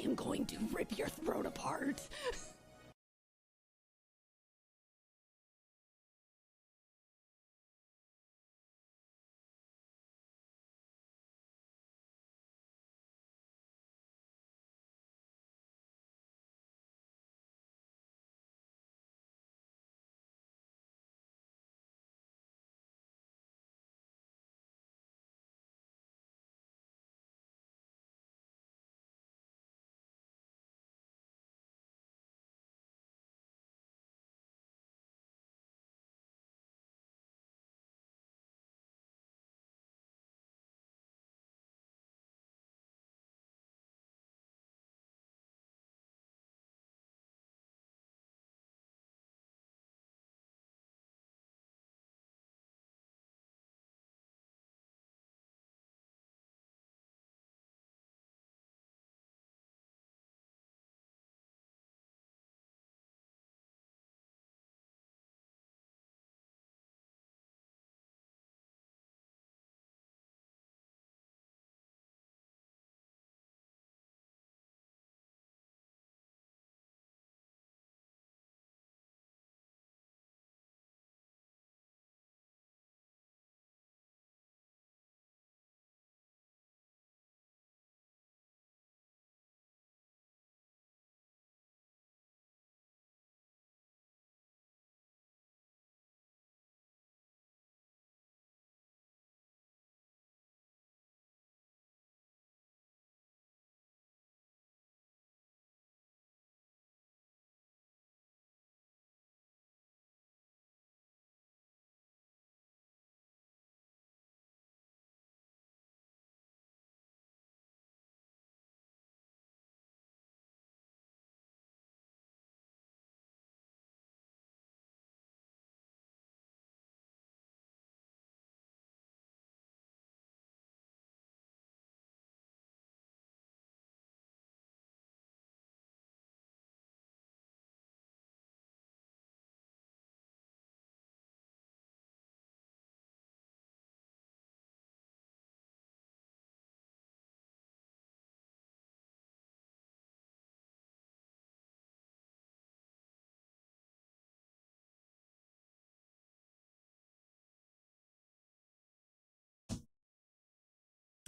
am going to rip your throat apart.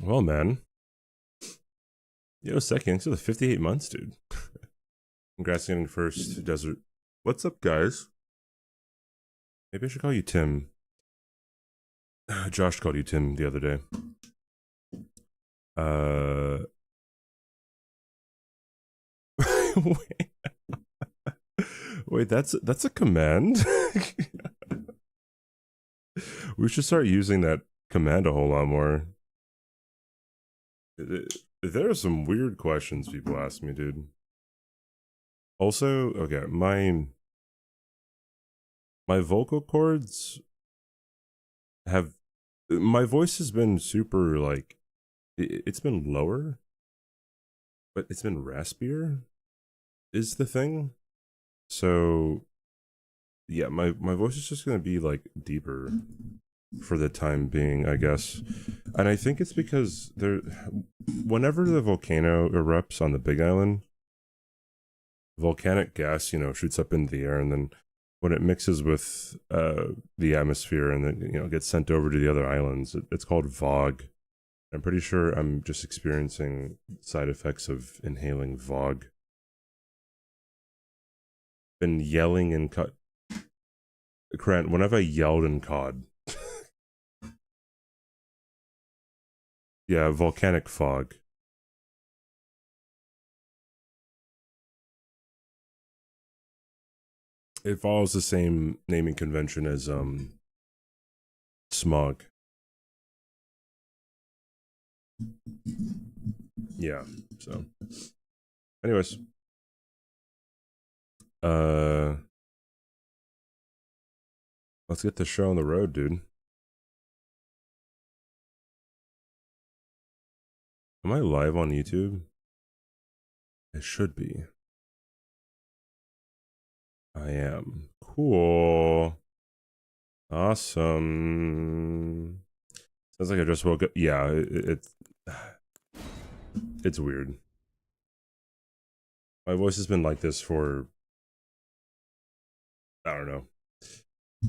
Well, man. Yo, second to the 58 months, dude. Congrats on getting first desert. What's up, guys? Maybe I should call you Tim. Josh called you Tim the other day. Wait, wait, that's a command. We should start using that command a whole lot more. There are some weird questions people ask me, dude. Also, okay, my vocal cords have my voice has been super like it's been lower, but it's been raspier is the thing. So yeah, my voice is just gonna be like deeper for the time being, I guess. And I think it's because whenever the volcano erupts on the Big Island, volcanic gas, shoots up into the air, and then when it mixes with the atmosphere and then gets sent over to the other islands, it's called VOG. I'm pretty sure I'm just experiencing side effects of inhaling VOG. Been yelling in COD. Grant, when have I yelled in COD? Yeah, volcanic fog. It follows the same naming convention as smog. Yeah. So, anyways, let's get the show on the road, dude. Am I live on YouTube? It should be. I am. Cool. Awesome. Sounds like I just woke up. Yeah, it's weird. My voice has been like this for, I don't know,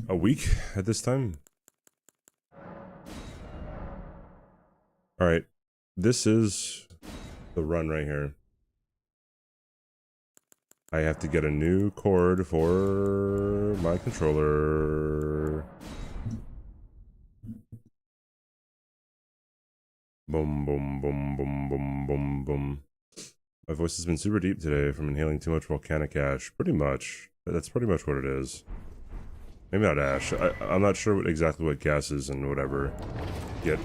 a week at this time. Alright, this is the run right here. I have to get a new cord for my controller. Boom, boom, boom, boom, boom, boom, boom. My voice has been super deep today from inhaling too much volcanic ash. Pretty much. That's pretty much what it is. Maybe not ash. I'm not sure exactly what gases and whatever get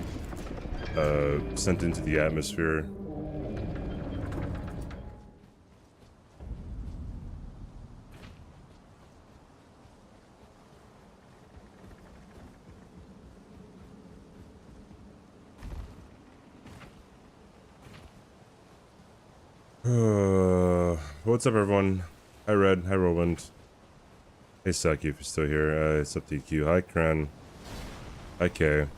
sent into the atmosphere. What's up, everyone? Hi, Red. Hi, Roland. Hey, Saki, if you're still here. It's up to you. Hi, Kren. Hi, Kay.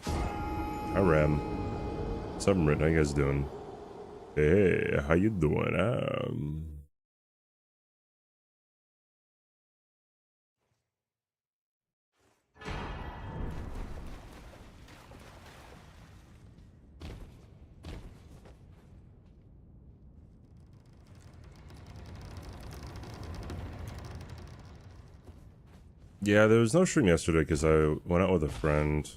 Hi, Ram. What's up, Rit? How you guys doing? Hey, how you doing? Yeah, there was no stream yesterday because I went out with a friend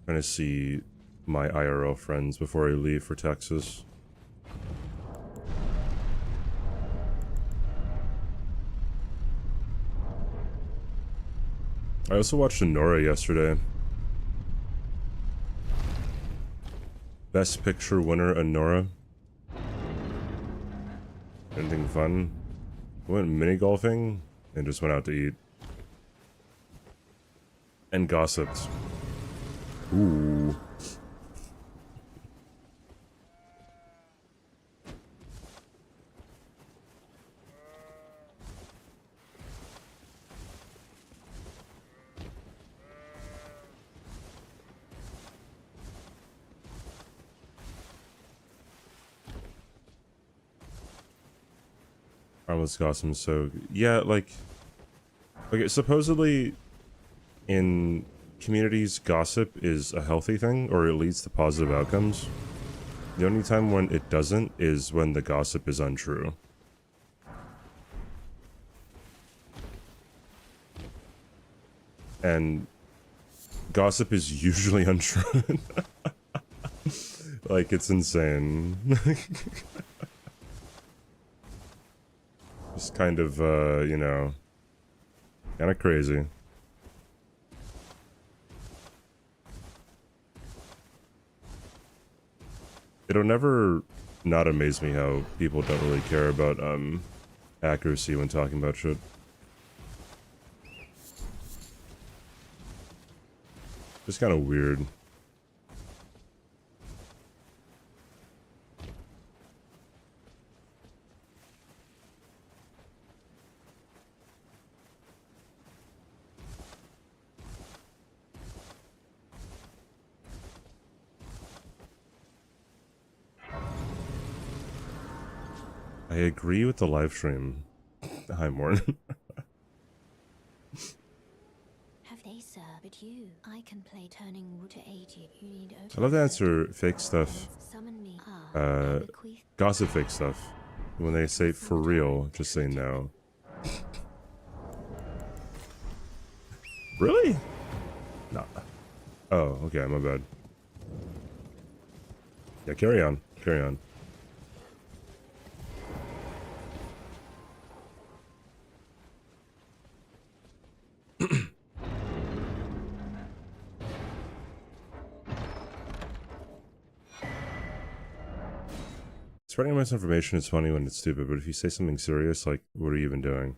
trying to see my IRL friends before I leave for Texas. I also watched Nora yesterday. Best Picture winner, Nora. Anything fun? Went mini golfing and just went out to eat. And gossiped. Ooh. Harmless gossip, so yeah, like, okay, supposedly in communities, gossip is a healthy thing, or it leads to positive outcomes. The only time when it doesn't is when the gossip is untrue. And gossip is usually untrue. Like, it's insane. Just kind of, you know, kind of crazy. It'll never not amaze me how people don't really care about, accuracy when talking about shit. Just kind of weird. I agree with the live stream. Hi, Morn. Have they served you? I can play turning wood to aid you. You need I love to answer fake stuff. Summon me. Gossip fake stuff. When they say for real, just say no. Really? Nah. Oh, okay, my bad. Yeah, carry on. Carry on. Spreading misinformation is funny when it's stupid, but if you say something serious, like, what are you even doing?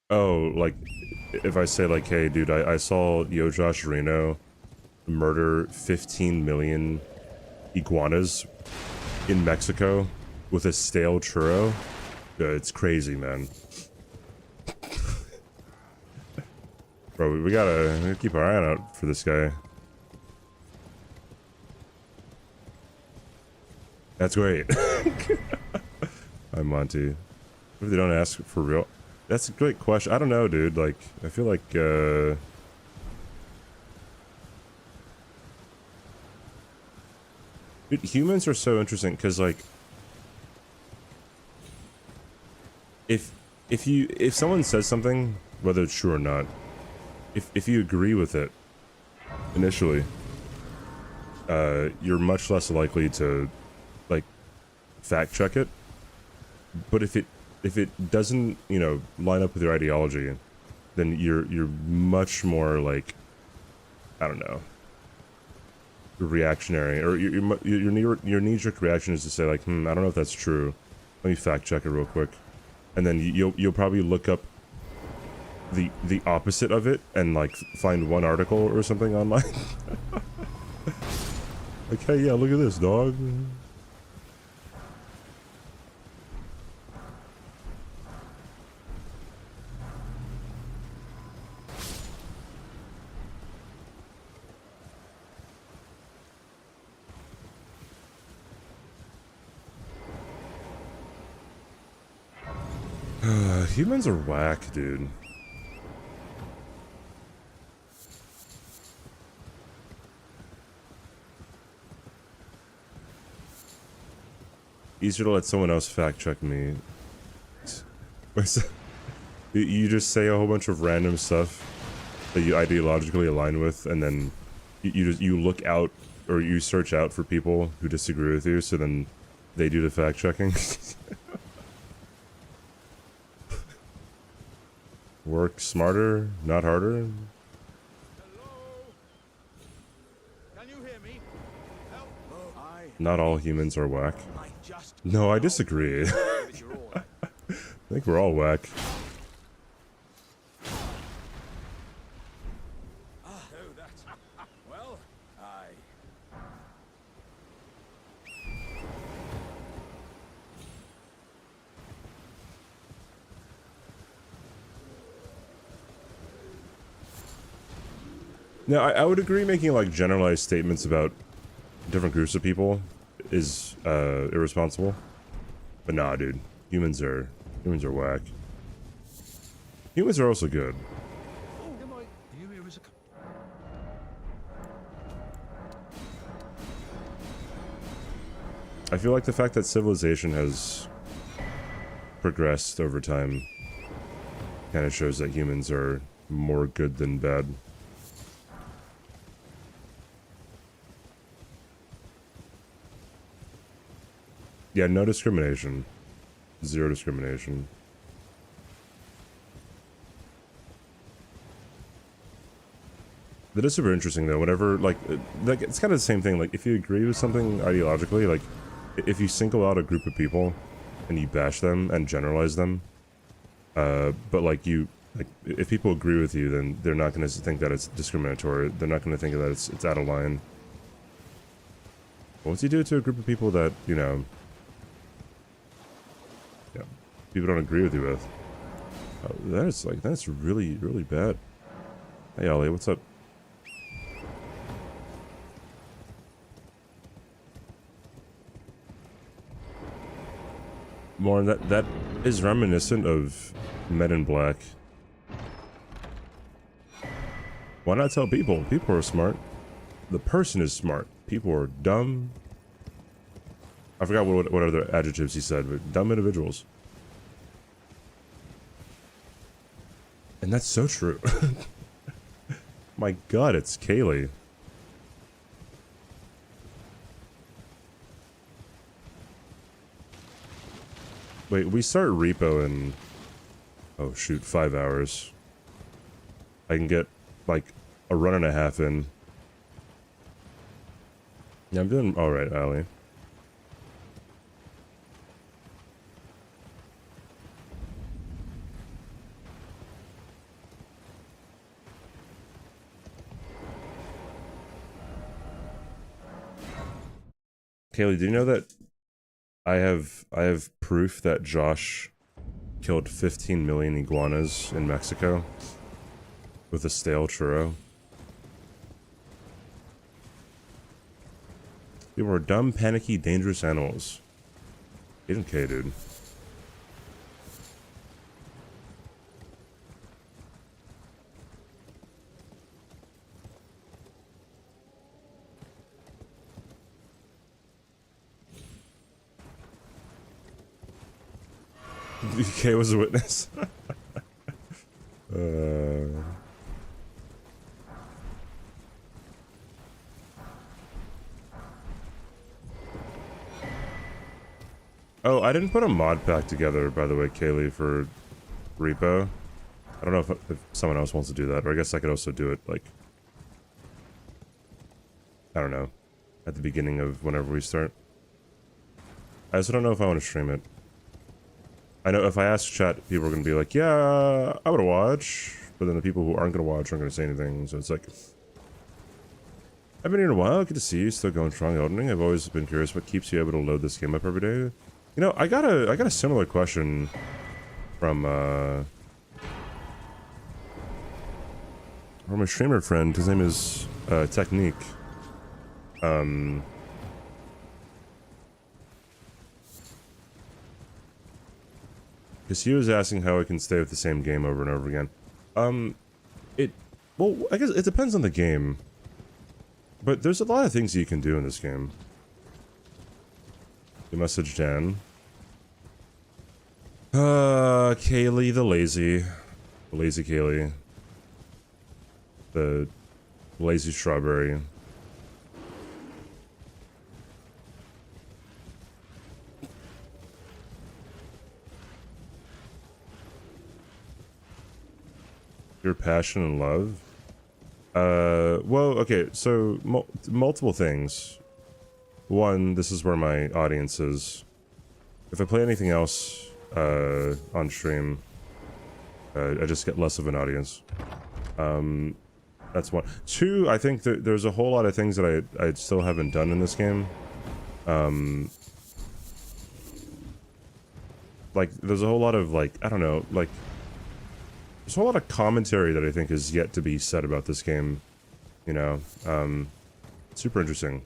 Oh, like, if I say, like, hey, dude, I saw Yo Josh Reno murder 15 million iguanas in Mexico with a stale churro. It's crazy, man. Bro, we gotta keep our eye out for this guy. That's great. Monty. If they don't ask for real, that's a great question. I don't know, dude. Like, I feel like dude, humans are so interesting because like if someone says something, whether it's true or not, if you agree with it initially, you're much less likely to like fact check it. But if it doesn't, you know, line up with your ideology, then you're much more like, I don't know, reactionary, or your knee-jerk reaction is to say like, I don't know if that's true. Let me fact check it real quick, and then you'll probably look up the opposite of it and like find one article or something online. Like, hey, yeah, look at this, dog. Humans are whack, dude. Easier to let someone else fact check me. You just say a whole bunch of random stuff that you ideologically align with, and then you look out or you search out for people who disagree with you, so then they do the fact checking. Work smarter, not harder. Hello? Can you hear me? Help? Not all humans are whack. I just No, I disagree. I think we're all whack. well, Now, I would agree making like generalized statements about different groups of people is irresponsible. But nah, dude, humans are whack. Humans are also good. I feel like the fact that civilization has progressed over time kind of shows that humans are more good than bad. Yeah, no discrimination. Zero discrimination. That is super interesting though. Whenever like it's kind of the same thing. Like if you agree with something ideologically, like if you single out a group of people and you bash them and generalize them, but like if people agree with you, then they're not going to think that it's discriminatory. They're not going to think that it's out of line. Once you do it to a group of people that, you know, yeah, people don't agree with you with, that's really, really bad. Hey Ollie, what's up? More that is reminiscent of Men in Black. Why not tell people? People are smart. The person is smart. People are dumb. I forgot what other adjectives he said, but dumb individuals. And that's so true. My god, it's Kaylee. Wait, we start repo in... Oh shoot, 5 hours. I can get, like, a run and a half in. Yeah, I'm doing alright, Allie. Kaylee, do you know that I have proof that Josh killed 15 million iguanas in Mexico with a stale churro? People are dumb, panicky, dangerous animals. 8K, dude. Kay was a witness. Oh, I didn't put a mod pack together, by the way, Kaylee, for Repo. I don't know if someone else wants to do that, or I guess I could also do it, like, I don't know, at the beginning of whenever we start. I also don't know if I want to stream it. I know if I ask chat, people are going to be like, yeah, I would watch, but then the people who aren't going to watch aren't going to say anything, so it's like, I've been here a while, good to see you, still going strong Elden Ring. I've always been curious what keeps you able to load this game up every day. You know, I got a similar question from a streamer friend. His name is Technique. Because he was asking how I can stay with the same game over and over again. Well, I guess it depends on the game. But there's a lot of things you can do in this game. You message Dan. Kaylee the lazy. The lazy Kaylee. The lazy strawberry. Your passion and love? Well, okay, so multiple things. One, this is where my audience is. If I play anything else on stream, I just get less of an audience. That's one. Two, I think there's a whole lot of things that I still haven't done in this game. Like, there's a whole lot of, like, I don't know, like, there's a whole lot of commentary that I think is yet to be said about this game, you know. Super interesting.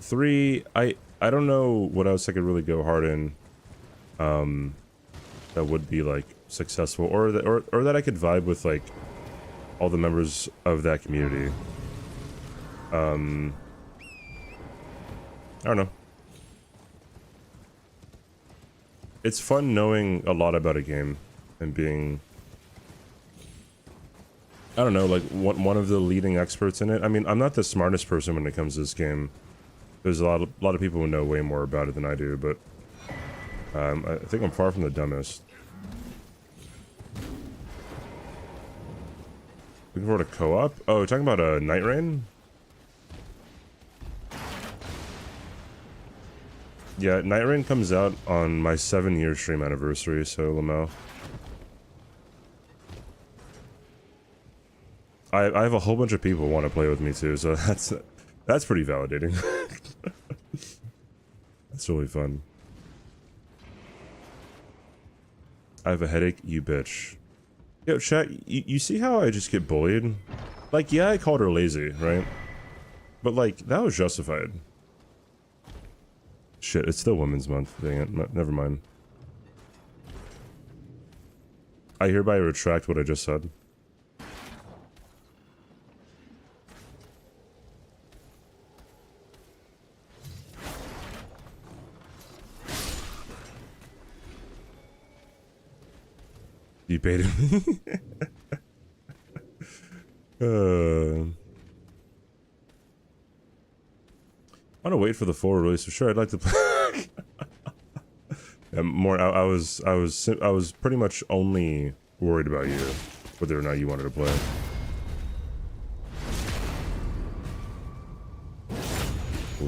Three, I don't know what else I could really go hard in, that would be, like, successful, or that I could vibe with, like, all the members of that community. I don't know. It's fun knowing a lot about a game and being, I don't know, like one of the leading experts in it. I mean, I'm not the smartest person when it comes to this game. There's a lot of people who know way more about it than I do, but I think I'm far from the dumbest. Looking forward to co-op? Oh, you're talking about Night Rain? Yeah, Night Rain comes out on my 7-year stream anniversary, so Lamel. I have a whole bunch of people who want to play with me too, so that's pretty validating. That's really fun. I have a headache, you bitch. Yo, chat, you see how I just get bullied? Like, yeah, I called her lazy, right? But, like, that was justified. Shit, it's still Women's Month. Dang it. Never mind. I hereby retract what I just said. You baited me? I want to wait for the full release for sure. I'd like to play. More. I was pretty much only worried about you, whether or not you wanted to play.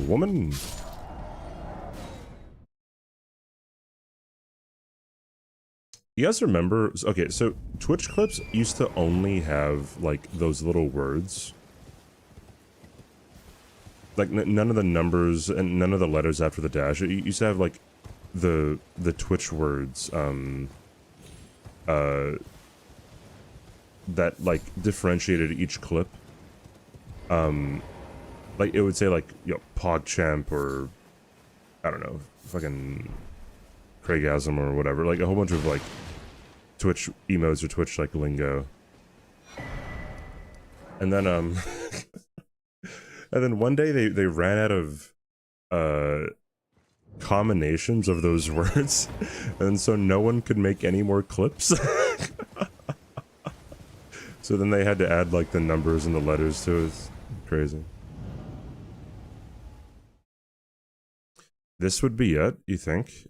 Woman. You guys remember? Okay, so Twitch clips used to only have like those little words. Like none of the numbers and none of the letters after the dash. It used to have like the Twitch words that like differentiated each clip. Like it would say like, you know, PogChamp or I don't know, fucking Craigasm or whatever. Like a whole bunch of like Twitch emotes or Twitch like lingo. And then and then one day they ran out of combinations of those words, and so no one could make any more clips. So then they had to add like the numbers and the letters to it. It's crazy. This would be it, you think?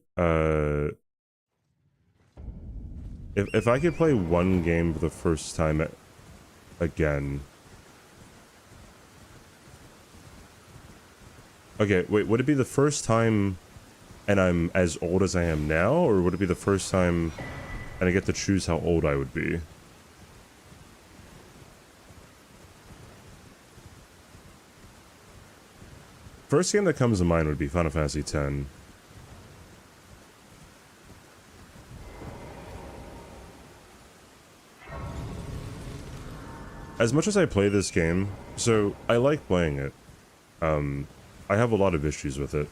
If I could play one game for the first time again. Okay, wait, would it be the first time and I'm as old as I am now, or would it be the first time and I get to choose how old I would be? First game that comes to mind would be Final Fantasy X. As much as I play this game, so I like playing it. I have a lot of issues with it.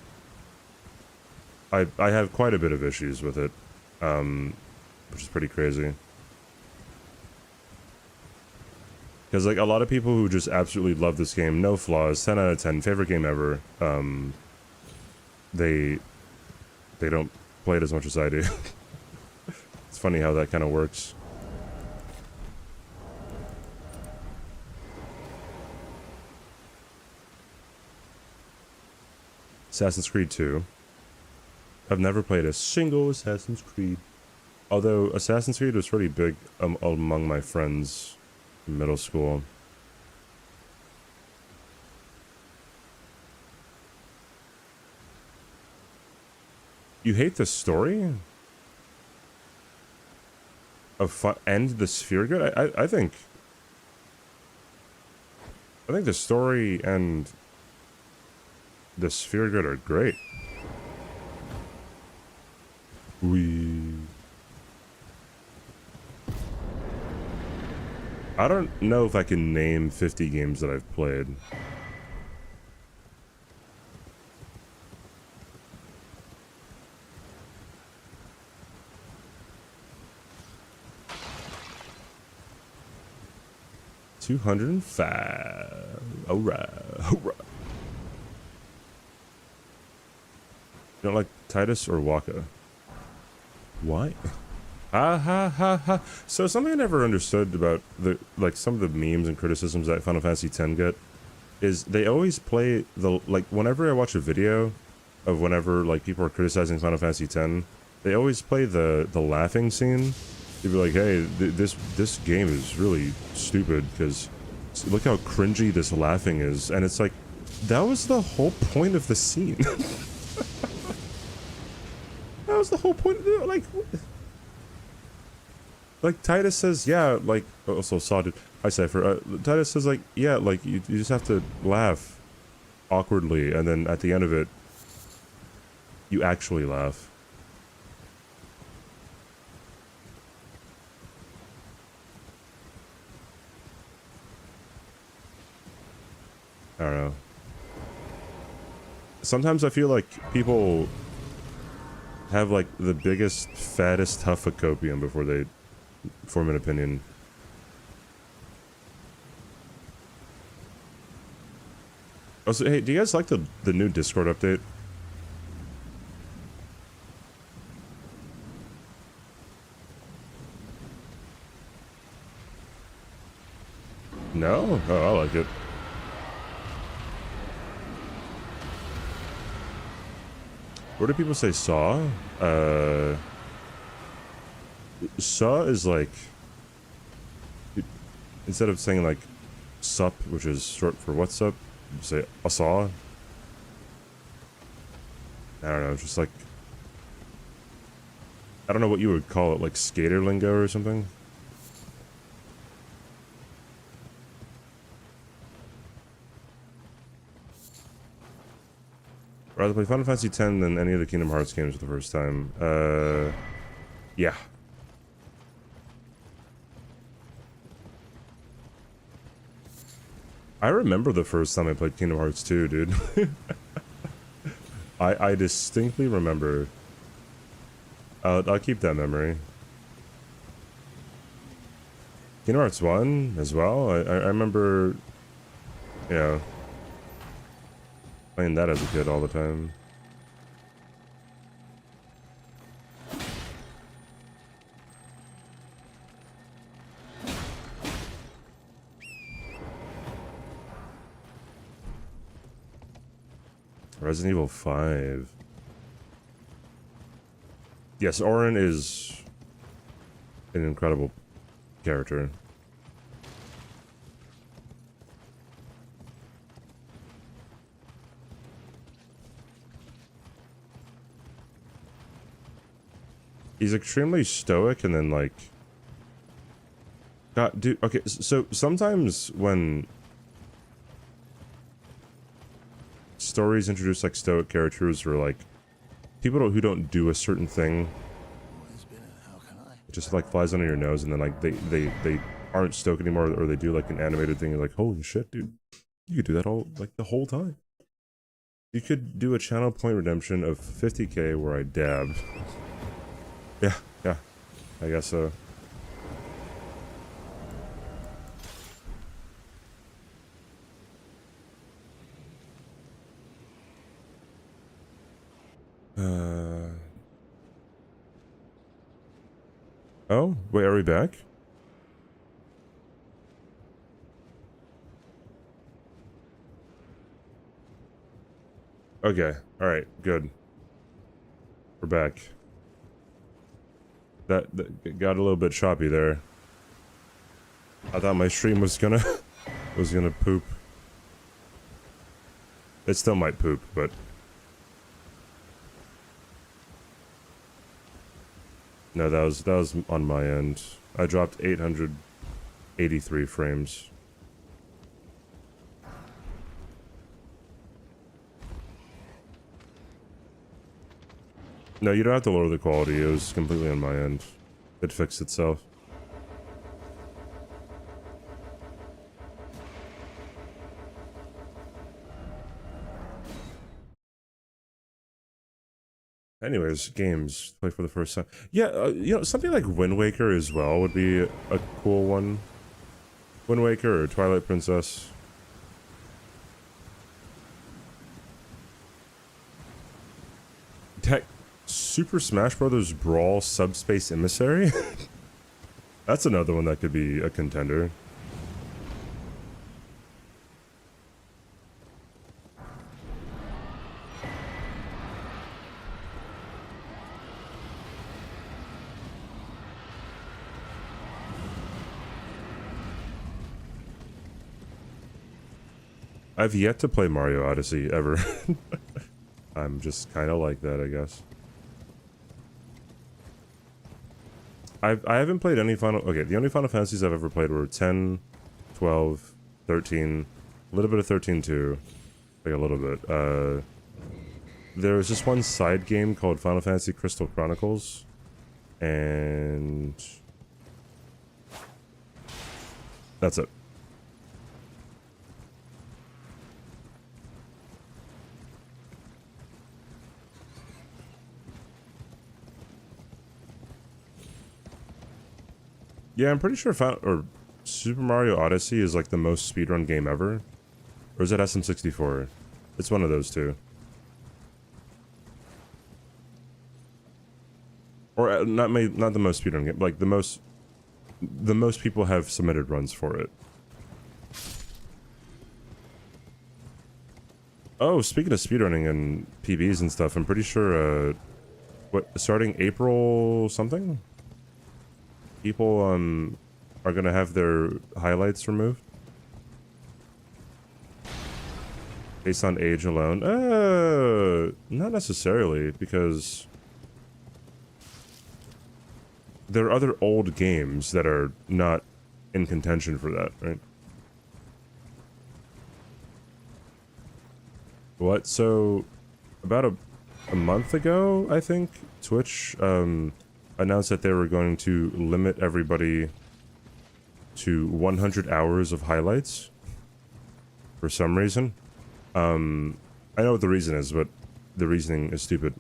I have quite a bit of issues with it, which is pretty crazy. Because like a lot of people who just absolutely love this game, no flaws, 10 out of 10, favorite game ever. They don't play it as much as I do. It's funny how that kind of works. Assassin's Creed 2. I've never played a single Assassin's Creed. Although Assassin's Creed was pretty big among my friends in middle school. You hate the story? And the sphere good? I think the story and the sphere good are great. I don't know if I can name 50 games that I've played. $205. Alright. You don't like Titus or Waka? Why? Ha ha ha ha. So something I never understood about some of the memes and criticisms that Final Fantasy X get is they always play whenever I watch a video of whenever like people are criticizing Final Fantasy X, they always play the laughing scene. They'd be like, hey, this game is really stupid because look how cringy this laughing is, and it's like that was the whole point of the scene. That was the whole point of it, like Titus says, yeah, like, also Saw hi Cypher, Titus says like, yeah, like, you just have to laugh awkwardly, and then at the end of it, you actually laugh. I don't know. Sometimes I feel like people have like the biggest, fattest huff of copium before they form an opinion. Also, hey, do you guys like the new Discord update? No? Oh, I like it. What do people say, Saw? Saw is like... Instead of saying like sup, which is short for what's up, you say saw. I don't know, just like... I don't know what you would call it, like skater lingo or something? Rather play Final Fantasy X than any of the Kingdom Hearts games for the first time. Yeah. I remember the first time I played Kingdom Hearts 2, dude. I distinctly remember. I'll keep that memory. Kingdom Hearts 1 as well. I remember, you know, Playing that as a kid all the time. Resident Evil 5. Yes, Auron is an incredible character. He's extremely stoic, and then like, God, dude. Okay, so sometimes when stories introduce like stoic characters, or like people who don't do a certain thing, it just like flies under your nose, and then like they aren't stoic anymore, or they do like an animated thing. You're like, holy shit, dude, you could do that all like the whole time. You could do a channel point redemption of 50k where I dabbed. Yeah, I guess so. Oh, wait, are we back? Okay, alright, good. We're back. That got a little bit choppy there. I thought my stream was gonna poop. It still might poop, but no, that was on my end. I dropped 883 frames. No, you don't have to lower the quality. It was completely on my end. It fixed itself. Anyways, games play for the first time. Yeah, you know, something like Wind Waker as well would be a cool one. Wind Waker or Twilight Princess. Tech Super Smash Bros. Brawl Subspace Emissary? That's another one that could be a contender. I've yet to play Mario Odyssey, ever. I'm just kind of like that, I guess. I haven't played any Final... Okay, the only Final Fantasies I've ever played were 10, 12, 13, a little bit of 13 too. Like a little bit. There was just one side game called Final Fantasy Crystal Chronicles. And... that's it. Yeah, I'm pretty sure Super Mario Odyssey is like the most speedrun game ever. Or is it SM64? It's one of those two. Or not the most speedrun game, like the most people have submitted runs for it. Oh, speaking of speedrunning and PBs and stuff, I'm pretty sure starting April something? People are gonna have their highlights removed based on age alone. Not necessarily, because there are other old games that are not in contention for that, right? What? So about a month ago, I think, Twitch announced that they were going to limit everybody to 100 hours of highlights for some reason. I know what the reason is, but the reasoning is stupid.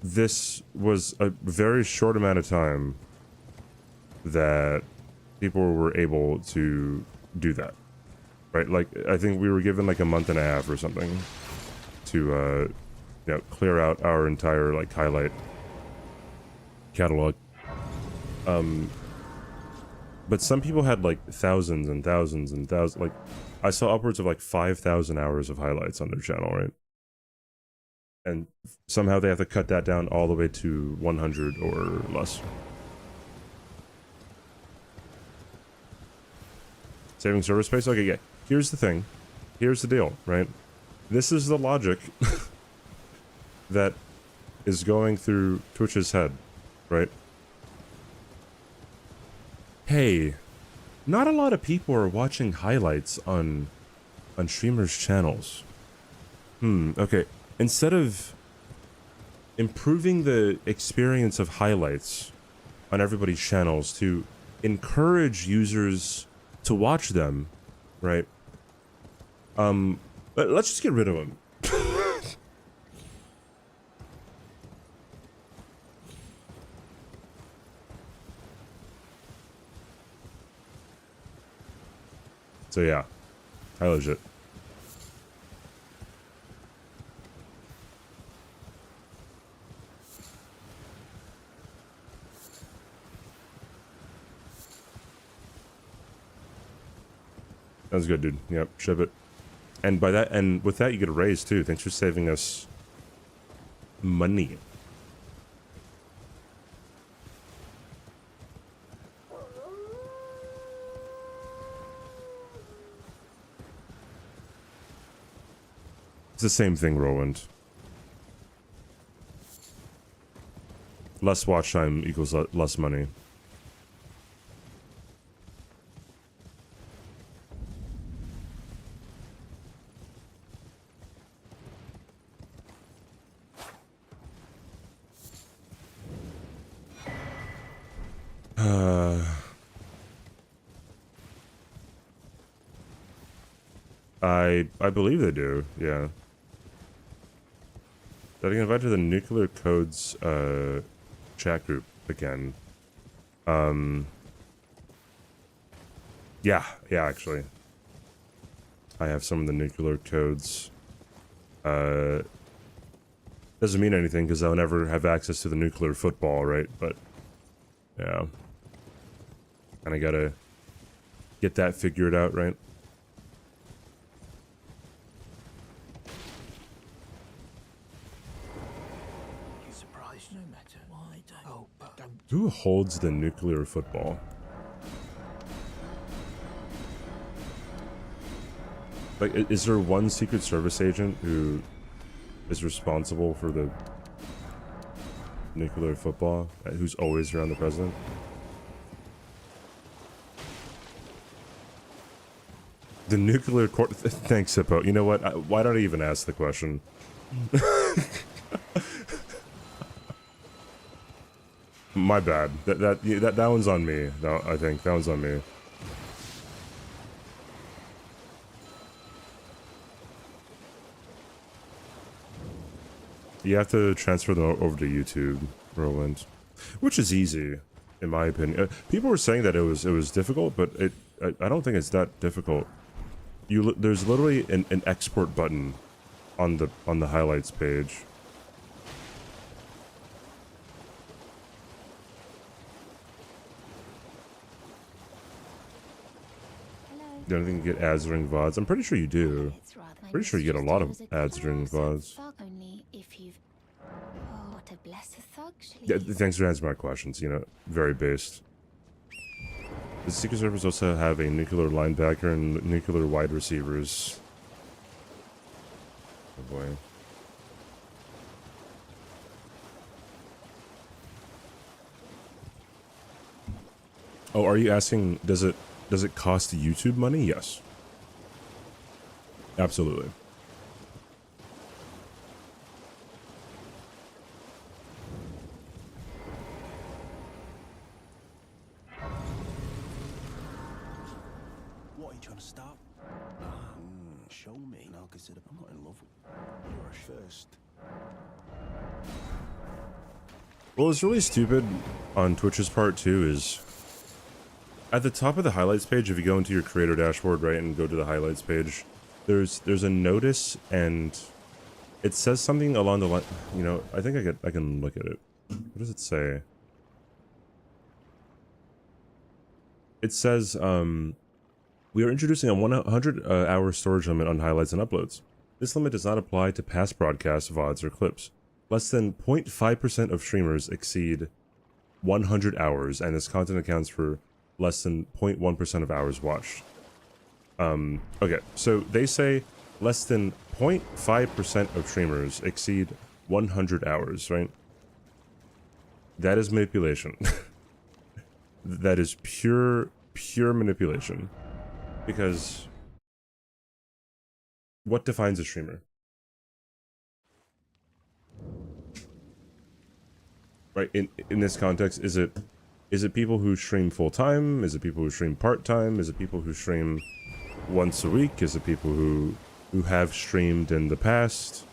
This was a very short amount of time that people were able to do that, right? Like, I think we were given like a month and a half or something to, you know, clear out our entire like highlight catalog. But some people had like thousands and thousands and thousands. Like, I saw upwards of like 5,000 hours of highlights on their channel, right? And somehow they have to cut that down all the way to 100 or less. Saving server space? Okay, yeah. Here's the thing. Here's the deal, right? This is the logic that is going through Twitch's head, right? Hey, not a lot of people are watching highlights on streamers' channels. Okay. Instead of improving the experience of highlights on everybody's channels to encourage users to watch them, right? Let's just get rid of them. So yeah, I legit. Sounds good, dude. Yep, ship it. And by that, and with that, you get a raise too. Thanks for saving us money. It's the same thing, Roland. Less watch time equals less money. I believe they do, yeah. Getting invited to the Nuclear Codes chat group again. Yeah, actually. I have some of the Nuclear Codes. Doesn't mean anything because I'll never have access to the nuclear football, right? But yeah. Kinda gotta get that figured out, right? Who holds the nuclear football? Like, is there one Secret Service agent who is responsible for the nuclear football, who's always around the president? The nuclear court. Thanks, Hippo. You know what? Why don't I even ask the question? My bad. That one's on me. No, I think that one's on me. You have to transfer them over to YouTube, Roland, which is easy, in my opinion. People were saying that it was difficult, but I don't think it's that difficult. There's literally an export button on the highlights page. You don't think you get ads during VODs? I'm pretty sure you do. Pretty sure you get a lot of ads during VODs. Yeah, thanks for answering my questions, you know, very based. Does Secret Service also have a nuclear linebacker and nuclear wide receivers? Oh boy. Oh, are you asking, does it cost YouTube money? Yes. Absolutely. What are you trying to stop? Show me. And I'll consider. I'm not in love with you. You're first. Well, it's really stupid on Twitch's part too is At the top of the highlights page, if you go into your creator dashboard, right, and go to the highlights page, there's a notice, and it says something along the line. You know, I think I can look at it. What does it say? It says, we are introducing a 100-hour storage limit on highlights and uploads. This limit does not apply to past broadcasts, VODs, or clips. Less than 0.5% of streamers exceed 100 hours, and this content accounts for less than 0.1% of hours watched. Okay, so they say less than 0.5% of streamers exceed 100 hours, right? That is manipulation. That is pure manipulation. Because what defines a streamer? Right, in this context, is it people who stream full-time? Is it people who stream part-time? Is it people who stream once a week? Is it people who have streamed in the past?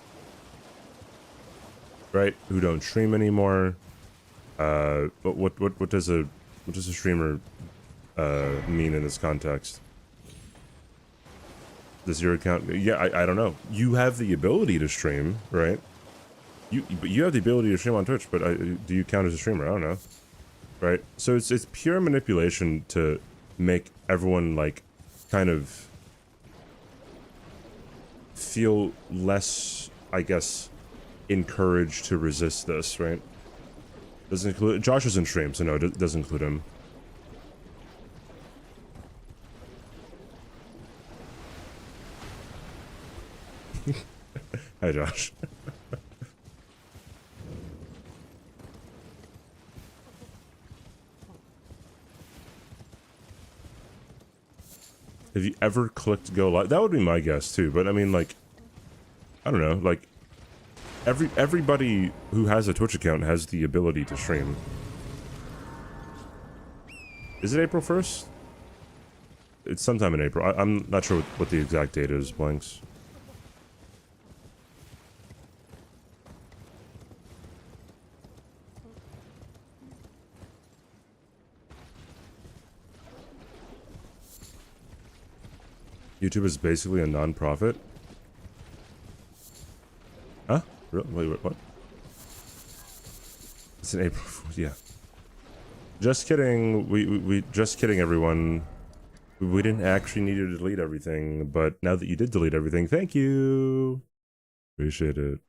Right, who don't stream anymore? But what does a streamer mean in this context? Does your account? Yeah, I don't know. You have the ability to stream, right? But you have the ability to stream on Twitch, but do you count as a streamer? I don't know. Right? So it's pure manipulation to make everyone, like, kind of feel less, I guess, encouraged to resist this, right? Doesn't include... Josh is in stream, so no, it doesn't include him. Hi, Josh. Have you ever clicked go live? That would be my guess too, but I mean, like, I don't know, like, everybody who has a Twitch account has the ability to stream. Is it April 1st? It's sometime in April. I'm not sure what the exact date is, Blanks. YouTube is basically a non-profit? Huh? Wait, what? It's in April Fool's, yeah. Just kidding. We just kidding, everyone. We didn't actually need you to delete everything, but now that you did delete everything, thank you. Appreciate it.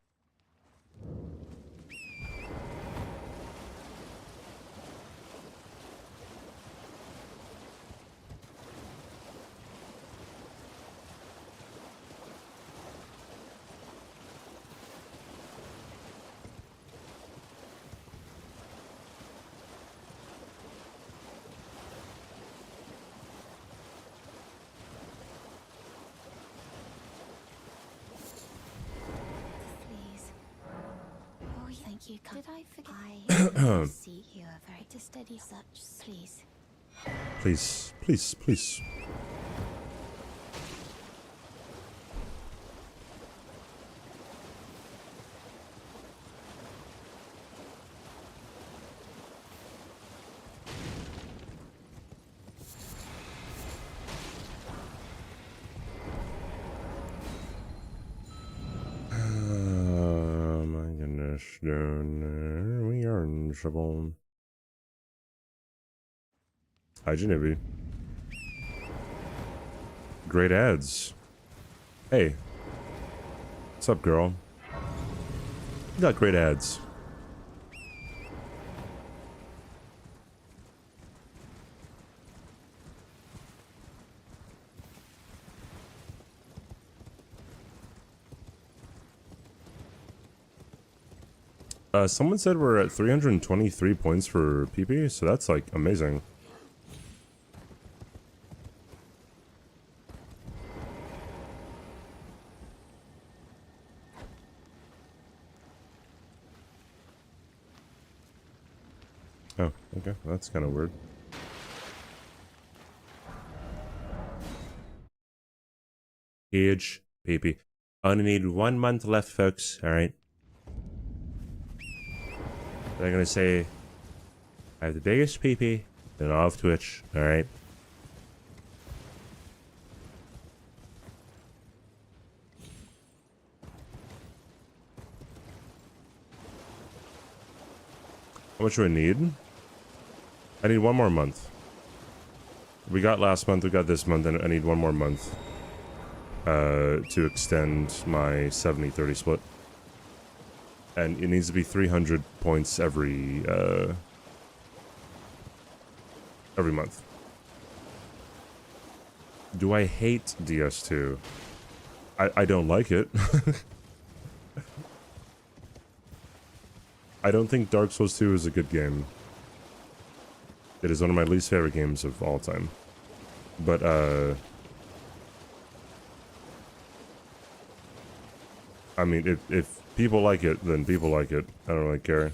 You did I forget? I see you are very to steady such, please. Please. We are in trouble. Hi, Genevieve. Great ads. Hey. What's up, girl? You got great ads. Someone said we're at 323 points for PP, so that's, like, amazing. Oh, okay. That's kind of weird. Huge PP. Only need 1 month left, folks. Alright. They're gonna say, I have the biggest PP in all of Twitch, alright? How much do I need? I need 1 more month. We got last month, we got this month, and I need 1 more month to extend my 70-30 split. And it needs to be 300 points every month. Do I hate DS2? I don't like it. I don't think Dark Souls 2 is a good game. It is one of my least favorite games of all time. But, I mean, if people like it, then people like it. I don't really care.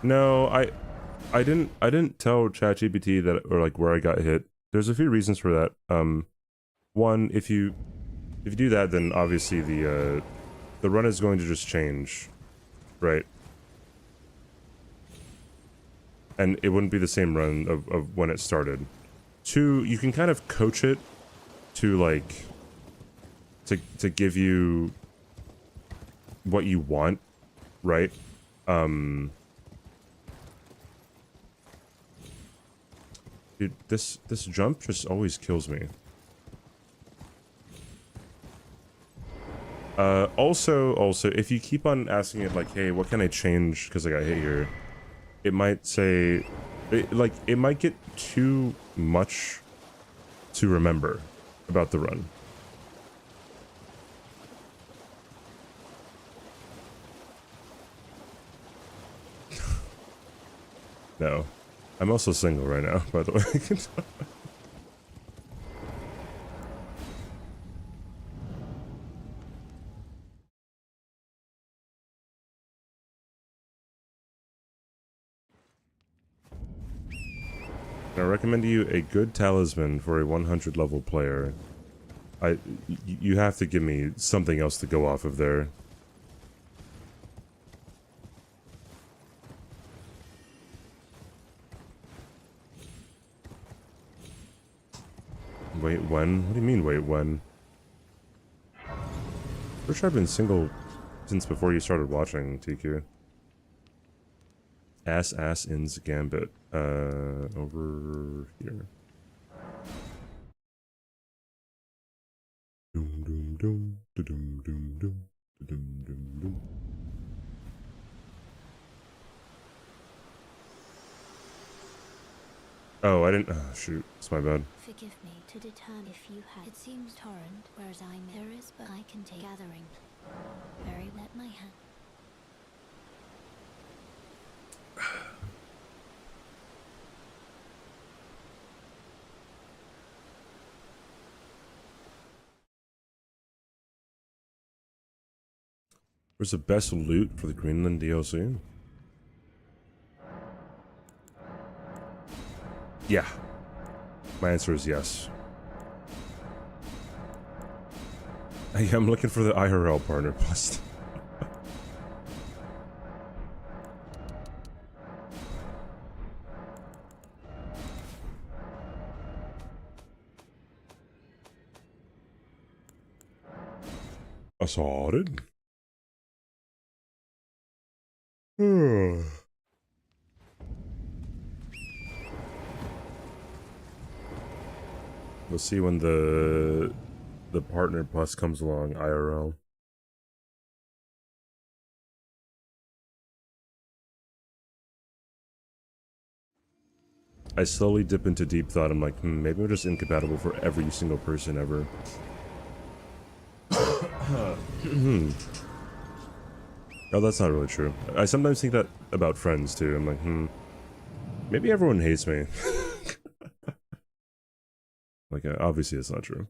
No, I didn't tell ChatGPT that, or like where I got hit. There's a few reasons for that. One, if you do that, then obviously the run is going to just change, right? And it wouldn't be the same run of when it started. Two, you can kind of coach it to like to give you what you want, right? Dude, this jump just always kills me. Also, if you keep on asking it like, hey, what can I change because I got hit here, it might say, it might get too much to remember about the run. No. I'm also single right now, by the way. I recommend you a good talisman for a 100 level player. You have to give me something else to go off of there. Wait, when? What do you mean, wait, when? For sure I've been single since before you started watching, TQ. Ins Gambit. Over here. Doom doom doom doom doom doom doom doom doom. Oh, I didn't. Oh, shoot. It's my bad. Forgive me to determine if you had. It seems torrent, whereas there is, but I can take gathering. Very let my hand. Where's the best loot for the Greenland DLC? Yeah. My answer is yes. I'm looking for the IRL partner plus. Assaulted? We'll see when the partner plus comes along, IRL. I slowly dip into deep thought. I'm like, maybe we're just incompatible for every single person ever. Oh, that's not really true. I sometimes think that about friends too. I'm like, maybe everyone hates me. Like, obviously it's not true.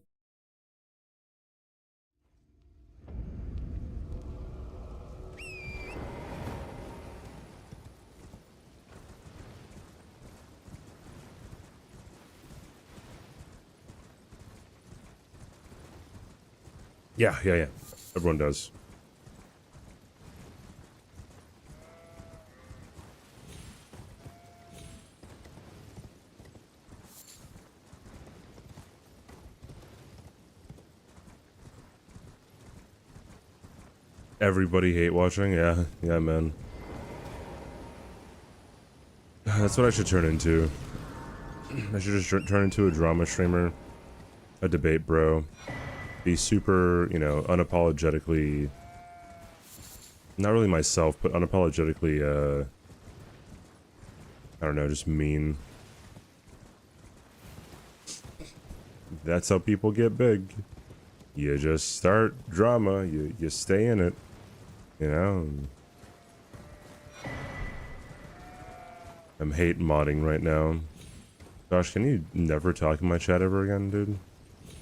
Yeah. Everyone does. Everybody hate watching? Yeah, yeah, man. That's what I should turn into. I should just turn into a drama streamer, a debate bro, be super, you know, unapologetically, not really myself, but unapologetically, I don't know, just mean. That's how people get big. You just start drama, you stay in it, you know? I'm hate modding right now. Gosh, can you never talk in my chat ever again, dude?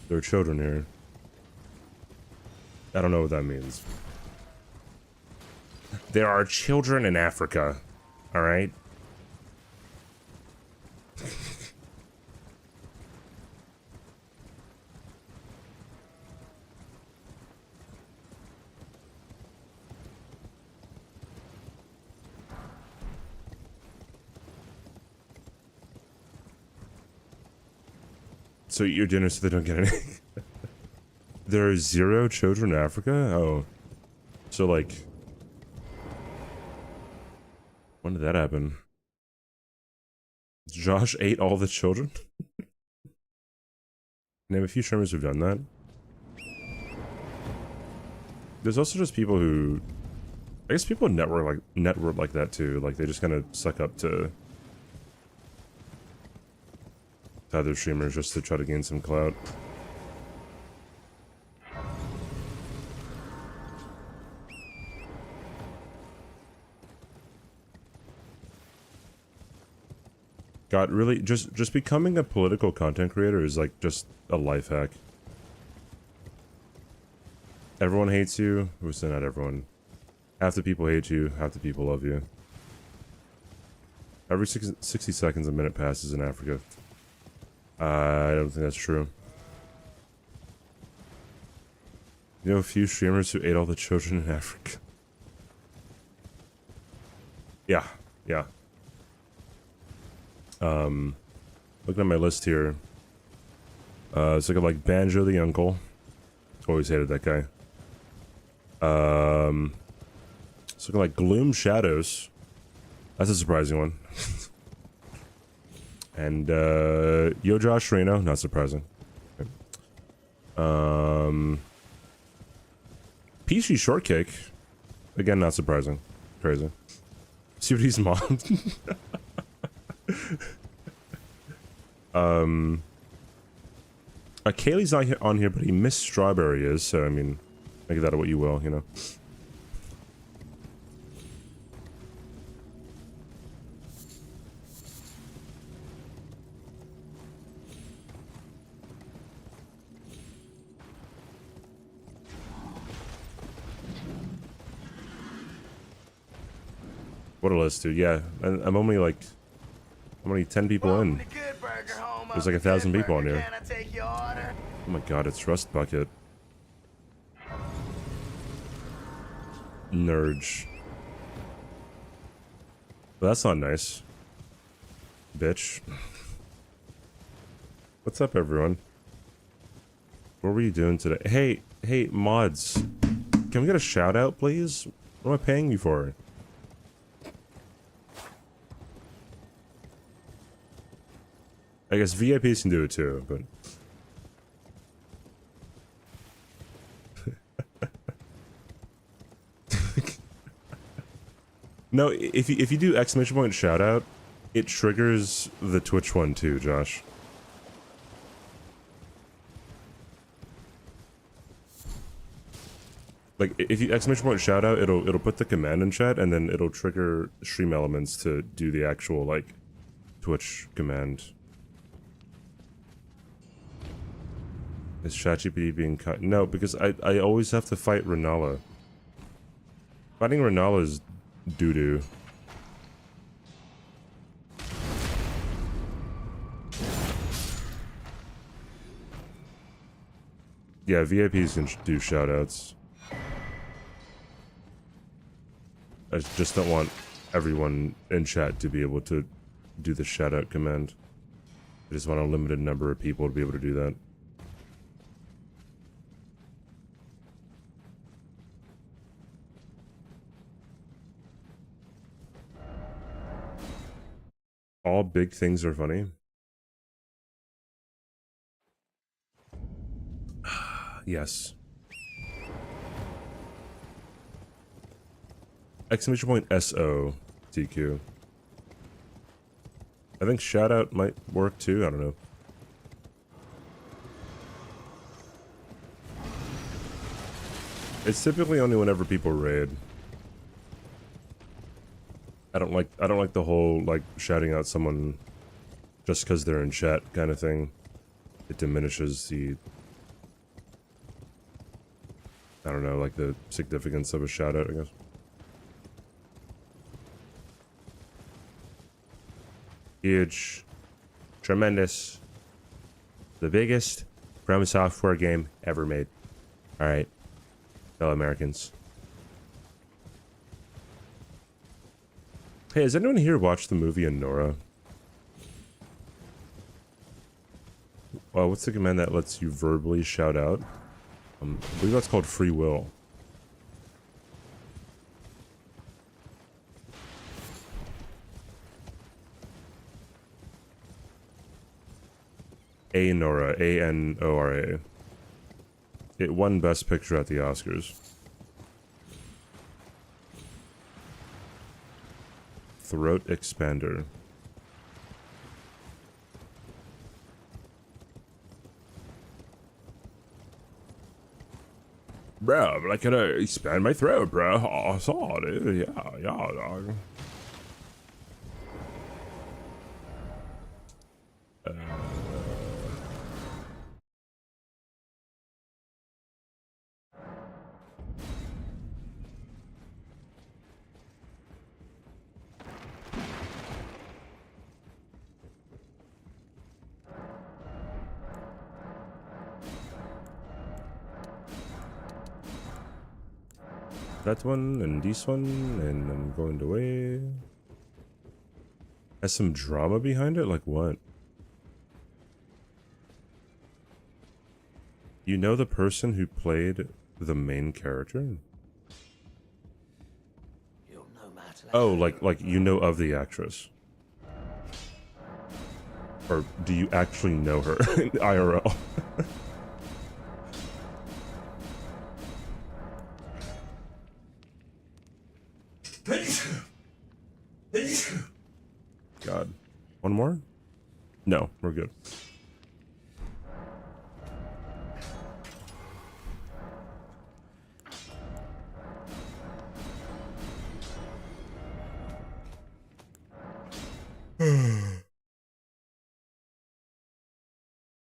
There are children here. I don't know what that means. There are children in Africa, alright? So you're dinner so they don't get any. There are 0 children in Africa? Oh. So like... When did that happen? Josh ate all the children? Name a few streamers who've done that. There's also just people who... I guess people network like that too. Like they just kind of suck up to other streamers just to try to gain some clout. God, really, just becoming a political content creator is like just a life hack. Everyone hates you. Well, so not everyone. Half the people hate you, half the people love you. Every 60 seconds a minute passes in Africa. I don't think that's true. You know a few streamers who ate all the children in Africa? Yeah, yeah. Looking at my list here. It's like Banjo the Uncle. Always hated that guy. It's looking like Gloom Shadows. That's a surprising one. And Yo Josh Reno, not surprising. Okay. Peachy Shortcake, again not surprising. Crazy. CBD's mom. Kaylee's not on here, but he missed Strawberry is, so I mean, make that what you will, you know. What a list, dude. Yeah, I'm only like, I'm only 10 people in. There's like 1,000 people on here. Oh my god, it's Rust Bucket. Nurge. Well, that's not nice. Bitch. What's up, everyone? What were you doing today? Hey, mods. Can we get a shout out, please? What am I paying you for? I guess VIPs can do it too, but... No, if you do exclamation point shout out, it triggers the Twitch one too, Josh. Like if you exclamation point shout out, it'll put the command in chat and then it'll trigger stream elements to do the actual like Twitch command. Is ChatGPT being cut? No, because I always have to fight Renala. Fighting Renala is doo-doo. Yeah, VIPs can do shoutouts. I just don't want everyone in chat to be able to do the shoutout command. I just want a limited number of people to be able to do that. all big things are funny. Yes. Exclamation point SO TQ. I think shout out might work too. I don't know. It's typically only whenever people raid. I don't like the whole like shouting out someone just because they're in chat kind of thing. It diminishes the, I don't know, like the significance of a shout out, I guess. Huge. Tremendous. The biggest From Software game ever made. Alright. Fellow Americans. Hey, has anyone here watched the movie Anora? What's the command that lets you verbally shout out? I believe that's called free will. Anora, A-N-O-R-A. It won Best Picture at the Oscars. Throat expander. Bro, like, can I expand my throat, bro? Oh, I saw it. Yeah, dog. That one and this one, and I'm going away. Has some drama behind it? Like what? You know the person who played the main character? Oh, like you know of the actress. Or do you actually know her in IRL? God. One more? No, we're good.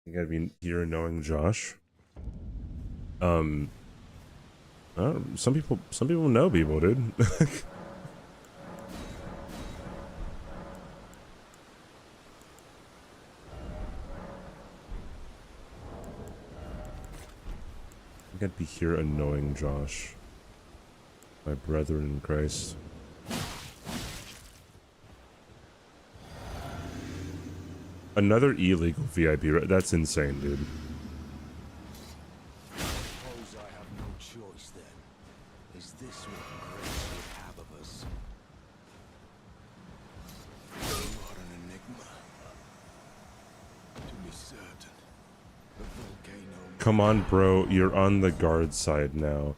You gotta be here knowing Josh. Some people know people, dude. I gotta be here annoying Josh. My brethren in Christ. Another illegal VIP, that's insane, dude. Suppose I have no choice then. Is this what grace would have of us? What an enigma. To be certain, the volcano. Come on, bro, you're on the guard side now.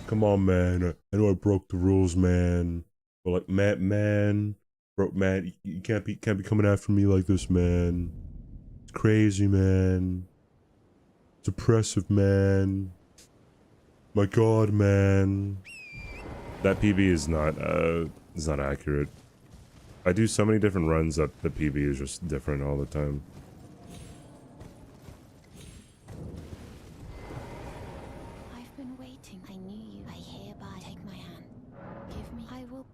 Come on, man. I know I broke the rules, man. But like, man, bro, man, you can't be coming after me like this, man. It's crazy, man. It's oppressive, man. My God, man. That PB is not accurate. I do so many different runs that the PB is just different all the time. I've been waiting. I knew you. I hereby take my hand. Give me. I will.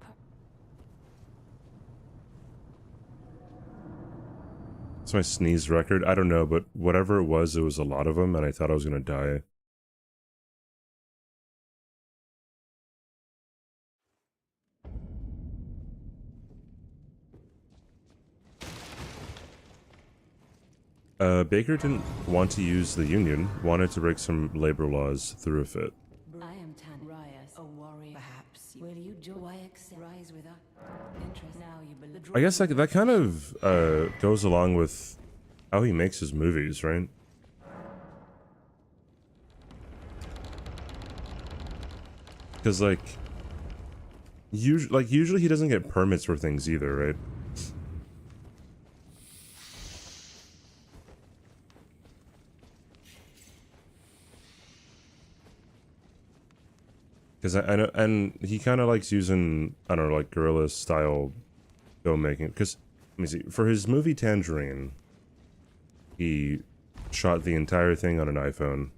It's my sneeze record. I don't know, but whatever it was a lot of them, and I thought I was gonna die. Baker didn't want to use the union, wanted to break some labor laws through a fit. I am Tan Rias, a warrior. Perhaps will you join? Rise with us. Interest now. You believe the I guess that kind of goes along with how he makes his movies, right? Because usually he doesn't get permits for things either, right? Because I know, and he kind of likes using, I don't know, like guerrilla style filmmaking. Because let me see, for his movie Tangerine, he shot the entire thing on an iPhone.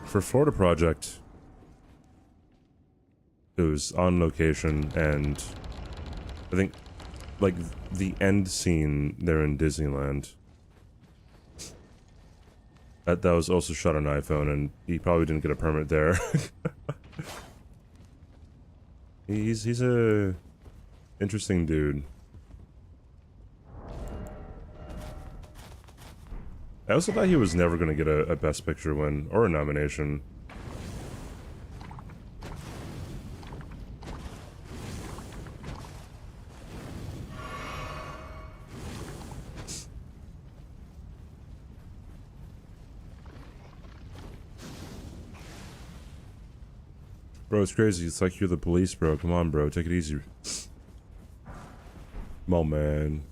For Florida Project, it was on location, and I think like the end scene there in Disneyland, that was also shot on iPhone, and he probably didn't get a permit there. he's a interesting dude. I also thought he was never going to get a Best Picture win or a nomination. Bro, it's crazy. It's like you're the police, bro. Come on, bro. Take it easy. Come on, man.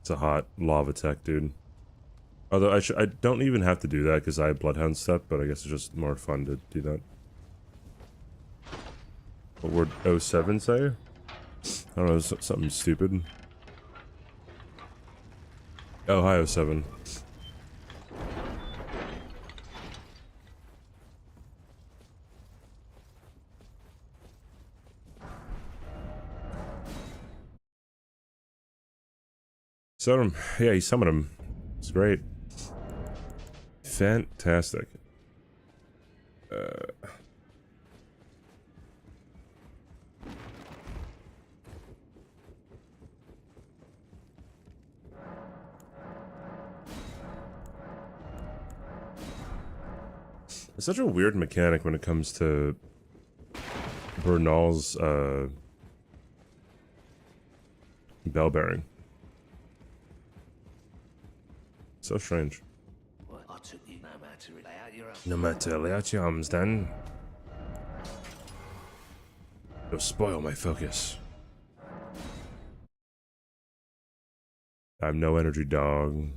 It's a hot lava tech, dude. Although I don't even have to do that because I have Bloodhound step, but I guess it's just more fun to do that. What would 07 say? I don't know, something stupid. Oh, hi 07. Summon him. Yeah, he summoned him. It's great. Fantastic. It's such a weird mechanic when it comes to Bernal's bell bearing. So strange. Well, I took you no matter lay out your No matter, lay out your arms then. You'll spoil my focus. I have no energy, dog.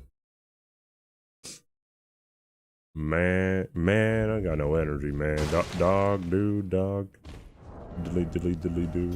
Man, I got no energy, man. Dog, dude, dog. Diddly, diddly, diddly, do.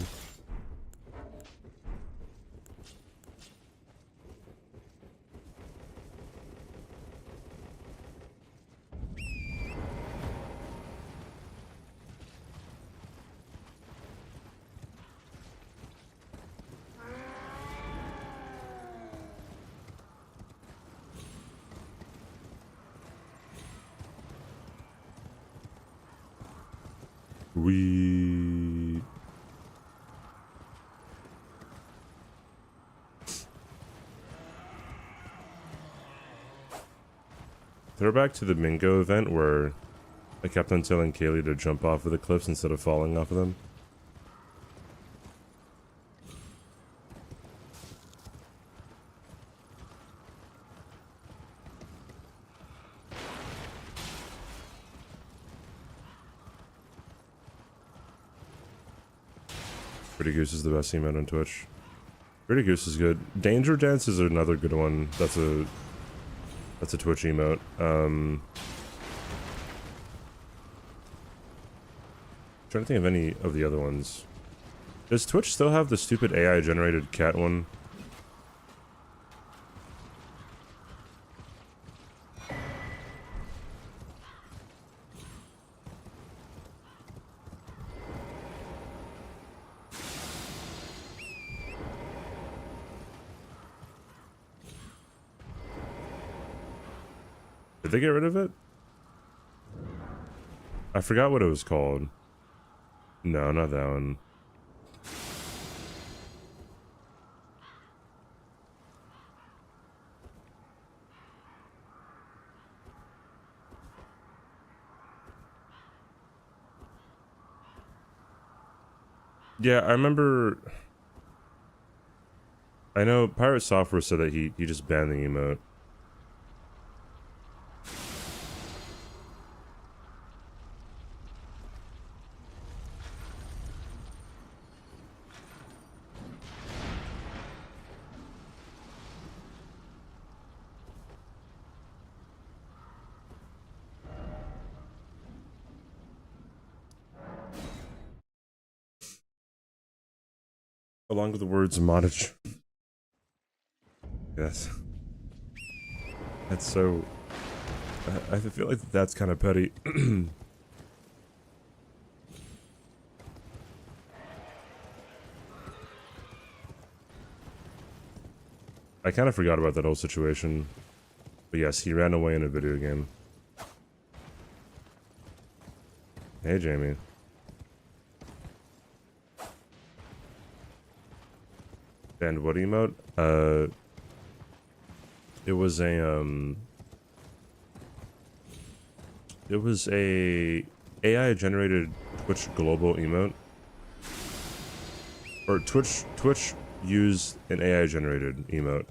We... Throwback to the Mingo event where I kept on telling Kaylee to jump off of the cliffs instead of falling off of them. Pretty Goose is the best emote on Twitch. Pretty Goose is good. Danger Dance is another good one. That's a Twitch emote. Trying to think of any of the other ones. Does Twitch still have the stupid AI generated cat one? Did they get rid of it? I forgot what it was called. No, not that one. Yeah, I remember. I know Pirate Software said that he just banned the emote. Along with the words modded. Yes. That's so... I feel like that's kind of petty. I kind of forgot about that whole situation. But yes, he ran away in a video game. Hey, Jamie. And what emote? It was a AI generated Twitch global emote. Or Twitch used an AI generated emote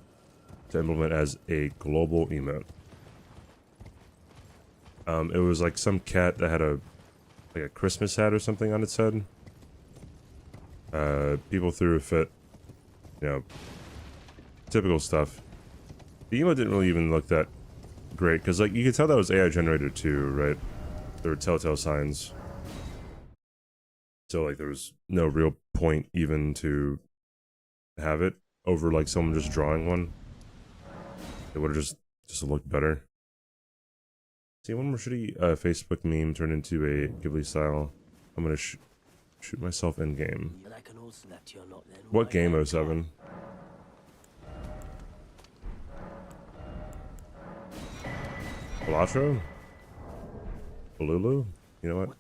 to implement as a global emote. It was like some cat that had like a Christmas hat or something on its head. People threw a fit. You know, typical stuff. The emote didn't really even look that great, because like you could tell that was AI generated too, right? There were telltale signs. So like there was no real point even to have it over like someone just drawing one. It would have just looked better. See, one more shitty Facebook meme turned into a Ghibli style. I'm gonna shoot myself in game. And I can also let you lot then. What Why game, not? 07? Balatro? Balulu? You know what?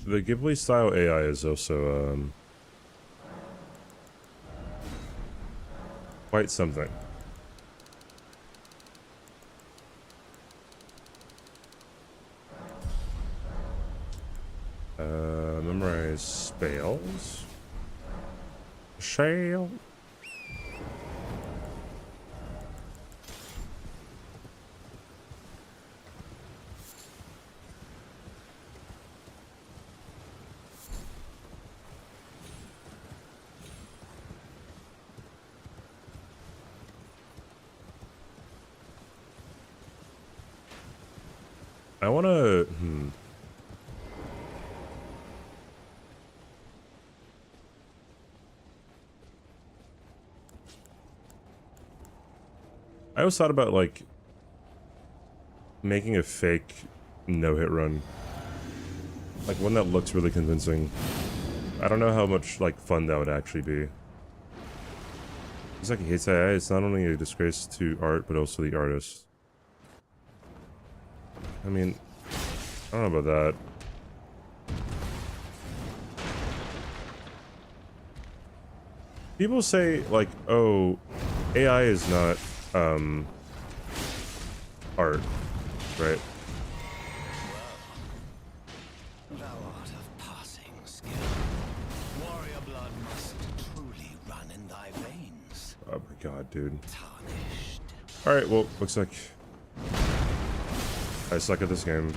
The Ghibli style AI is also quite something. Memorize spells. Shale. I wanna I always thought about like making a fake no-hit run. Like one that looks really convincing. I don't know how much like fun that would actually be. It's like he hates AI, it's not only a disgrace to art, but also the artist. I mean, I don't know about that. People say like, oh, AI is not art, right? Thou art of passing skill. Warrior blood must truly run in thy veins. Oh my god, dude. Tarnished. Alright, well, looks like I suck at this game.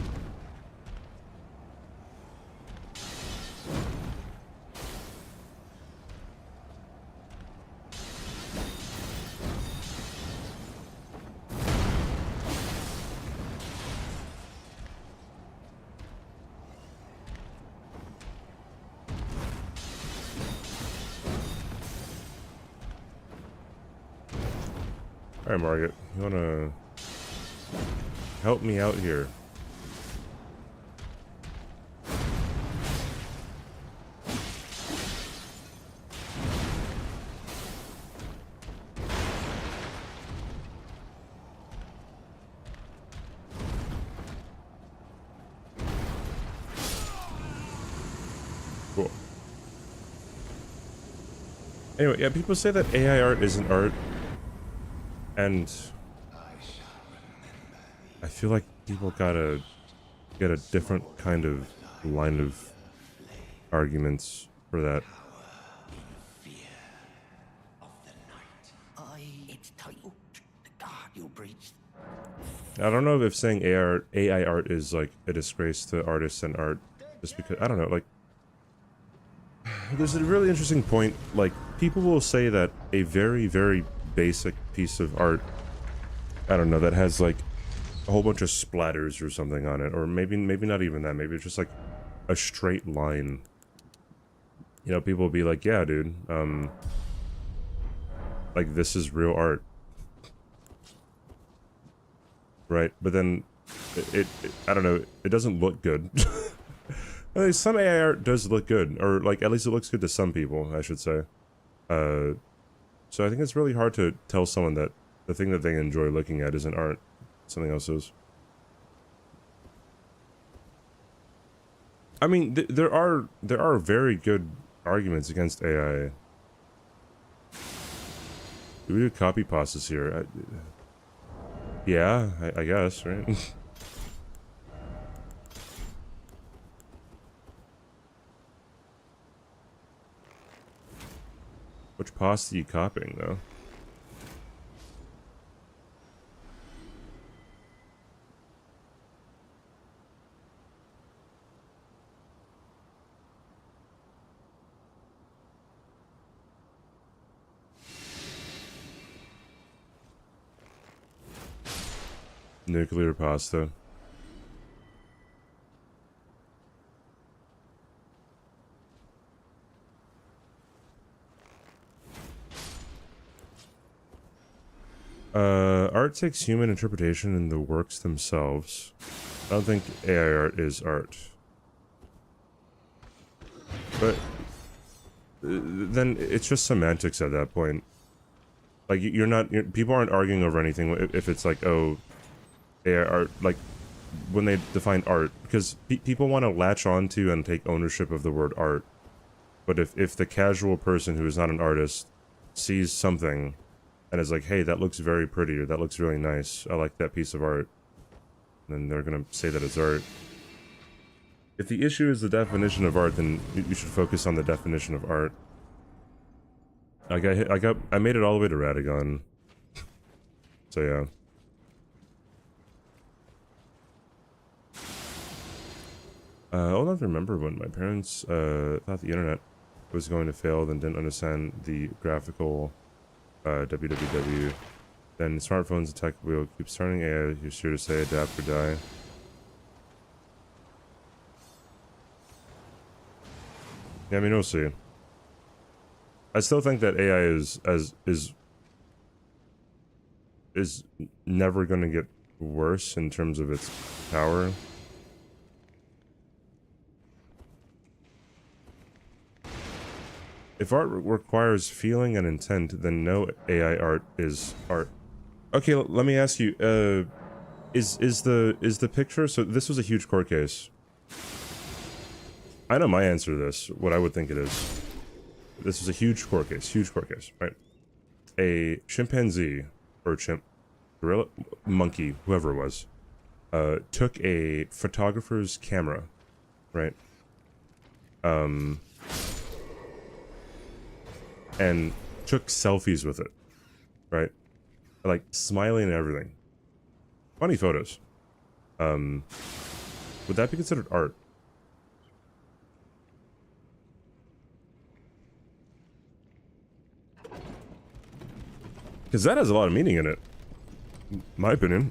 Alright, Margaret, you wanna help me out here? Anyway, yeah, people say that AI art isn't art, and I feel like people gotta get a different kind of line of arguments for that. Its title, the God you breached. I don't know if saying AI art is like a disgrace to artists and art, just because I don't know. Like, there's a really interesting point. Like, people will say that a very, very basic piece of art, I don't know, that has like a whole bunch of splatters or something on it, or maybe not even that. Maybe it's just like a straight line. You know, people will be like, "Yeah, dude, like this is real art." Right, but then I don't know, it doesn't look good. I mean, some AI art does look good, or like at least it looks good to some people, I should say. So I think it's really hard to tell someone that the thing that they enjoy looking at isn't art, something else is. I mean, there are very good arguments against AI. Do we do copy pastas here? Yeah, I guess, right? Which pasta are you copying, though? Nuclear pasta. Art takes human interpretation in the works themselves. I don't think AI art is art. But then it's just semantics at that point. Like, people aren't arguing over anything if it's like, oh, AI art, like, when they define art, because people want to latch onto and take ownership of the word art. But if the casual person who is not an artist sees something and is like, hey, that looks very pretty, or that looks really nice, I like that piece of art, then they're gonna say that it's art. If the issue is the definition of art, then you should focus on the definition of art. I made it all the way to Radagon. So yeah. I'll never remember when my parents thought the internet was going to fail, then didn't understand the graphical www. Then smartphones attack wheel keeps turning AI. You're sure to say adapt or die. Yeah, I mean, we'll see. I still think that AI is never going to get worse in terms of its power. If art requires feeling and intent, then no AI art is art. Okay, let me ask you, is the picture, so this was a huge court case. I know my answer to this, what I would think it is. This was a huge court case, right? A chimpanzee, or gorilla, monkey, whoever it was, took a photographer's camera, right? And took selfies with it, right? Like, smiling and everything. Funny photos. Would that be considered art? Because that has a lot of meaning in it. My opinion.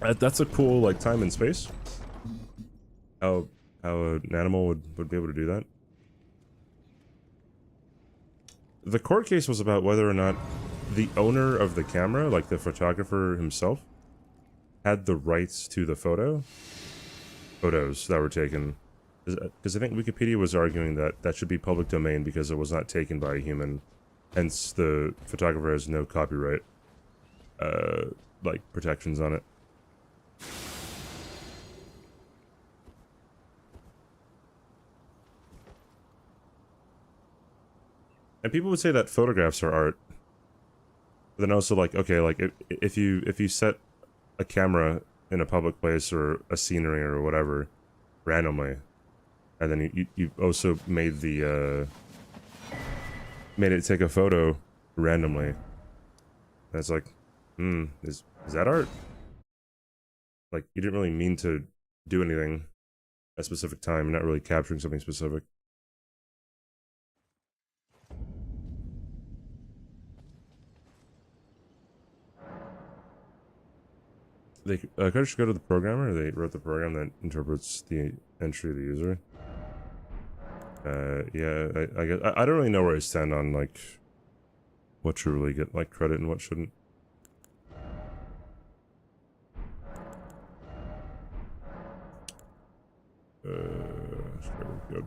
That's a cool, like, time and space. How an animal would be able to do that. The court case was about whether or not the owner of the camera, like the photographer himself, had the rights to the photos that were taken. Because I think Wikipedia was arguing that that should be public domain because it was not taken by a human. Hence, the photographer has no copyright, like, protections on it. And people would say that photographs are art. But then also, like, okay, like, if you set a camera in a public place or a scenery or whatever randomly, and then you also made the made it take a photo randomly, and it's like, is that art? Like, you didn't really mean to do anything at a specific time. You're not really capturing something specific. They could just go to the programmer. They wrote the program that interprets the entry of the user. Yeah, I guess I don't really know where I stand on like what should really get like credit and what shouldn't. Very good.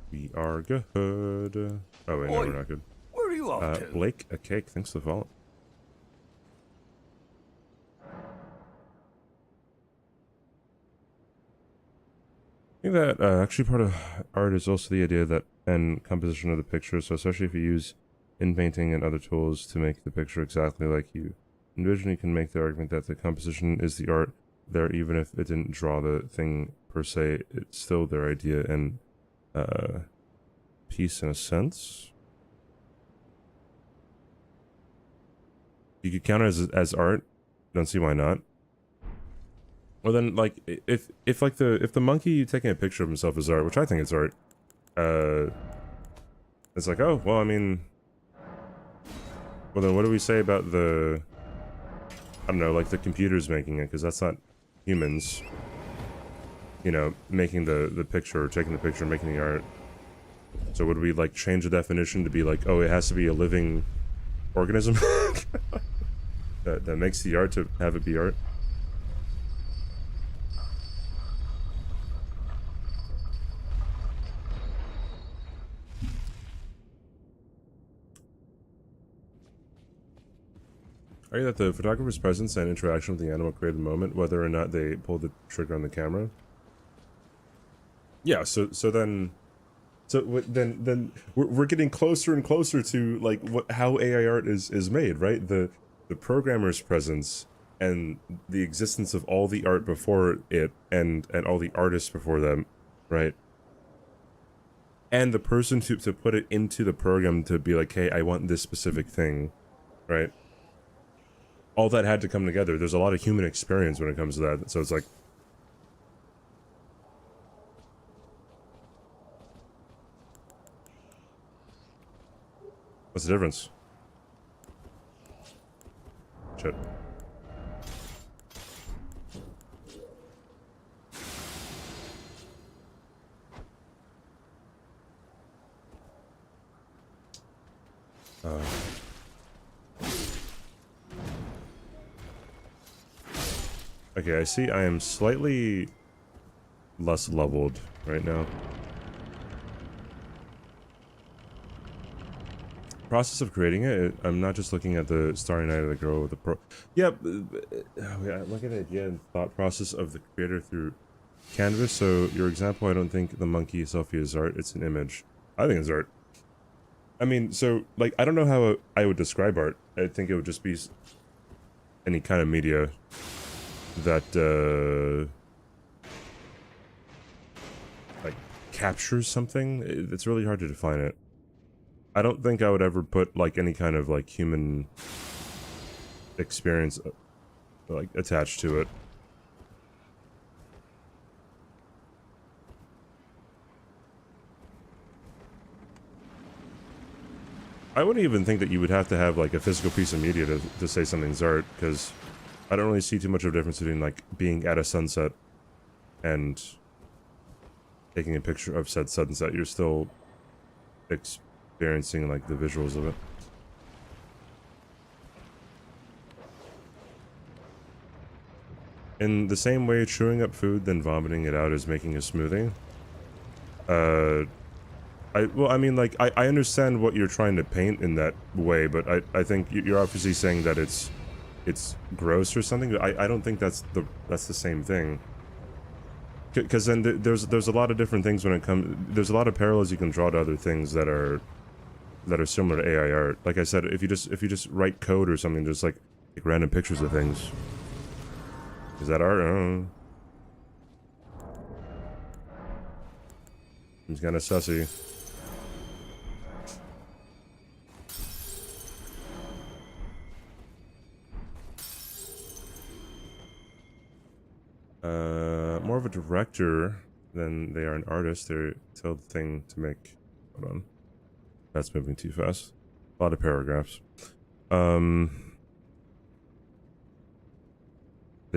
We are good. Oh wait, no, we're not good. Where are you off to? Blake, a cake. Thanks for the follow. I think that actually part of art is also the idea that and composition of the picture. So especially if you use in painting and other tools to make the picture exactly like you envision, you can make the argument that the composition is the art there, even if it didn't draw the thing per se. It's still their idea and piece in a sense. You could count it as art. Don't see why not. Well then, like, if the monkey taking a picture of himself is art, which I think is art, it's like, oh, well, I mean, well then what do we say about the, I don't know, like the computers making it, because that's not humans, you know, making the picture, or taking the picture, making the art. So would we, like, change the definition to be like, oh, it has to be a living organism that makes the art to have it be art? Argue that the photographer's presence and interaction with the animal created the moment, whether or not they pulled the trigger on the camera. Yeah, so then we're getting closer and closer to like how AI art is made, right? The programmer's presence and the existence of all the art before it and all the artists before them, right? And the person to put it into the program to be like, hey, I want this specific thing, right? All that had to come together. There's a lot of human experience when it comes to that. So it's like, what's the difference? Shit. Okay, I see I am slightly less leveled right now. Process of creating it, I'm not just looking at the Starry Night of the Girl with the pro. Yep, yeah, look at it again. Thought process of the creator through canvas. So your example, I don't think the monkey selfie is art. It's an image. I think it's art. I mean, so like I don't know how I would describe art. I think it would just be any kind of media that like captures something. It's really hard to define it. I don't think I would ever put like any kind of like human experience like attached to it. I wouldn't even think that you would have to have like a physical piece of media to say something's art, because I don't really see too much of a difference between like being at a sunset and taking a picture of said sunset. You're still experiencing like the visuals of it. In the same way, chewing up food then vomiting it out is making a smoothie. Well, I mean, like, I understand what you're trying to paint in that way, but I think you're obviously saying that it's gross or something. I don't think that's the same thing. Because then there's a lot of different things when it comes. There's a lot of parallels you can draw to other things that are similar to AI art. Like I said, if you just write code or something, just like random pictures of things. Is that art? I don't know. Seems kind of sussy. More of a director than they are an artist. They tell the thing to make. Hold on, that's moving too fast. A lot of paragraphs. They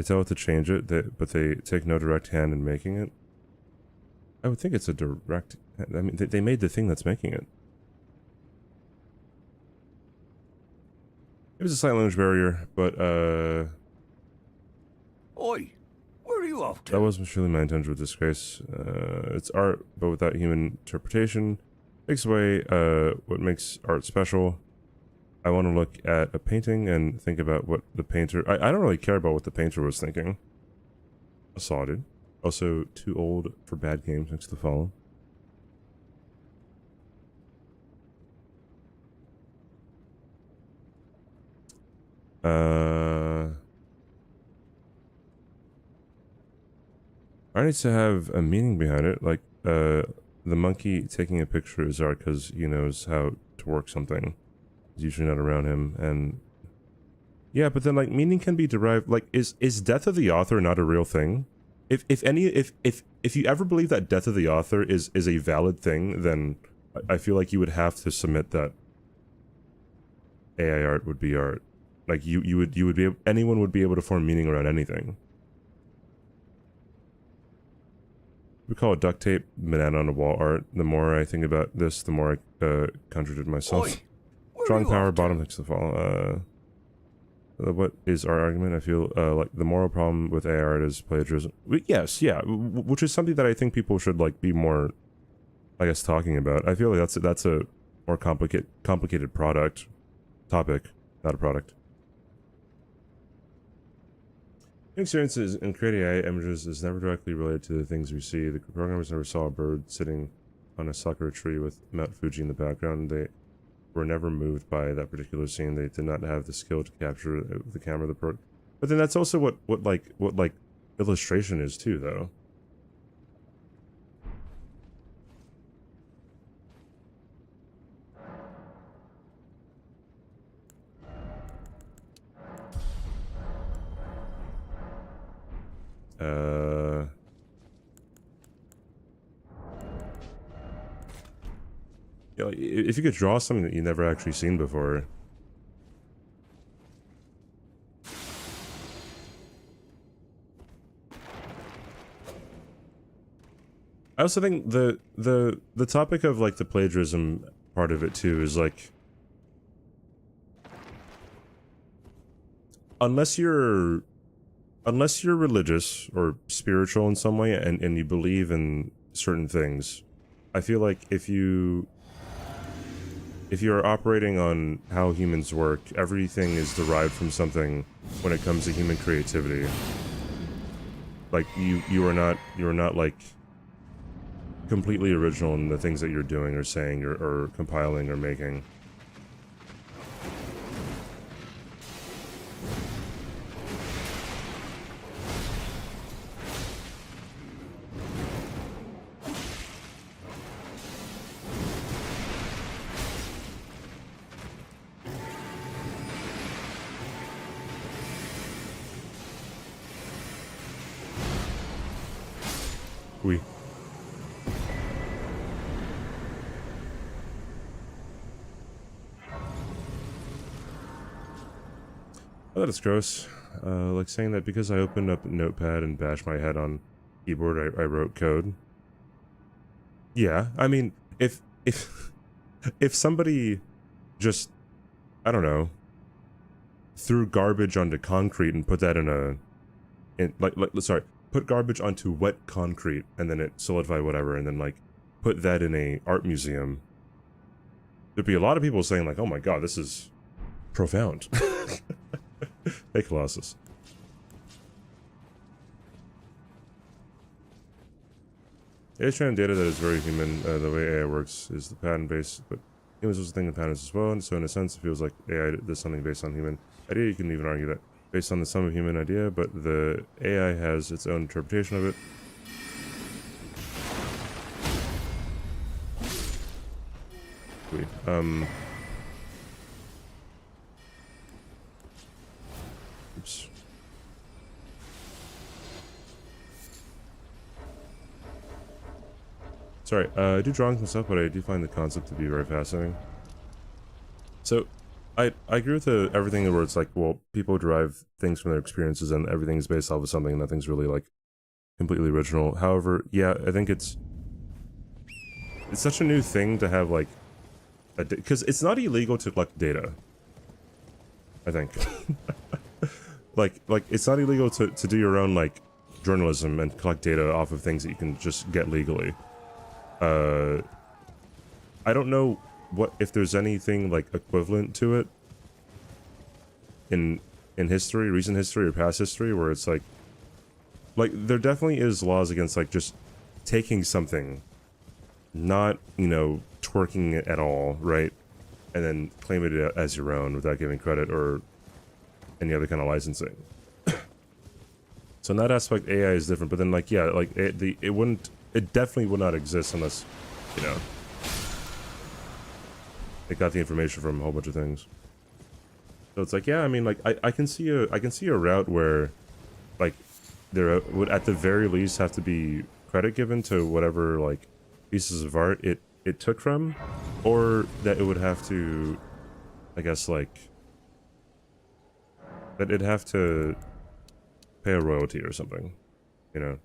tell it to change it, but they take no direct hand in making it. I would think it's a direct. I mean, they made the thing that's making it. It was a slight language barrier, but Oi, where are you off to? that wasn't surely my intention with disgrace. It's art, but without human interpretation. Takes away what makes art special. I want to look at a painting and think about what the painter... I don't really care about what the painter was thinking. I saw it. Also, too old for bad games next to the follow. Art needs to have a meaning behind it. Like, the monkey taking a picture is art because he knows how to work something. It's usually not around him, and... Yeah, but then, like, meaning can be derived... Like, is death of the author not a real thing? If you ever believe that death of the author is a valid thing, then I feel like you would have to submit that AI art would be art. Like, you would be... Anyone would be able to form meaning around anything. We call it duct tape, banana on a wall art. The more I think about this, the more I contradict myself. Oi, where Strong are you power, off to? bottom next to the fall. What is our argument? I feel like the moral problem with AI art is plagiarism. Yes, yeah, which is something that I think people should like be more, I guess, talking about. I feel like that's a more complicated topic, not a product. Experiences in creating AI images is never directly related to the things we see. The programmers never saw a bird sitting on a sakura tree with Mount Fuji in the background. They were never moved by that particular scene. They did not have the skill to capture the camera. But then that's also what illustration is too, though. You know, if you could draw something that you've never actually seen before. I also think the topic of like the plagiarism part of it too is like, unless you're religious or spiritual in some way and you believe in certain things, I feel like if you're operating on how humans work, everything is derived from something when it comes to human creativity. Like you are not like completely original in the things that you're doing or saying or compiling or making. Oui. Oh, that is gross. Like saying that because I opened up a notepad and bashed my head on keyboard, I wrote code. Yeah, I mean, if somebody just, I don't know, threw garbage onto concrete and put that put garbage onto wet concrete and then it solidified whatever, and then like put that in a art museum, there'd be a lot of people saying like, oh my god, this is profound. Hey, Colossus. AI is trained on data that is very human. The way AI works is the pattern-based, but humans also think of patterns as well, and so in a sense it feels like AI does something based on human idea. You can even argue that based on the sum of human idea, but the AI has its own interpretation of it. Oops. Sorry, I do drawings myself, but I do find the concept to be very fascinating. So, I agree with everything where it's like, well, people derive things from their experiences and everything's based off of something and nothing's really like completely original. However, yeah, I think it's such a new thing to have like, because it's not illegal to collect data. I think. like it's not illegal to do your own like journalism and collect data off of things that you can just get legally. I don't know if there's anything like equivalent to it in history, recent history or past history, where it's like there definitely is laws against like just taking something, not, you know, twerking it at all, right, and then claiming it as your own without giving credit or any other kind of licensing. So in that aspect, AI is different, but then like, yeah, like it definitely would not exist unless, you know, it got the information from a whole bunch of things. So it's like, yeah, I mean, like I can see a route where like there would at the very least have to be credit given to whatever like pieces of art it took from, or that it would have to, I guess, like that it'd have to pay a royalty or something, you know.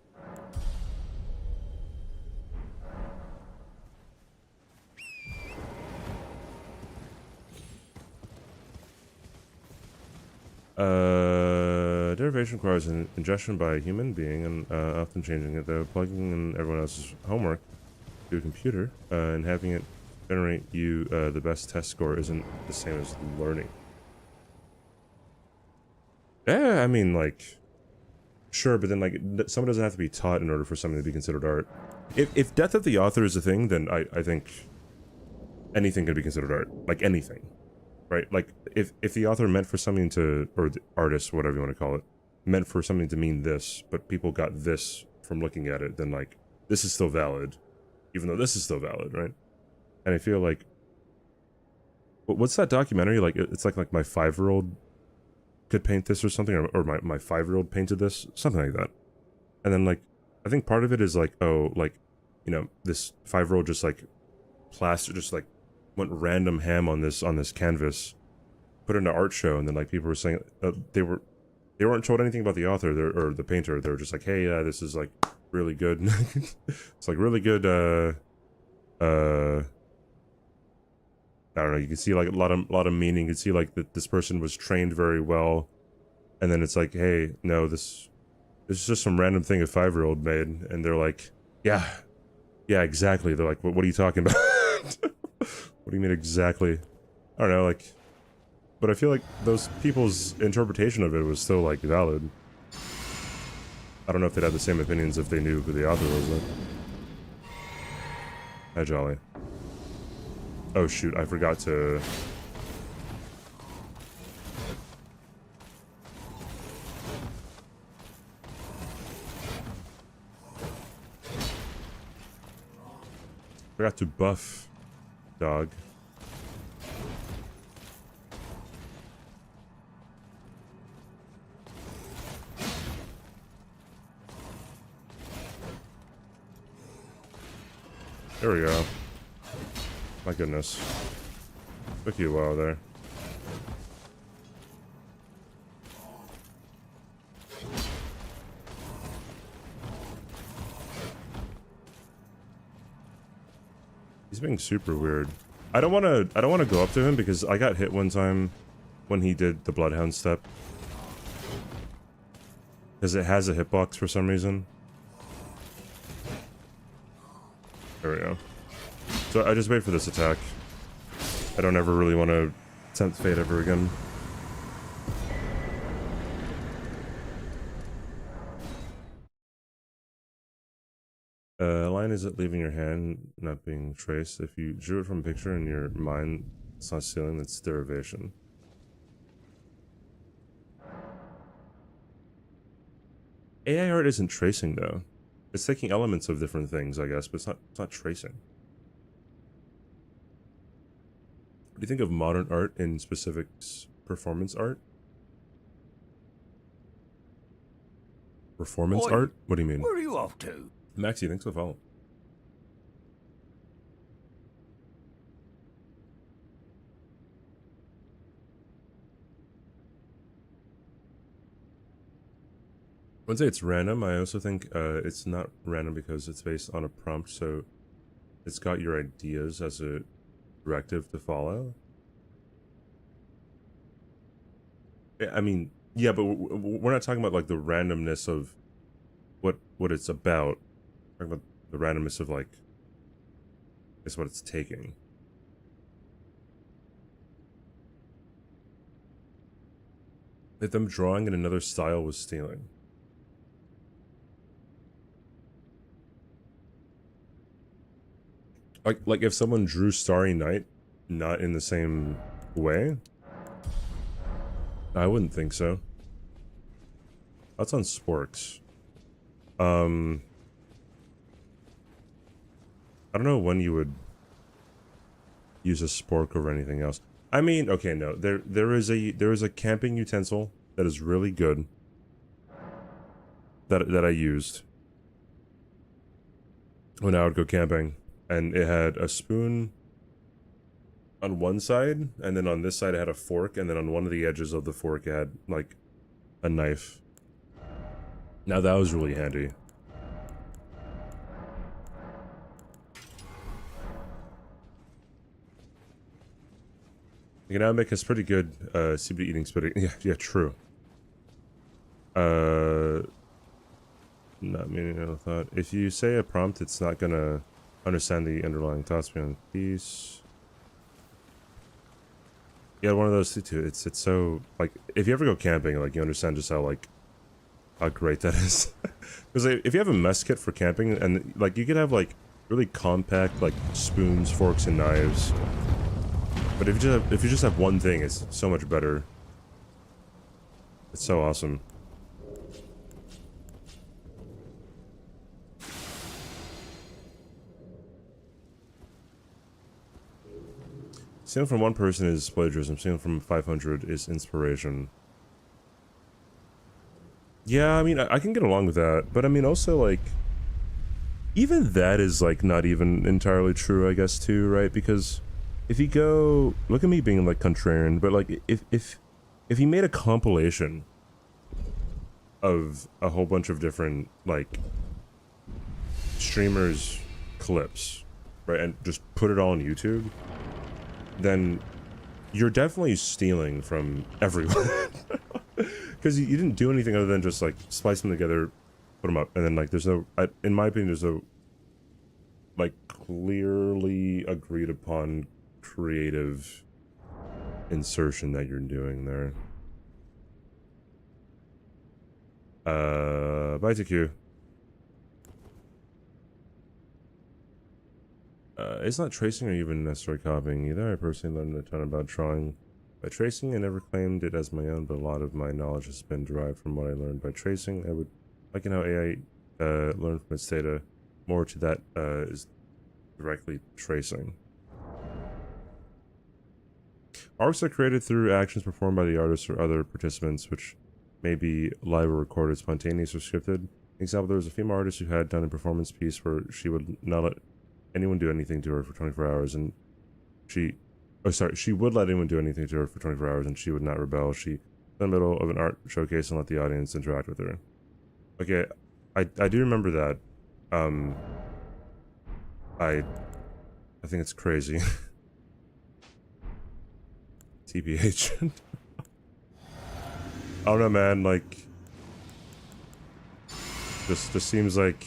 Derivation requires an ingestion by a human being, and often changing it, though plugging in everyone else's homework to a computer and having it generate you the best test score isn't the same as learning. Yeah, I mean, like, sure, but then like someone doesn't have to be taught in order for something to be considered art. If death of the author is a thing, then I think anything could be considered art, like anything. Right, like if the author meant for something to, or the artist, whatever you want to call it, meant for something to mean this, but people got this from looking at it, then like this is still valid, even though this is still valid, right? And I feel like, what's that documentary? Like it's like my 5-year-old could paint this or something, or my 5-year-old painted this, something like that. And then like I think part of it is like, oh, like, you know, this 5-year-old just like plaster, just like went random ham on this canvas, put it in an art show, and then like people were saying they weren't told anything about the author or the painter. They were just like, hey, this is like really good. It's like really good. I don't know. You can see like a lot of meaning. You can see like that this person was trained very well, and then it's like, hey, no, this is just some random thing a 5-year-old made, and they're like, yeah, exactly. They're like, what are you talking about? What do you mean exactly? I don't know, like, but I feel like those people's interpretation of it was still like valid. I don't know if they'd have the same opinions if they knew who the author was, though. Hi, Jolly. Oh shoot, I forgot to... Forgot to buff dog. There we go. My goodness. Took you a while there. He's being super weird. I don't want to go up to him because I got hit one time when he did the Bloodhound step. Because it has a hitbox for some reason. There we go. So I just wait for this attack. I don't ever really want to tempt fate ever again. line is it leaving your hand not being traced? If you drew it from a picture in your mind, it's not stealing, that's derivation. AI art isn't tracing though. It's taking elements of different things, I guess, but it's not tracing. What do you think of modern art in specifics? Performance art? Performance Oi, art? What do you mean? Where are you off to? Maxie, thanks for the follow. I wouldn't say it's random. I also think it's not random because it's based on a prompt, so it's got your ideas as a directive to follow. I mean, yeah, but we're not talking about like the randomness of what it's about. We're talking about the randomness of like, it's what it's taking. That them drawing in another style was stealing. Like if someone drew Starry Night not in the same way, I wouldn't think so. That's on Sporks. I don't know when you would use a spork over anything else. I mean, okay, no, there is a camping utensil that is really good that I used when I would go camping, and it had a spoon on one side, and then on this side it had a fork, and then on one of the edges of the fork it had like a knife. Now that was really handy. You can now make us pretty good CBD eating spitting. Yeah, true. Not meaning no thought. If you say a prompt, it's not gonna understand the underlying thoughts behind the piece. Yeah, one of those too. It's so like if you ever go camping, like you understand just how great that is. Because like, if you have a mess kit for camping, and like you could have like really compact like spoons, forks, and knives. But if you just have one thing, it's so much better. It's so awesome. Stealing from one person is plagiarism. Stealing from 500 is inspiration. Yeah, I mean, I can get along with that. But I mean, also, like, even that is, like, not even entirely true, I guess, too, right? Because if you go... Look at me being, like, contrarian, but, like, if you made a compilation of a whole bunch of different, like, streamers' clips, right, and just put it all on YouTube, then you're definitely stealing from everyone. Because you didn't do anything other than just, like, splice them together, put them up, and then, like, there's no... in my opinion, there's no, like, clearly agreed upon creative insertion that you're doing there. Bye to Q. It's not tracing or even necessarily copying either. I personally learned a ton about drawing by tracing. I never claimed it as my own, but a lot of my knowledge has been derived from what I learned by tracing. I would liken how AI learned from its data. More to that is directly tracing. Arcs are created through actions performed by the artist or other participants, which may be live or recorded, spontaneous or scripted. Example, there was a female artist who had done a performance piece where she would not let anyone do anything to her for 24 hours, and she would let anyone do anything to her for 24 hours, and she would not rebel. She in the middle of an art showcase and let the audience interact with her. Okay, I do remember that. I think it's crazy. TBH. I don't know, man, like, just seems like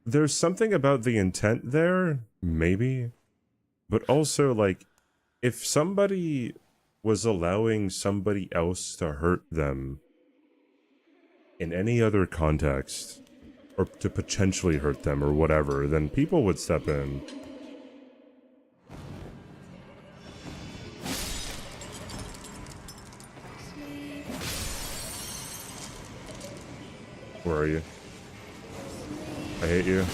there's something about the intent there, maybe, But also, like, if somebody was allowing somebody else to hurt them in any other context, or to potentially hurt them or whatever, then people would step in. Where are you? I hate you.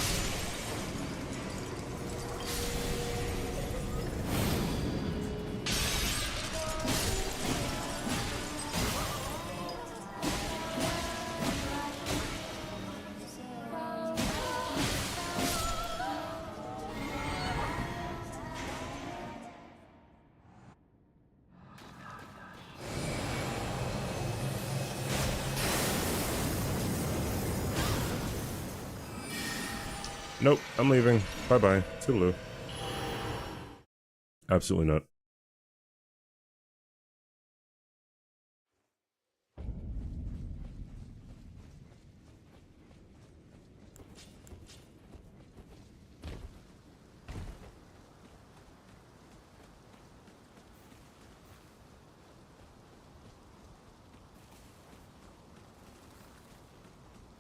Nope, I'm leaving. Bye-bye. Toodaloo. Absolutely not.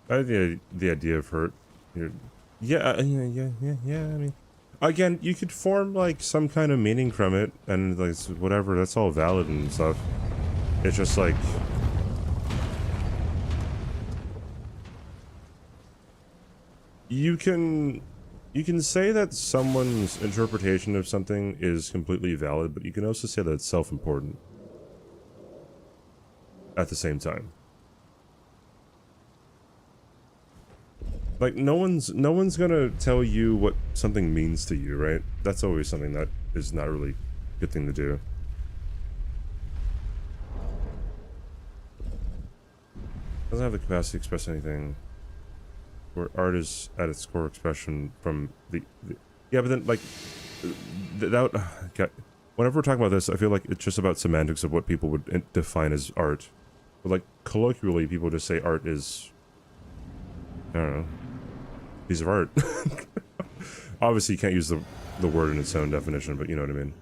I like the idea of hurt. Yeah. I mean, again, you could form like some kind of meaning from it, and like whatever. That's all valid and stuff. It's just like you can say that someone's interpretation of something is completely valid, but you can also say that it's self-important at the same time. Like no one's gonna tell you what something means to you, right? That's always something that is not really a good thing to do. Doesn't have the capacity to express anything. Where art is at its core expression from the yeah, but then like that. Whenever we're talking about this, I feel like it's just about semantics of what people would define as art. But like colloquially, people just say art is, I don't know, piece of art. Obviously, you can't use the word in its own definition, but you know what I mean.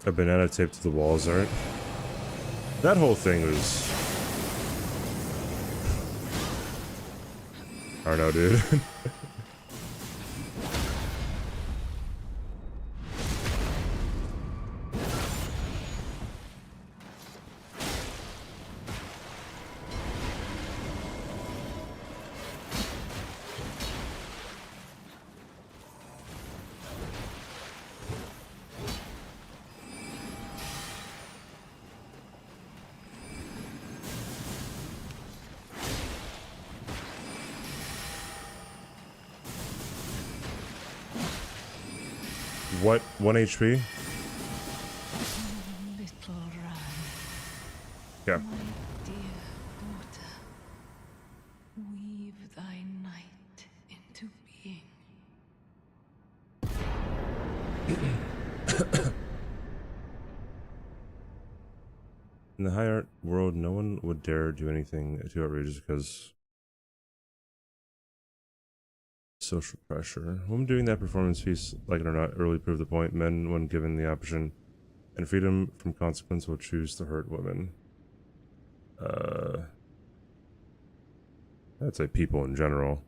A banana taped to the walls art. That whole thing was... I don't know, dude. What? 1 HP? Little Ran, Yeah. my dear daughter, weave thy night into being. In the high art world, no one would dare do anything too outrageous because social pressure. Women doing that performance piece, like it or not, early proved the point. Men, when given the option and freedom from consequence, will choose to hurt women. I'd say people in general.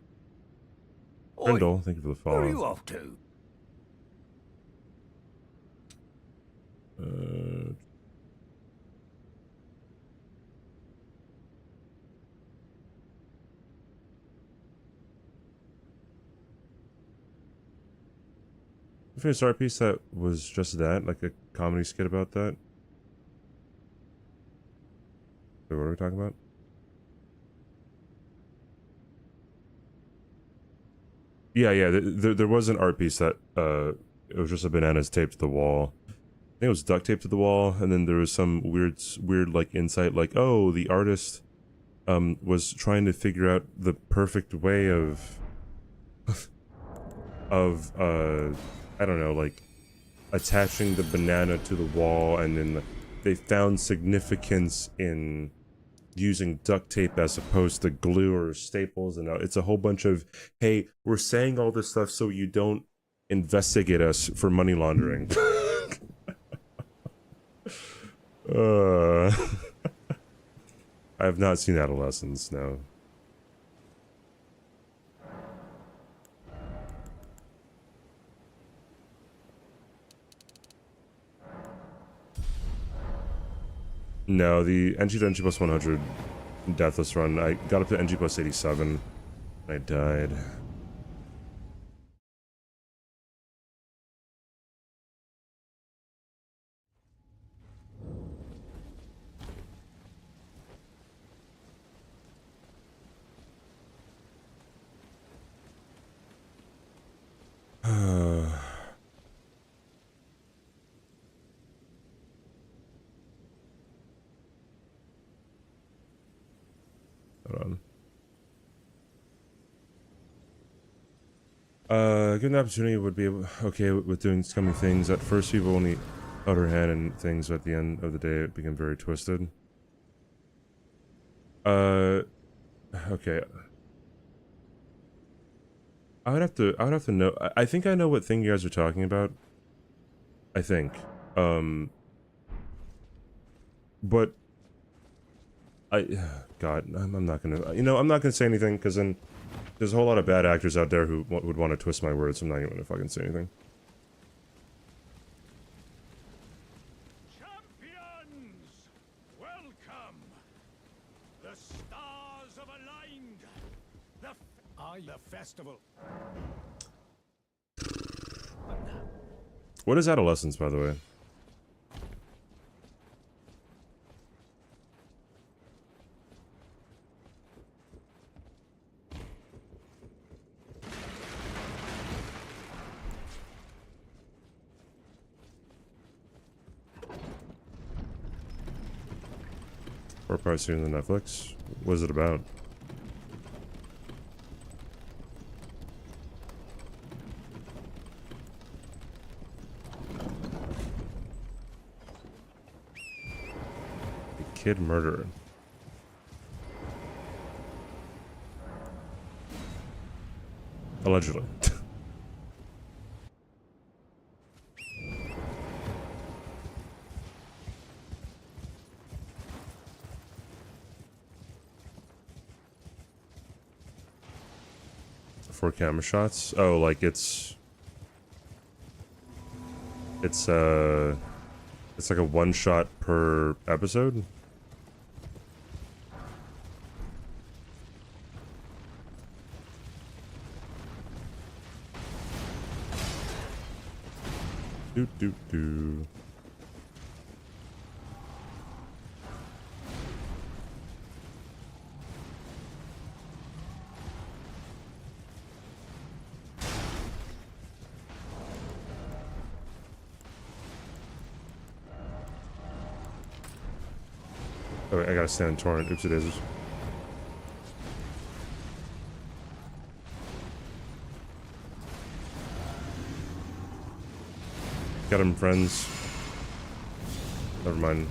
Oi, Brindle, thank you for the where are you follow. off to? I finished art piece that was just that, like a comedy skit about that. Wait, what are we talking about? Yeah, yeah. There was an art piece that it was just a bananas taped to the wall. I think it was duct taped to the wall, and then there was some weird like insight, like, oh, the artist was trying to figure out the perfect way of I don't know, like attaching the banana to the wall, and then they found significance in using duct tape as opposed to glue or staples, and it's a whole bunch of, hey, we're saying all this stuff so you don't investigate us for money laundering. I have not seen Adolescence, no. No, the NG to NG plus 100 Deathless run, I got up to NG plus 87, and I died. Hold on. Given the opportunity, would be okay with doing coming things. At first, people only held her hand and things, but at the end of the day, it became very twisted. Okay. I would have to know. I think I know what thing you guys are talking about. I think. But God, I'm not gonna. You know, I'm not gonna say anything because then there's a whole lot of bad actors out there who would want to twist my words. So I'm not gonna fucking say anything. Champions, welcome. The stars have aligned. The festival. What is Adolescence, by the way? Four parts here on the Netflix. What is it about? A kid murderer. Allegedly. Four camera shots. Oh, like it's like a one shot per episode. Do do do. Oh, wait, I gotta stand in torrent. Oopsie daisies. Got him, friends. Never mind.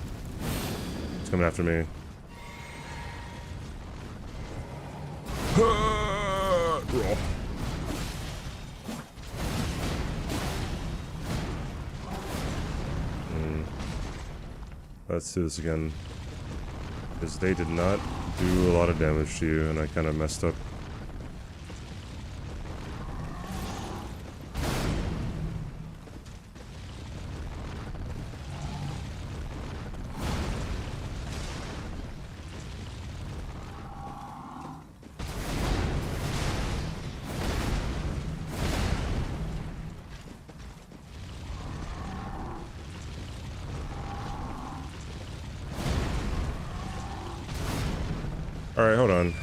It's coming after me. Let's do this again. Because they did not do a lot of damage to you, and I kind of messed up. Alright, hold on.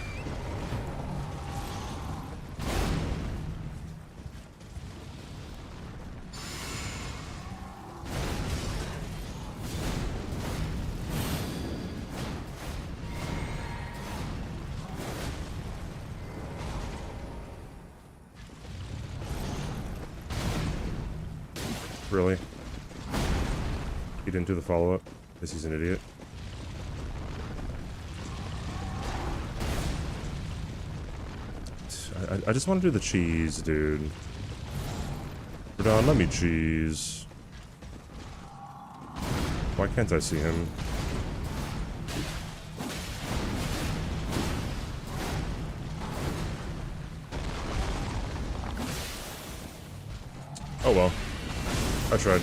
Really? He didn't do the follow-up? Because he's an idiot. I just want to do the cheese, dude. Verdon, let me cheese. Why can't I see him? Oh well. I tried.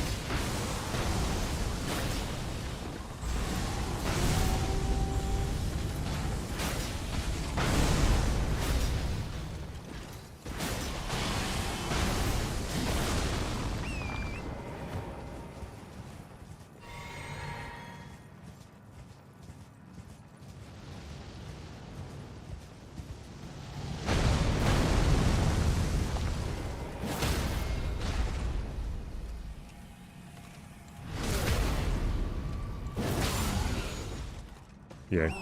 Yay.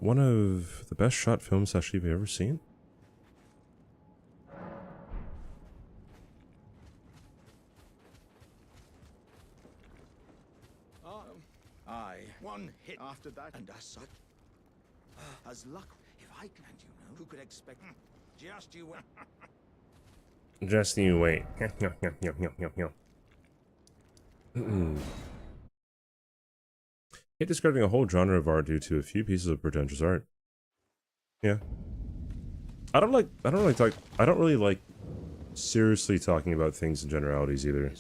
One of the best shot films actually you've ever seen? Aye. One hit after that, and as such, as luck. If I can, and you know, who could expect? Just you. Just you wait. Hate discarding a whole genre of art due to a few pieces of pretentious art. Yeah. I don't really like seriously talking about things in generalities either.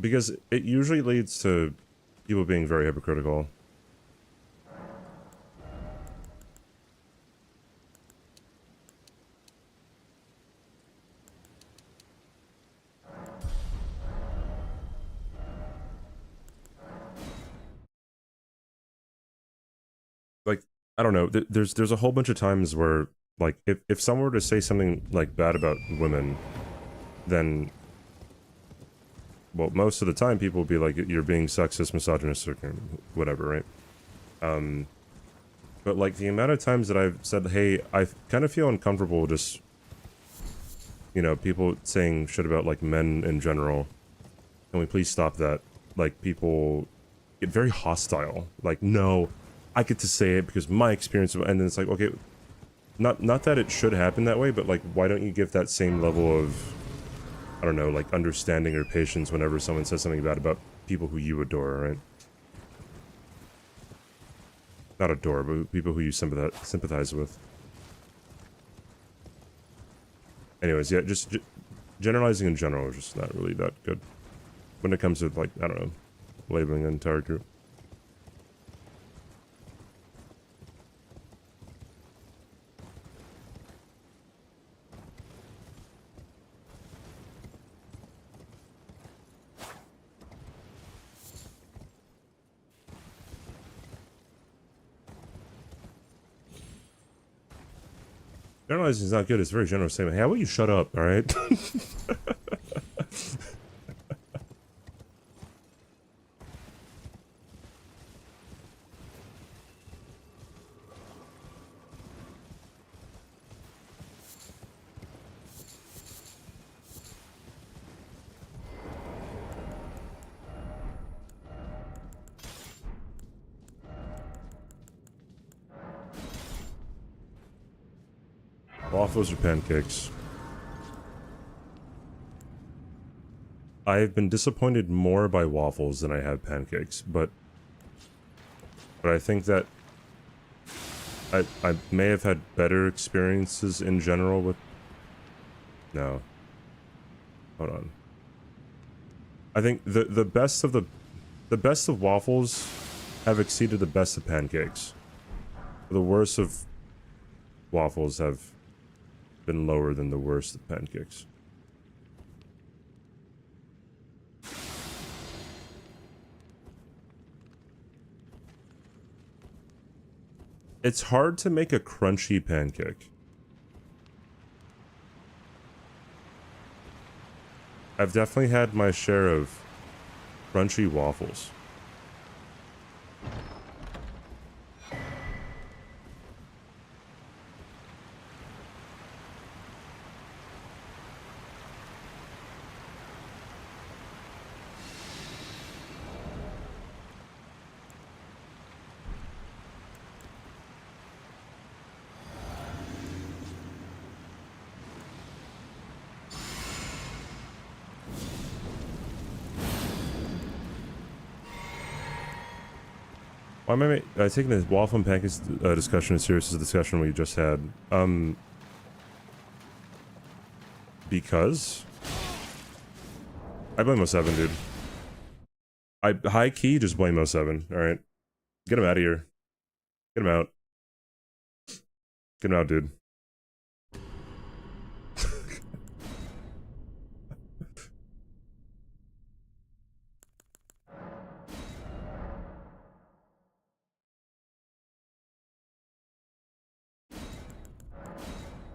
Because it usually leads to people being very hypocritical. Like, I don't know, there's a whole bunch of times where, like, if someone were to say something, like, bad about women, then, well, most of the time people will be like, you're being sexist, misogynistic, or whatever, right? But, like, the amount of times that I've said, hey, I kind of feel uncomfortable just, you know, people saying shit about, like, men in general. Can we please stop that? Like, people get very hostile. Like, no, I get to say it because my experience, and then it's like, okay, not that it should happen that way, but like, why don't you give that same level of, I don't know, like understanding or patience whenever someone says something bad about people who you adore, right? Not adore, but people who you sympathize with. Anyways, yeah, just generalizing in general is just not really that good when it comes to, like, I don't know, labeling an entire group. Generalizing is not good. It's a very general statement. Hey, how about you shut up, alright? Waffles or pancakes? I've been disappointed more by waffles than I have pancakes, but I think that I may have had better experiences in general with... No. Hold on. I think the best of the best of waffles have exceeded the best of pancakes. The worst of waffles have been lower than the worst of pancakes. It's hard to make a crunchy pancake. I've definitely had my share of crunchy waffles. Why am I taking this waffle and pancakes discussion as serious as the discussion we just had? Because I blame 07, dude. I high key just blame 07. All right, get him out of here. Get him out. Get him out, dude.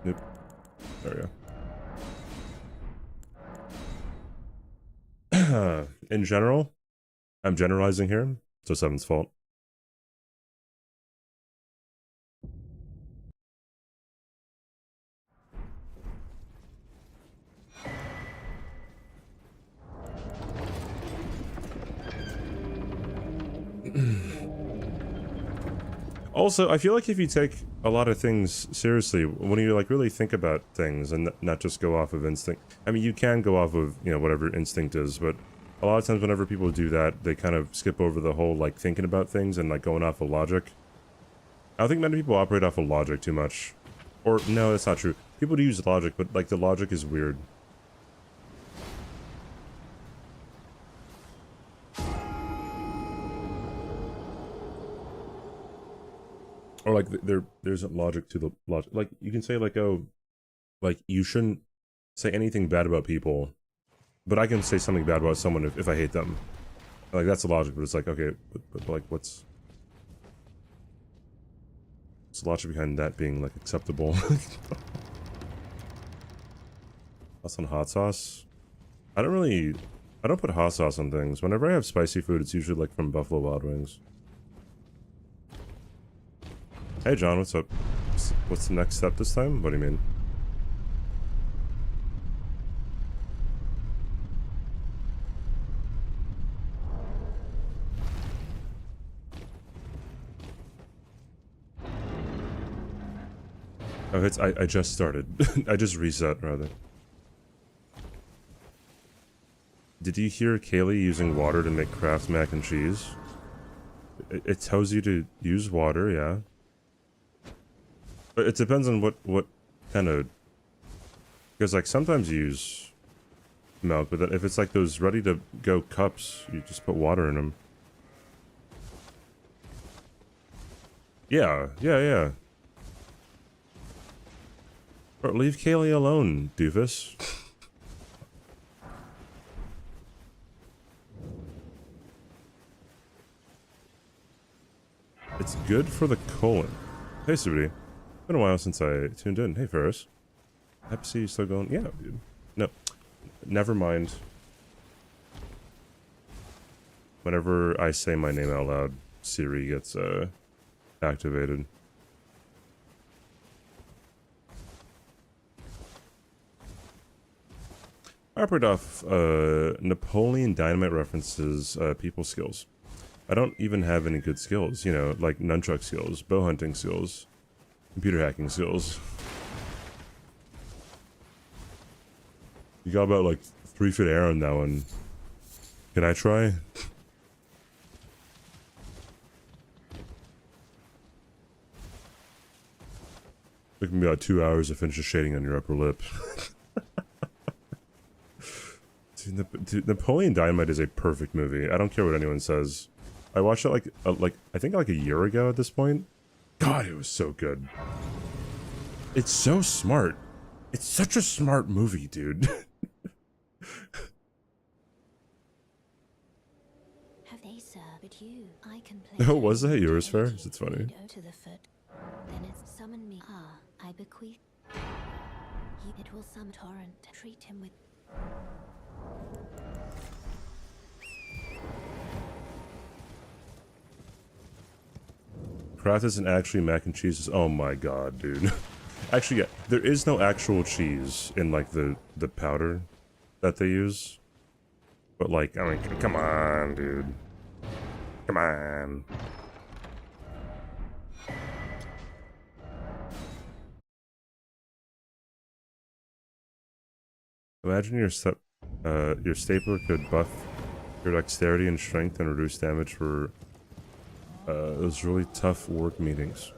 Nope. There we go. In general, I'm generalizing here. It's 07's fault. Also, I feel like if you take a lot of things seriously, when you like really think about things and not just go off of instinct. I mean, you can go off of, you know, whatever instinct is, but a lot of times whenever people do that, they kind of skip over the whole like thinking about things and like going off of logic. I don't think many people operate off of logic too much. Or no, that's not true. People do use logic, but like the logic is weird. Or like there's a logic to the logic. Like you can say like, oh, like you shouldn't say anything bad about people, but I can say something bad about someone if I hate them. Like that's the logic, but it's like, okay, but like what's the logic behind that being like acceptable? That's on hot sauce. I don't put hot sauce on things. Whenever I have spicy food, it's usually like from Buffalo Wild Wings. Hey John, what's up? What's the next step this time? What do you mean? Oh, it's I just started. I just reset rather. Did you hear Kaylee using water to make Kraft mac and cheese? It tells you to use water, yeah. But it depends on what kind of... Because, like, sometimes you use milk, but if it's like those ready-to-go cups, you just put water in them. Yeah. Or leave Kaylee alone, doofus. It's good for the colon. Hey, CBD. Been a while since I tuned in. Hey, Ferris. Happy to see you still going. Yeah, dude. No. Never mind. Whenever I say my name out loud, Siri gets, activated. I operate off, Napoleon Dynamite references, people skills. I don't even have any good skills, you know, like nunchuck skills, bow hunting skills, computer hacking skills. You got about like 3-foot air on that one. Can I try? Took me about 2 hours to finish the shading on your upper lip. Dude, Napoleon Dynamite is a perfect movie. I don't care what anyone says. I watched it like I think like a year ago at this point. God, it was so good. It's so smart. It's such a smart movie, dude. Have they, sir? But you, I can play. Oh, was that yours, Fair? It's funny. To the foot. Then it's summon me. Ah, I bequeath. It will summon torrent. Treat him with. Kraft isn't actually mac and cheese. Oh my god, dude. Actually, yeah, there is no actual cheese in like the powder that they use. But like, I mean, come on, dude. Come on. Imagine your stapler could buff your dexterity and strength and reduce damage for those really tough work meetings.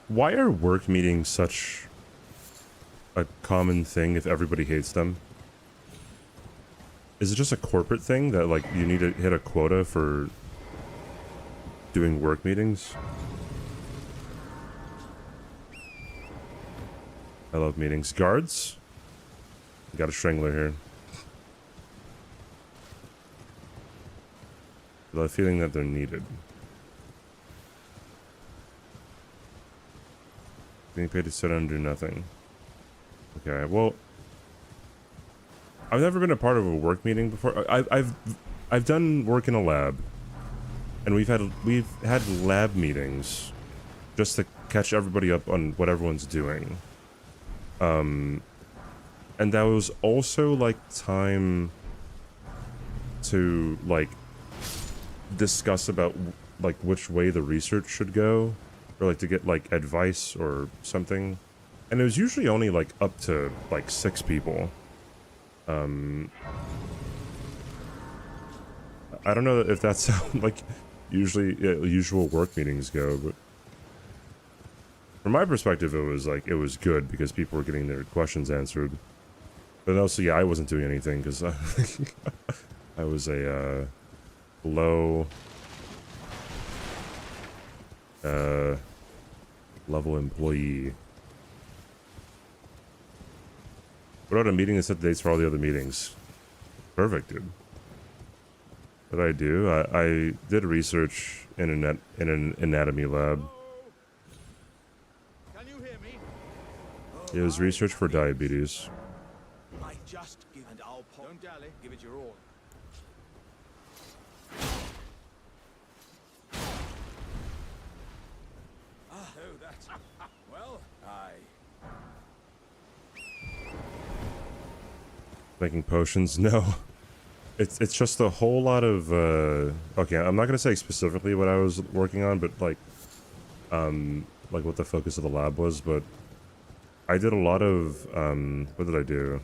Why are work meetings such a common thing if everybody hates them? Is it just a corporate thing that like you need to hit a quota for doing work meetings? I love meetings. Guards? Got a strangler here. I have a feeling that they're needed. Being paid to sit down and do nothing. Okay, well, I've never been a part of a work meeting before. I've done work in a lab, and we've had lab meetings just to catch everybody up on what everyone's doing. And that was also like time to like discuss about like which way the research should go. Or like to get like advice or something, and it was usually only like up to like 6 people. I don't know if that's how like usual work meetings go, but from my perspective, it was good because people were getting their questions answered. But also, yeah, I wasn't doing anything because I was a low level employee. What about a meeting that set the dates for all the other meetings? Perfect, dude. What did I do? I did research in an anatomy lab. Can you hear me? It was research for diabetes. I just give and I'll don't dally. Give it your all. Oh, that's well. Making potions? No. It's just a whole lot of okay, I'm not gonna say specifically what I was working on, but like what the focus of the lab was, but I did a lot of what did I do?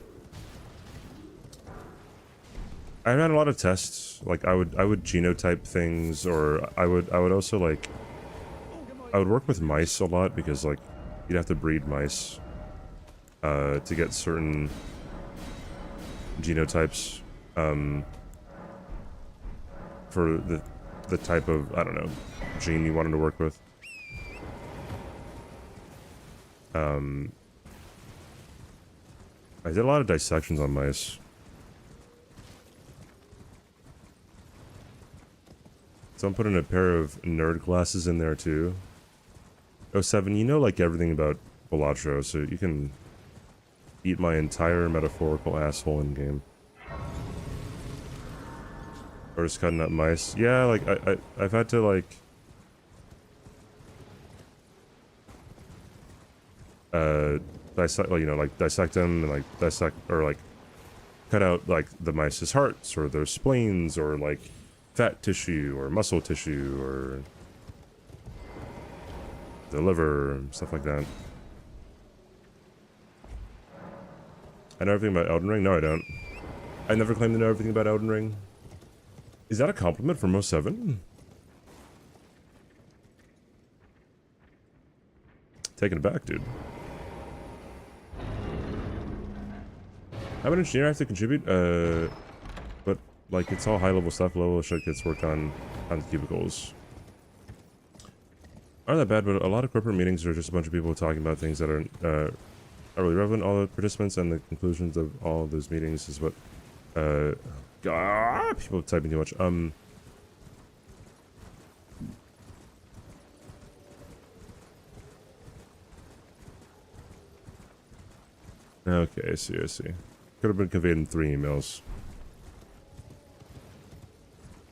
I ran a lot of tests. Like I would genotype things, or I would also like I would work with mice a lot because like you'd have to breed mice to get certain genotypes for the type of, I don't know, gene you wanted to work with. I did a lot of dissections on mice. So I'm putting a pair of nerd glasses in there too. Oh, 7, you know like everything about Balatro, so you can eat my entire metaphorical asshole in game. Or just cutting up mice. Yeah, like I've had to like dissect, like, you know, like dissect them and like dissect or like cut out like the mice's hearts or their spleens or like fat tissue or muscle tissue or the liver, stuff like that. I know everything about Elden Ring? No, I don't. I never claimed to know everything about Elden Ring. Is that a compliment from 07? Taken aback, dude. I'm an engineer, I have to contribute, but like it's all high level stuff, low level shit gets worked on the cubicles. Aren't that bad, but a lot of corporate meetings are just a bunch of people talking about things that aren't really relevant. All the participants and the conclusions of all of those meetings is what people typing too much. Okay, I see. Could have been conveyed in 3 emails.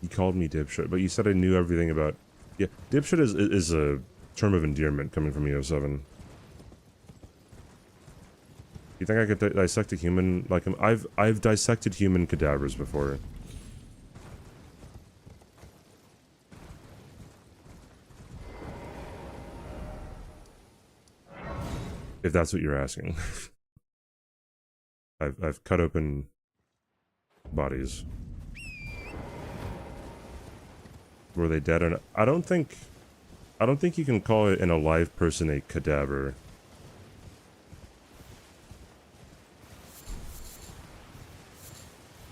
You called me dipshit, but you said I knew everything about... Yeah, dipshit is a term of endearment coming from E07. You think I could dissect a human like him? I've dissected human cadavers before. If that's what you're asking. I've cut open bodies. Were they dead or not? I don't think you can call it an alive person a cadaver.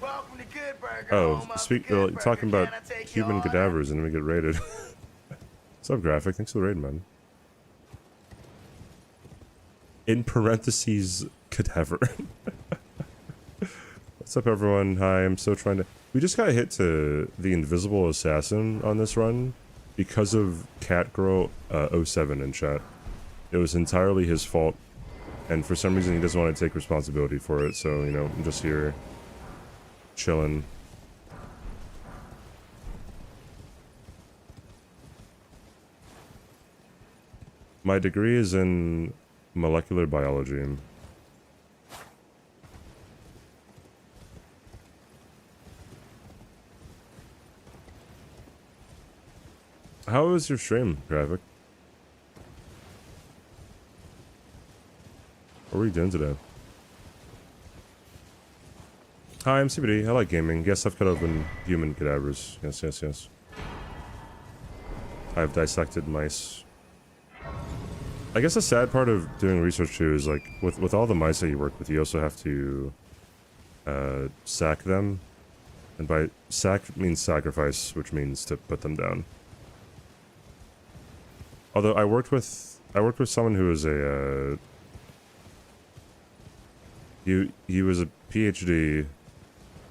Welcome to Good Burger, Oh, home of speak the Good talking Burger. about Can I take human your order? cadavers and then we get raided. What's up, Graphic? Thanks for the raid, man. In parentheses, cadaver. What's up, everyone? Hi, I'm so trying to... We just got hit to the invisible assassin on this run because of Catgirl 07 in chat. It was entirely his fault, and for some reason he doesn't want to take responsibility for it, so, you know, I'm just here chilling. My degree is in molecular biology. How was your stream, Graphic? What were you doing today? Hi, I'm CBD. I like gaming. Yes, I've cut open human cadavers. Yes. I've dissected mice. I guess the sad part of doing research too is like with all the mice that you work with, you also have to sack them, and by sack means sacrifice, which means to put them down. Although I worked with someone who was a he was a PhD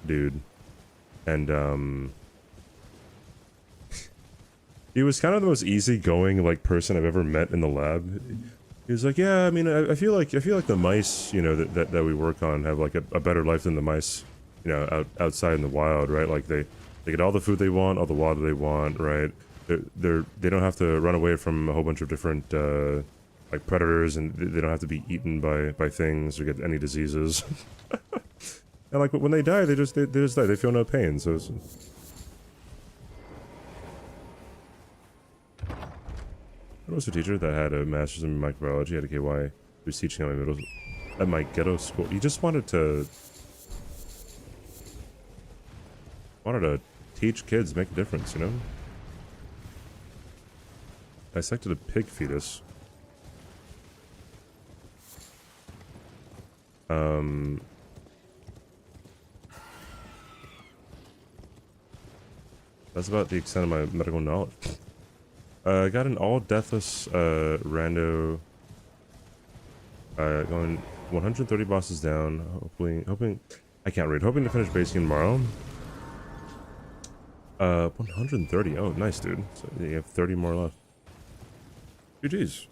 dude, and he was kind of the most easygoing like person I've ever met in the lab. He was like, yeah, I mean, I feel like the mice, you know, that we work on have like a better life than the mice, you know, outside in the wild, right? Like they get all the food they want, all the water they want, right? They don't have to run away from a whole bunch of different like predators, and they don't have to be eaten by things or get any diseases. And like when they die, they just die. They feel no pain. So it's... I was a teacher that had a master's in microbiology at a KY who was teaching at my ghetto school. He just wanted to teach kids, make a difference, you know? Dissected a pig fetus. That's about the extent of my medical knowledge. I got an all deathless rando. Going 130 bosses down. Hoping I can't read. Hoping to finish base game tomorrow. 130. Oh, nice, dude. So you have 30 more left. GG's.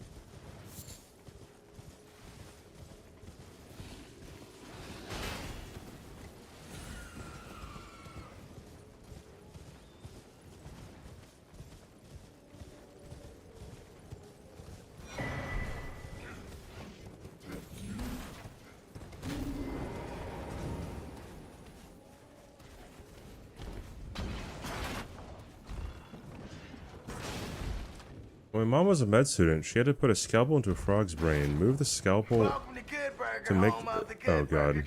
My mom was a med student. She had to put a scalpel into a frog's brain, move the scalpel to make. Oh god.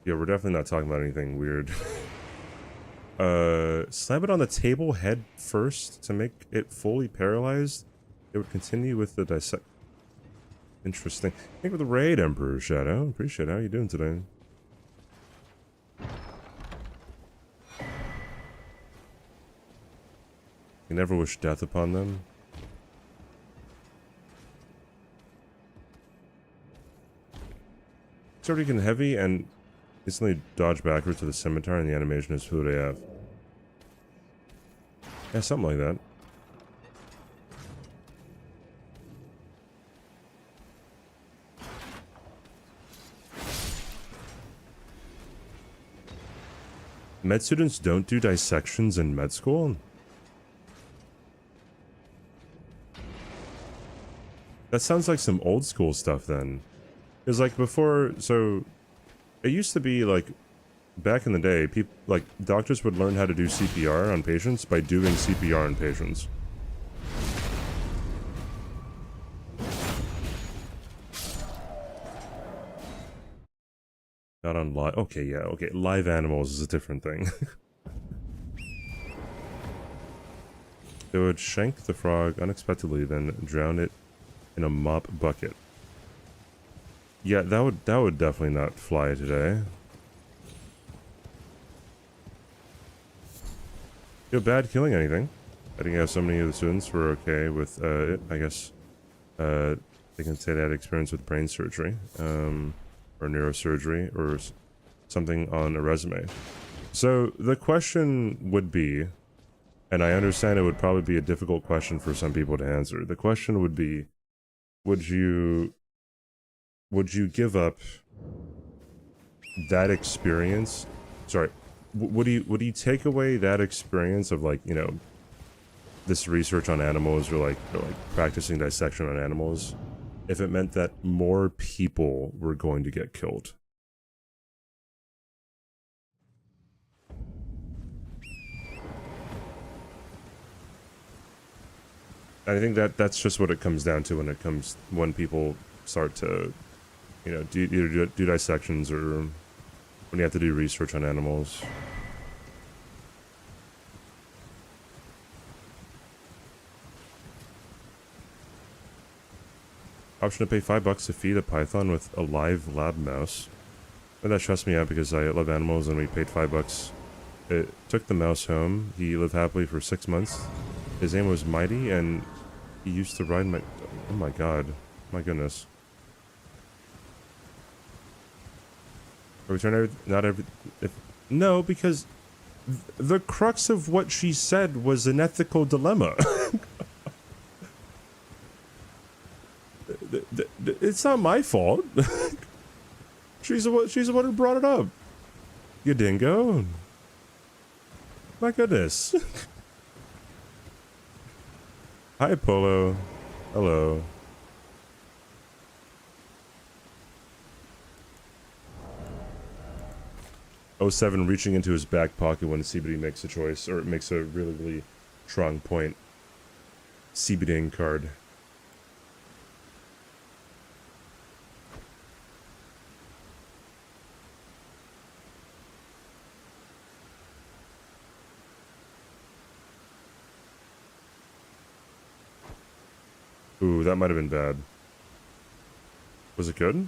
Yeah, we're definitely not talking about anything weird. Slam it on the table head first to make it fully paralyzed. It would continue with the dissect. Interesting. Thank you for the raid, Emperor Shadow. Appreciate it. How you doing today? You never wish death upon them. It's already getting heavy and instantly dodge backwards to the scimitar, and the animation is who they have. Yeah, something like that. Med students don't do dissections in med school? That sounds like some old school stuff then. Because like before, so it used to be like back in the day, people like doctors would learn how to do CPR on patients by doing CPR on patients. Not on live. Okay, yeah, okay. Live animals is a different thing. They would shank the frog unexpectedly, then drown it in a mop bucket. Yeah, that would definitely not fly today. Feel bad killing anything. I think so many of the students were okay with it. I guess they can say they had experience with brain surgery, or neurosurgery, or something on a resume. So the question would be, and I understand it would probably be a difficult question for some people to answer. The question would be, would you give up that experience? Sorry, would you take away that experience of, like, you know, this research on animals, or like practicing dissection on animals, if it meant that more people were going to get killed? I think that's just what it comes down to when people start to, you know, do dissections, or when you have to do research on animals. Option to pay $5 to feed a python with a live lab mouse. And that stressed me out because I love animals, and we paid $5. It took the mouse home. He lived happily for 6 months. His name was Mighty, and he used to ride my... Oh my god. My goodness. Return every... Not every... If, no, because the crux of what she said was an ethical dilemma. It's not my fault. she's the one who brought it up. You dingo. My goodness. Hi, Polo. Hello. '07 reaching into his back pocket when CBD makes a choice, or makes a really, really strong point. CBDing card. Ooh, that might have been bad. Was it good?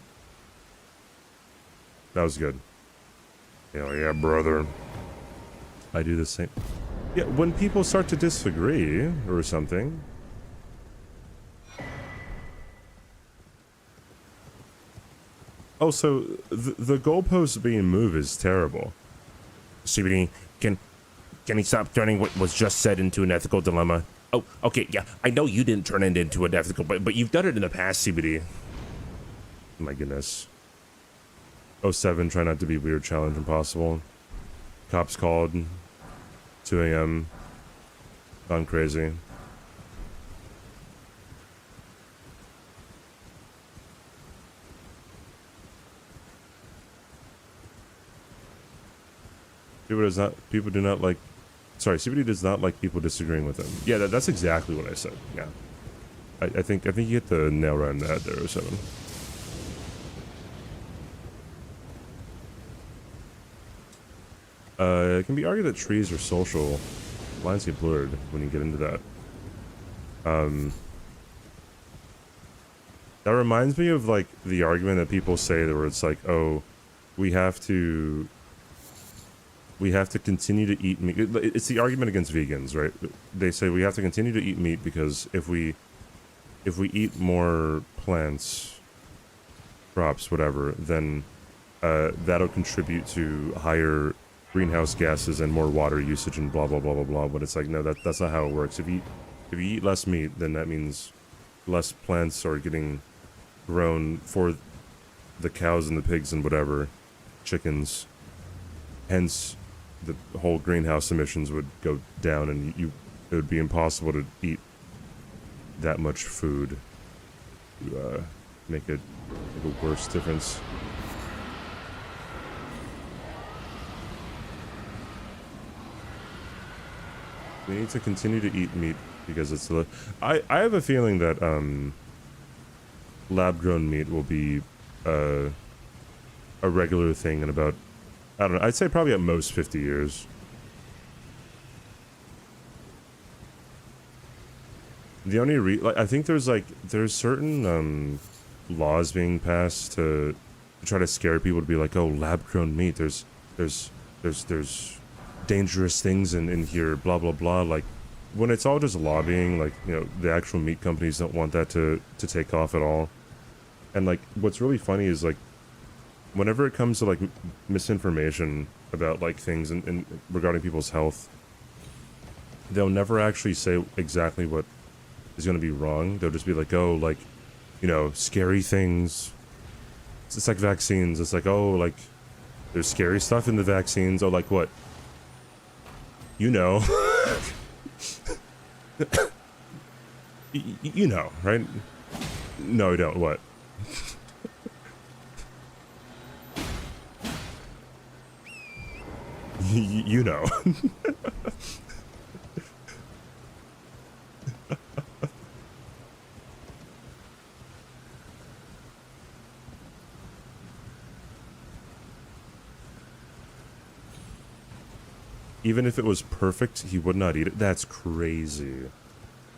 That was good. Hell yeah, brother. I do the same. Yeah, when people start to disagree or something. Oh, so the goalpost being moved is terrible. CBD, can he stop turning what was just said into an ethical dilemma? Oh, okay, yeah. I know you didn't turn it into an ethical, but you've done it in the past, CBD. My goodness. '07, try not to be weird, challenge impossible. Cops called. 2 a.m. Gone crazy. People do not like Sorry, CBD does not like people disagreeing with him. Yeah, that's exactly what I said. Yeah. I think you hit the nail right on the head there, 07. It can be argued that trees are social. Lines get blurred when you get into that. That reminds me of like the argument that people say where it's like, oh, we have to continue to eat meat. It's the argument against vegans, right? They say we have to continue to eat meat because if we eat more plants, crops, whatever, then that'll contribute to higher greenhouse gases and more water usage and blah blah blah blah blah. But it's like, no, that's not how it works. If you eat less meat, then that means less plants are getting grown for the cows and the pigs and whatever, chickens. Hence, the whole greenhouse emissions would go down, and it would be impossible to eat that much food to make a worse difference. We need to continue to eat meat because it's I have a feeling that lab-grown meat will be a regular thing in about, I don't know, I'd say probably at most 50 years. The only I think there's certain laws being passed to try to scare people to be like, oh, lab-grown meat, there's dangerous things in here, blah blah blah. Like, when it's all just lobbying, like, you know, the actual meat companies don't want that to take off at all. And like, what's really funny is like, whenever it comes to like misinformation about like things and regarding people's health, they'll never actually say exactly what is going to be wrong. They'll just be like, oh, like, you know, scary things. It's like vaccines. It's like, oh, like, there's scary stuff in the vaccines. Oh, like what? You know. You know, right? No, you don't. What? You know. Even if it was perfect, he would not eat it. That's crazy.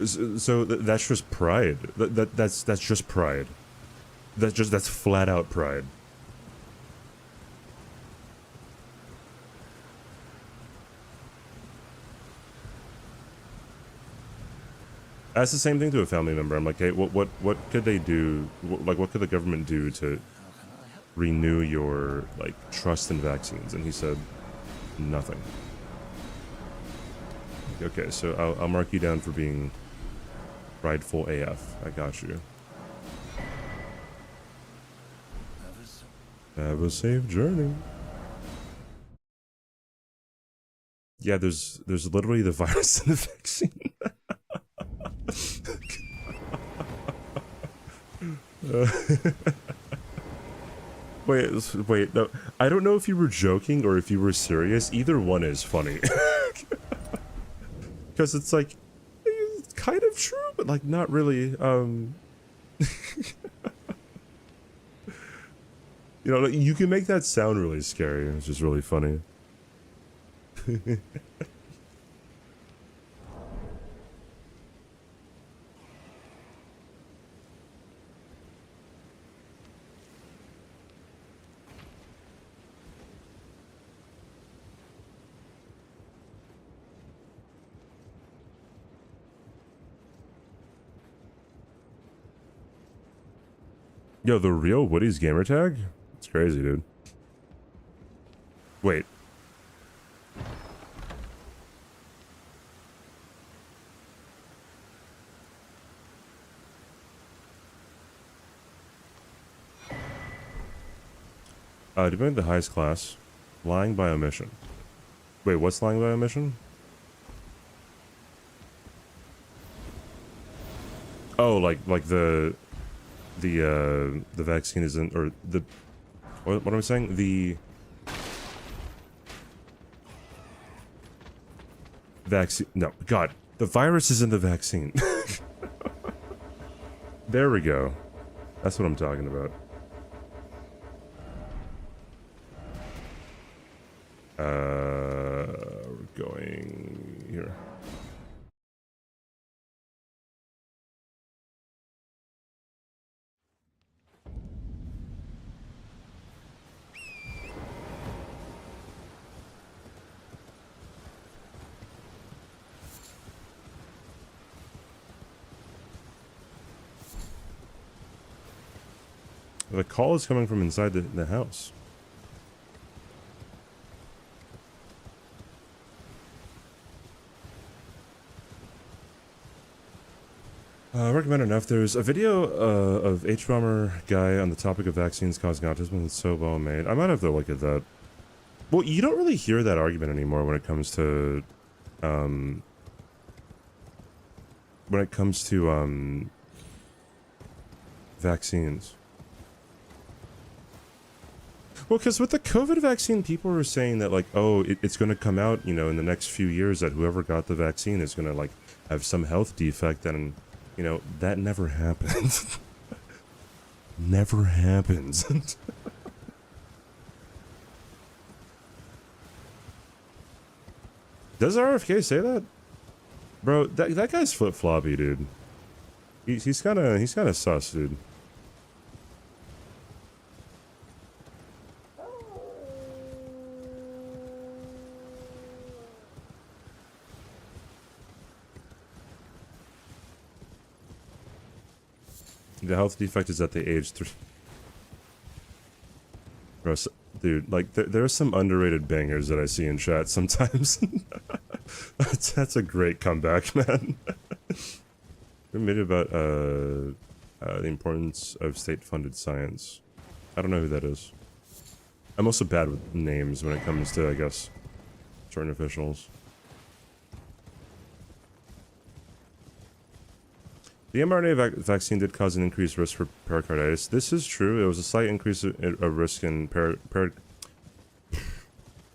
So that's just pride. That's just pride. That's flat out pride. That's the same thing to a family member. I'm like, hey, what could they do? What could the government do to renew your like trust in vaccines? And he said, nothing. Okay, so I'll mark you down for being prideful AF. I got you. Have a safe journey. Yeah, there's literally the virus in the vaccine. Wait, no. I don't know if you were joking or if you were serious. Either one is funny. Because it's like, it's kind of true, but like not really. You know, like, you can make that sound really scary. It's just really funny. Yo, the real Woody's gamertag? It's crazy, dude. Wait. Depending on the highest class. Lying by omission. Wait, what's lying by omission? Oh, like the vaccine isn't, or the, what am I saying? vaccine. No, God, the virus is in the vaccine. There we go. That's what I'm talking about. We're going here. The call is coming from inside the house. Recommend enough. There's a video of H-Bomber guy on the topic of vaccines causing autism. It's so well made. I might have to look at that. Well, you don't really hear that argument anymore when it comes to vaccines. Well, because with the COVID vaccine, people were saying that, like, oh, it's going to come out, you know, in the next few years that whoever got the vaccine is going to, like, have some health defect, and, you know, that never happens. Never happens. Does RFK say that? Bro, that guy's flip-floppy, dude. He's kind of sus, dude. The health defect is at the age 3. Bro, dude, like, there are some underrated bangers that I see in chat sometimes. That's a great comeback, man. We made it about the importance of state-funded science. I don't know who that is. I'm also bad with names when it comes to, I guess, certain officials. The mRNA vaccine did cause an increased risk for pericarditis. This is true. It was a slight increase of risk in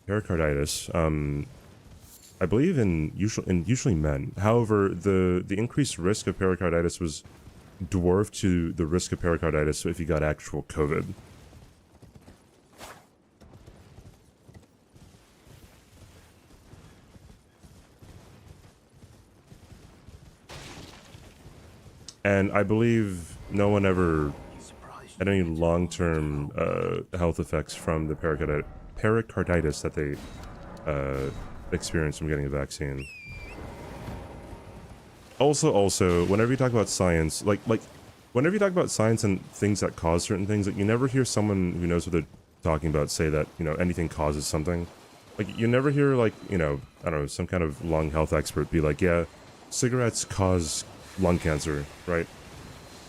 pericarditis. I believe in usually men. However, the increased risk of pericarditis was dwarfed to the risk of pericarditis if you got actual COVID. And I believe no one ever had any long-term health effects from the pericarditis that they experienced from getting a vaccine. Also, whenever you talk about science, like whenever you talk about science and things that cause certain things, like, you never hear someone who knows what they're talking about say that, you know, anything causes something. Like, you never hear, like, you know, I don't know, some kind of lung health expert be like, yeah, cigarettes cause lung cancer, right?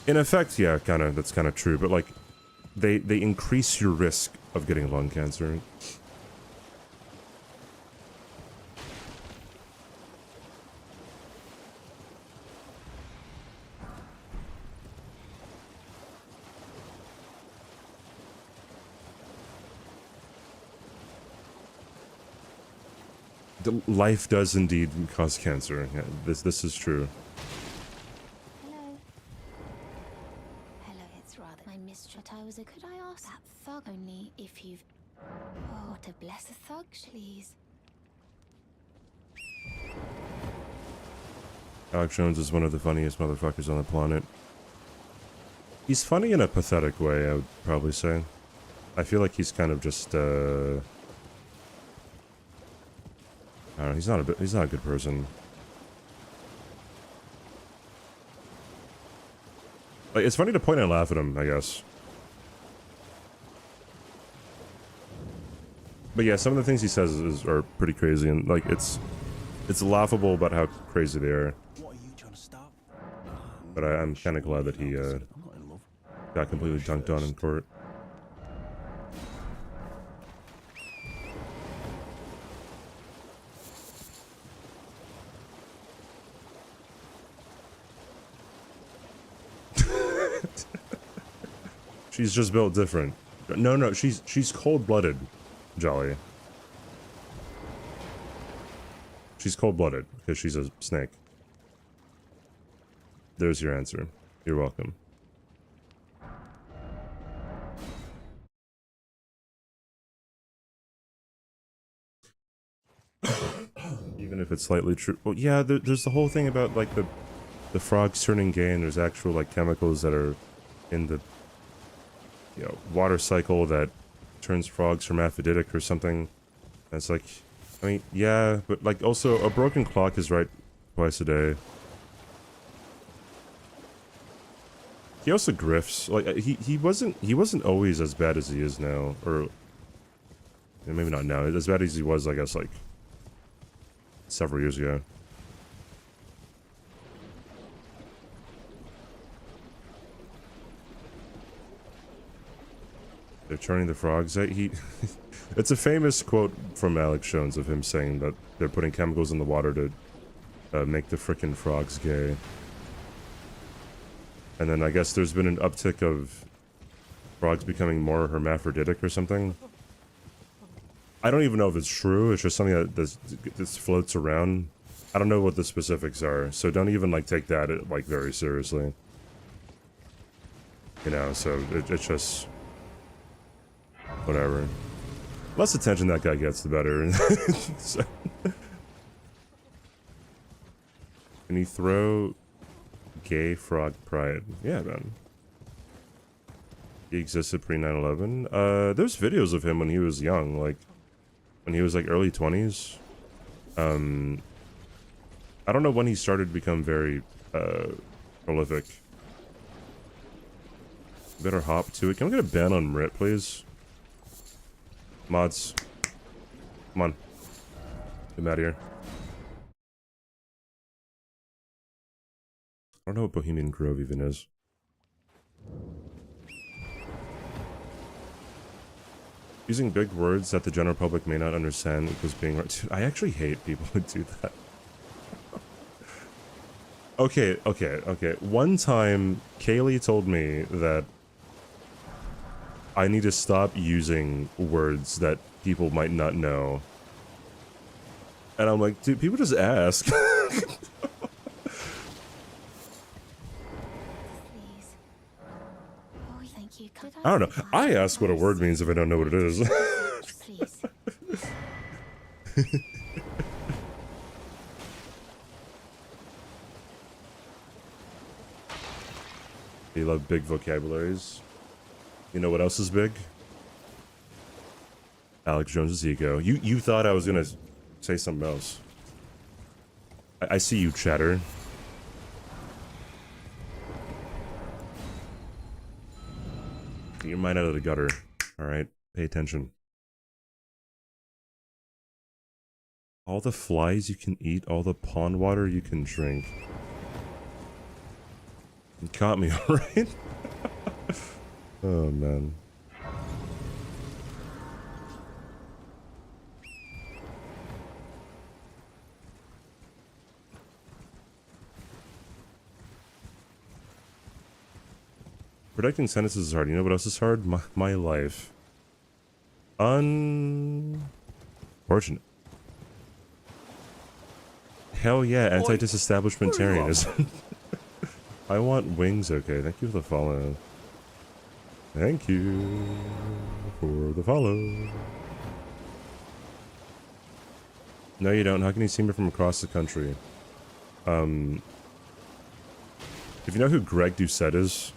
In effect, yeah, that's kind of true, but, like, they increase your risk of getting lung cancer. Life does indeed cause cancer. Yeah, this is true. Hello. Hello, it's rather my mistress. Could I ask that thug only if you've... Oh, to bless a thug, please. Alex Jones is one of the funniest motherfuckers on the planet. He's funny in a pathetic way, I would probably say. I feel like he's kind of just, I don't know, he's not a good person. Like, it's funny to point and laugh at him, I guess. But yeah, some of the things he says are pretty crazy, and, like, it's laughable about how crazy they are. What are you trying to stop? But I'm kind of glad that he I'm not in love. got completely dunked on in court. She's just built different. No, she's cold-blooded, Jolly. She's cold-blooded because she's a snake. There's your answer. You're welcome. Even if it's slightly true. Well, yeah, there's the whole thing about like the frogs turning gay, and there's actual like chemicals that are in the water cycle that turns frogs hermaphroditic or something. And it's like, I mean, yeah, but like also a broken clock is right twice a day. He also grifts. Like he wasn't always as bad as he is now, or maybe not now. As bad as he was, I guess, like several years ago. They're turning the frogs. It's a famous quote from Alex Jones of him saying that they're putting chemicals in the water to make the frickin' frogs gay. And then I guess there's been an uptick of frogs becoming more hermaphroditic or something. I don't even know if it's true. It's just something that this floats around. I don't know what the specifics are, so don't even like take that like very seriously. You know, so it's just whatever. Less attention that guy gets, the better. So. Can you throw gay frog pride? Yeah, man. He existed pre 9/11. There's videos of him when he was young, like when he was like early 20s. I don't know when he started to become very prolific. Better hop to it. Can we get a ban on Rit, please? Mods. Come on. Get him out of here. I don't know what Bohemian Grove even is. Using big words that the general public may not understand equals being right. Dude, I actually hate people who do that. Okay. One time, Kaylee told me that I need to stop using words that people might not know. And I'm like, dude, people just ask. Please. Oh, thank you. I don't know. I ask what a word means if I don't know what it is. Please. You love big vocabularies. You know what else is big? Alex Jones's ego. You thought I was gonna say something else. I see you, chatter. Get your mind out of the gutter. Alright? Pay attention. All the flies you can eat, all the pond water you can drink. You caught me, alright? Oh, man. Predicting sentences is hard. You know what else is hard? My life. Unfortunate. Hell yeah, anti-disestablishmentarianism. I want wings, okay. Thank you for the follow. Thank you for the follow. No, you don't. How can you see me from across the country? If you know who Greg Doucette is,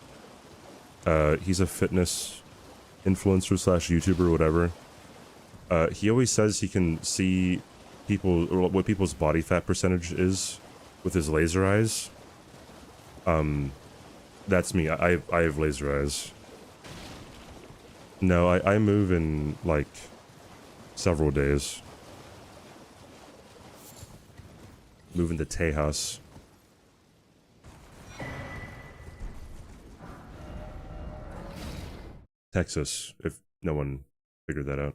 he's a fitness influencer slash YouTuber or whatever. He always says he can see people, or what people's body fat percentage is with his laser eyes. That's me. I have laser eyes. No, I move in, like, several days. Moving to Tejas. Texas, if no one figured that out.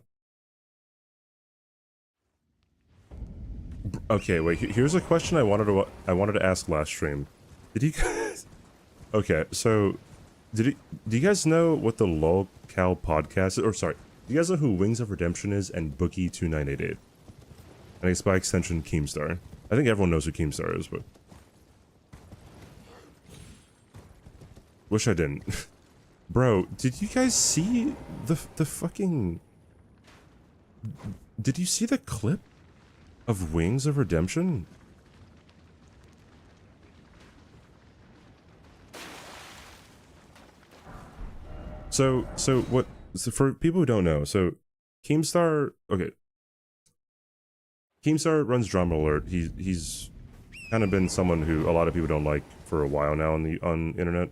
Okay, wait, here's a question I wanted to ask last stream. Did you guys... Okay, so... do you guys know what the LOLCal podcast is? Or sorry, do you guys know who Wings of Redemption is and Bookie2988? I guess by extension, Keemstar. I think everyone knows who Keemstar is, but... Wish I didn't. Bro, did you guys see the fucking... Did you see the clip of Wings of Redemption? So for people who don't know, so Keemstar, okay. Keemstar runs Drama Alert. He's kind of been someone who a lot of people don't like for a while now on internet.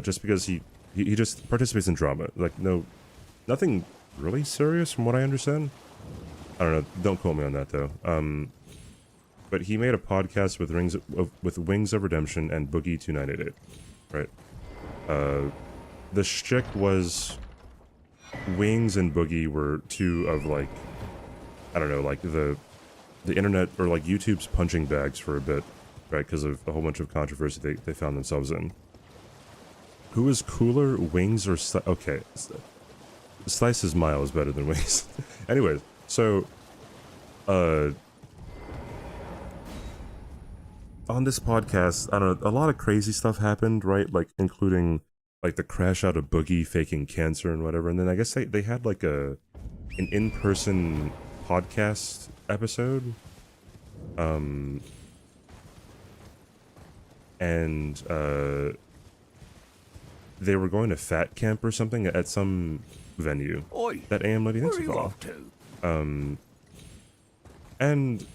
Just because he just participates in drama. Like nothing really serious from what I understand. I don't know, don't quote me on that though. But he made a podcast with Wings of Redemption and Boogie 2988, right? The shtick was Wings and Boogie were two of like, I don't know, like the internet or like YouTube's punching bags for a bit, right? Because of a whole bunch of controversy they found themselves in. Who is cooler, Wings or okay, Slice's Mile is better than Wings. Anyways, so on this podcast, I don't know, a lot of crazy stuff happened, right? Like including like the crash out of Boogie faking cancer and whatever, and then I guess they had like an in-person podcast episode, and they were going to Fat Camp or something at some venue. Oi, that AM Lady thanks where are for you follow. off to? And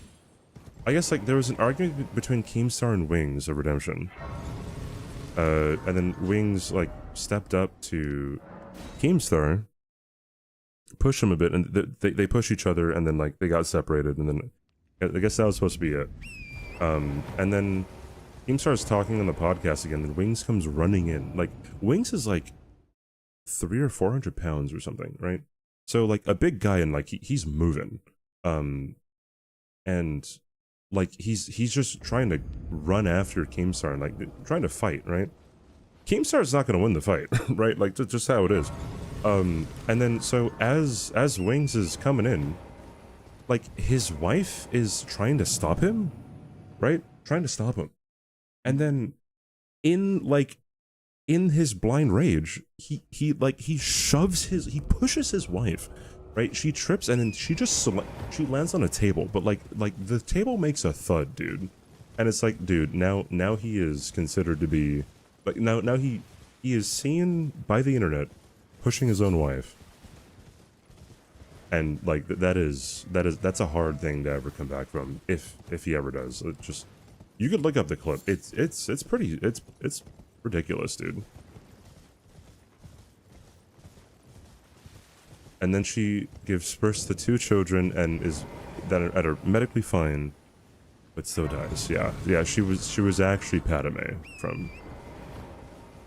I guess like there was an argument between Keemstar and Wings of Redemption. And then Wings like stepped up to Keemstar, pushed him a bit, and they push each other, and then like they got separated, and then I guess that was supposed to be it. And then Keemstar's talking on the podcast again, and Wings comes running in. Like Wings is like 300 or 400 pounds or something, right? So like a big guy, and like he's moving, and like he's just trying to run after Keemstar and like trying to fight, right? Keemstar's not going to win the fight, right? Like just how it is. And then so as Wings is coming in, like his wife is trying to stop him, right? Trying to stop him. And then in his blind rage, he pushes his wife, right? She trips and then she lands on a table, but like the table makes a thud, dude. And it's like, dude, now he is considered to be like now he is seen by the internet pushing his own wife. And like that's a hard thing to ever come back from if he ever does. It just, you could look up the clip. It's ridiculous, dude. And then she gives birth to 2 children and that are medically fine, but still dies. Yeah. She was actually Padme from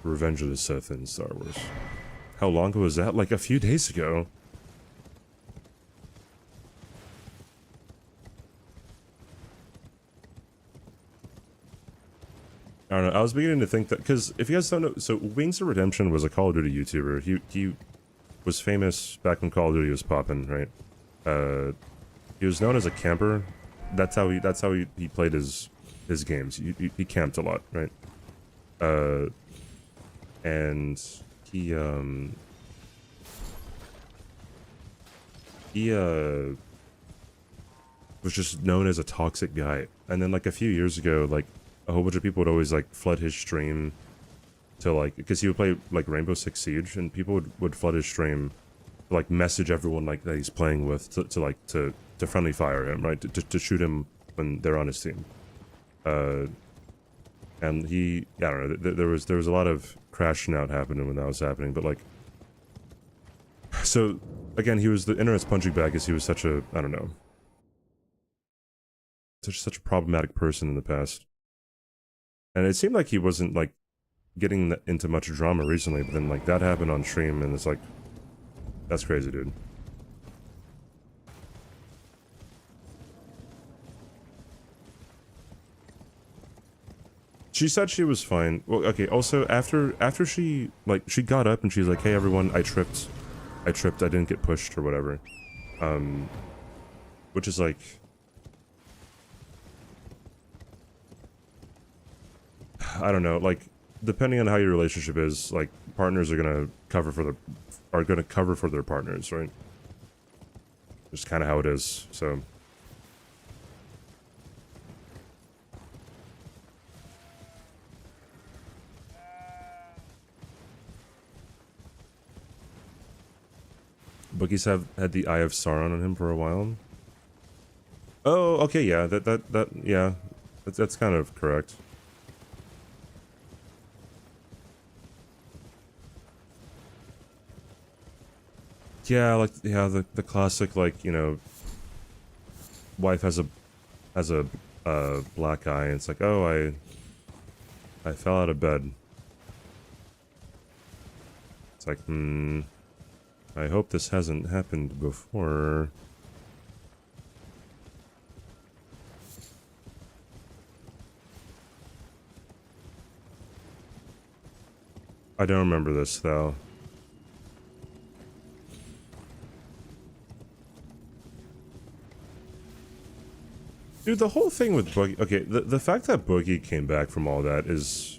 Revenge of the Sith in Star Wars. How long ago was that? Like a few days ago. I don't know. I was beginning to think that, because if you guys don't know, so Wings of Redemption was a Call of Duty YouTuber. He was famous back when Call of Duty was popping, right? He was known as a camper. That's how he played his games. He camped a lot, right? And he was just known as a toxic guy. And then like a few years ago, like a whole bunch of people would always like flood his stream to like, because he would play like Rainbow Six Siege, and people would flood his stream to like message everyone like that he's playing with to friendly fire him, right? To shoot him when they're on his team. And I don't know, there was a lot of crashing out happening when that was happening, but like, so again, he was the internet's punching bag because he was such a, I don't know, such a problematic person in the past. And it seemed like he wasn't like getting into much drama recently, but then like that happened on stream, and it's like, that's crazy, dude. She said she was fine. Well, okay, also after she got up and she's like, hey everyone, I tripped, I didn't get pushed or whatever. Which is like, I don't know, like, depending on how your relationship is, like, partners are gonna cover for their partners, right? Just kind of how it is, so. Boogie's had the Eye of Sauron on him for a while. Oh, okay, yeah, yeah, that's kind of correct. Yeah, like, yeah, the classic, like, you know, wife has a black eye, and it's like, oh, I fell out of bed. It's like, I hope this hasn't happened before. I don't remember this, though. Dude, the whole thing with Boogie... Okay, the fact that Boogie came back from all that is...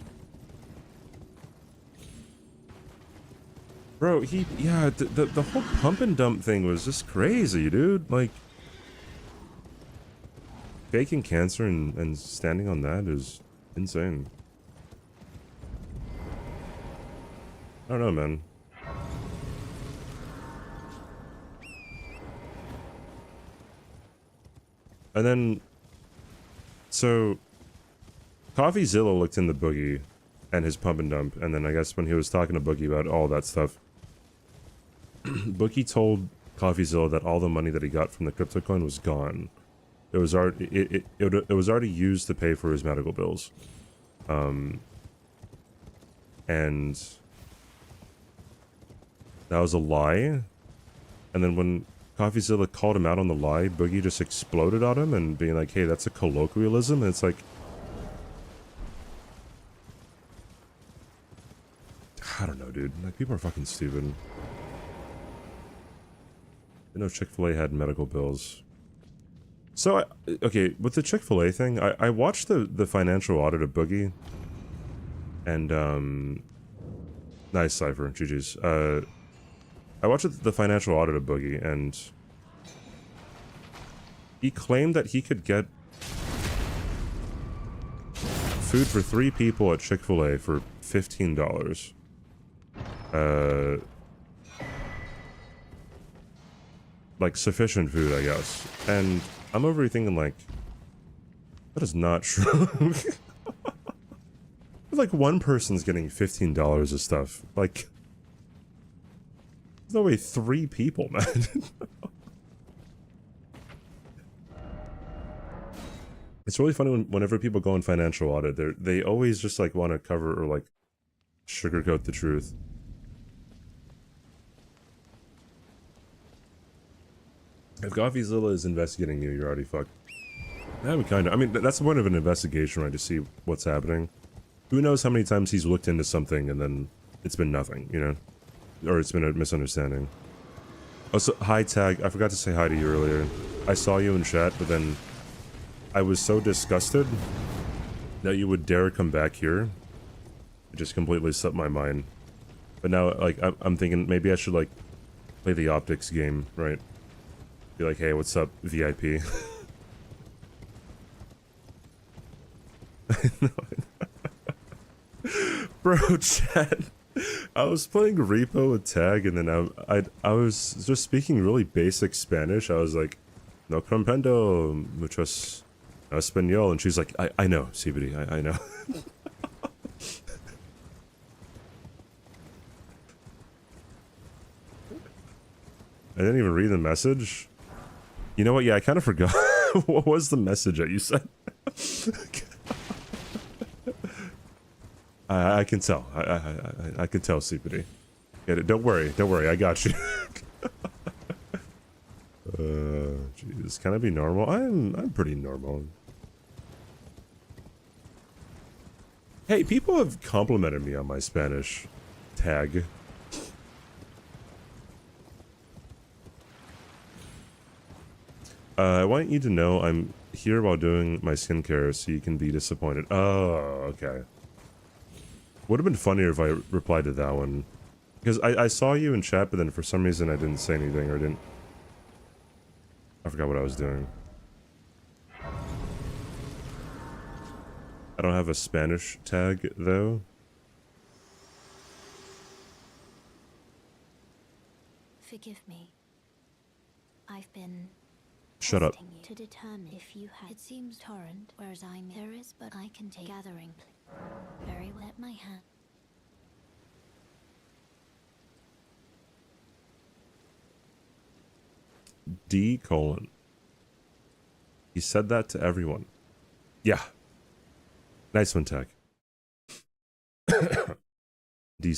Bro, yeah, the whole pump and dump thing was just crazy, dude. Like, faking cancer and standing on that is insane. I don't know, man. And then, so, CoffeeZilla looked into Boogie and his pump and dump, and then I guess when he was talking to Boogie about all that stuff, Boogie told CoffeeZilla that all the money that he got from the crypto coin was gone. It was already it was already used to pay for his medical bills, and that was a lie. And then when CoffeeZilla called him out on the lie, Boogie just exploded on him and being like, "Hey, that's a colloquialism." And it's like, I don't know, dude. Like, people are fucking stupid. I know Chick-fil-A had medical bills. So, okay, with the Chick-fil-A thing, I watched the financial audit of Boogie. And, nice, Cypher, GG's. I watched the financial audit of Boogie, and he claimed that he could get food for 3 people at Chick-fil-A for $15. Like, sufficient food, I guess. And I'm over here thinking, like, that is not true. Like, one person's getting $15 of stuff. Like, there's no way 3 people, man. It's really funny whenever people go in financial audit, they always just, like, want to cover or, like, sugarcoat the truth. If CoffeeZilla is investigating you, you're already fucked. Yeah, we kind of. I mean, that's the point of an investigation, right? To see what's happening. Who knows how many times he's looked into something and then it's been nothing, you know? Or it's been a misunderstanding. Also, hi, Tag. I forgot to say hi to you earlier. I saw you in chat, but then I was so disgusted that you would dare come back here. It just completely slipped my mind. But now, like, I'm thinking maybe I should, like, play the optics game, right? Be like, hey, what's up, VIP? Bro, chat. I was playing Repo with Tag, and then I was just speaking really basic Spanish. I was like, no comprendo muchos español, and she's like, I know, CBD, I know. I didn't even read the message. You know what? Yeah, I kind of forgot. What was the message that you said? I can tell. I can tell, CPD. Get it? Don't worry. Don't worry. I got you. Jeez. Can I be normal? I'm pretty normal. Hey, people have complimented me on my Spanish. Tag. I want you to know I'm here while doing my skincare so you can be disappointed. Oh, okay. Would have been funnier if I replied to that one. Because I saw you in chat, but then for some reason I didn't say anything or didn't... I forgot what I was doing. I don't have a Spanish tag, though. Forgive me. I've been... Shut up. testing you to determine if you had... It seems torrent, whereas there is, but I can take gathering. Very well at my hand. D:. He said that to everyone. Yeah. Nice one, Tech. D:.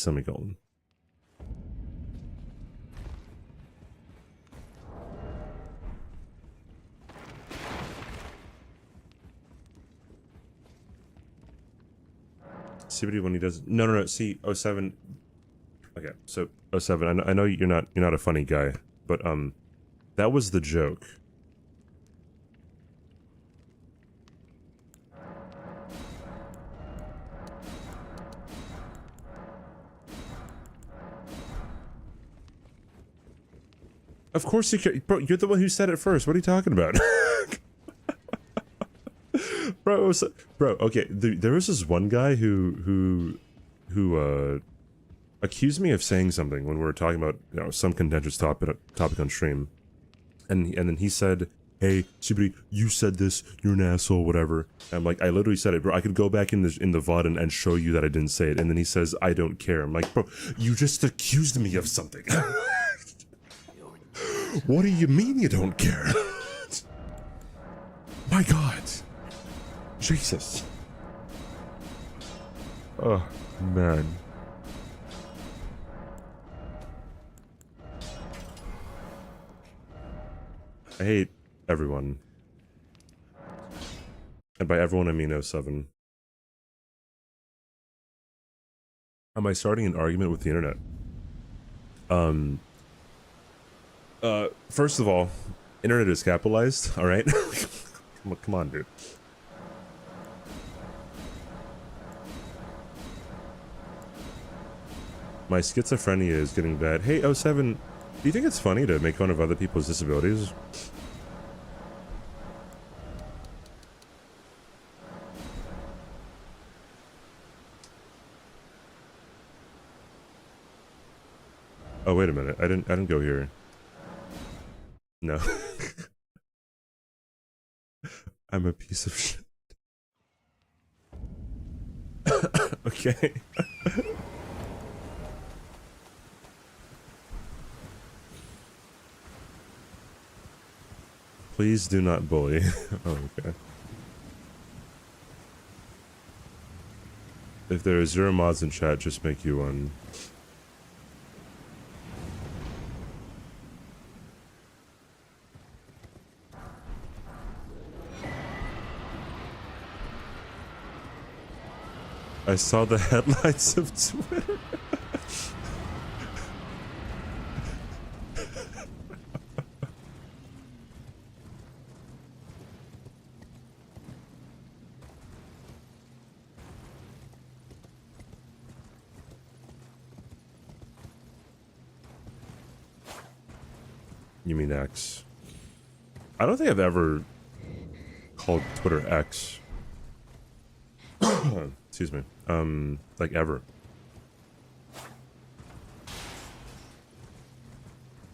CBD when he does... No. See, 07... Okay, so 07, I know you're not a funny guy, but, that was the joke. Of course you can, bro. You're the one who said it first. What are you talking about, bro? Okay. There was this one guy who accused me of saying something when we were talking about some contentious topic on stream, and then he said, "Hey, CBD, you said this. You're an asshole, whatever." And I'm like, I literally said it, bro. I could go back in the VOD and show you that I didn't say it. And then he says, "I don't care." I'm like, bro, you just accused me of something. What do you mean you don't care? My God. Jesus. Oh, man. I hate everyone. And by everyone, I mean 07. Am I starting an argument with the internet? First of all, internet is capitalized, alright? Come on, dude. My schizophrenia is getting bad. Hey, 07, do you think it's funny to make fun of other people's disabilities? Oh, wait a minute. I didn't go here. No. I'm a piece of shit. Okay. Please do not bully. Oh, okay. If there are 0 mods in chat, just make you one. I saw the headlights of Twitter. You mean X? I don't think I've ever called Twitter X. Excuse me. Like ever.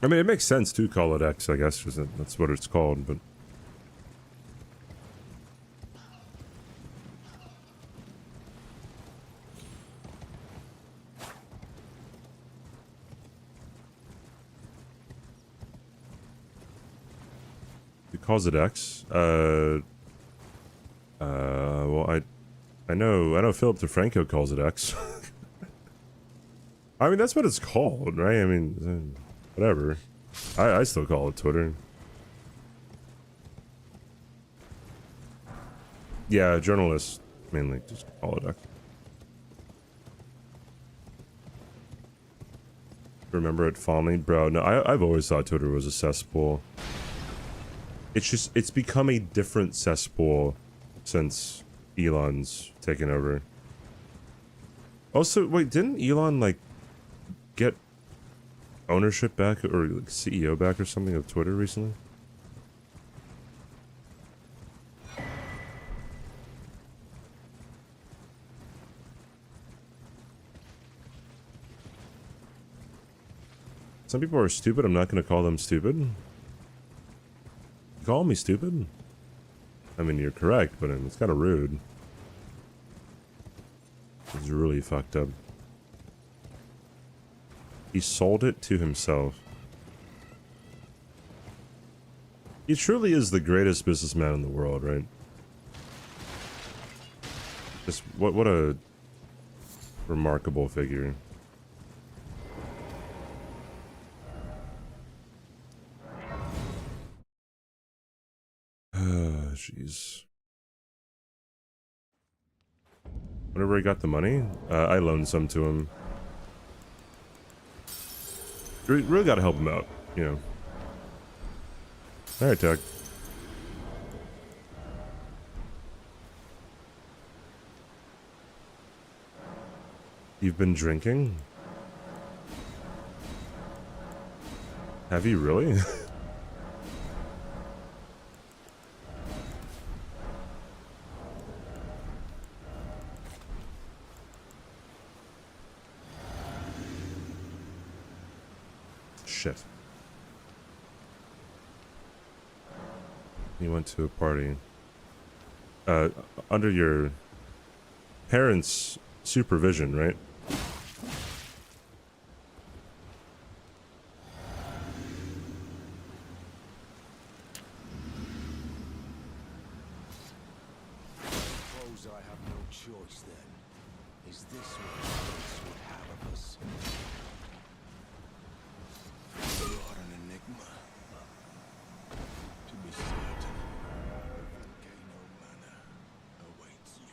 I mean, it makes sense to call it X, I guess, because that's what it's called, but... He calls it X? Well, I know Philip DeFranco calls it X. I mean, that's what it's called, right? I mean, whatever. I still call it Twitter. Yeah, journalists mainly just call it X. Remember it fondly? Bro, no, I've always thought Twitter was a cesspool. It's become a different cesspool since Elon's taken over. Also, wait, didn't Elon like get ownership back or like CEO back or something of Twitter recently? Some people are stupid. I'm not going to call them stupid. Call me stupid? I mean, you're correct, but it's kind of rude. It's really fucked up. He sold it to himself. He truly is the greatest businessman in the world, right? Just what a remarkable figure. Jeez. Whenever I got the money, I loaned some to him. Really gotta help him out, you know. Alright, Tag. You've been drinking? Have you really? Shit. You went to a party. Under your parents' supervision, right? Suppose I have no choice then. Is this what Christ would have of us? You are an enigma. To be certain, the volcano manor awaits you.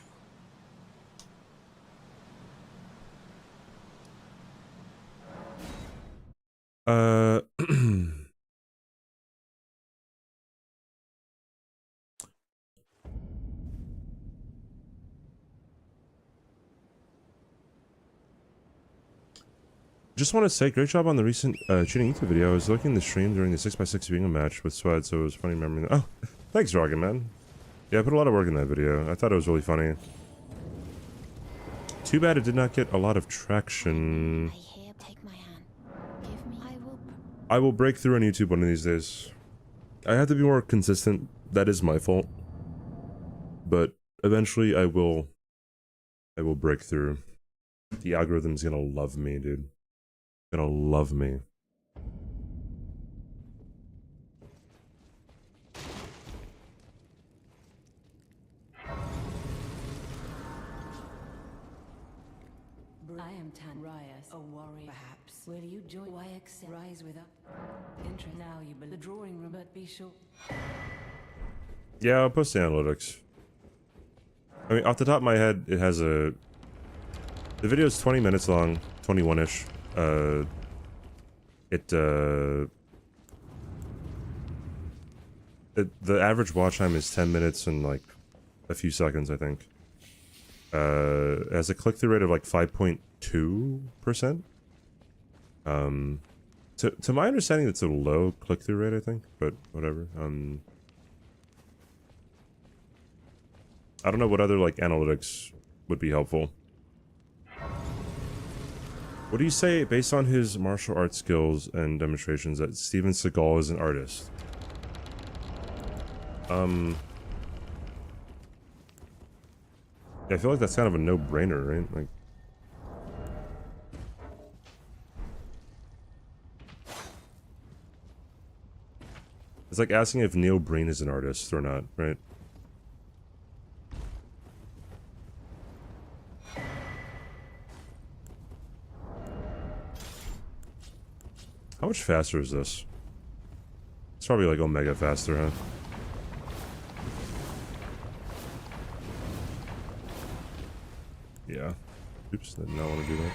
Just want to say, great job on the recent cheating YouTube video. I was looking the stream during the 6x6 bingo match with Sweat, so it was funny remembering that. Oh, thanks, Rocket Man. Yeah, I put a lot of work in that video. I thought it was really funny. Too bad it did not get a lot of traction. Take my hand. Give me. I will break through on YouTube one of these days. I have to be more consistent. That is my fault. But eventually I will break through. The algorithm's gonna love me, dude. Gonna love me. I am Tan Rias, a warrior, perhaps. Will you join YX Rise with us? Interest now you the drawing room, but be sure. Yeah, I'll post the analytics. I mean, off the top of my head, it has a... The video is 20 minutes long, 21-ish. The average watch time is 10 minutes and like a few seconds, I think. It has a click-through rate of like 5.2%. To my understanding, it's a low click-through rate, I think, but whatever. I don't know what other like analytics would be helpful. What do you say based on his martial arts skills and demonstrations that Steven Seagal is an artist? Yeah, I feel like that's kind of a no-brainer, right? Like, it's like asking if Neil Breen is an artist or not, right? How much faster is this? It's probably like Omega faster, huh? Yeah. Oops, did not want to do that.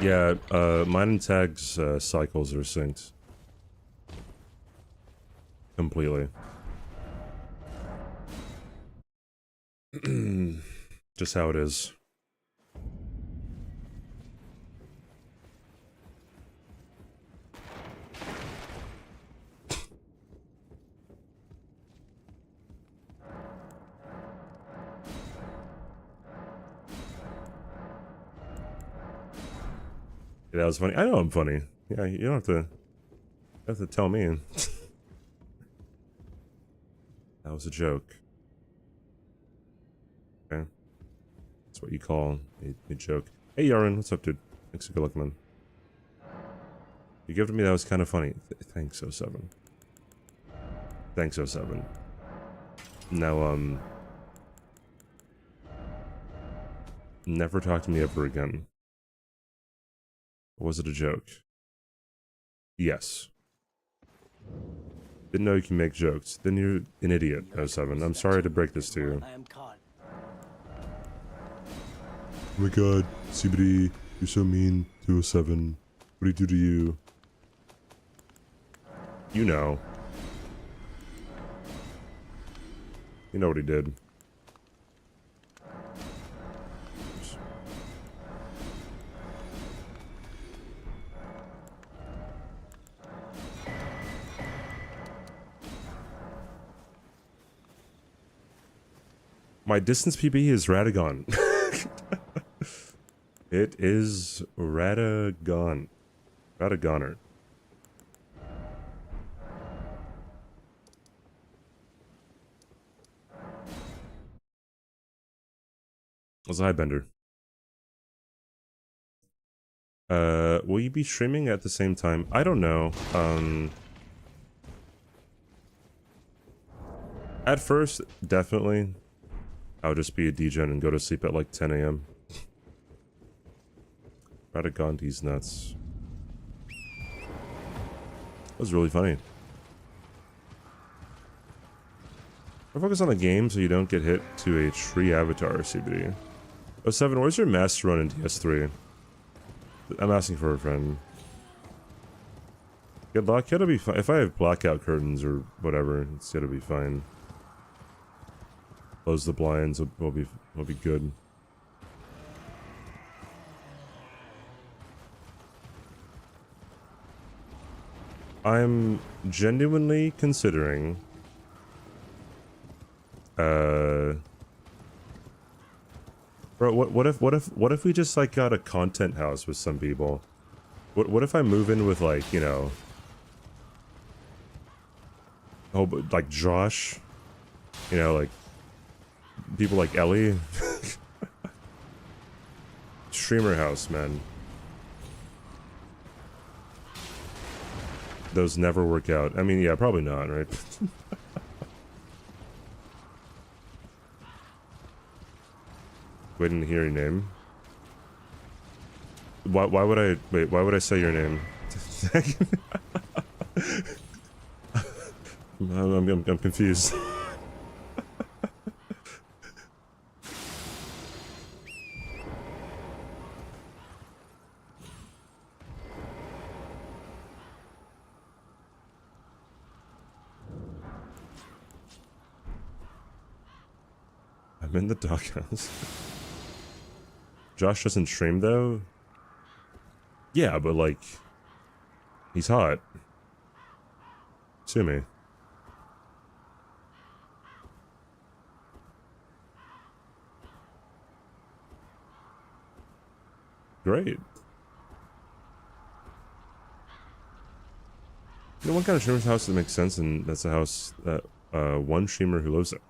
Yeah, mine and Tag's cycles are synced. Completely. Just how it is. Yeah, that was funny. I know I'm funny. Yeah, you don't have to tell me. That was a joke. Okay. That's what you call a joke. Hey, Yarin, what's up, dude? Thanks for good luck, man. You gifted me that was kind of funny. Thanks, 07. Thanks, 07. Now, never talk to me ever again. Or was it a joke? Yes. Didn't know you can make jokes. Then you're an idiot, 07. I'm sorry to break this to you. I am caught. Oh my god, CBD, you're so mean to 07. What did he do to you? You know. You know what he did. My distance PB is Radagon. It is Radagon. Radagoner. Was a high bender. Will you be streaming at the same time? I don't know. At first, definitely. I'll just be a degen and go to sleep at like 10 a.m. Radagondi's nuts. That was really funny. Focus on the game so you don't get hit to a tree avatar, CBD. 07, where's your master run in DS3? I'm asking for a friend. Good luck, it'll be fine. If I have blackout curtains or whatever, it's gonna be fine. Close the blinds, will be good. I'm genuinely considering bro, what if we just like got a content house with some people? What if I move in with like, you know, oh, but like Josh, you know, like people like Ellie. Streamer house, man. Those never work out. I mean, yeah, probably not, right? Waiting to hear your name. Why would I wait? Why would I say your name? I'm confused. I'm in the doghouse. Josh doesn't stream though? Yeah, but like, he's hot. Sue me. Great. You know, one kind of streamer's house that makes sense, and that's a house that one streamer who lives there.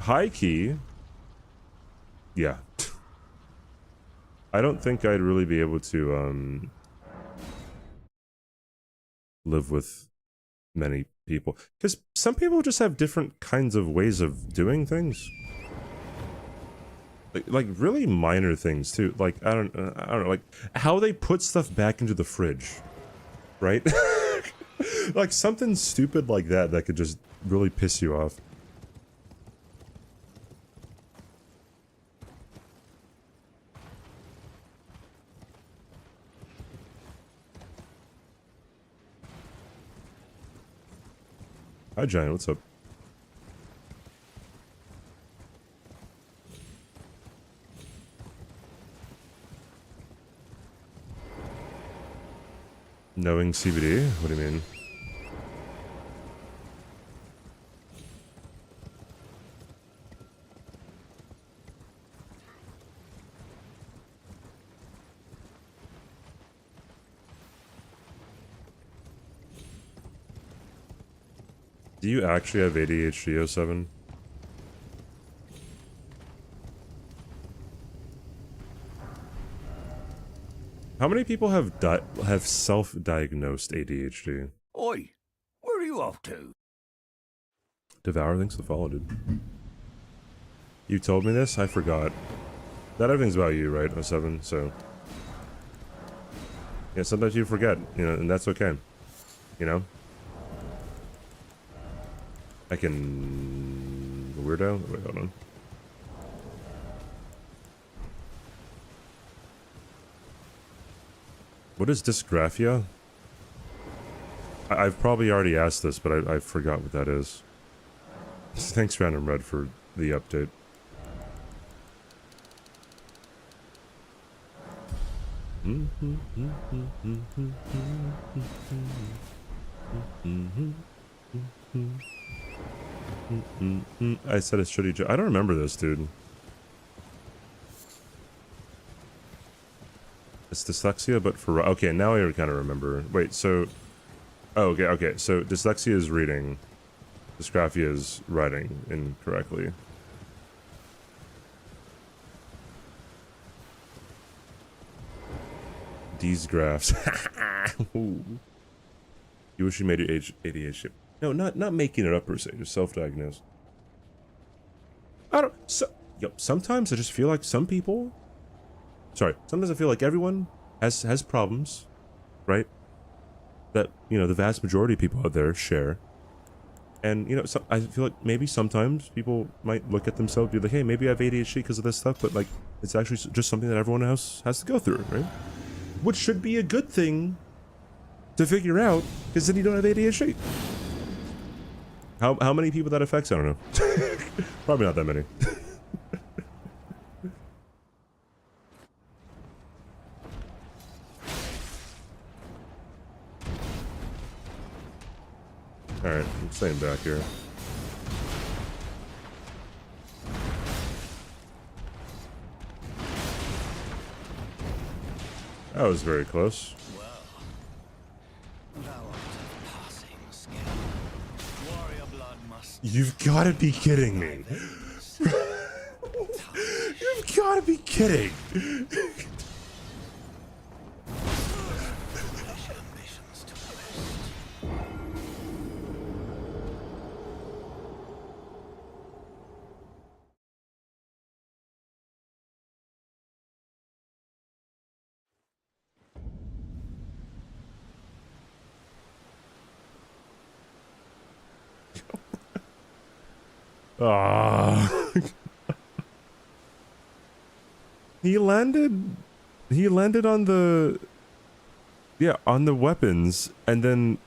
High key. Yeah. I don't think I'd really be able to live with many people, because some people just have different kinds of ways of doing things. Like really minor things too. Like I don't know, like how they put stuff back into the fridge, right? Like something stupid like that that could just really piss you off. Hi, Giant. What's up? Knowing CBD? What do you mean? Do you actually have ADHD, 07? How many people have self-diagnosed ADHD? Oi, where are you off to? Devour thinks to follow, dude. You told me this? I forgot. Not everything's about you, right, 07? So... yeah, sometimes you forget, you know, and that's okay. You know? I can... weirdo? Wait, hold on. What is dysgraphia? I've probably already asked this, but I forgot what that is. Thanks, Random Red, for the update. I said it's shitty. I don't remember this, dude. It's dyslexia, but for... okay, now I kind of remember. Wait, so... oh, okay. So dyslexia is reading. Dysgraphia is writing incorrectly. These graphs. You wish you made your ADHD. No, not making it up per se, just self-diagnosed. I don't... sometimes I just feel like some people... sorry, sometimes I feel like everyone has problems, right? That, you know, the vast majority of people out there share. And, you know, I feel like maybe sometimes people might look at themselves and be like, hey, maybe I have ADHD because of this stuff, but, like, it's actually just something that everyone else has to go through, right? Which should be a good thing to figure out, because then you don't have ADHD. How many people that affects? I don't know. Probably not that many. Alright, I'm staying back here. That was very close. You've got to be kidding me. You've got to be kidding. Ah. He landed on the... yeah, on the weapons, and then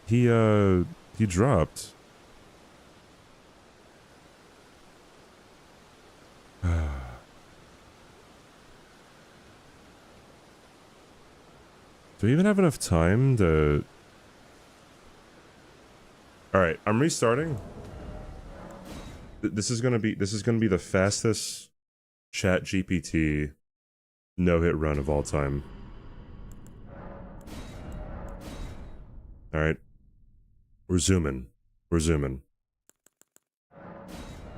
he dropped. Do we even have enough time to... alright, I'm restarting. This is gonna be the fastest ChatGPT no-hit run of all time. Alright. We're zooming.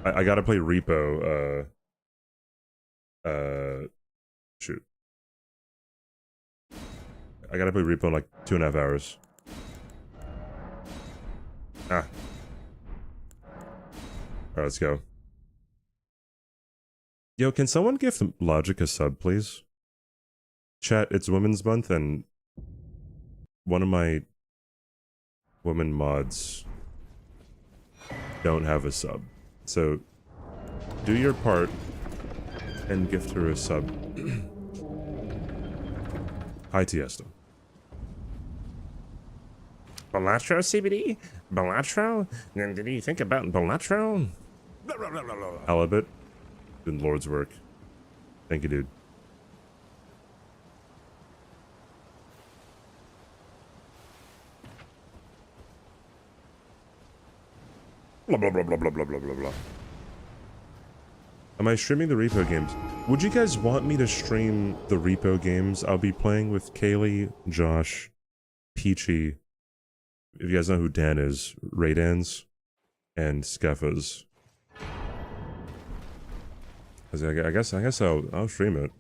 I gotta play Repo, shoot. I gotta play Repo in like 2.5 hours. Ah. Alright, let's go. Yo, can someone give Logic a sub, please? Chat, it's Women's Month, and one of my women mods don't have a sub. So, do your part and gift her a sub. Hi, Tiesto. Balatro CBD? Balatro? Then did you think about Balatro? Halibut. Good Lord's work. Thank you, dude. Blah, blah, blah, blah, blah, blah, blah, blah, blah. Am I streaming the repo games? Would you guys want me to stream the repo games? I'll be playing with Kaylee, Josh, Peachy. If you guys know who Dan is, Raydans, and Skeffas. I guess I'll stream it.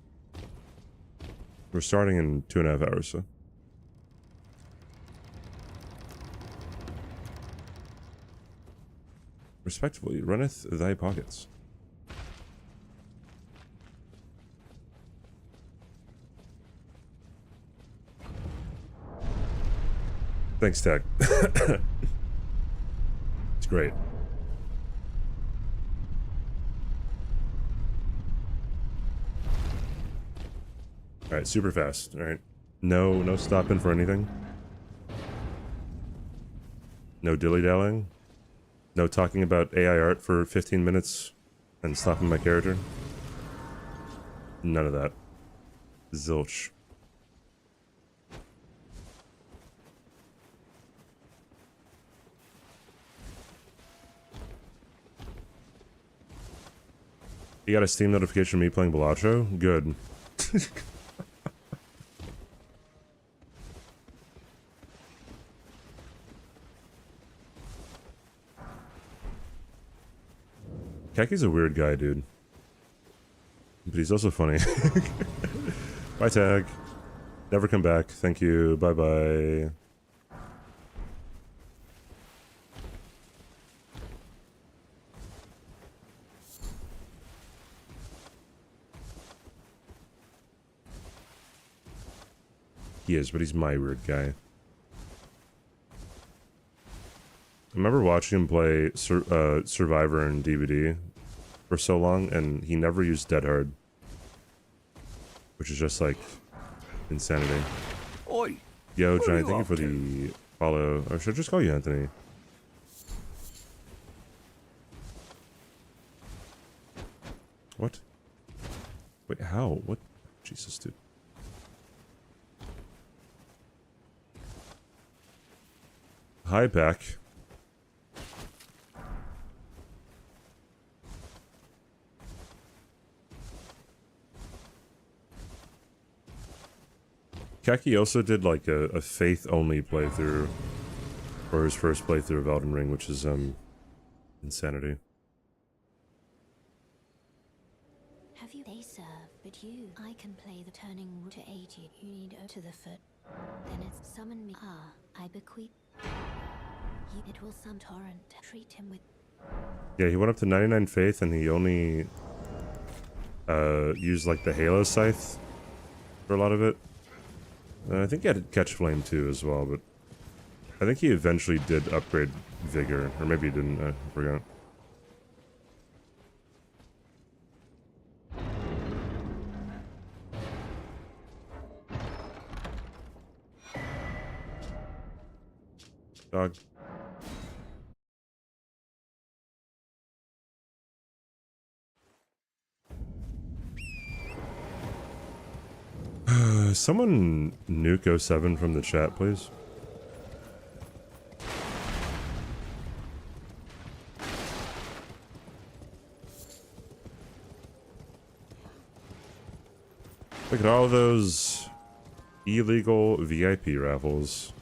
We're starting in 2.5 hours, so. Respectfully, runneth thy pockets. Thanks, Tech. It's great. Alright, super fast. Alright. No stopping for anything. No dilly-dallying. No talking about AI art for 15 minutes and stopping my character. None of that. Zilch. You got a Steam notification of me playing Balatro? Good. Kaki's a weird guy, dude. But he's also funny. Bye, Tag. Never come back. Thank you. Bye-bye. He is, but he's my weird guy. I remember watching him play Survivor and DVD for so long, and he never used Dead Hard. Which is just, like, insanity. Oi! Yo, Johnny, thank you for the follow. Or should I just call you Anthony? What? Wait, how? What? Jesus, dude. Hi, back. Kaki also did like a faith-only playthrough for his first playthrough of Elden Ring, which is insanity. Have you? They serve, but you. I can play the turning wood to aid you. You need to the foot. Then it's summon me. Ah, I bequeath. You. It will some torrent. Treat him with. Yeah, he went up to 99 faith, and he only used like the Halo scythe for a lot of it. I think he had Catch Flame too as well, but I think he eventually did upgrade Vigor, or maybe he didn't, I forgot. Dog. Someone nuke 07 from the chat, please. Look at all those illegal VIP raffles.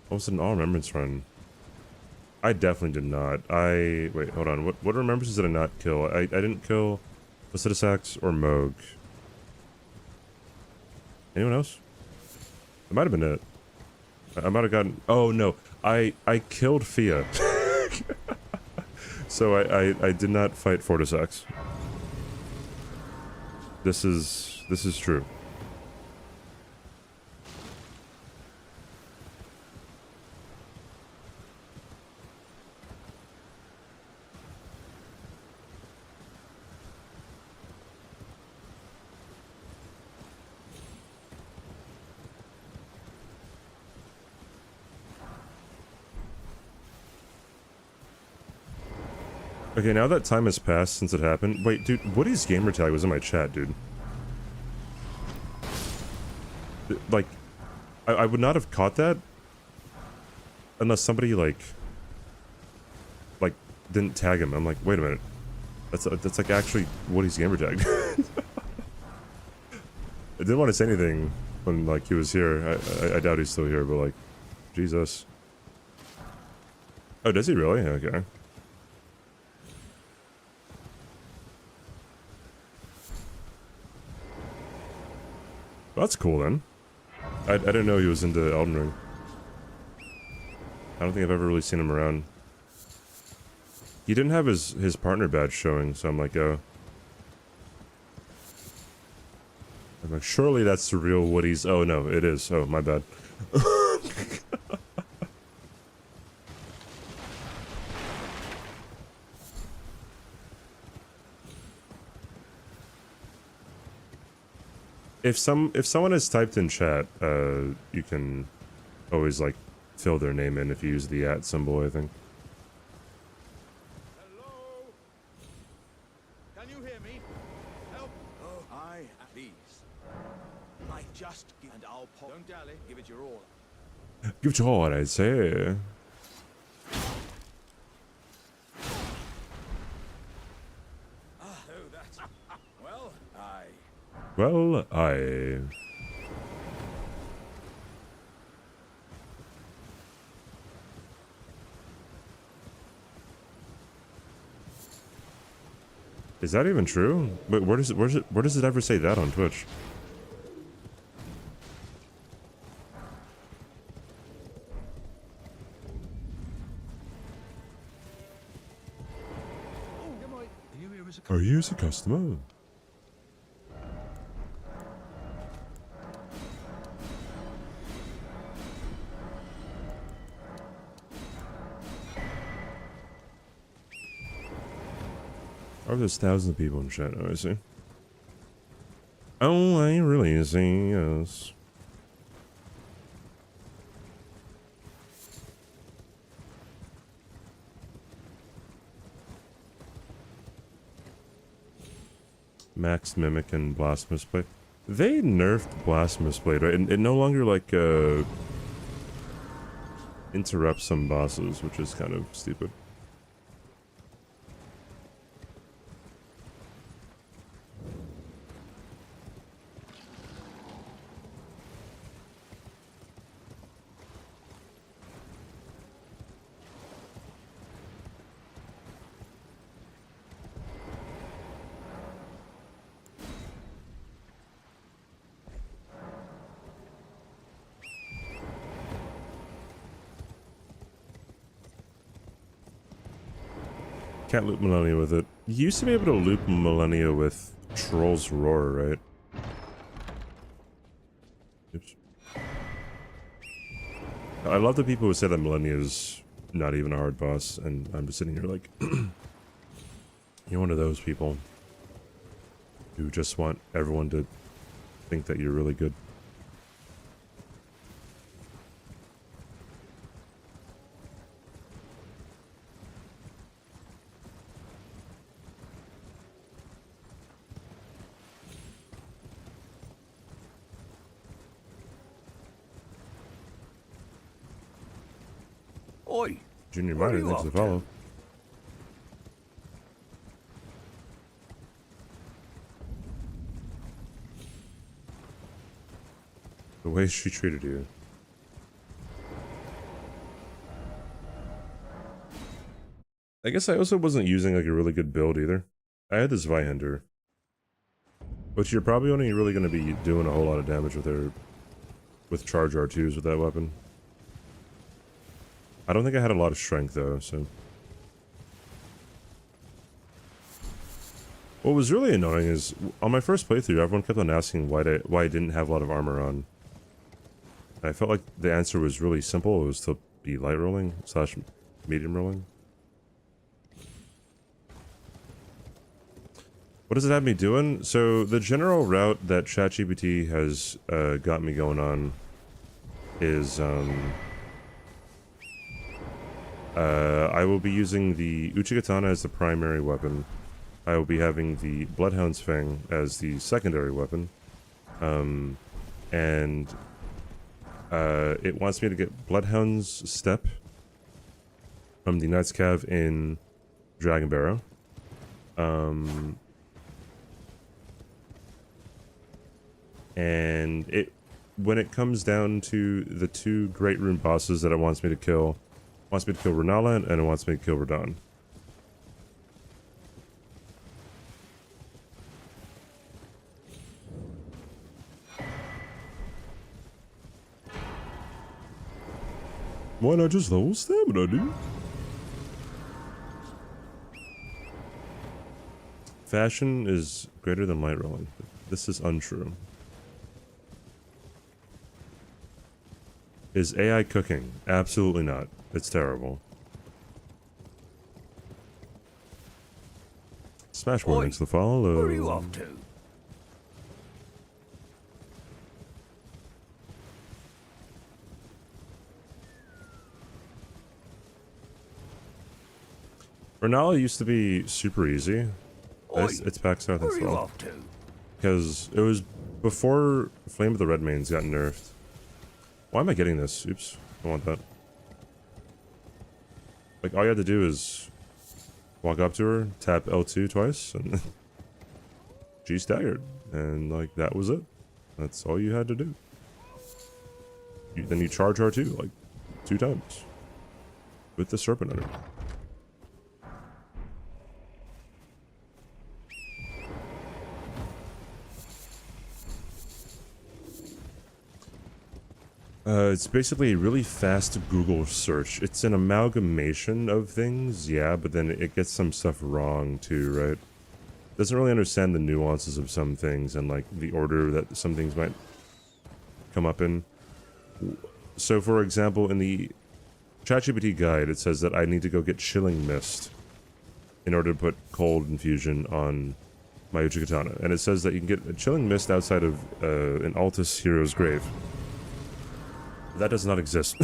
What was an all remembrance run? I definitely did not. Wait, hold on. What remembrances did I not kill? I didn't kill Placidusax or Moog. Anyone else? It might have been it. I might have gotten... Oh, no. I killed Fia. So I did not fight Fortisax. This is true. Okay, now that time has passed since it happened. Wait, dude, Woody's gamertag was in my chat, dude. Like, I would not have caught that unless somebody like didn't tag him. I'm like, wait a minute, that's like actually Woody's gamertag. I didn't want to say anything when like he was here. I doubt he's still here, but like, Jesus. Oh, does he really? Okay. Well, that's cool then. I didn't know he was into Elden Ring. I don't think I've ever really seen him around. He didn't have his partner badge showing, so I'm like, oh. I'm like, surely that's the real Woody's. Oh no, it is. Oh, my bad. If someone has typed in chat, you can always like fill their name in if you use the @ symbol, I think. Hello? Can you hear me? Help! Oh, please. I just give, and I'll pop. Don't dally. Give it your all. Give it your all, I'd say. Oh, that's well. Well, I. Is that even true? But where does it ever say that on Twitch? Are you as a customer? Oh, there's thousands of people in chat. Oh, I see. Oh, I really see. Yes. Max Mimic and Blasphemous Blade. They nerfed Blasphemous Blade, right? It no longer like interrupts some bosses, which is kind of stupid. Can't loop Millennia with it. You used to be able to loop Millennia with Troll's Roar, right? Oops. I love the people who say that Millennia is not even a hard boss, and I'm just sitting here like, you're one of those people who just want everyone to think that you're really good. Oi! Junior Where are Minor, you thanks for off the follow. to? The way she treated you. I guess I also wasn't using like a really good build either. I had this Vihender, but you're probably only really going to be doing a whole lot of damage with her, with charge R2s with that weapon. I don't think I had a lot of strength though, so. What was really annoying is, on my first playthrough, everyone kept on asking why I didn't have a lot of armor on. And I felt like the answer was really simple. It was to be light rolling / medium rolling. What does it have me doing? So the general route that ChatGPT has got me going on is I will be using the itzCBD as the primary weapon. I will be having the Bloodhound's Fang as the secondary weapon. And it wants me to get Bloodhound's Step from the Knight's Cav in Dragon Barrow. And when it comes down to the two Great Rune bosses that it wants me to kill, Renala and it wants me to kill Radahn. Why not just level stamina, dude? Fashion is greater than light rolling. This is untrue. Is AI cooking? Absolutely not. It's terrible. Smash more into the follow. Where are you off to? Renala used to be super easy. It's back south as well. Because it was before Flame of the Red Mains got nerfed. Why am I getting this? Oops. I want that. Like, all you had to do is walk up to her, tap L2 twice, and she staggered. And, like, that was it. That's all you had to do. Then you charge R2, like, 2 times. With the Serpent under. It's basically a really fast Google search. It's an amalgamation of things, yeah, but then it gets some stuff wrong too, right? Doesn't really understand the nuances of some things and like the order that some things might come up in. So for example, in the ChatGPT guide, it says that I need to go get Chilling Mist in order to put Cold Infusion on my itzCBD. And it says that you can get a Chilling Mist outside of an Altus hero's grave. That does not exist.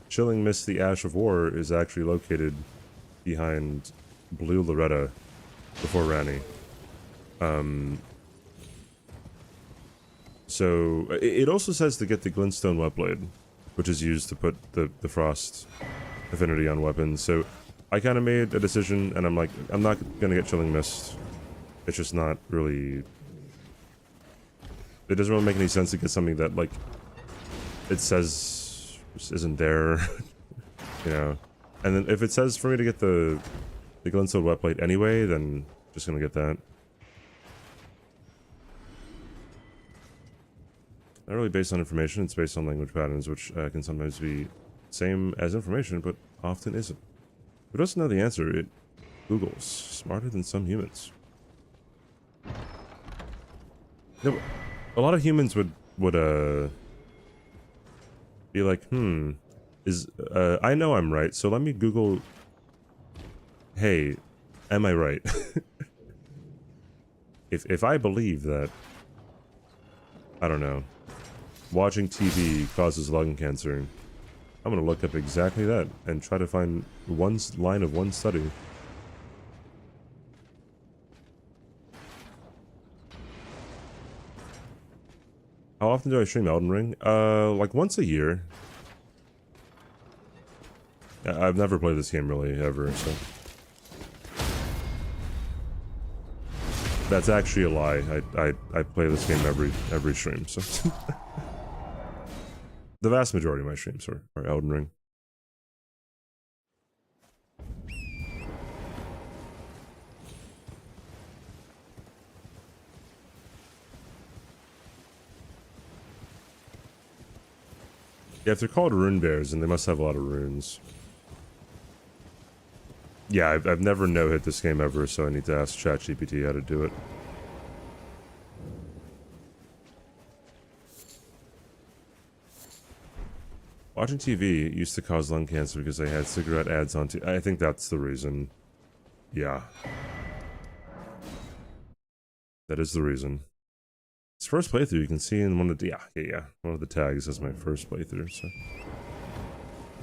Chilling Mist, the Ash of War, is actually located behind Blue Loretta before Ranni. So, it also says to get the Glintstone Whetblade, which is used to put the Frost affinity on weapons. So, I kind of made a decision, and I'm like, I'm not going to get Chilling Mist. It's just not really... It doesn't really make any sense to get something that, like, it says isn't there, you know. And then if it says for me to get the Glintstone Whetblade anyway, then I'm just gonna get that. Not really based on information, it's based on language patterns, which can sometimes be same as information, but often isn't. Who doesn't know the answer? It Googles. Smarter than some humans. No, a lot of humans would be like, I know I'm right, so let me Google, hey, am I right? if I believe that, I don't know, watching TV causes lung cancer, I'm gonna look up exactly that and try to find one line of one study. How often do I stream Elden Ring? Like once a year. Yeah, I've never played this game really ever, so. That's actually a lie. I play this game every stream, so. The vast majority of my streams are Elden Ring. Yeah, if they're called rune bears, then they must have a lot of runes. Yeah, I've never no-hit this game ever, so I need to ask ChatGPT how to do it. Watching TV used to cause lung cancer because they had cigarette ads on TV. I think that's the reason. Yeah. That is the reason. His first playthrough, you can see in one of the one of the tags as my first playthrough. So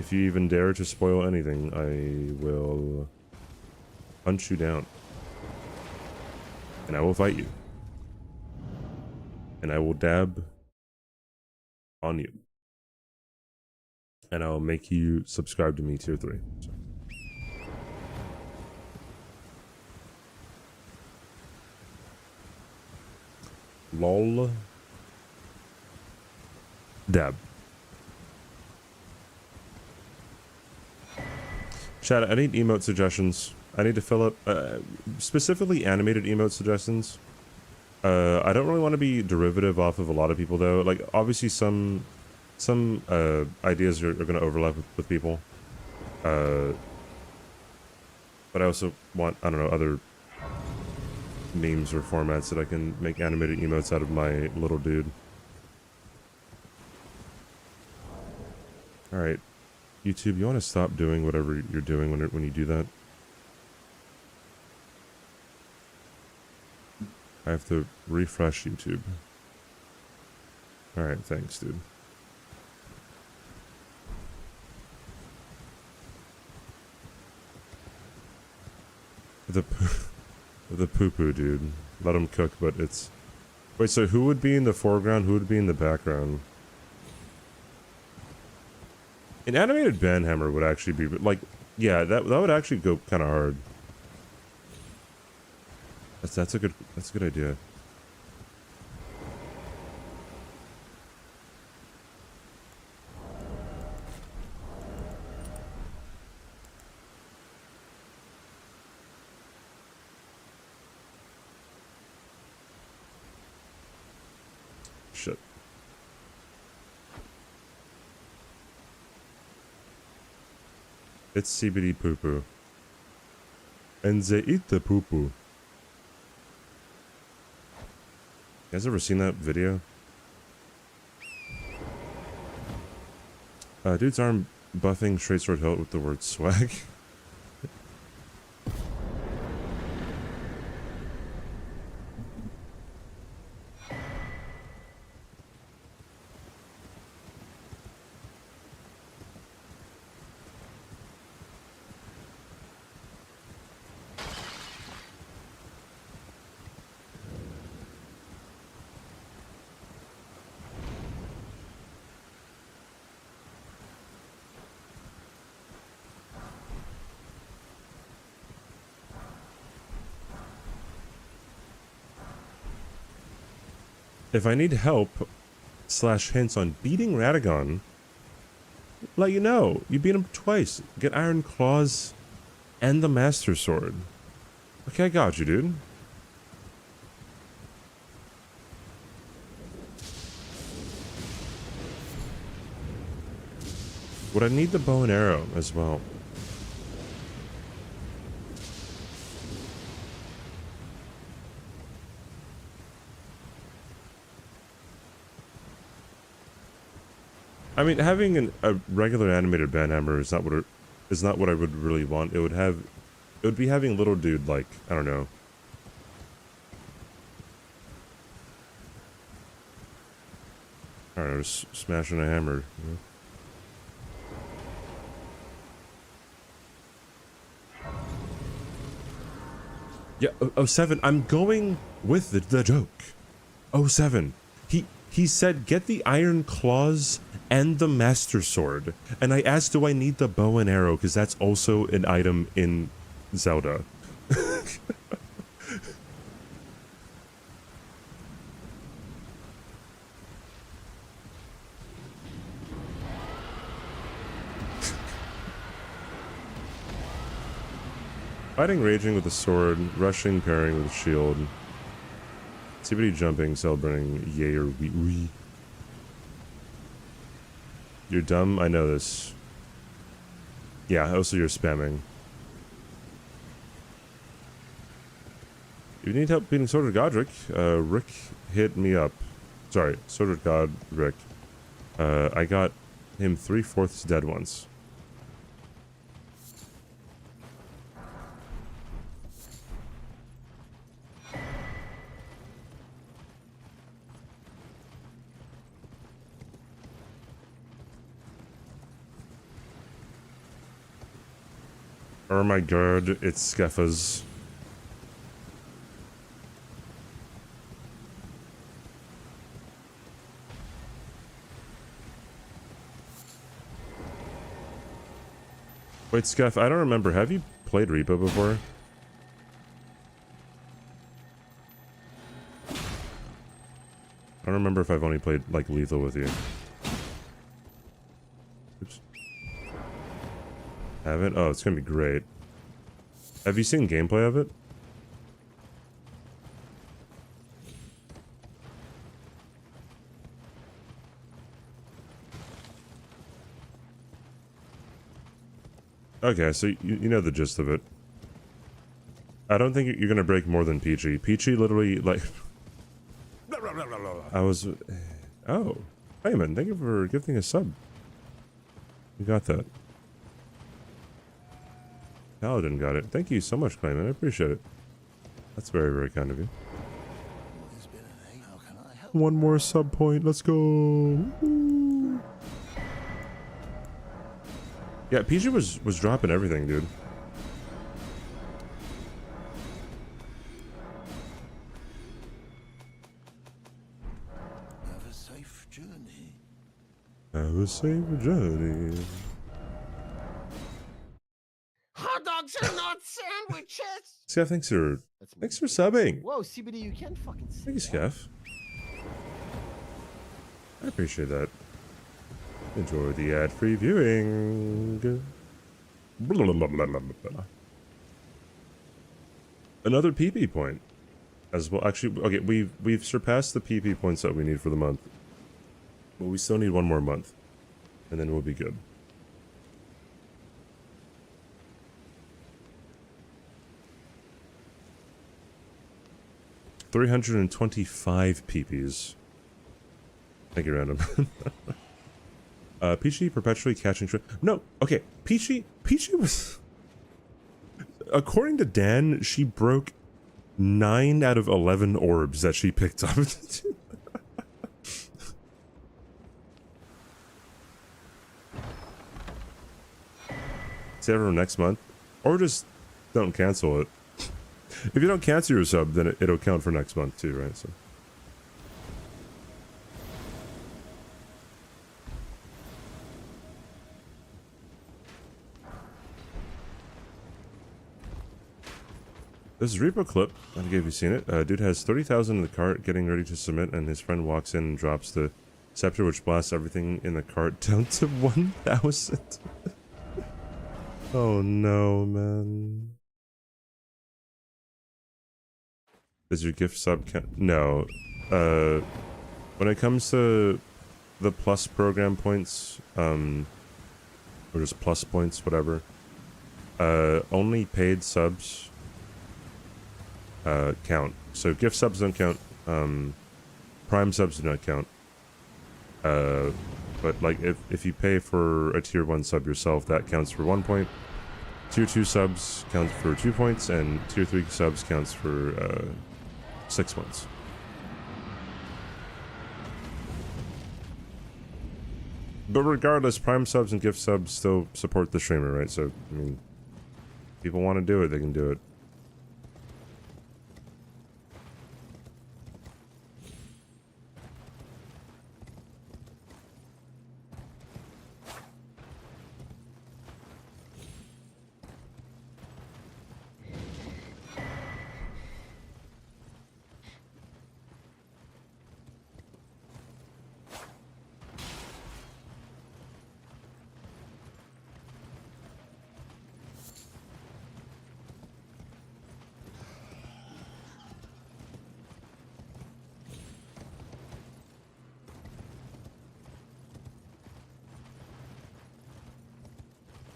If you even dare to spoil anything, I will hunt you down. And I will fight you. And I will dab on you. And I'll make you subscribe to me tier 3. So. Lol. Dab. Chat, I need emote suggestions. I need to fill up, specifically animated emote suggestions. I don't really want to be derivative off of a lot of people though. Like, obviously some ideas are going to overlap with people. But I also want, I don't know, other memes or formats that I can make animated emotes out of my little dude. Alright. YouTube, you want to stop doing whatever you're doing when you do that? I have to refresh YouTube. Alright, thanks, dude. The poo-poo, dude. Let him cook, but it's... Wait, so who would be in the foreground? Who would be in the background? An animated banhammer would actually be... Like, yeah, that would actually go kind of hard. That's a good idea. Shit. It's CBD poo poo. And they eat the poo poo. You guys ever seen that video? Dude's arm buffing straight sword hilt with the word swag. If I need help / hints on beating Radagon, let you know. You beat him twice. Get Iron Claws and the Master Sword. Okay, I got you, dude. Would I need the bow and arrow as well? I mean, having a regular animated banhammer is not what I would really want. It would be having a little dude, like, I don't know. I don't know, just smashing a hammer. You know? Yeah, 07, I'm going with the joke. 07. He said, get the Iron Claws and the Master Sword. And I asked, do I need the bow and arrow? Because that's also an item in Zelda. Fighting raging with a sword, rushing pairing with a shield. CBD jumping, celebrating, yay or wee. You're dumb, I know this. Yeah, also you're spamming. If you need help beating Sword of Godric, Rick hit me up. Sorry, Sword of God, Rick. I got him 3/4 dead once. Oh my god, it's Skeffers. Wait, Skeff, I don't remember. Have you played Repo before? I don't remember if I've only played, like, Lethal with you. Oops. Haven't? Oh, it's gonna be great. Have you seen gameplay of it? Okay, so you know the gist of it. I don't think you're gonna break more than Peachy. Peachy literally, like... I was... Oh. Raymond, thank you for gifting a sub. You got that. Paladin got it. Thank you so much, Clayman. I appreciate it. That's very, very kind of you. One more sub point. Let's go. Woo. Yeah, Peachy was dropping everything, dude. Have a safe journey. Have a safe journey. Hot dogs are not sandwiches. Skeff, thanks for subbing. Whoa, CBD, you can't fucking say Thank you, that. Skeff. I appreciate that. Enjoy the ad-free viewing. Blah, blah, blah, blah, blah, blah. Another PP point as well. Actually, okay, we've surpassed the PP points that we need for the month, but we still need one more month, and then we'll be good. $325 PPs. Thank you, random. Peachy perpetually catching no, okay, Peachy was... According to Dan, she broke 9 out of 11 orbs that she picked up. Save her next month, or just don't cancel it. If you don't cancel your sub, then it'll count for next month too, right? So. This is Repo clip. I don't know if you've seen it. Dude has 30,000 in the cart, getting ready to submit, and his friend walks in and drops the scepter, which blasts everything in the cart down to 1,000. Oh no, man. Does your gift sub count? No. When it comes to the plus program points, or just plus points, whatever, only paid subs count. So gift subs don't count, prime subs do not count. But like if you pay for a tier 1 sub yourself, that counts for 1 point. Tier 2 subs counts for 2 points, and tier 3 subs counts for 6 points. But regardless, prime subs and gift subs still support the streamer, right? So, I mean, people want to do it, they can do it.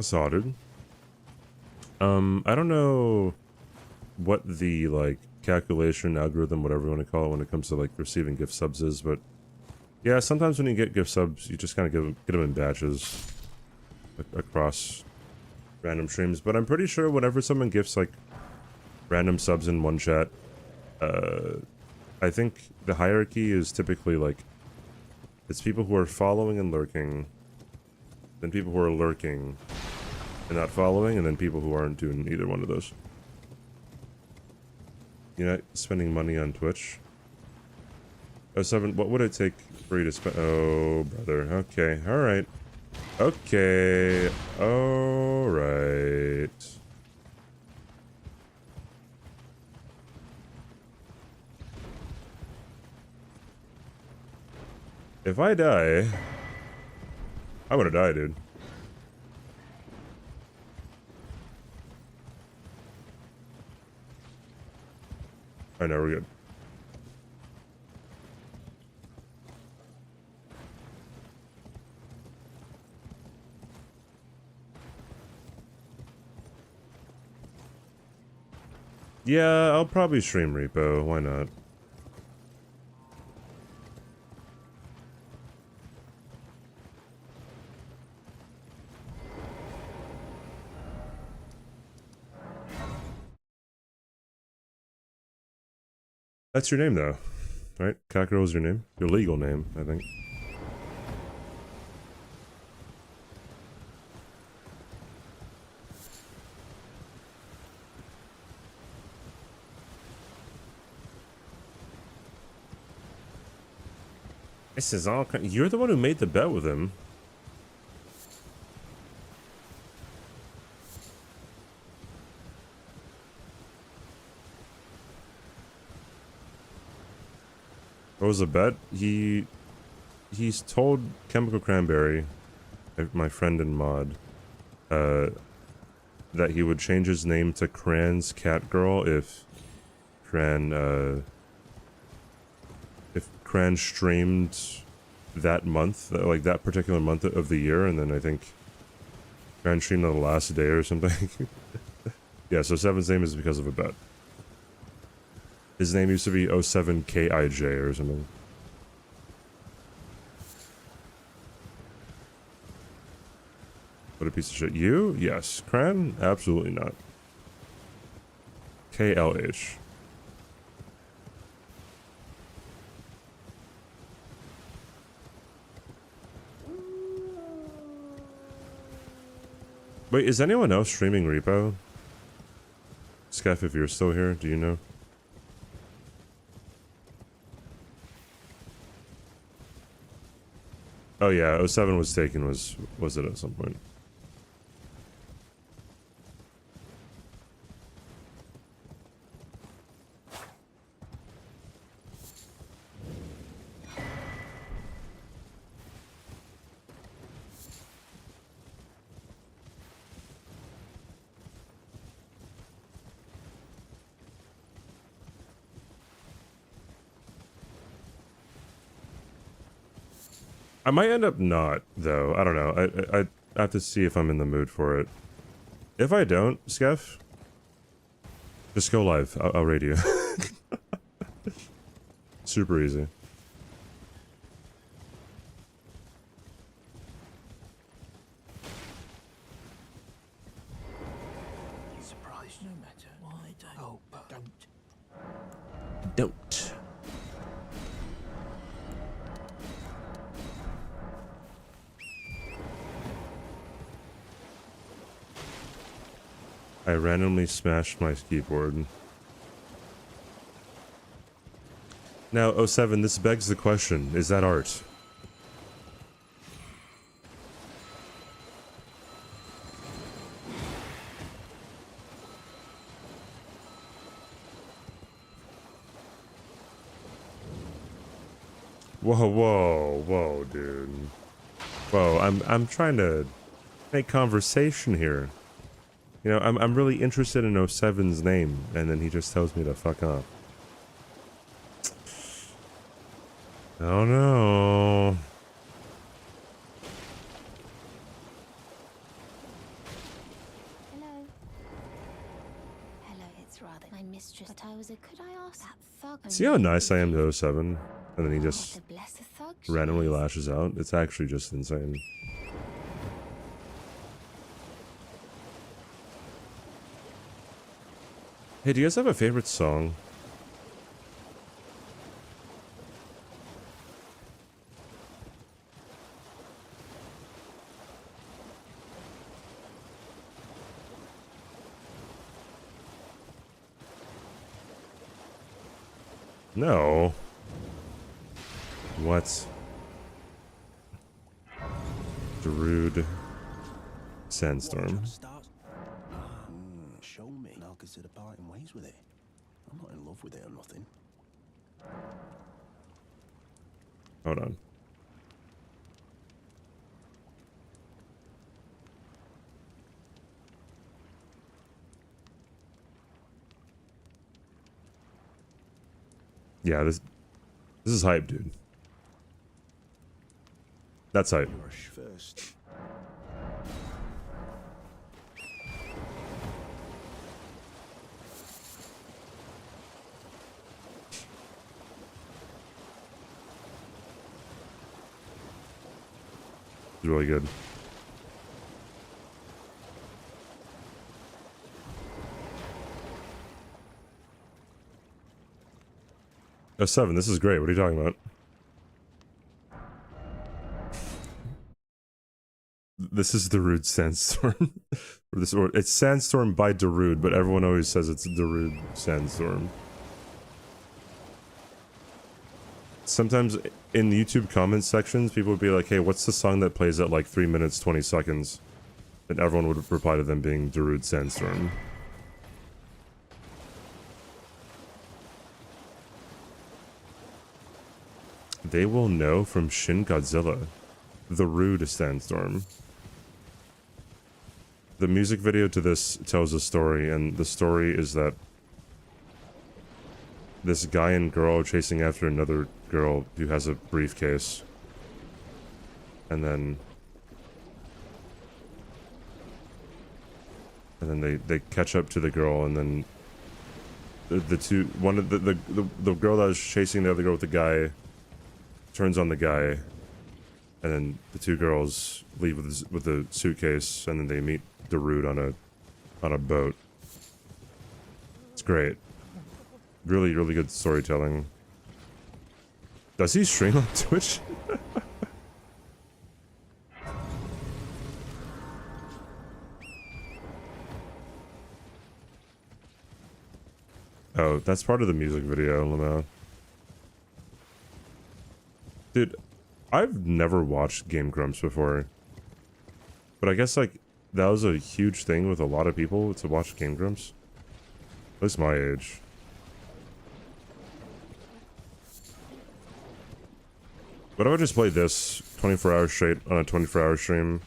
Sorted. I don't know what the like calculation algorithm, whatever you want to call it, when it comes to like receiving gift subs is, but yeah, sometimes when you get gift subs, you just kind of get them in batches across random streams. But I'm pretty sure whenever someone gifts like random subs in one chat, I think the hierarchy is typically like it's people who are following and lurking, then people who are lurking, and not following, and then people who aren't doing either one of those. You're not spending money on Twitch? Oh, 7, what would it take for you to spend? Oh, brother. Okay, alright. Okay, alright. If I die, I'm gonna die, dude. I know, we're good. Yeah, I'll probably stream Repo. Why not? That's your name, though, right? Cockerel is your name? Your legal name, I think. This is all. You're the one who made the bet with him. What was the bet? He's told Chemical Cranberry, my friend and mod, that he would change his name to Cran's Catgirl if Cran streamed that month, like that particular month of the year, and then I think Cran streamed on the last day or something. Yeah, so Seven's name is because of a bet. His name used to be 07KIJ or something. What a piece of shit. You? Yes. Cran? Absolutely not. KLH. Wait, is anyone else streaming Repo? Skeff, if you're still here, do you know? Oh yeah, 07 was taken, was it at some point? I might end up not, though. I don't know. I have to see if I'm in the mood for it. If I don't, Skeff, just go live. I'll raid you. Super easy. Surprised no matter why don't. Oh, but don't. Don't. I randomly smashed my keyboard. Now, 07, this begs the question, is that art? Whoa, dude. Whoa, I'm trying to make conversation here. You know, I'm really interested in 07's name, and then he just tells me to fuck off. Oh no. Hello. Hello, it's rather my mistress. But I was a. Could I ask that thug? See how nice I am to 07? And then he just What a blessed thug she randomly is. lashes out. It's actually just insane. Hey, do you guys have a favorite song? No. What? Darude What are you Sandstorm. trying to start? Show me, and I'll consider parting ways with it. I'm not in love with it or nothing. Hold on. Yeah, this is hype, dude. That's hype. You're first. It's really good. Oh, 7, this is great. What are you talking about? This is Darude Sandstorm. or it's Sandstorm by Darude, but everyone always says it's Darude Sandstorm. Sometimes in YouTube comment sections, people would be like, hey, what's the song that plays at like 3 minutes, 20 seconds? And everyone would reply to them being Darude Sandstorm. They will know from Shin Godzilla. The Rude Sandstorm. The music video to this tells a story, and the story is that this guy and girl are chasing after another girl who has a briefcase. And then they catch up to the girl, and then the girl that was chasing the other girl with the guy turns on the guy, and then the two girls leave with the suitcase, and then they meet Darude on a boat. It's great. Really, really good storytelling. Does he stream on Twitch? Oh, that's part of the music video, Lamau. Dude, I've never watched Game Grumps before. But I guess, like, that was a huge thing with a lot of people to watch Game Grumps. At least my age. But I would just play this 24 hours straight on a 24-hour stream.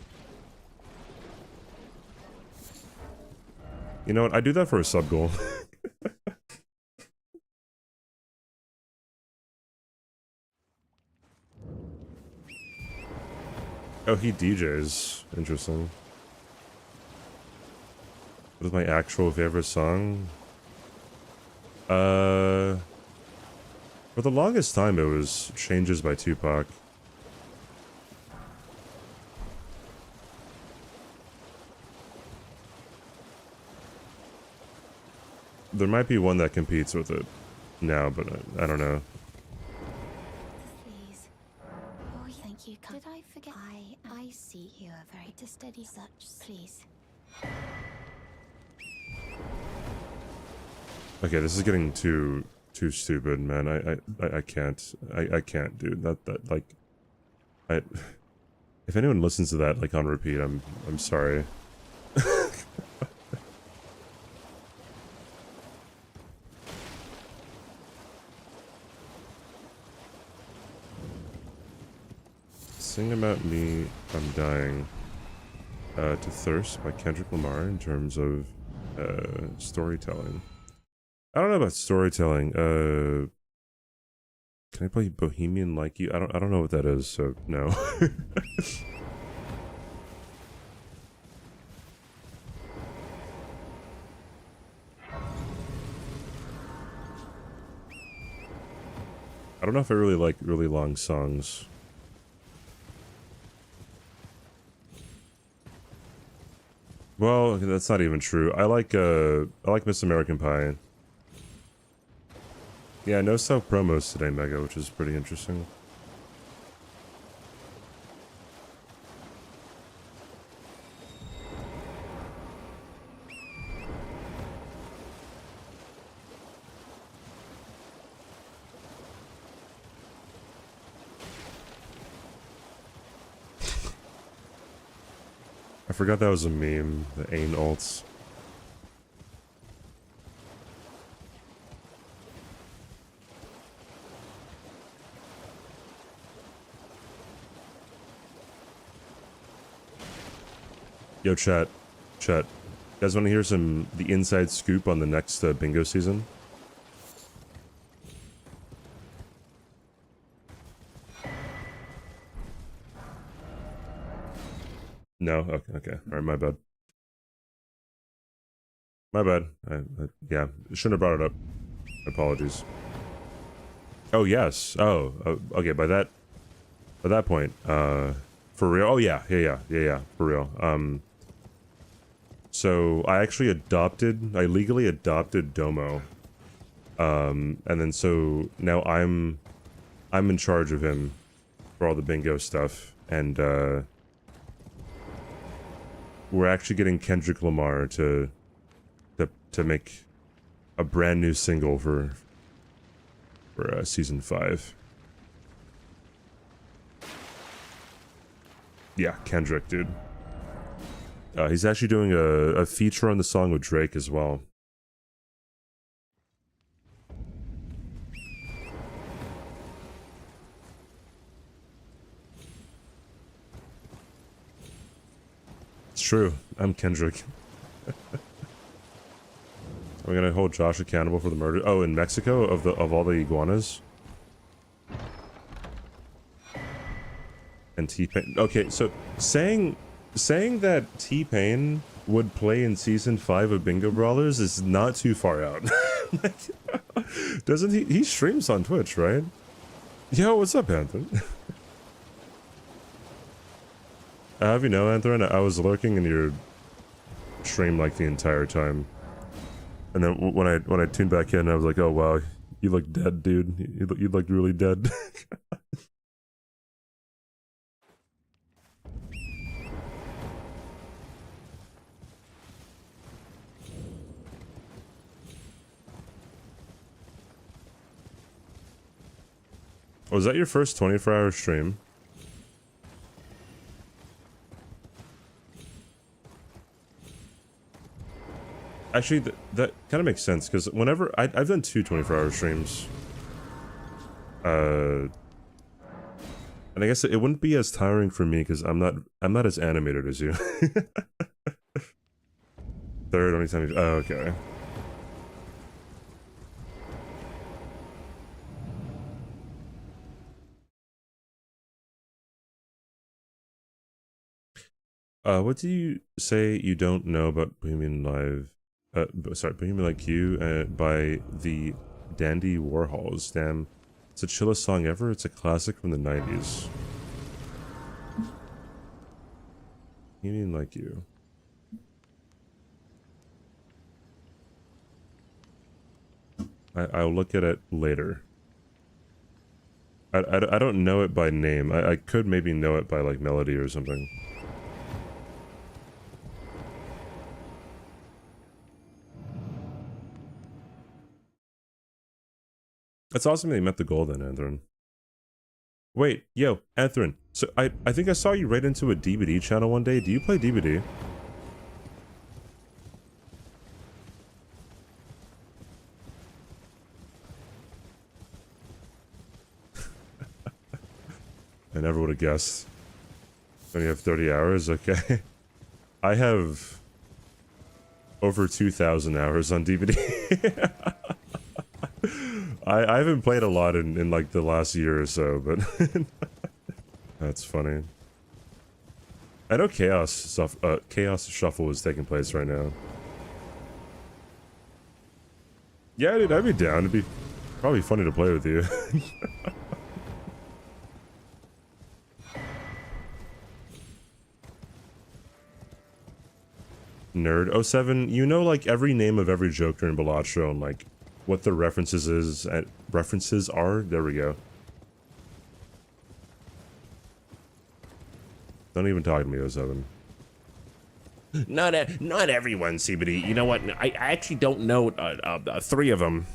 You know what? I do that for a sub goal. Oh, he DJs. Interesting. What is my actual favorite song? For the longest time it was Changes by Tupac. There might be one that competes with it now, but I don't know. Please. Oh, thank you. Did I forget? I see you are very to steady such. Please. Okay, this is getting too stupid, man. I can't. I can't, dude. That like if anyone listens to that like on repeat, I'm sorry. Sing About Me, I'm Dying. To Thirst by Kendrick Lamar in terms of storytelling. I don't know about storytelling. Can I play Bohemian Like You? I don't know what that is, so no. I don't know if I really like really long songs. Well, that's not even true. I like Miss American Pie. Yeah, no self promos today, Mega, which is pretty interesting. forgot that was a meme. The Ain ults. Yo, chat. You guys want to hear the inside scoop on the next bingo season? No? Okay. Alright, my bad. Yeah, shouldn't have brought it up. Apologies. Oh, yes. Okay, by that point, for real? Oh, yeah, for real. So I actually legally adopted Domo. And then so now I'm in charge of him for all the bingo stuff, and we're actually getting Kendrick Lamar to make a brand new single for season 5. Yeah, Kendrick, dude. He's actually doing a feature on the song with Drake as well. It's true. I'm Kendrick. We're gonna hold Josh accountable for the murder. Oh, in Mexico of all the iguanas. And T-Pain. Okay, so saying that T-Pain would play in season 5 of Bingo Brawlers is not too far out. Like, doesn't he streams on Twitch, right? Yo, what's up, Anthony? I have you know, Anthony, I was lurking in your stream like the entire time. And then when I tuned back in, I was like, oh wow, you look dead, dude. You look really dead. Was that your first 24-hour stream? Actually, that kind of makes sense, because whenever I've done 2 24-hour streams. And I guess it wouldn't be as tiring for me, because I'm not as animated as you. Third, only time you... Oh, okay. What do you say you don't know about Bohemian Live? Bohemian Like You by the Dandy Warhols. Damn, it's the chillest song ever. It's a classic from the 90s. Bohemian Like You. I'll look at it later. I don't know it by name. I could maybe know it by like melody or something. That's awesome that you met the goal then, Anthron. Wait, yo, Anthron. So I think I saw you right into a DBD channel one day. Do you play DBD? I never would have guessed. When you have 30 hours, okay. I have over 2,000 hours on DBD. I haven't played a lot in like the last year or so, but that's funny. I know Chaos Shuffle is taking place right now. Yeah, dude, I'd be down. It'd be probably funny to play with you. Nerd 07, you know like every name of every Joker in Balatro and like what the references are. There we go. Don't even talk to me, 07. Not everyone, CBD. You know what? I actually don't know 3 of them.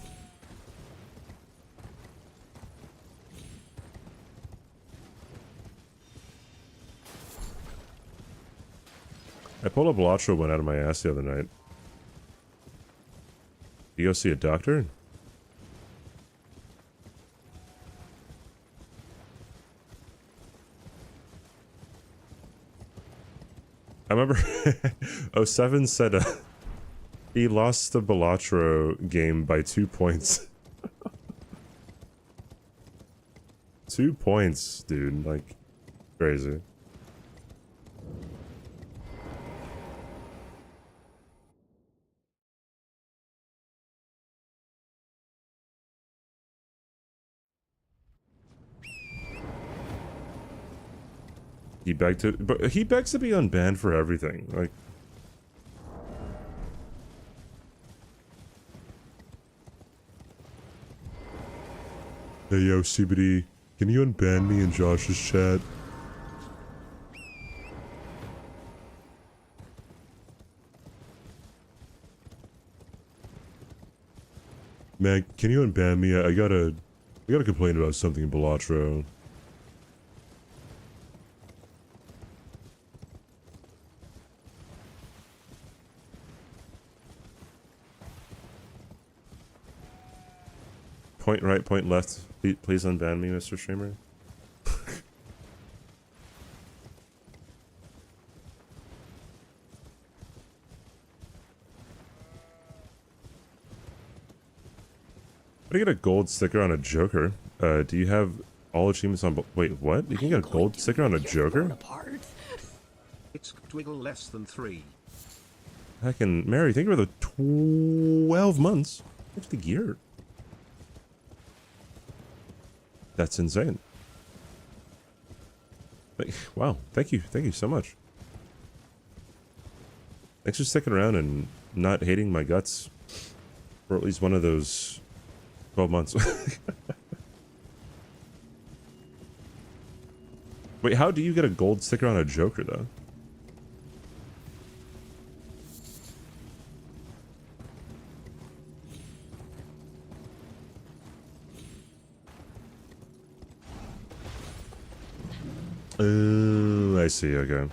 I pulled a Bellatra one out of my ass the other night. You go see a doctor? I remember 07 said he lost the Bellatra game by 2 points. 2 points, dude. Like, crazy. He begged to, but he begs to be unbanned for everything. Like, hey yo, CBD, can you unban me in Josh's chat? Man, can you unban me? I gotta complain about something in Bellatra. Point right, point left. Please unban me, Mr. Streamer. How do you get a gold sticker on a Joker? Do you have all achievements on... Wait, what? You can get a gold sticker on a Joker? It's Twiggle less than 3. Heckin' Mary, thank you for the 12 months. What's the gear? That's insane. Wow, thank you so much. Thanks for sticking around and not hating my guts for at least one of those 12 months. Wait, how do you get a gold sticker on a Joker, though? Oh, I see, okay.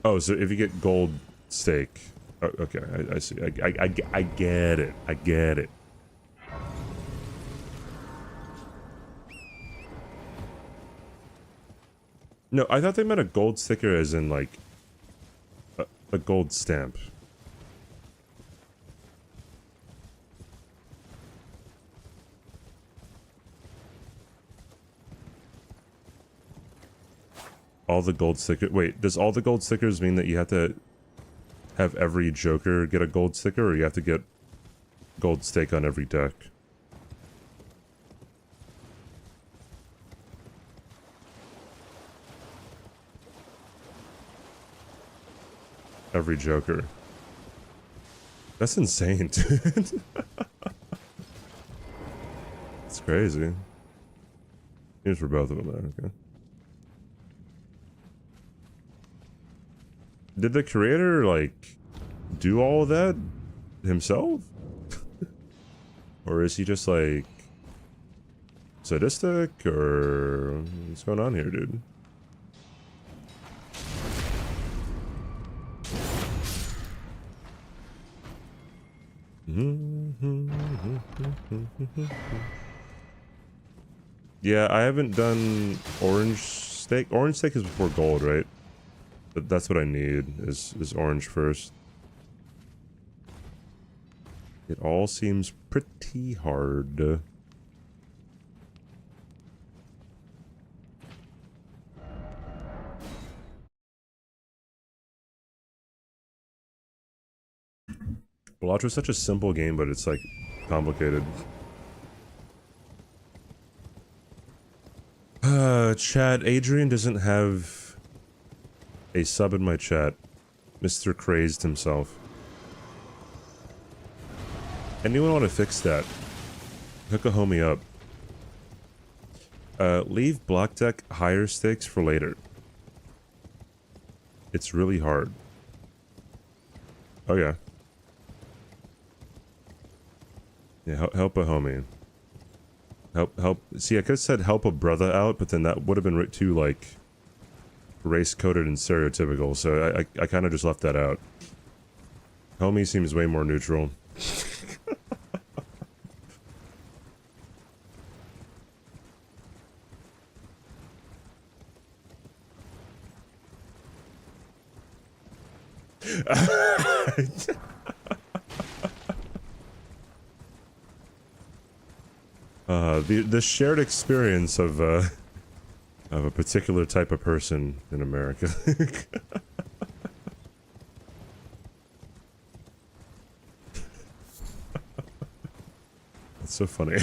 Oh, so if you get gold stake... Oh, okay, I see. I get it. I get it. No, I thought they meant a gold sticker as in, like, a gold stamp. All the gold stickers... Wait, does all the gold stickers mean that you have to have every Joker get a gold sticker, or you have to get gold stake on every deck? Every Joker. That's insane, dude. It's crazy. Here's for both of them, though. Okay. Did the creator, like, do all of that himself? Or is he just, like, sadistic? Or what's going on here, dude? Yeah, I haven't done orange stake. Orange stake is before gold, right? But that's what I need, is orange first. It all seems pretty hard. Bellatra is such a simple game, but it's, like, complicated. Chat, Adrian doesn't have a sub in my chat. Mr. Crazed himself. Anyone want to fix that? Hook a homie up. Leave block deck higher stakes for later. It's really hard. Oh yeah. Yeah, help a homie. Help. See, I could have said help a brother out, but then that would have been too, like, race-coded and stereotypical, so I kind of just left that out. Homie seems way more neutral. The shared experience of a particular type of person in America. That's so funny.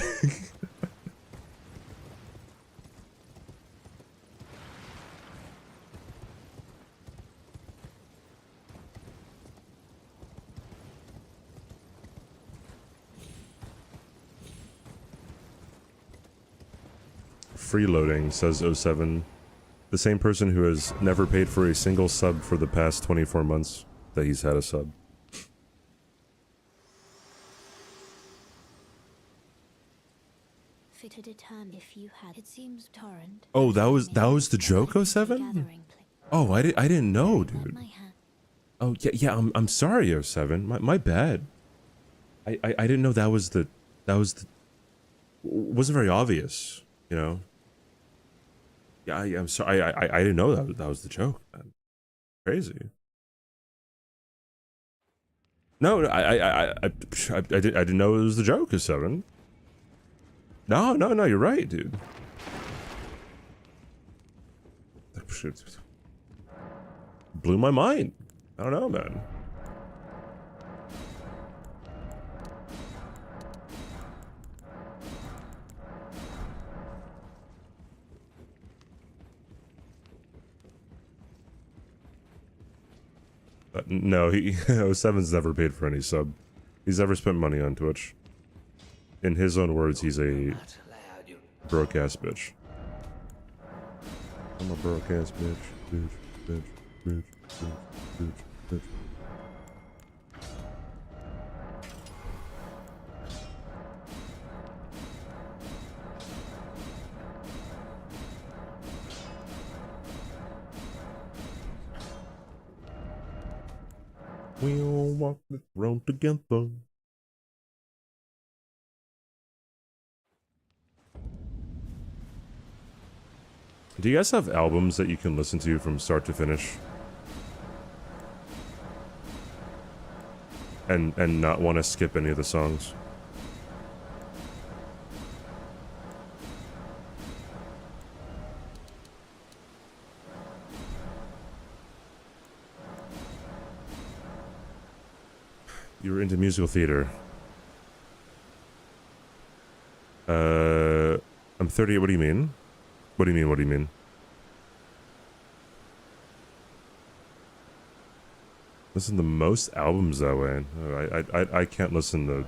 Freeloading, says 07. The same person who has never paid for a single sub for the past 24 months that he's had a sub. To determine if you had, it seems torrent. Oh, that was the joke, 07? Oh, I didn't know, dude. Oh yeah, I'm sorry, 07. My bad. I didn't know that was the wasn't very obvious, you know. Yeah, I'm sorry. I didn't know that was the joke, man. Crazy. No, I didn't know it was the joke, 07. No, you're right, dude. Blew my mind. I don't know, man. No, 07's never paid for any sub. He's never spent money on Twitch. In his own words, he's a broke-ass bitch. I'm a broke-ass bitch. Bitch. We all walk the road together. Do you guys have albums that you can listen to from start to finish? And not want to skip any of the songs? You were into musical theater. I'm 38, what do you mean? What do you mean? Listen to most albums that way. I can't listen to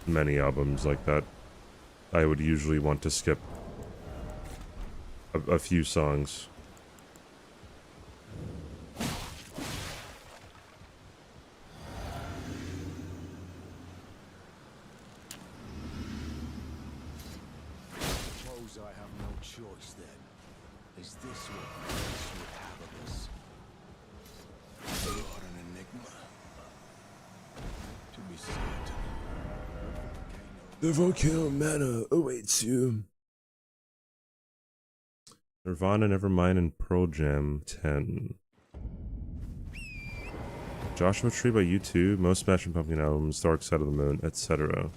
many albums like that. I would usually want to skip a few songs. Suppose I have no choice then. Is this what Christ would have of us? You are an enigma. To be certain. The volcano mana awaits you. Nirvana, Nevermind, and Pearl Jam 10. Joshua Tree by U2, most Smashing Pumpkin albums, Dark Side of the Moon, etc.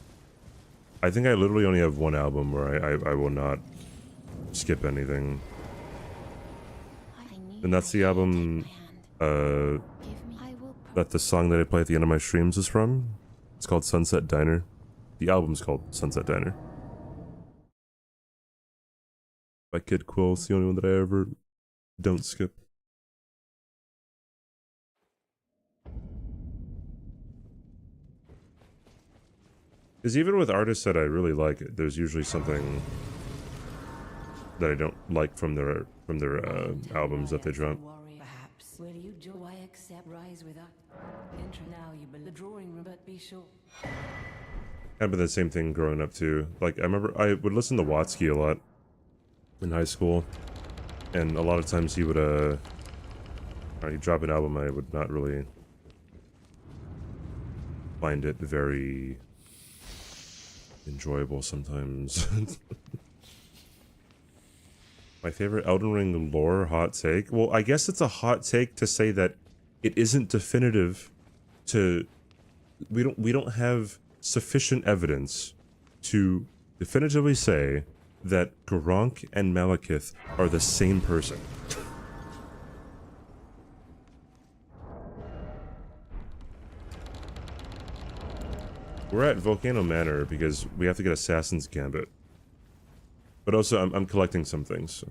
I think I literally only have one album where I will not skip anything. And that's the album that the song that I play at the end of my streams is from. It's called Sunset Diner. The album's called Sunset Diner. By Kid Quill, it's the only one that I ever don't skip. Because even with artists that I really like, there's usually something that I don't like from their albums that they drop. Perhaps. Will you join? Why accept rise without now you the drawing room, but be sure. Happened the same thing growing up too. Like I remember I would listen to Watsky a lot in high school, and a lot of times he would You drop an album, I would not really find it very enjoyable sometimes. My favorite Elden Ring lore hot take? Well, I guess it's a hot take to say that it isn't definitive to... We don't have sufficient evidence to definitively say that Garunk and Malekith are the same person. We're at Volcano Manor because we have to get Assassin's Gambit. But also, I'm collecting some things. So.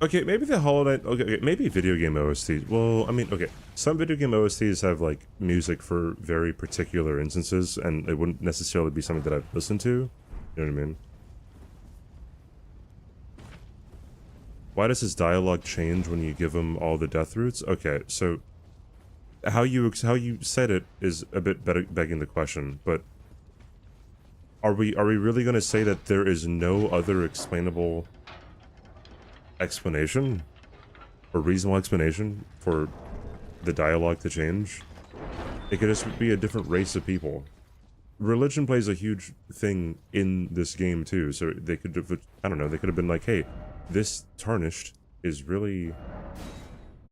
Okay, maybe the Hollow Knight... Okay, maybe video game OSTs. Well, I mean, okay. Some video game OSTs have, like, music for very particular instances, and it wouldn't necessarily be something that I've listened to. You know what I mean? Why does his dialogue change when you give him all the death roots? Okay, so... How you said it is a bit begging the question, but... Are we really gonna say that there is no other explainable... explanation or reasonable explanation for the dialogue to change? It could just be a different race of people. Religion plays a huge thing in this game too, so they could have, I don't know, they could have been like, hey, this Tarnished is really,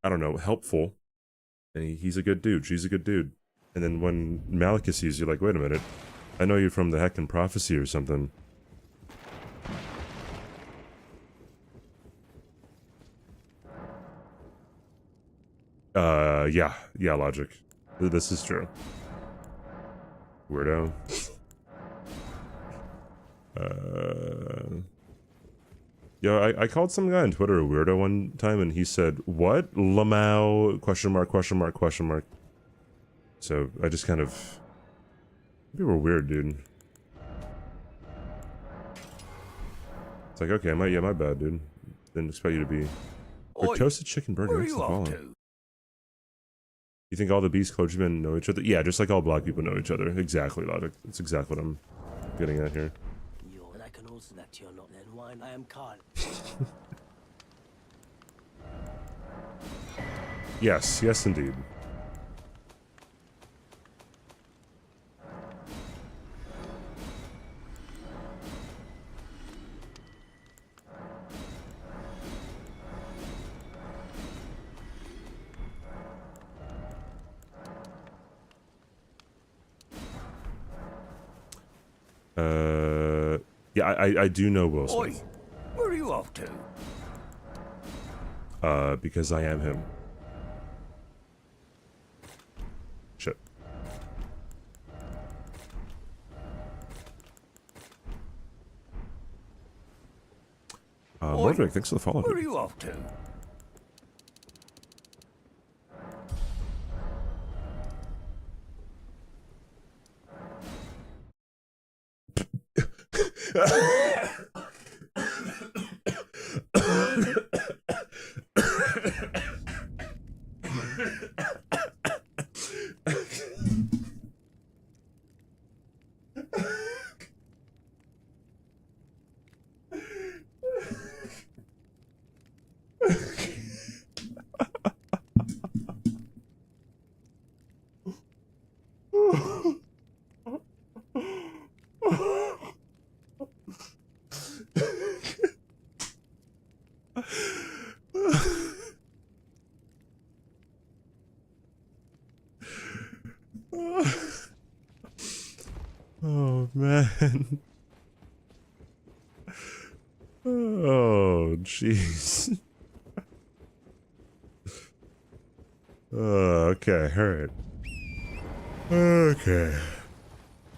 I don't know, helpful, and he's a good dude, she's a good dude. And then when Malekith sees you, like, wait a minute, I know you're from the Heckin Prophecy or something. Yeah, logic. This is true. Weirdo. Yo, I called some guy on Twitter a weirdo one time, and he said, what? Lamau, question mark, question mark, question mark. So, I just kind of... People were weird, dude. It's like, okay, my bad, dude. Didn't expect you to be... Or toasted chicken burger, what's the follow? You think all the Beast clergymen know each other? Yeah, just like all black people know each other. Exactly, logic. That's exactly what I'm getting at here. And I can also that you're not then wine. I am Carl. Yes, yes indeed. Yeah, I do know Will Smith. Oi, where are you off to? Because I am him. Shit. Mordrick, thanks for the follow. Where are you off to? Oh, man. Oh, jeez. Okay, alright. Okay.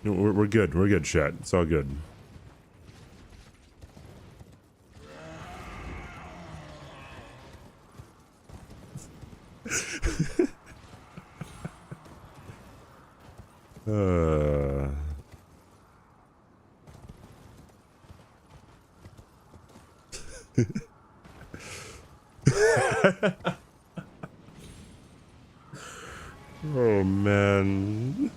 We're good. We're good, chat. It's all good. Uh, oh man.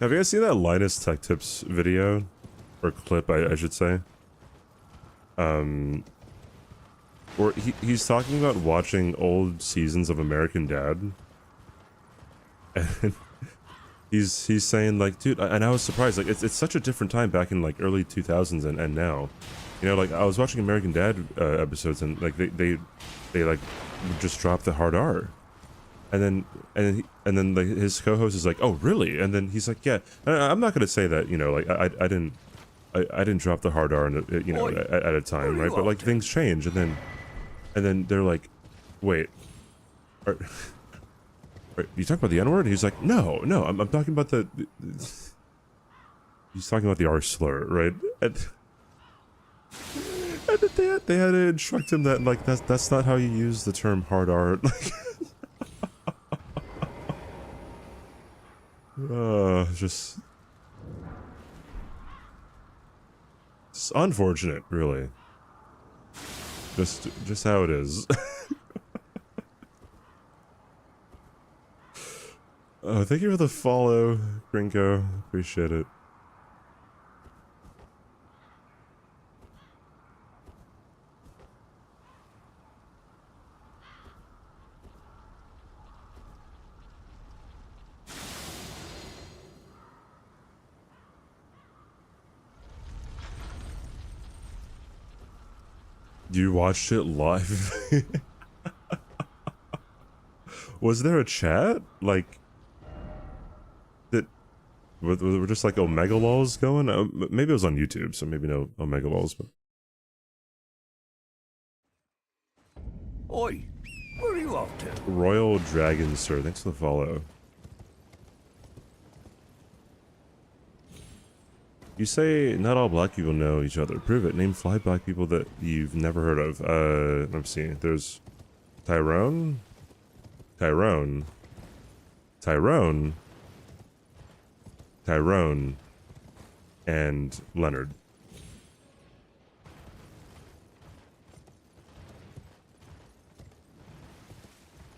Have you guys seen that Linus Tech Tips video? Or clip, I should say. Or he's talking about watching old seasons of American Dad. And he's saying like, dude, and I was surprised, like it's such a different time back in like early 2000s and now. You know, like I was watching American Dad episodes and like they like just drop the hard R. And then like his co-host is like, "Oh, really?" And then he's like, "Yeah." I'm not gonna say that, you know, like I didn't drop the hard R, you know, at a time, right? But like things change, and then they're like, "Wait, are you talking about the N-word?" He's like, "No, I'm talking about the." He's talking about the R slur, right? And they had to instruct him that like that's not how you use the term hard R. Like, just it's unfortunate, really. Just how it is. Oh, thank you for the follow, Gringo. Appreciate it. You watched it live? Was there a chat? Like, were just like Omega Laws going? Maybe it was on YouTube, so maybe no Omega Laws, but... Oi, where are you off to? Royal Dragon, sir. Thanks for the follow. You say not all black people know each other. Prove it. Name 5 black people that you've never heard of. Let me see. There's Tyrone, and Leonard.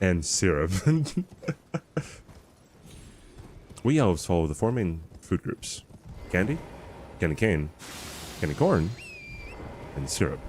And Syrup. We elves follow the 4 main food groups. Candy, candy cane, candy corn, and syrup.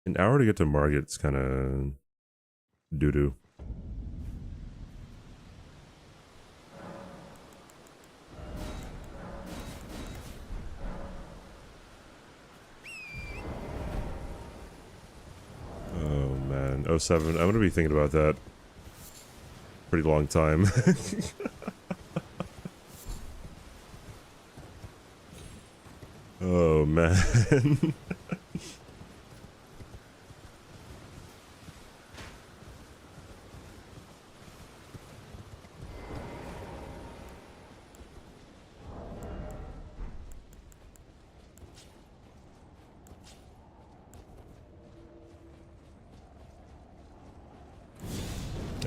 An hour to get to Margot's kind of doo-doo. Oh man, 07. I'm gonna be thinking about that pretty long time. Oh man.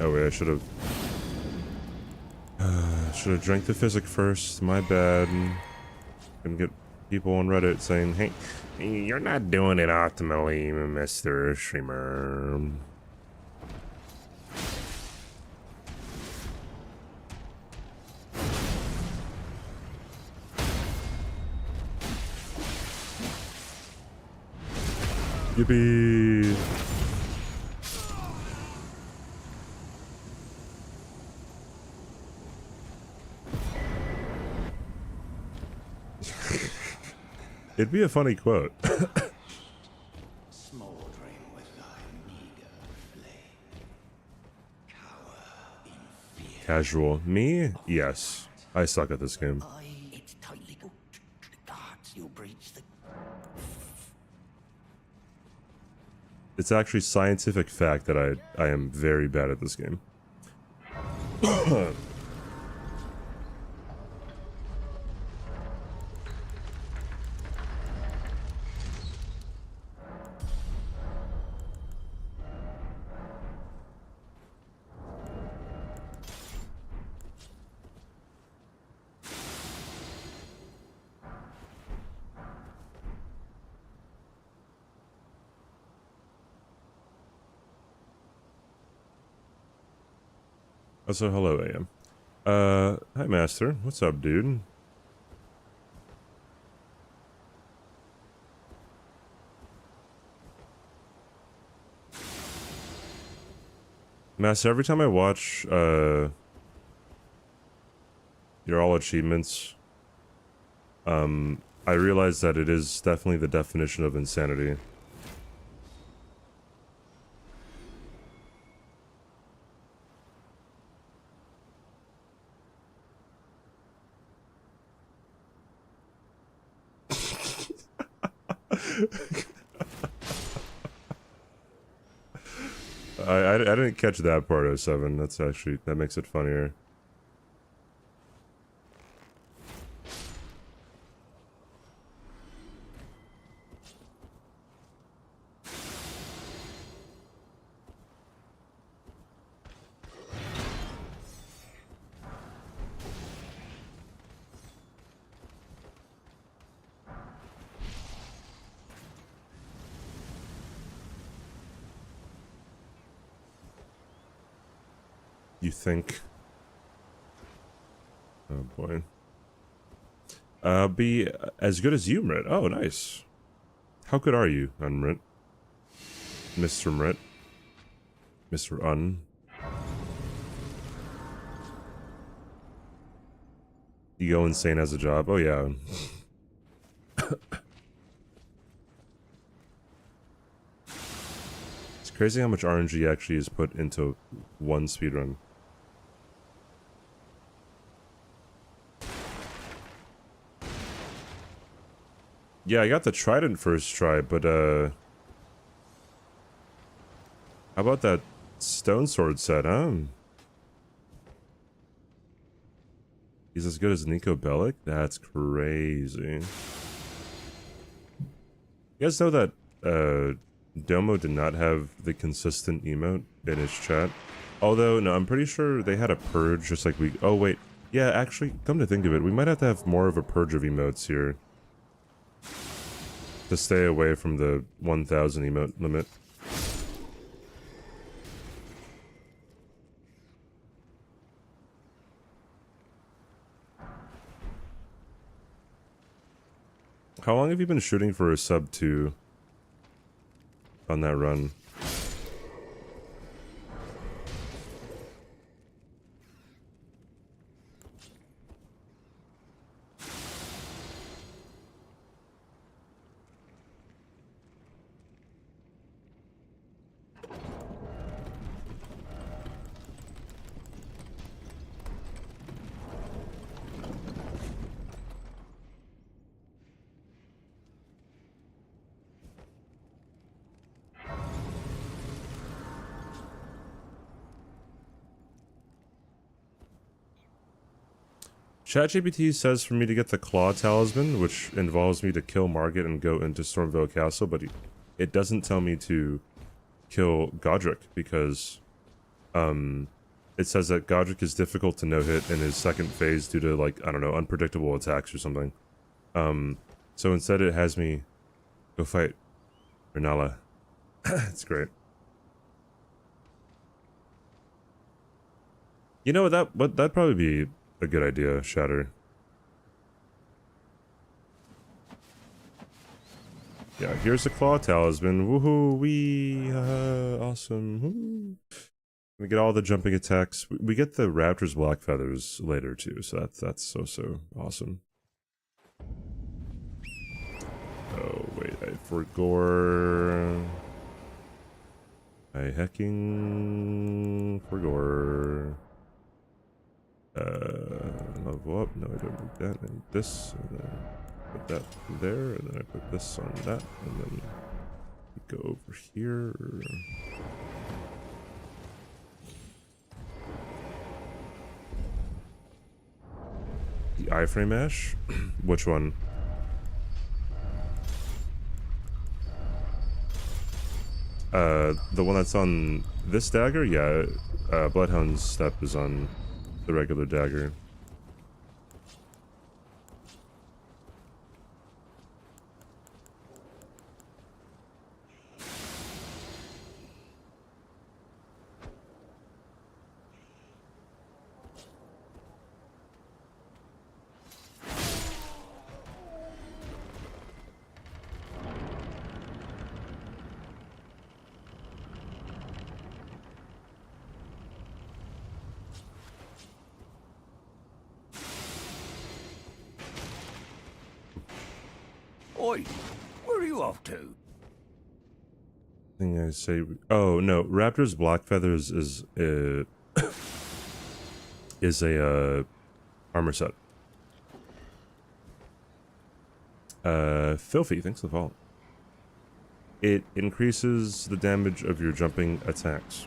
Oh wait, I should have drank the physic first. My bad. Gonna get people on Reddit saying, "Hey, you're not doing it optimally, Mr. Streamer." Yippee! It'd be a funny quote. Smoldering with thy meager flame. Cower in fear. Casual. Me? Yes. I suck at this game. It's tightly booked. The guards, you'll breach the... It's actually scientific fact that I am very bad at this game. Also, hello, AM. Hi, Master. What's up, dude? Master, every time I watch, your all achievements, I realize that it is definitely the definition of insanity. I didn't catch that part of 7. That's actually, that makes it funnier. You think? Oh boy. Be as good as you, Mrit. Oh, nice. How good are you, Unmrit? Mr. Mrit? Mr. Un? You go insane as a job? Oh yeah. It's crazy how much RNG actually is put into one speedrun. Yeah, I got the trident first try, but how about that stone sword set, huh? He's as good as Nico Bellic? That's crazy. You guys know that Domo did not have the consistent emote in his chat? Although, no, I'm pretty sure they had a purge just like we... Oh, wait. Yeah, actually, come to think of it, we might have to have more of a purge of emotes here. To stay away from the 1,000 emote limit. How long have you been shooting for a sub 2 on that run? ChatGPT says for me to get the Claw Talisman, which involves me to kill Margit and go into Stormvale Castle, but it doesn't tell me to kill Godric, because it says that Godric is difficult to no-hit in his second phase due to, like, I don't know, unpredictable attacks or something. So instead it has me go fight Renala. It's great. You know, that'd probably be a good idea, Shatter. Yeah, here's the Claw Talisman. Woohoo! Wee! Awesome! Woo. We get all the jumping attacks. We get the Raptor's Black Feathers later too, so that's so awesome. Oh wait, I forgot. I hecking forgot. level up. No, I don't need that. I need this, and then put that there, and then I put this on that, and then we go over here. The iframe ash? Which one? The one that's on this dagger? Yeah, Bloodhound's Step is on the regular dagger. Oi, where are you off to? Thing I say. Oh no, Raptor's Black Feathers is is a armor set. Filthy, thanks for the fault. It increases the damage of your jumping attacks.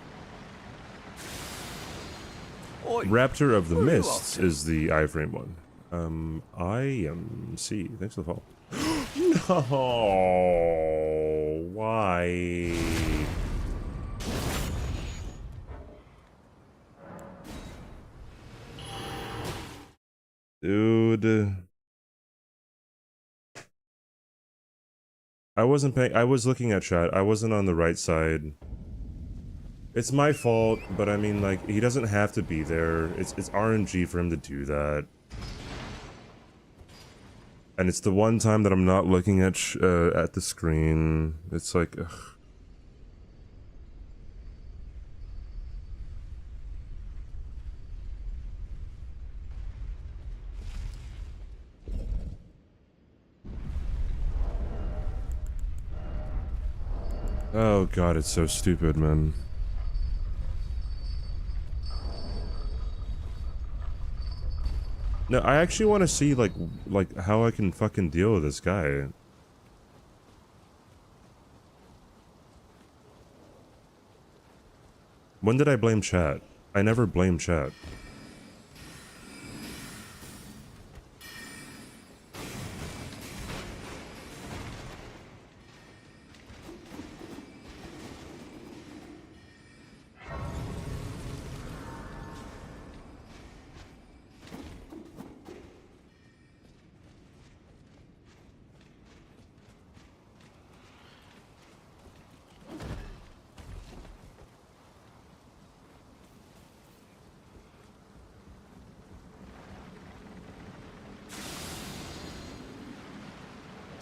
Oi, Raptor of the where are you off Mists to? is the iframe one. I am C. Thanks for the fault. No, why? Dude. I wasn't paying. I was looking at chat. I wasn't on the right side. It's my fault, but I mean, like, he doesn't have to be there. It's RNG for him to do that. And it's the one time that I'm not looking at the screen. It's like, ugh. Oh god, it's so stupid, man. No, I actually want to see, like how I can fucking deal with this guy. When did I blame chat? I never blame chat.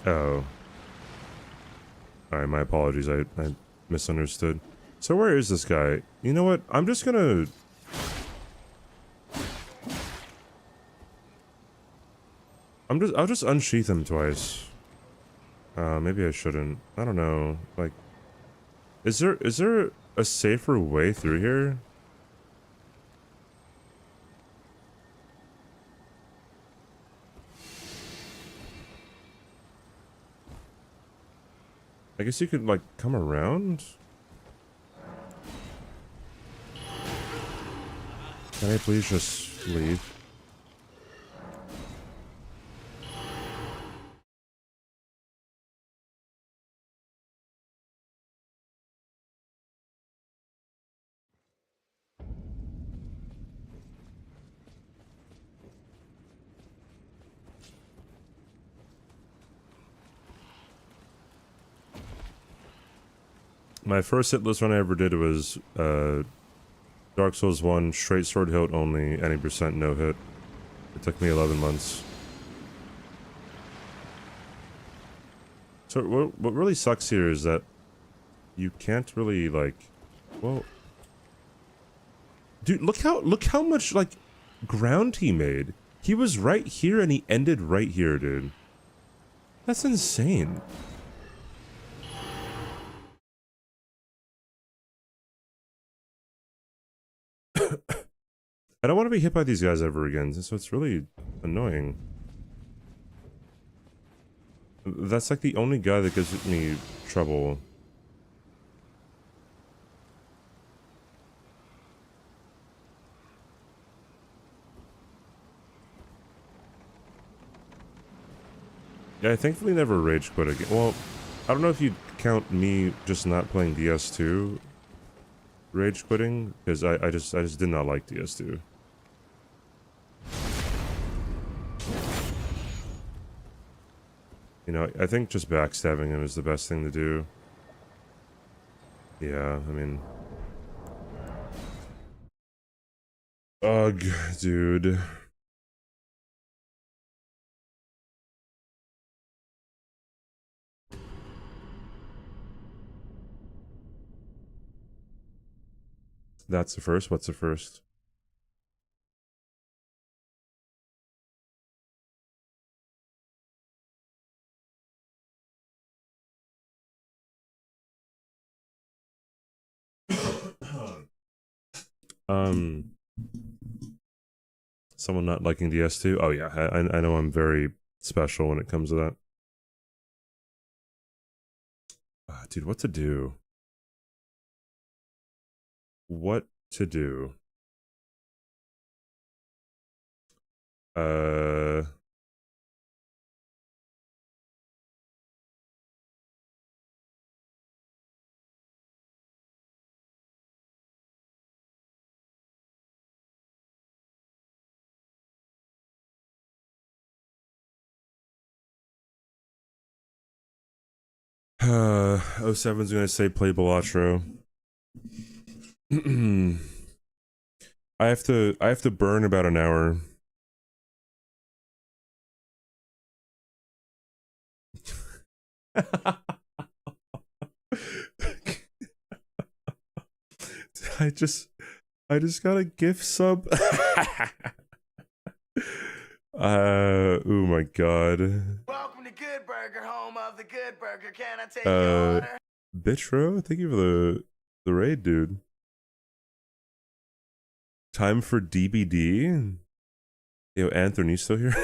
Oh. Alright, my apologies, I misunderstood. So where is this guy? You know what? I'm just gonna... I'll just unsheath him twice. Maybe I shouldn't. I don't know. Like, is there a safer way through here? I guess you could, like, come around? Can I please just leave? My first hitless run I ever did was, Dark Souls 1, straight sword hilt only, any percent no hit. It took me 11 months. So what really sucks here is that you can't really, like, well, dude, look how much, like, ground he made. He was right here and he ended right here, dude. That's insane. I don't want to be hit by these guys ever again, so it's really annoying. That's like the only guy that gives me trouble. Yeah, I thankfully never rage quit again. Well, I don't know if you'd count me just not playing DS2 rage quitting, because I just did not like DS2. You know, I think just backstabbing him is the best thing to do. Yeah, I mean... Ugh, dude. That's the first? What's the first? Um... Someone not liking DS2? Oh yeah, I know I'm very special when it comes to that. Dude, what to do? What to do? Uh... 07's gonna say play Balatro. I have to burn about an hour. I just got a gift sub. Oh my god. Welcome to Good Burger, home of the Good Burger. Can I take your order? Bitro, thank you for the raid, dude. Time for DBD. Yo, Anthony, you still here?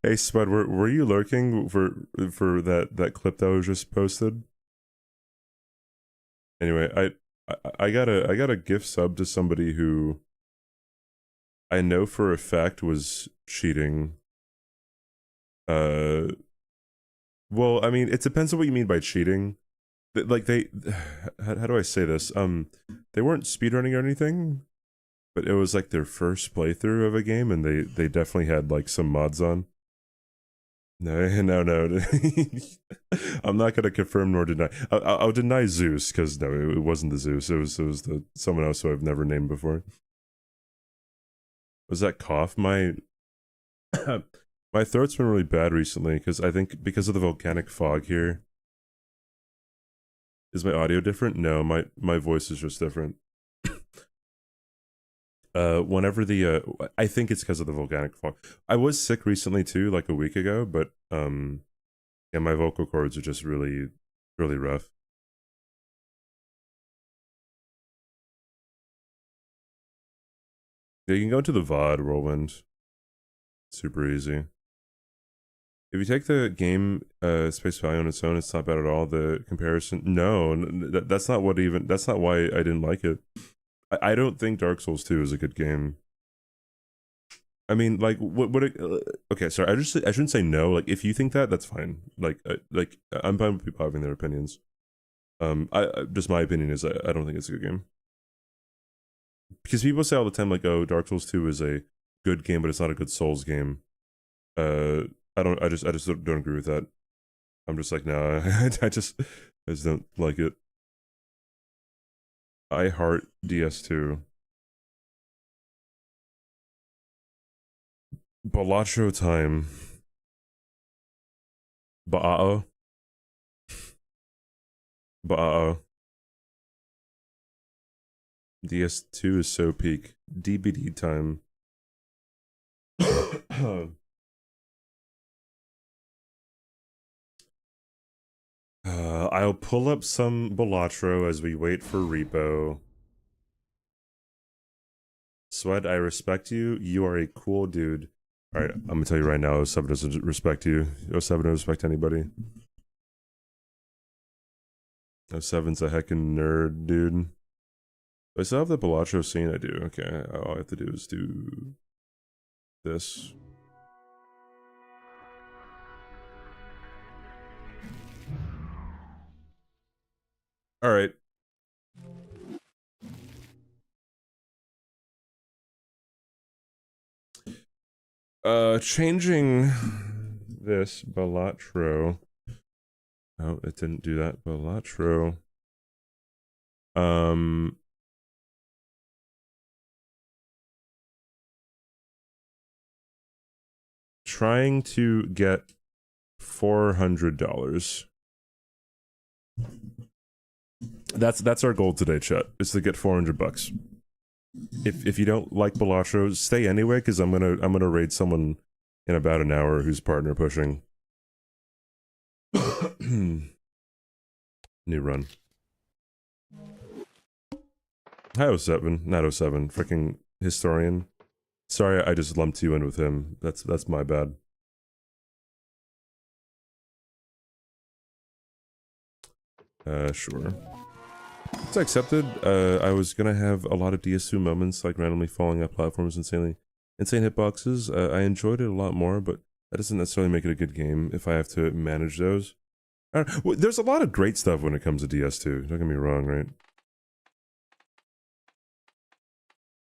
Hey Spud, were you lurking for that clip that was just posted? Anyway, I got a gift sub to somebody who I know for a fact was cheating. Well, I mean, it depends on what you mean by cheating. Like how do I say this? They weren't speedrunning or anything, but it was like their first playthrough of a game, and they definitely had like some mods on. No. I'm not gonna confirm nor deny. I'll deny Zeus because no, it wasn't the Zeus. It was the someone else who I've never named before. Was that cough? My my throat's been really bad recently because I think because of the volcanic fog here. Is my audio different? No, my voice is just different. Whenever I think it's because of the volcanic fog. I was sick recently too, like a week ago, but yeah, my vocal cords are just really rough. Yeah, you can go to the VOD, Whirlwind. Super easy. If you take the game space value on its own, it's not bad at all. The comparison, no, that's not what even. That's not why I didn't like it. I don't think Dark Souls 2 is a good game. I mean, like, what? Okay, sorry. I shouldn't say no. Like, if you think that, that's fine. Like I'm fine with people having their opinions. Just my opinion is I don't think it's a good game. Because people say all the time, like, oh, Dark Souls 2 is a good game, but it's not a good Souls game. I just don't agree with that. I'm just like, no, I just don't like it. I heart DS2. Balatro time. Ba'ao. Ba'ao. DS2 is so peak. DBD time. I'll pull up some Balatro as we wait for Repo. Sweat, I respect you. You are a cool dude. Alright, I'm gonna tell you right now, 07 doesn't respect you. 07 doesn't respect anybody. 07's a heckin' nerd, dude. I still have the Balatro scene, I do. Okay, all I have to do is do this. Alright. Changing this Balatro. Oh, it didn't do that. Balatro. Trying to get $400. That's our goal today, chat. Is to get 400 bucks. If you don't like Balatro, stay anyway, because I'm gonna raid someone in about an hour who's partner pushing. New run. Hi 07, not 07, freaking historian. Sorry, I just lumped you in with him. That's my bad. Sure. It's accepted. I was gonna have a lot of DS2 moments, like randomly falling off platforms, insane hitboxes. I enjoyed it a lot more, but that doesn't necessarily make it a good game if I have to manage those. Well, there's a lot of great stuff when it comes to DS2. Don't get me wrong, right?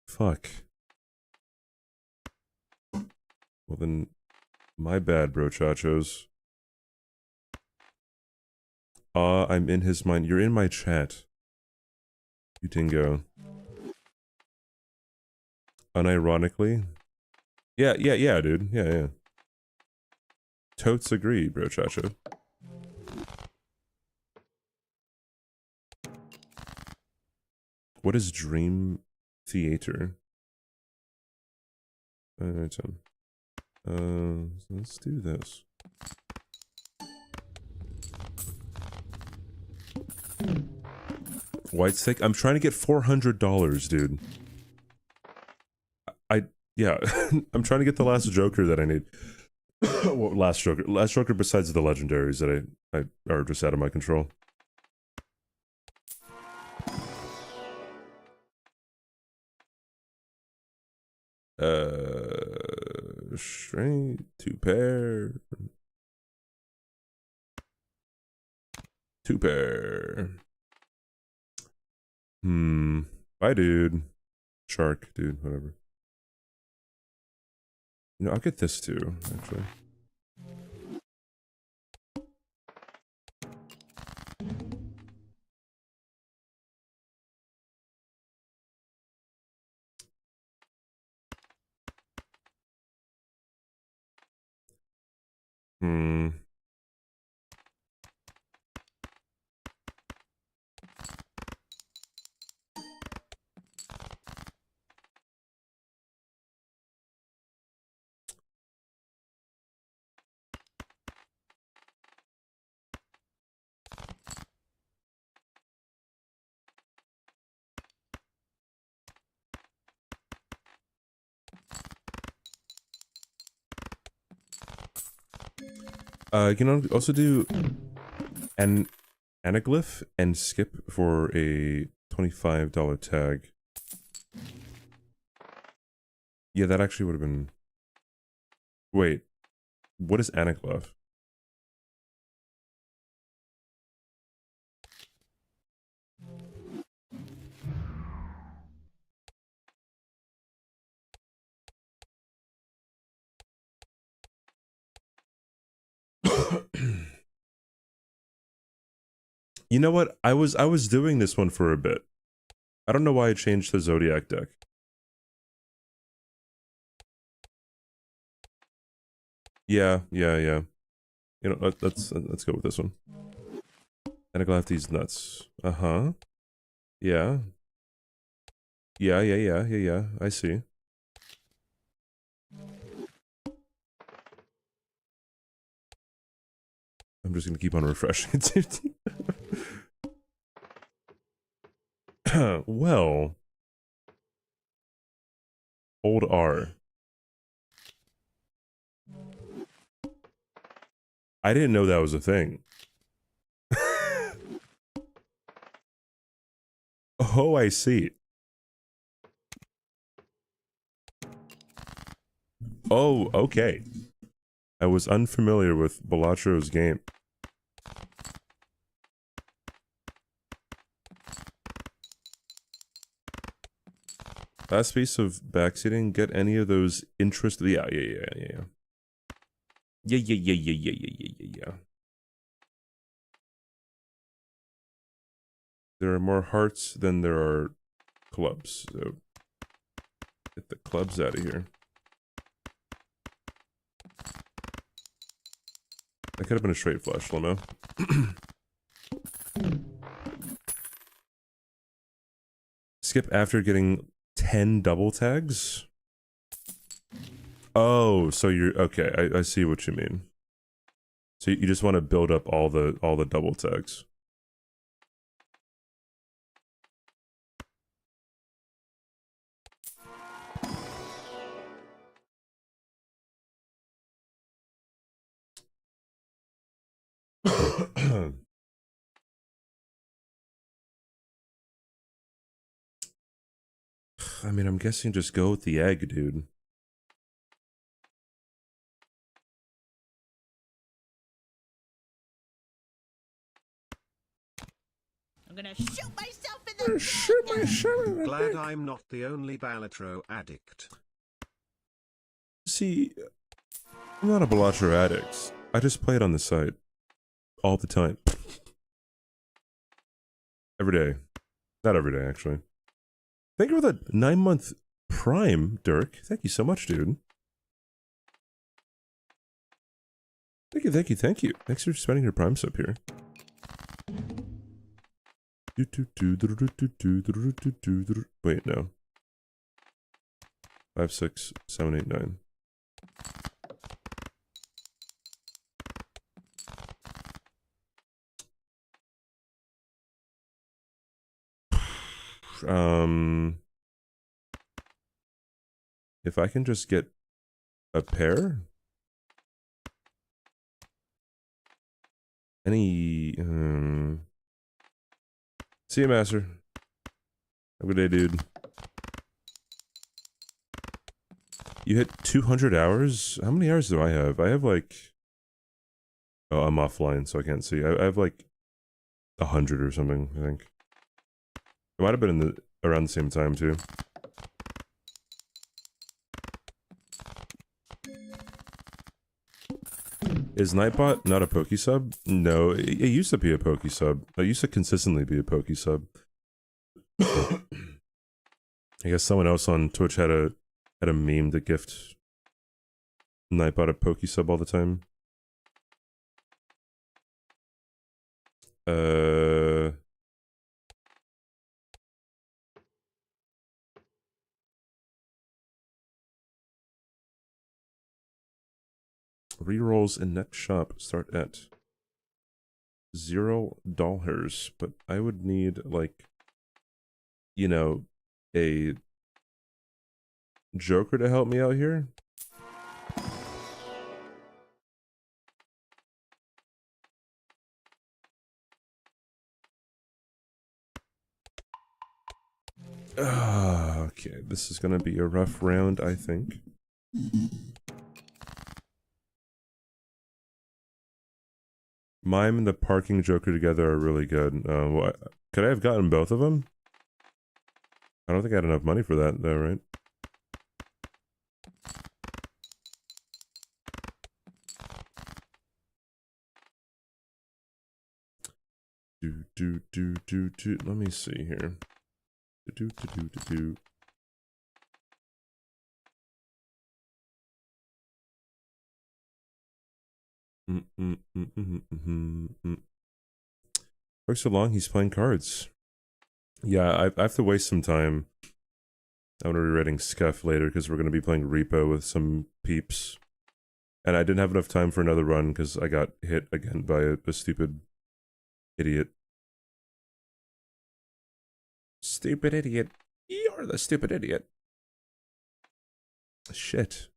Fuck. Well then, my bad, bro chachos. I'm in his mind. You're in my chat. You dingo. Unironically? Yeah, dude. Yeah. Totes agree, bro chacho. What is Dream Theater? Let's do this. White steak? I'm trying to get $400, dude. Yeah, I'm trying to get the last Joker that I need. Well, last Joker besides the legendaries that I are just out of my control. Straight, 2 pair. 2 pair. Bye, dude. Shark, dude, whatever. You know, I'll get this too, actually. You can also do an anaglyph and skip for a $25 tag. Yeah, that actually would have been... Wait, what is anaglyph? You know what? I was doing this one for a bit. I don't know why I changed the Zodiac deck. Yeah. You know, let's go with this one. And I go have these nuts. Yeah. Yeah. I see. I'm just gonna keep on refreshing it. Well, hold R. I didn't know that was a thing. Oh, I see. Oh, okay. I was unfamiliar with Balatro's game. Last piece of backseating, get any of those interest... Yeah. Yeah. There are more hearts than there are clubs, so get the clubs out of here. That could have been a straight flush, Limo. Skip after getting 10 double tags? Oh, so you're... Okay, I see what you mean. So you just want to build up all the double tags. I mean, I'm guessing just go with the egg, dude. I'm gonna shoot myself in the Glad I'm not the only Balatro addict. See, I'm not a Balatro addict. I just play it on the site. All the time. Every day. Not every day, actually. Thank you for that 9-month Prime, Dirk. Thank you so much, dude. Thank you. Thanks for spending your Prime sub here. Wait, no. 5, 6, 7, 8, 9. If I can just get a pair? Any, See you, Master. Have a good day, dude. You hit 200 hours? How many hours do I have? I have like... Oh, I'm offline, so I can't see. I have like 100 or something, I think. It might have been in the around the same time, too. Is Nightbot not a Pokesub? No, it used to be a Pokesub. It used to consistently be a Pokesub. I guess someone else on Twitch had a meme to gift Nightbot a Pokesub all the time. Rerolls in next shop start at $0, but I would need, like, you know, a Joker to help me out here. Okay, this is gonna be a rough round, I think. Mime and the parking Joker together are really good. Could I have gotten both of them? I don't think I had enough money for that, though, right? Let me see here. For so long, he's playing cards. Yeah, I have to waste some time. I'm gonna be reading Scuff later because we're gonna be playing Repo with some peeps. And I didn't have enough time for another run because I got hit again by a stupid idiot. Stupid idiot. You're the stupid idiot. Shit.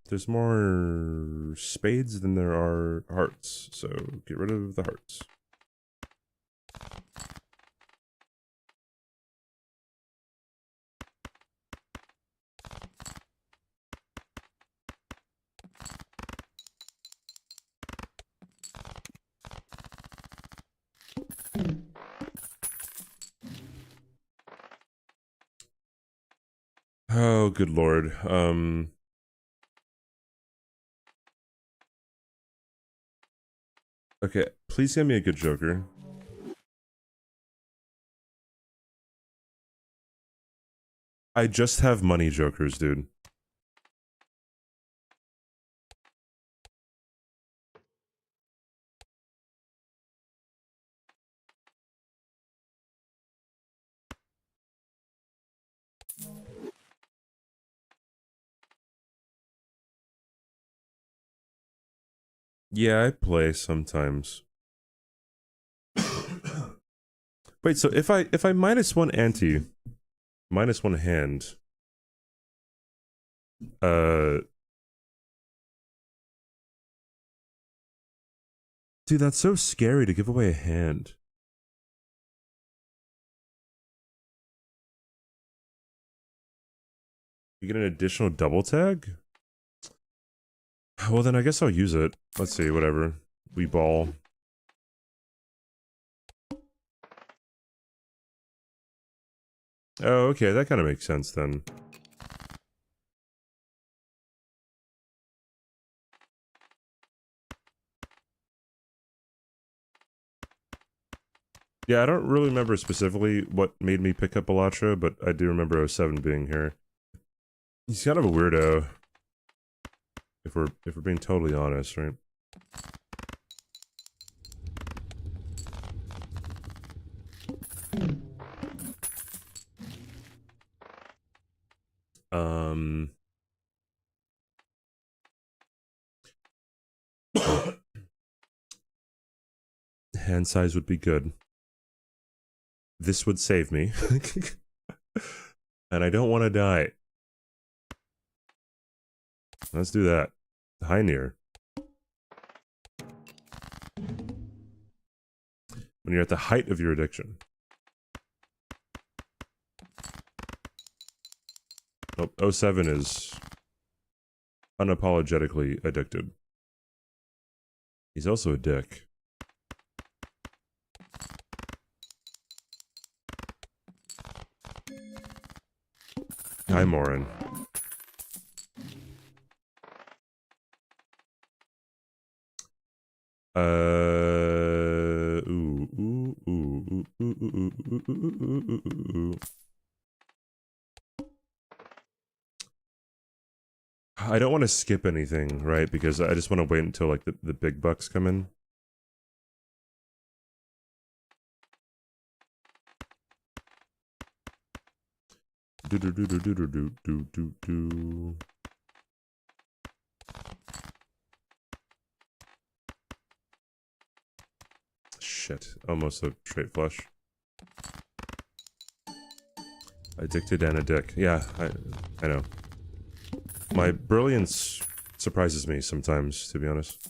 There's more spades than there are hearts, so get rid of the hearts. Oh, good lord. Okay, please get me a good Joker. I just have money Jokers, dude. Yeah, I play sometimes. Wait, so if I minus one ante, minus one hand, dude, that's so scary to give away a hand. You get an additional double tag? Well, then I guess I'll use it. Let's see, whatever. We ball. Oh, okay, that kind of makes sense then. Yeah, I don't really remember specifically what made me pick up Elatra, but I do remember 07 being here. He's kind of a weirdo. If we're being totally honest, right? Hand size would be good. This would save me. And I don't want to die. Let's do that. High near. When you're at the height of your addiction. Nope, 07 is unapologetically addicted. He's also a dick. Hi, Morin. I don't want to skip anything, right? Because I just want to wait until like the big bucks come in. Shit, almost a straight flush. Addicted and a dick. Yeah, I know. My brilliance surprises me sometimes, to be honest.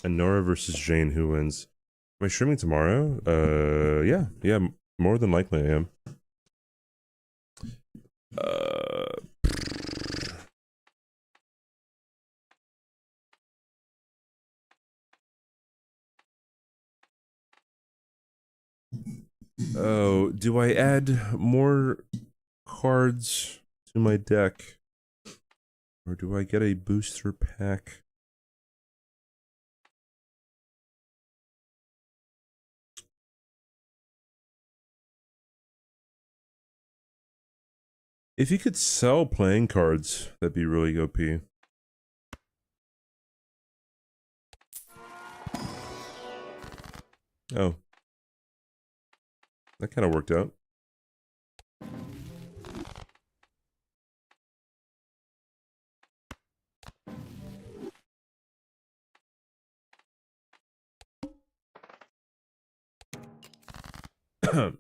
And Nora versus Jane, who wins? Am I streaming tomorrow? Yeah, more than likely I am. Oh, do I add more cards to my deck? Or do I get a booster pack? If you could sell playing cards, that'd be really OP. Oh. That kind of worked out.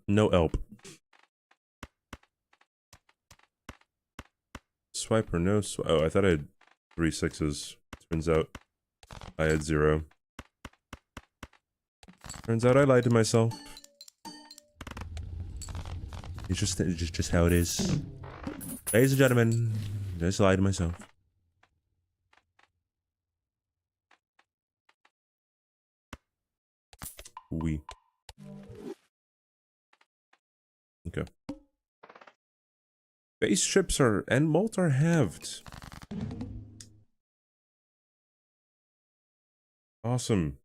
No help. Swipe or no swipe? Oh, I thought I had 3 6s. Turns out I had 0. Turns out I lied to myself. It's just how it is. Ladies and gentlemen, just lied to myself. We. Okay. Base chips are and malt are halved. Awesome.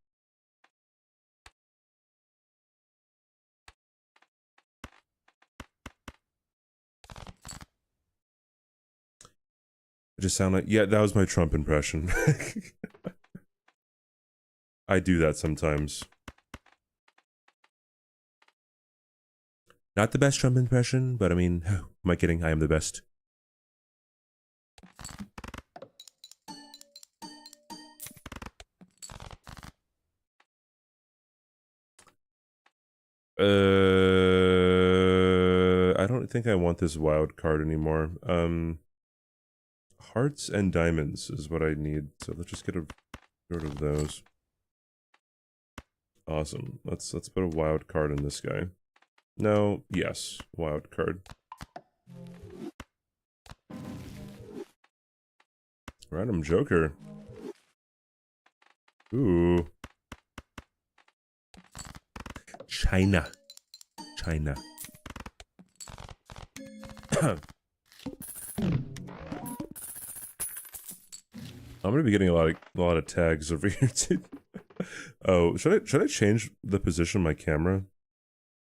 It just sound like, yeah, that was my Trump impression. I do that sometimes. Not the best Trump impression, but I mean, am I kidding? I am the best. I don't think I want this wild card anymore. Hearts and diamonds is what I need, so let's just get rid of those. Awesome. Let's put a wild card in this guy. No, yes, wild card. Random Joker. Ooh. China. I'm gonna be getting a lot of tags over here too. Oh, should I change the position of my camera?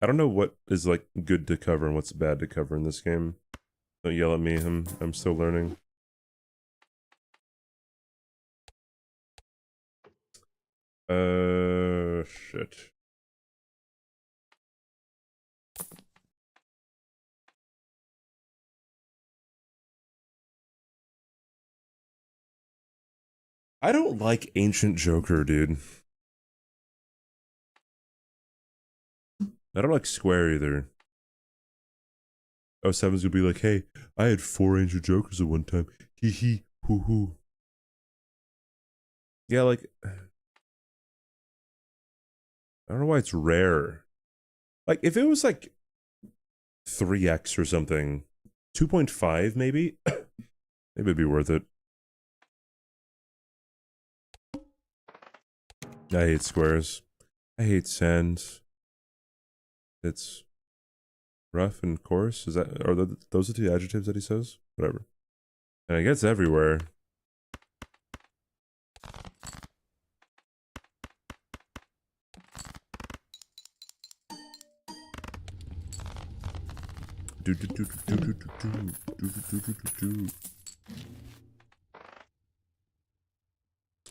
I don't know what is like good to cover and what's bad to cover in this game. Don't yell at me. I'm still learning. Shit. I don't like Ancient Joker, dude. I don't like Square either. Oh, Seven's gonna be like, hey, I had 4 Ancient Jokers at one time. Hee hee, hoo hoo. Yeah, like, I don't know why it's rare. Like, if it was like 3x or something, 2.5 maybe, maybe it'd be worth it. I hate squares. I hate sand. It's rough and coarse. Is that, those are the adjectives that he says? Whatever. And it gets everywhere.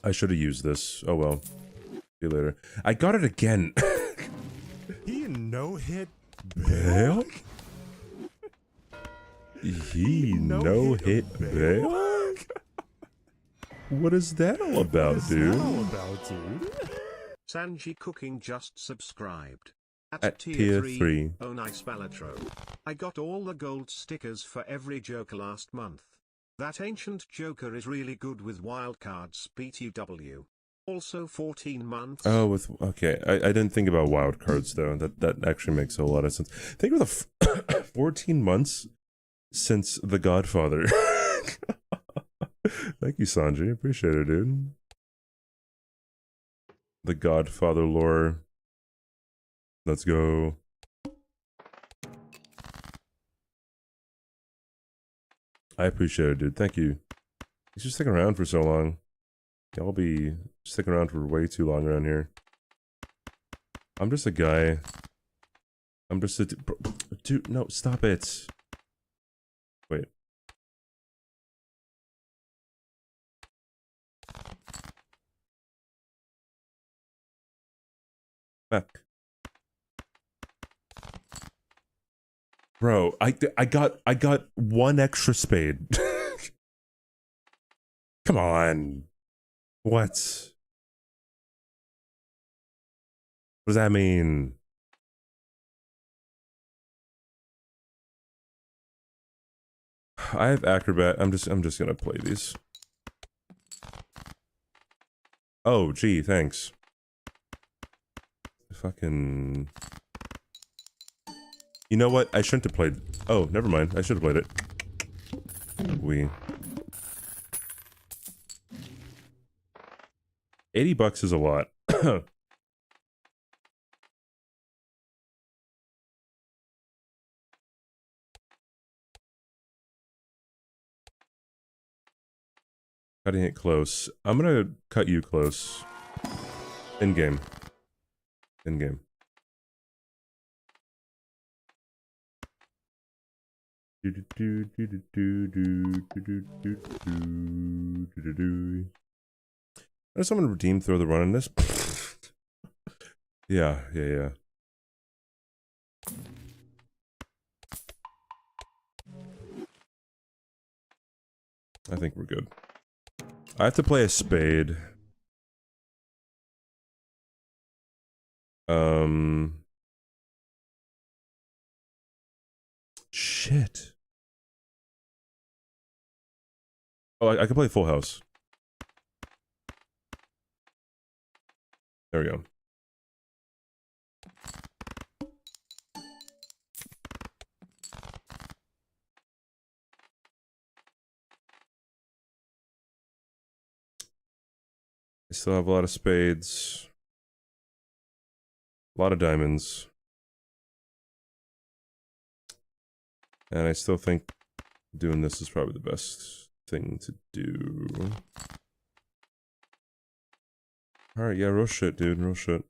I should have used this. Oh well. See you later. I got it again. He no-hit Bail? He no-hit bail? What is that all about, dude? Sanji Cooking just subscribed. At tier 3. Oh nice Balatro. I got all the gold stickers for every Joker last month. That Ancient Joker is really good with wildcards BTW. Also 14 months. Oh, okay. I didn't think about wild cards though. That actually makes a lot of sense. Think of the 14 months since The Godfather. Thank you, Sanji. Appreciate it, dude. The Godfather lore. Let's go. I appreciate it, dude. Thank you. Thanks for sticking around for so long. Y'all be sticking around for way too long around here. I'm just a guy. I'm just a dude. No, stop it. Wait. Back. Bro, I got 1 extra spade. Come on. What? What does that mean? I have Acrobat. I'm just gonna play these. Oh, gee, thanks. Fucking... You know what? I shouldn't have played... Oh, never mind. I should have played it. $80 is a lot. Cutting it close. I'm gonna cut you close. In-game. In-game. Does someone redeem throw the run in this? Yeah. I think we're good. I have to play a spade. Shit. Oh, I can play full house. There we go. I still have a lot of spades. A lot of diamonds. And I still think doing this is probably the best thing to do. Alright, yeah, real shit, dude. Real shit.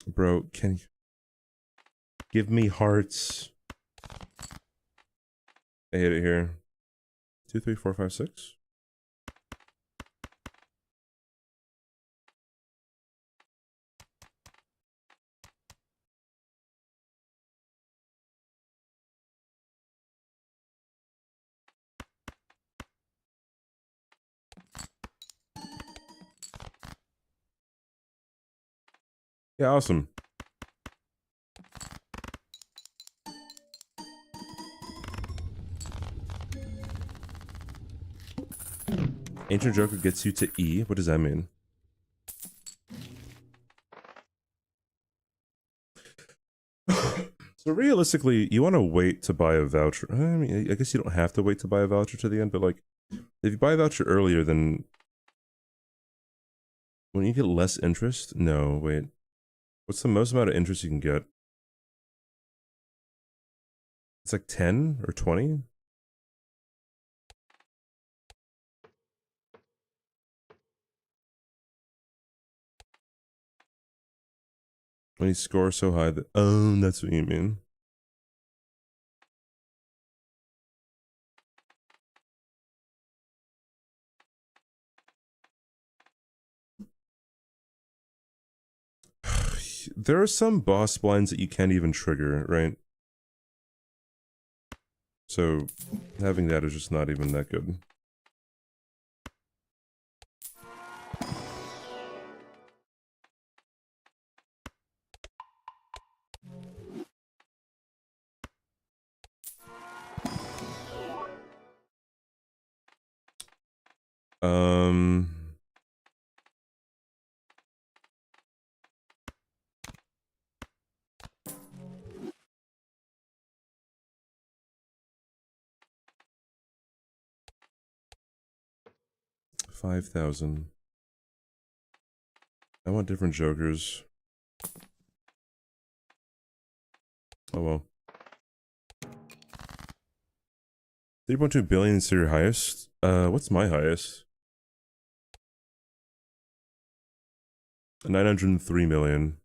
Bro, can you... Give me hearts. I hit it here. 2, 3, 4, 5, 6. Yeah, awesome. Ancient Joker gets you to E. What does that mean? So realistically, you want to wait to buy a voucher. I mean, I guess you don't have to wait to buy a voucher to the end, but like, if you buy a voucher earlier, then when you get less interest? No, wait. What's the most amount of interest you can get? It's like 10 or 20? When you score so high that... Oh, that's what you mean. There are some boss blinds that you can't even trigger, right? So, having that is just not even that good. Um... 5,000. I want different jokers. Oh well. 3.2 billion is your highest? What's my highest? 903 million.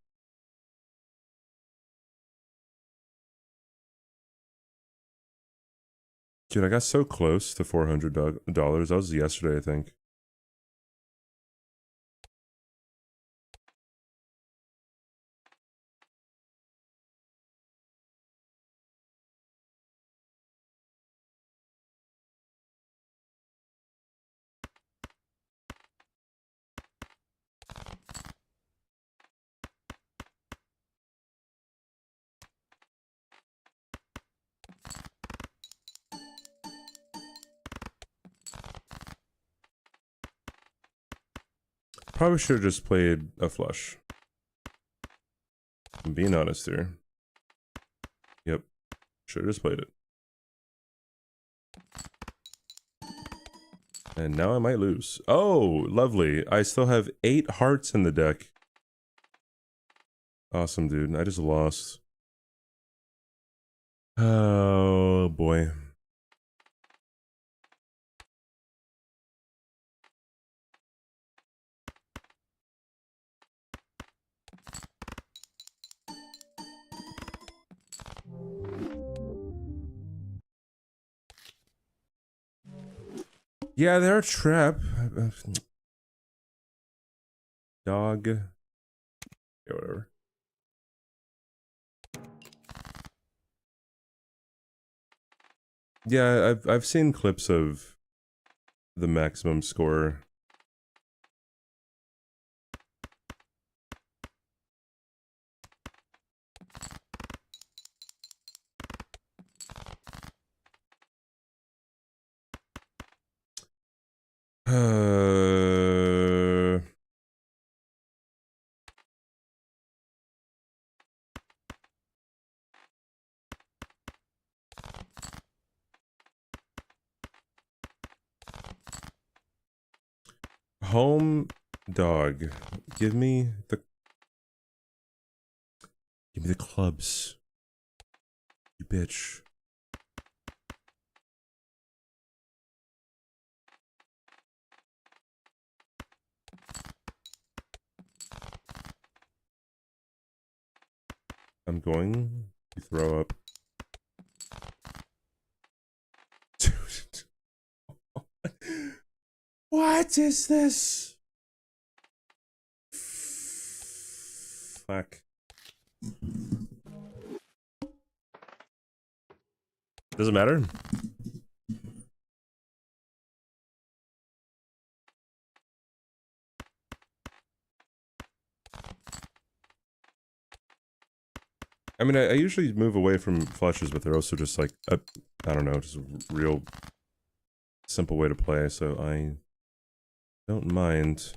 Dude, I got so close to $400. That was yesterday, I think. probably should have just played a flush. I'm being honest here. Yep. Should have just played it. And now I might lose. Oh, lovely. I still have 8 hearts in the deck. Awesome, dude. I just lost. Oh, boy. Yeah, they're a trap. Dog. Yeah, whatever. Yeah, I've seen clips of the maximum score. Home dog. Give me the clubs. You bitch. I'm going to throw up. What is this? Fuck. Doesn't matter. I mean, I usually move away from flushes, but they're also just like, I don't know, just a real simple way to play, so I don't mind.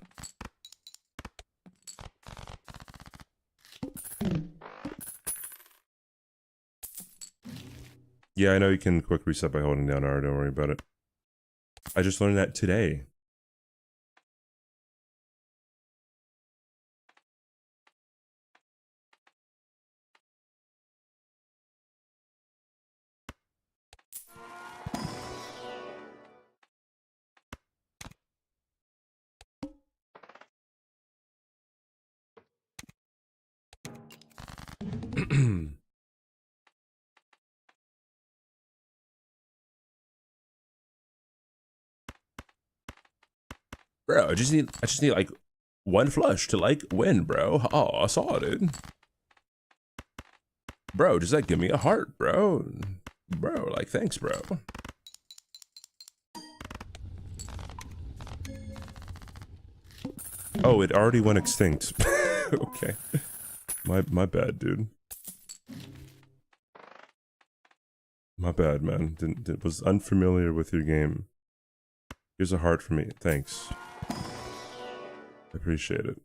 Yeah, I know you can quick reset by holding down R, don't worry about it. I just learned that today. Bro, I just need like one flush to like win, bro. Oh, I saw it, dude. Bro, just like give me a heart, bro. Bro, like thanks, bro. Oh, it already went extinct. Okay. My bad, dude. My bad, man. Was unfamiliar with your game. Here's a heart for me. Thanks. Appreciate it.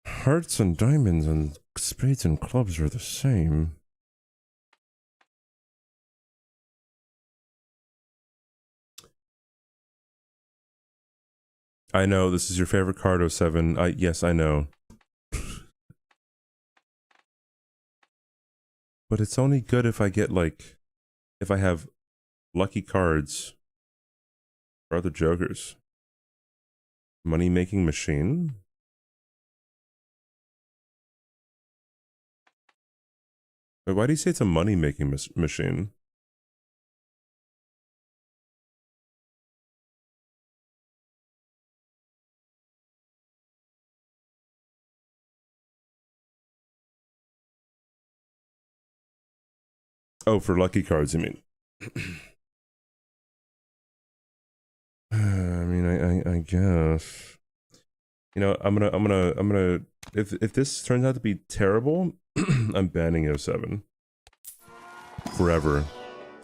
Hearts and diamonds and spades and clubs are the same. I know, this is your favorite card, 07. Yes, I know. But it's only good if I get, like, if I have lucky cards or other jokers. Money-making machine? But why do you say it's a money-making machine? Oh, for lucky cards, you mean? I mean, I guess. You know, I'm gonna. If this turns out to be terrible, I'm banning 07. Forever.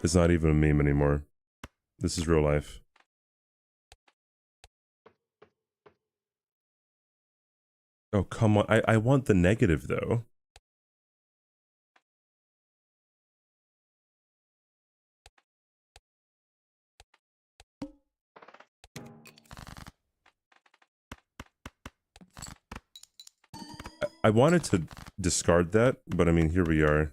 It's not even a meme anymore. This is real life. Oh, come on. I want the negative, though. I wanted to discard that, but I mean, here we are.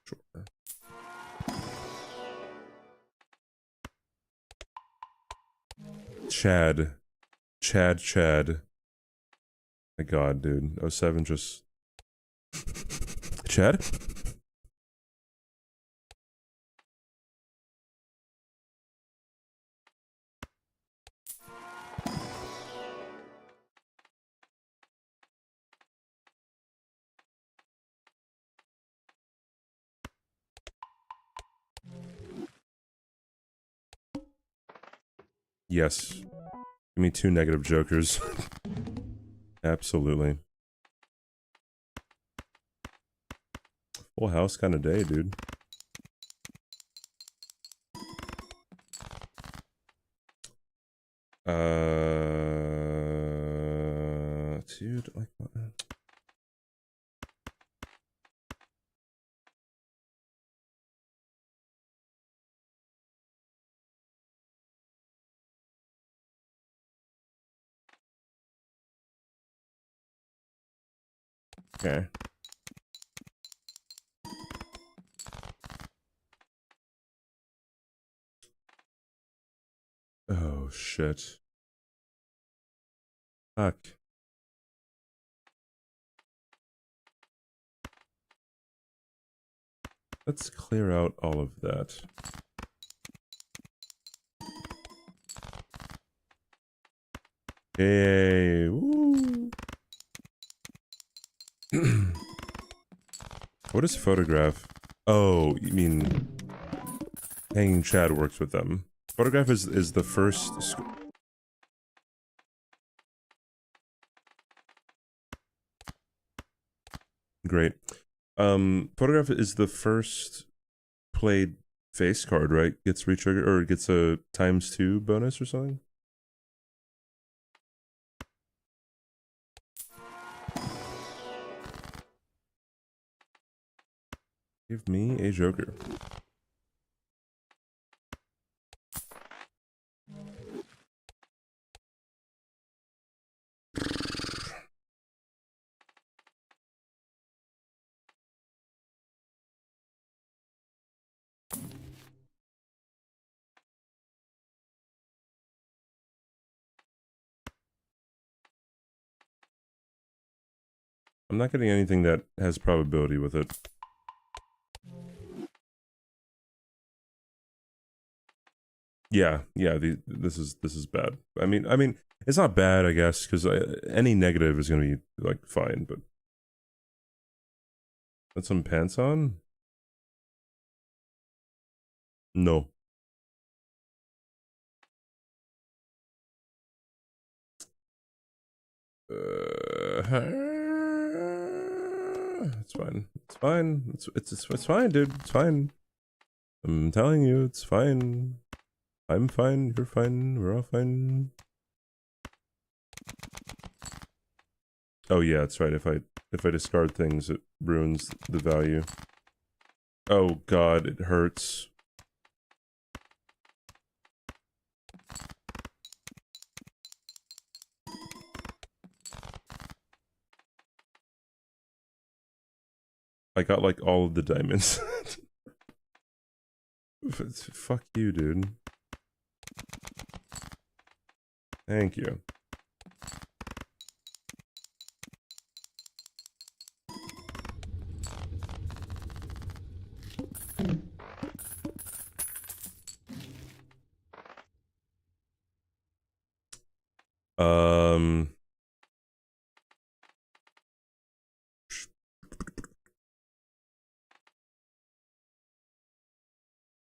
Sure. Chad. My god, dude. 07 just... Chad? Yes. Give me 2 negative jokers. Absolutely. Full house kind of day, dude. Dude, like what? Okay. Oh, shit. Fuck. Let's clear out all of that. Yay. Woo. What is photograph? Oh, you mean hanging Chad works with them. Photograph is the first... Great. Photograph is the first played face card, right? Gets retriggered, or gets a ×2 bonus or something? Give me a joker. I'm not getting anything that has probability with it. Yeah, this is bad. I mean, it's not bad, I guess, because any negative is gonna be like fine. But put some pants on. No. It's fine. It's fine. It's fine, dude. It's fine. I'm telling you, it's fine. I'm fine. You're fine. We're all fine. Oh yeah, that's right. If I discard things, it ruins the value. Oh god, it hurts. I got like all of the diamonds. Fuck you, dude. Thank you.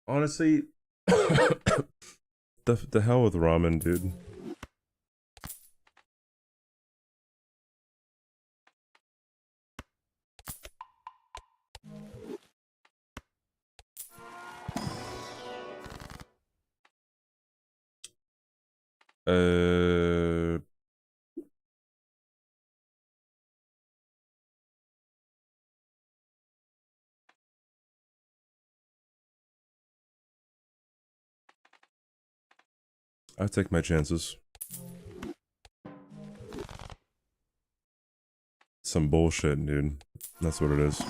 Honestly, the hell with ramen, dude. I take my chances. Some bullshit, dude. That's what it is.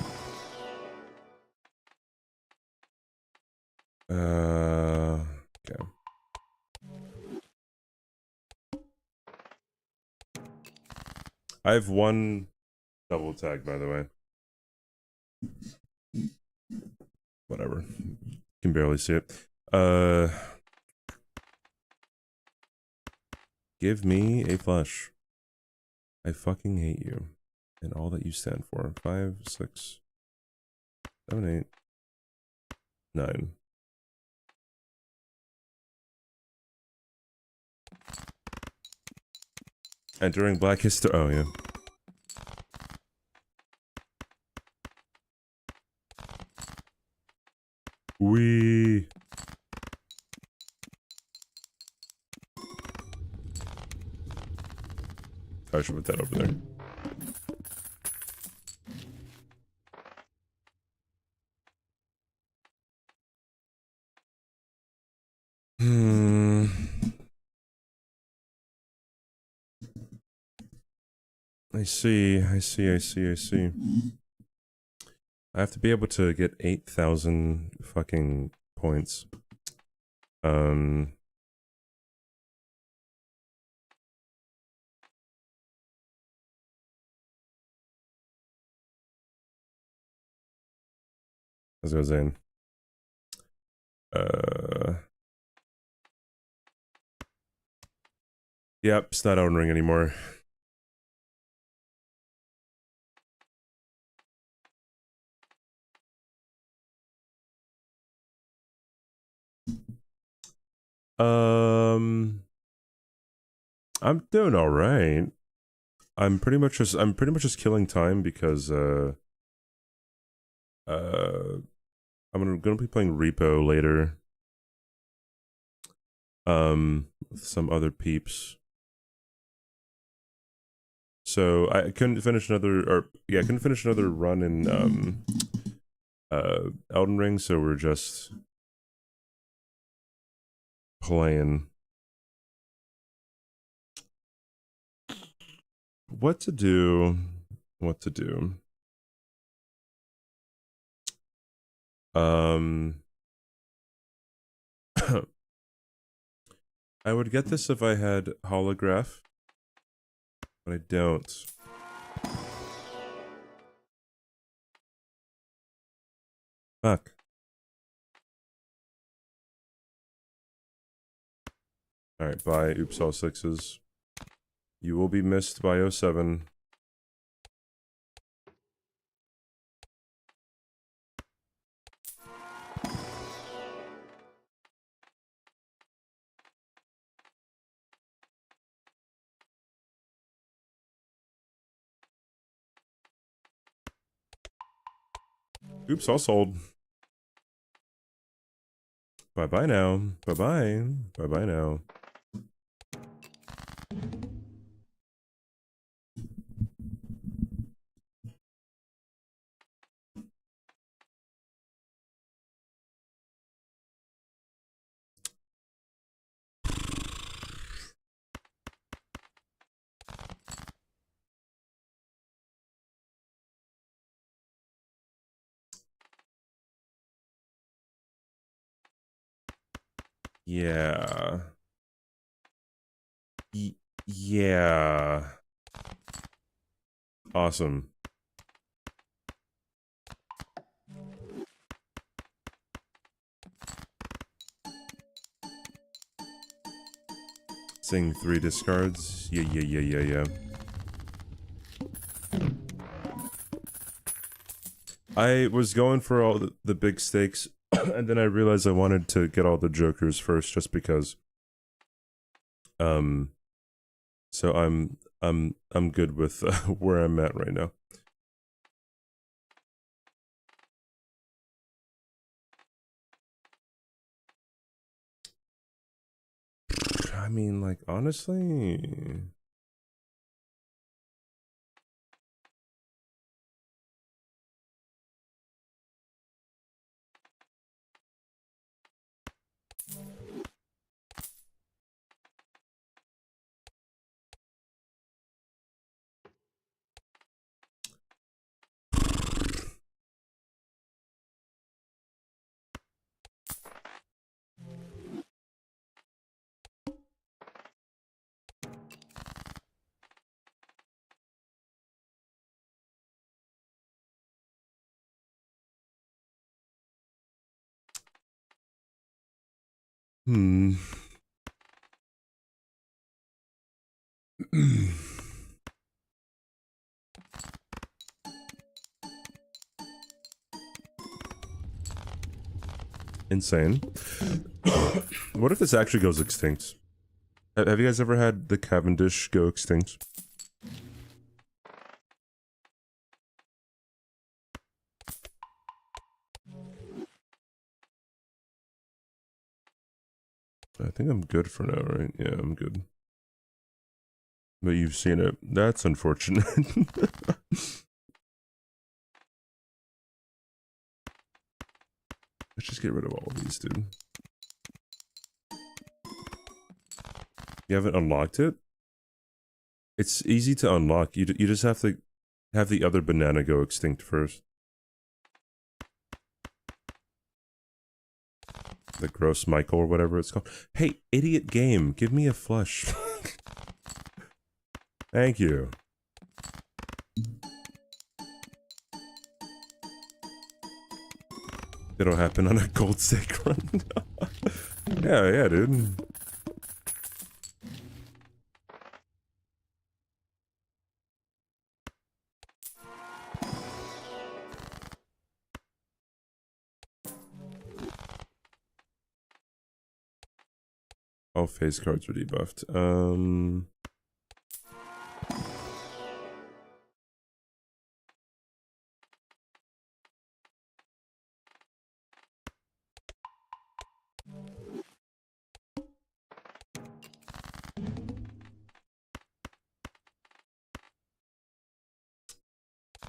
Okay. I have one double tag, by the way. Whatever. Can barely see it. Give me a flush. I fucking hate you. And all that you stand for. 5, 6, 7, 8, 9. Entering Black History. Oh, yeah. Wee. I should put that over there. I see. I have to be able to get 8,000 fucking points. As I was saying. Yep, it's not Elden Ring anymore. I'm doing all right. I'm pretty much just killing time because I'm gonna be playing Repo later. With some other peeps. So I couldn't finish another run in Elden Ring, so we're just playing. What to do? I would get this if I had holograph, but I don't. Fuck. Alright, bye, oops all sixes. You will be missed by 07. Oops, all sold. Bye-bye now. Bye-bye. Bye-bye now. Yeah. Yeah. Awesome. Seeing 3 discards. Yeah. I was going for all the big stakes, and then I realized I wanted to get all the jokers first, just because. So I'm good with where I'm at right now. I mean, like, honestly. Hmm. Insane. What if this actually goes extinct? Have you guys ever had the Cavendish go extinct? I think I'm good for now, right? Yeah, I'm good. But you've seen it. That's unfortunate. Let's just get rid of all of these, dude. You haven't unlocked it? It's easy to unlock. You just have to have the other banana go extinct first. The Gross Michael or whatever it's called. Hey, idiot game, give me a flush. Thank you. It'll happen on a gold stake run. Yeah, dude. All face cards are debuffed.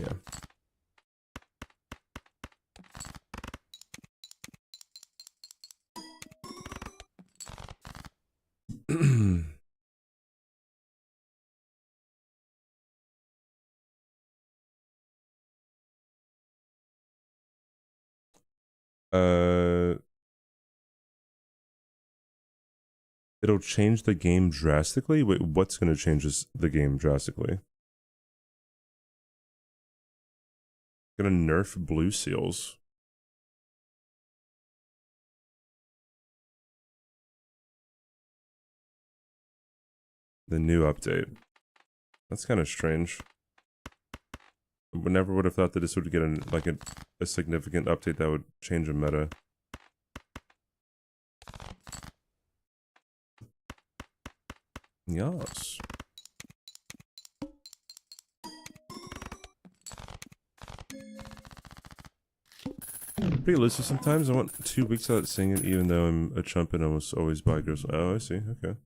Yeah. It'll change the game drastically? Wait, what's gonna change the game drastically? Gonna nerf blue seals. The new update. That's kind of strange. I never would have thought that this would get a significant update that would change a meta. Yes. Pretty elusive sometimes. I want 2 weeks without seeing it, even though I'm a chump and always buy Gross. Oh, I see. Okay.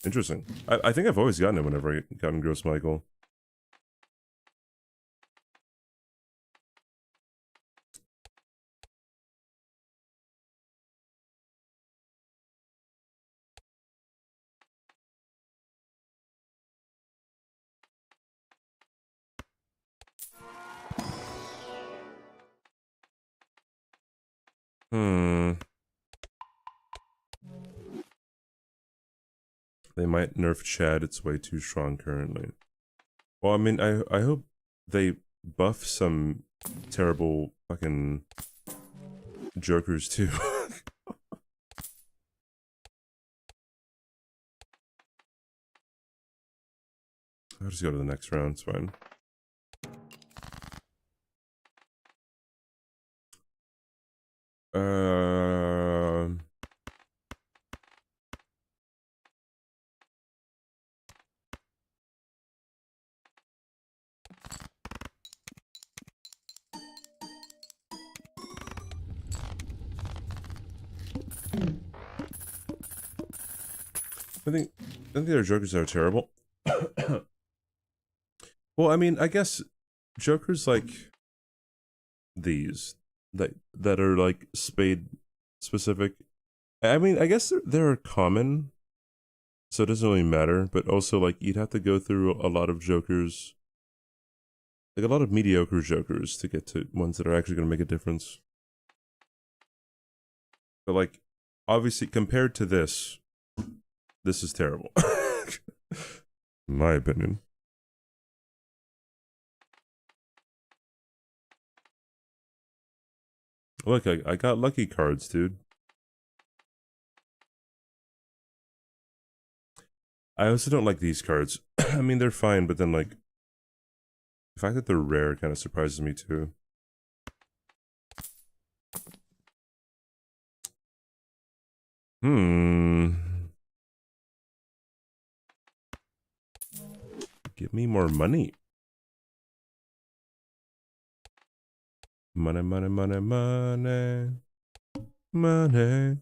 Interesting. I think I've always gotten it whenever I gotten Gross Michael. Hmm. They might nerf Chad. It's way too strong currently. Well, I mean, I hope they buff some terrible fucking jokers too. I'll just go to the next round. It's fine. I think there are jokers that are terrible. Well, I mean, I guess jokers like these that are like spade specific. I mean, I guess they're common, so it doesn't really matter. But also, like, you'd have to go through a lot of jokers, like a lot of mediocre jokers, to get to ones that are actually going to make a difference. But like, obviously, compared to this is terrible. In my opinion. Look, I got lucky cards, dude. I also don't like these cards. I mean, they're fine, but then, like, the fact that they're rare kind of surprises me, too. Give me more money. Money, money, money, money. Money.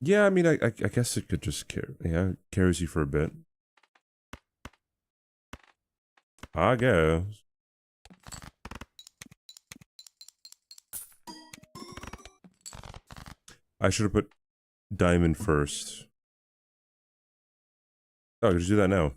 Yeah, I mean, I guess it could just carries you for a bit. I guess. I should have put diamond first. Oh, I could just do that now.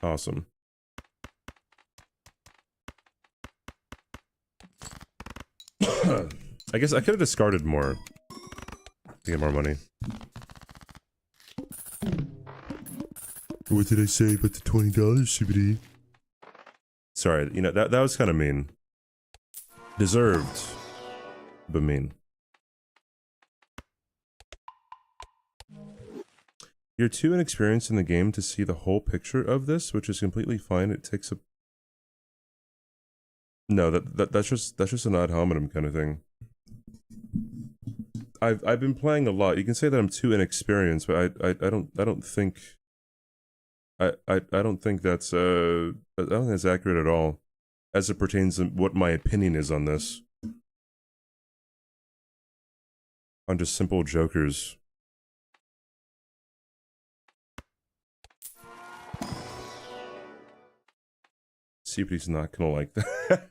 Awesome. I guess I could have discarded more to get more money. What did I say about the $20, CBD? Sorry, you know, that was kind of mean. Deserved, but mean. You're too inexperienced in the game to see the whole picture of this, which is completely fine. It takes a... No, that's just an ad hominem kind of thing. I've been playing a lot. You can say that I'm too inexperienced, but I don't think I don't think that's accurate at all, as it pertains to what my opinion is on this. On just simple jokers. CPD's not gonna like that.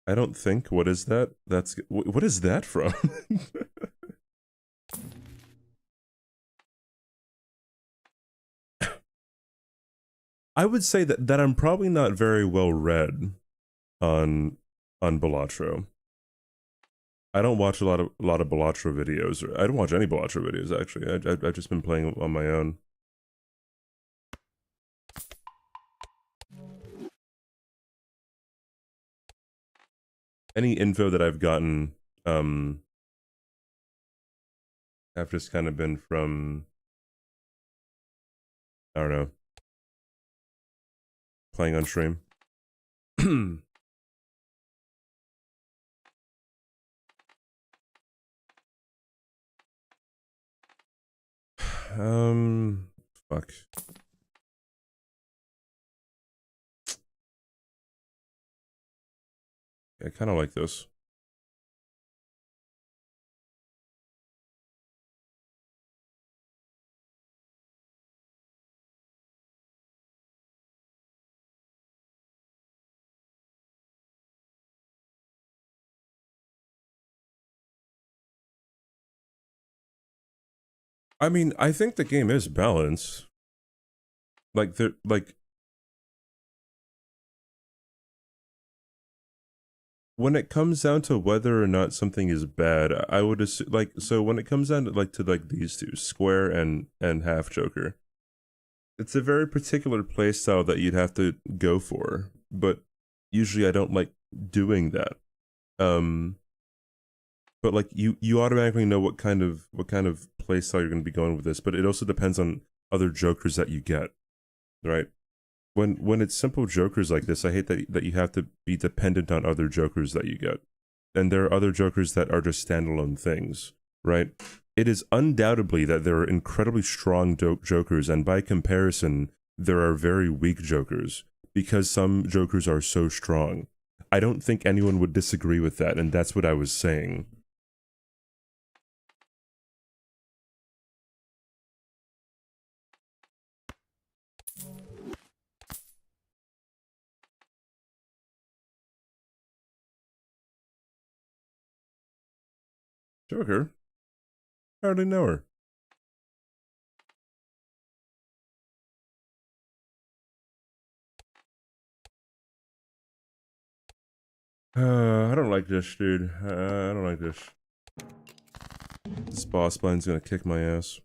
I don't think. What is that? What is that from? I would say that I'm probably not very well read on Balatro. I don't watch a lot of Balatro videos. I don't watch any Balatro videos, actually. I've just been playing on my own. Any info that I've gotten have just kind of been from, I don't know, playing on stream. Fuck. I kind of like this. I mean, I think the game is balanced. Like, when it comes down to whether or not something is bad, I would assume, like, so when it comes down to these two, Square and Half Joker, it's a very particular playstyle that you'd have to go for, but usually I don't like doing that. But like you automatically know what kind of playstyle you're going to be going with this, but it also depends on other jokers that you get, right? When it's simple jokers like this, I hate that you have to be dependent on other jokers that you get, and there are other jokers that are just standalone things, right? It is undoubtedly that there are incredibly strong jokers, and by comparison, there are very weak jokers because some jokers are so strong. I don't think anyone would disagree with that, and that's what I was saying. Joker? I already know her. I don't like this, dude. I don't like this. This boss blind's gonna kick my ass.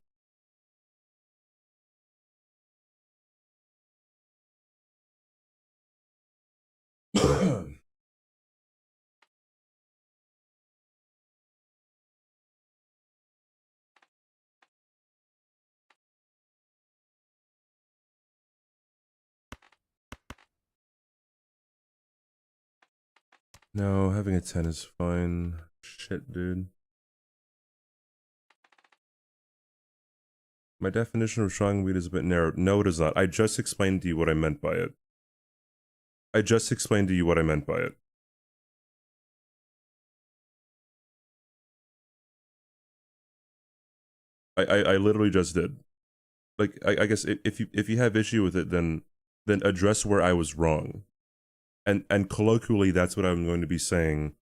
No, having a 10 is fine. Shit, dude. My definition of strong weed is a bit narrow. No, it is not. I just explained to you what I meant by it. I just explained to you what I meant by it. I literally just did. Like, I guess if you have issue with it, then address where I was wrong. And colloquially, that's what I'm going to be saying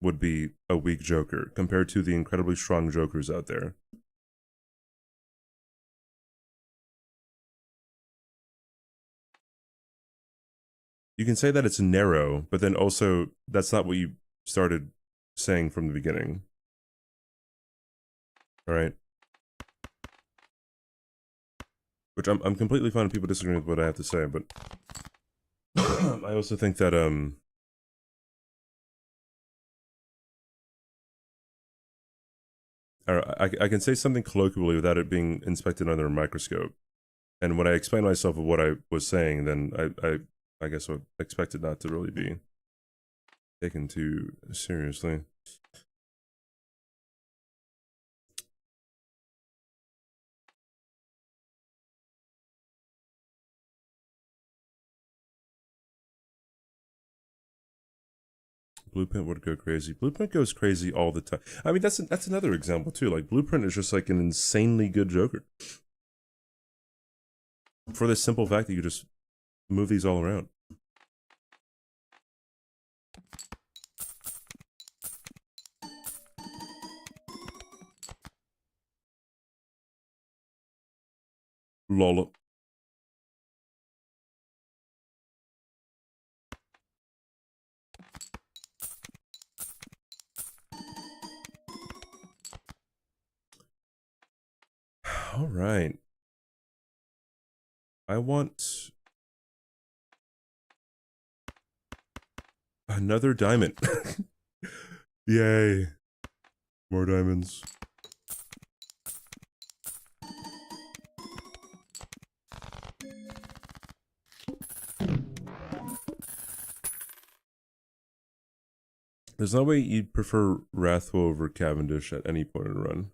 would be a weak Joker compared to the incredibly strong Jokers out there. You can say that it's narrow, but then also that's not what you started saying from the beginning. All right. Which I'm completely fine with people disagreeing with what I have to say, but I also think that I can say something colloquially without it being inspected under a microscope. And when I explain myself of what I was saying, then I guess I expect it not to really be taken too seriously. Blueprint would go crazy. Blueprint goes crazy all the time. I mean, that's another example too. Like Blueprint is just like an insanely good Joker. For the simple fact that you just move these all around. Lol. All right. I want another diamond. Yay. More diamonds. There's no way you'd prefer Rathwell over Cavendish at any point in the run.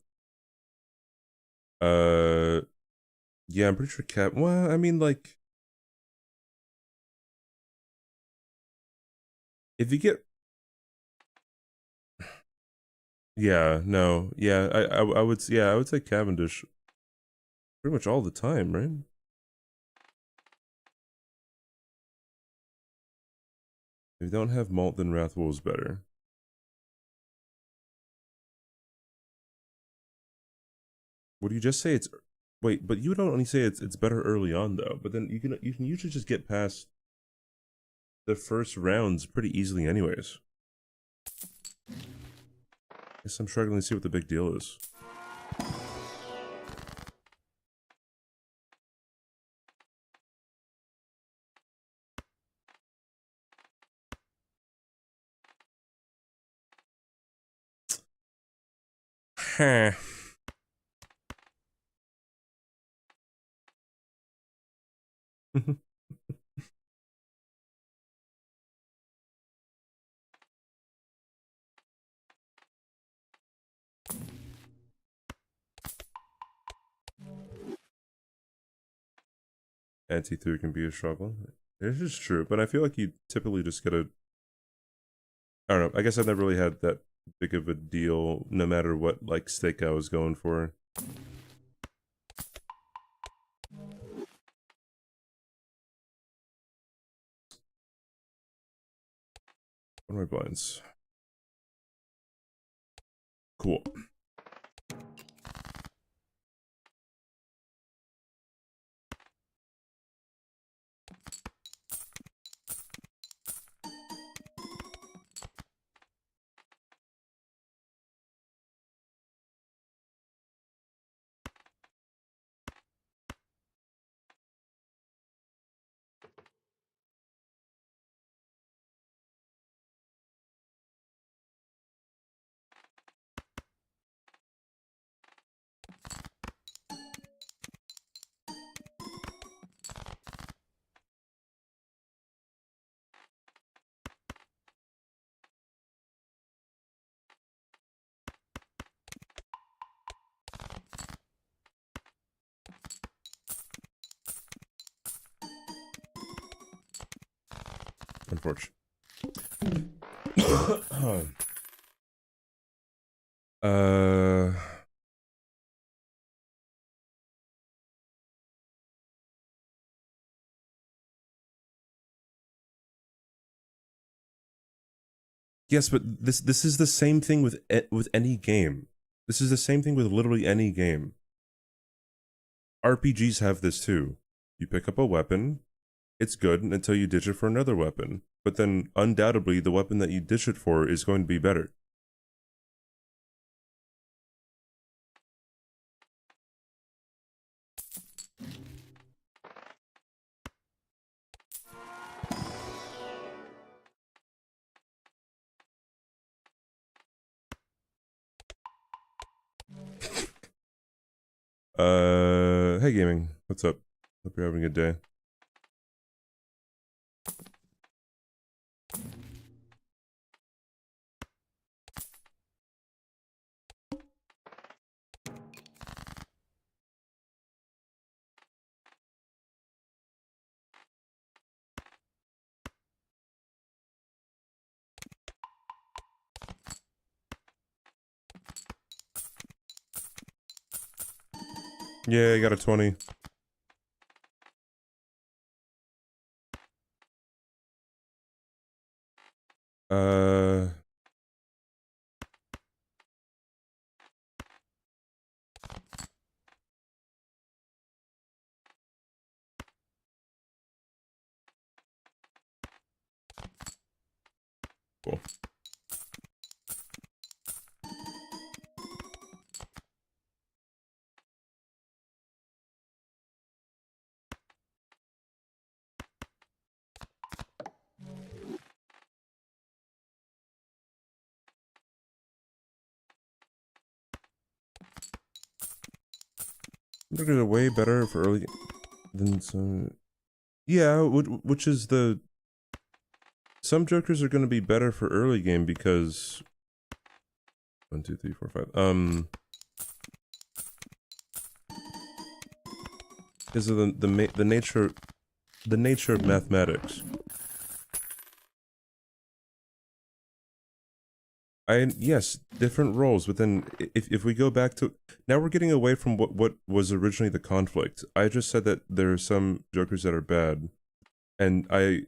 Yeah, I'm pretty sure well, I mean, like, if you get Yeah, no, yeah, I would, yeah, I would say Cavendish pretty much all the time, right? If you don't have malt, then Wrathwool is better. Would you just say it's, wait, but you would only say it's better early on though, but then you can usually just get past the first rounds pretty easily anyways. Guess I'm struggling to see what the big deal is. Huh. Anti-3 can be a struggle. This is true, but I feel like you typically just get a... I don't know, I guess I've never really had that big of a deal, no matter what, like, stake I was going for. What are my blinds? Cool. Unfortunate. uh... Yes, but this is the same thing with any game. This is the same thing with literally any game. RPGs have this too. You pick up a weapon, it's good until you ditch it for another weapon, but then undoubtedly the weapon that you ditch it for is going to be better. Hey gaming, what's up? Hope you're having a good day. Yeah, I got a 20. Cool. Look at it way better for early than some. Yeah, which is the. Some jokers are going to be better for early game because 1, 2, 3, 4, 5. Because of the nature of mathematics. Yes, different roles, but then if we go back to now, we're getting away from what was originally the conflict. I just said that there are some Jokers that are bad, and I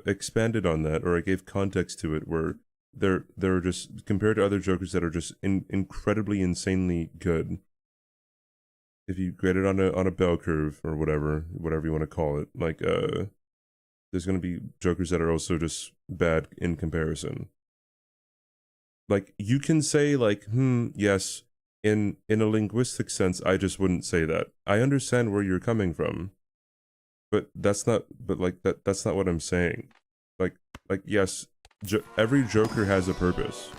expanded on that, or I gave context to it, where they're just compared to other Jokers that are just incredibly insanely good. If you grade it on a bell curve or whatever you want to call it, like there's gonna be Jokers that are also just bad in comparison. Like, you can say, like, yes, in a linguistic sense, I just wouldn't say that. I understand where you're coming from, but that's not, that's not what I'm saying. Like, yes, every Joker has a purpose.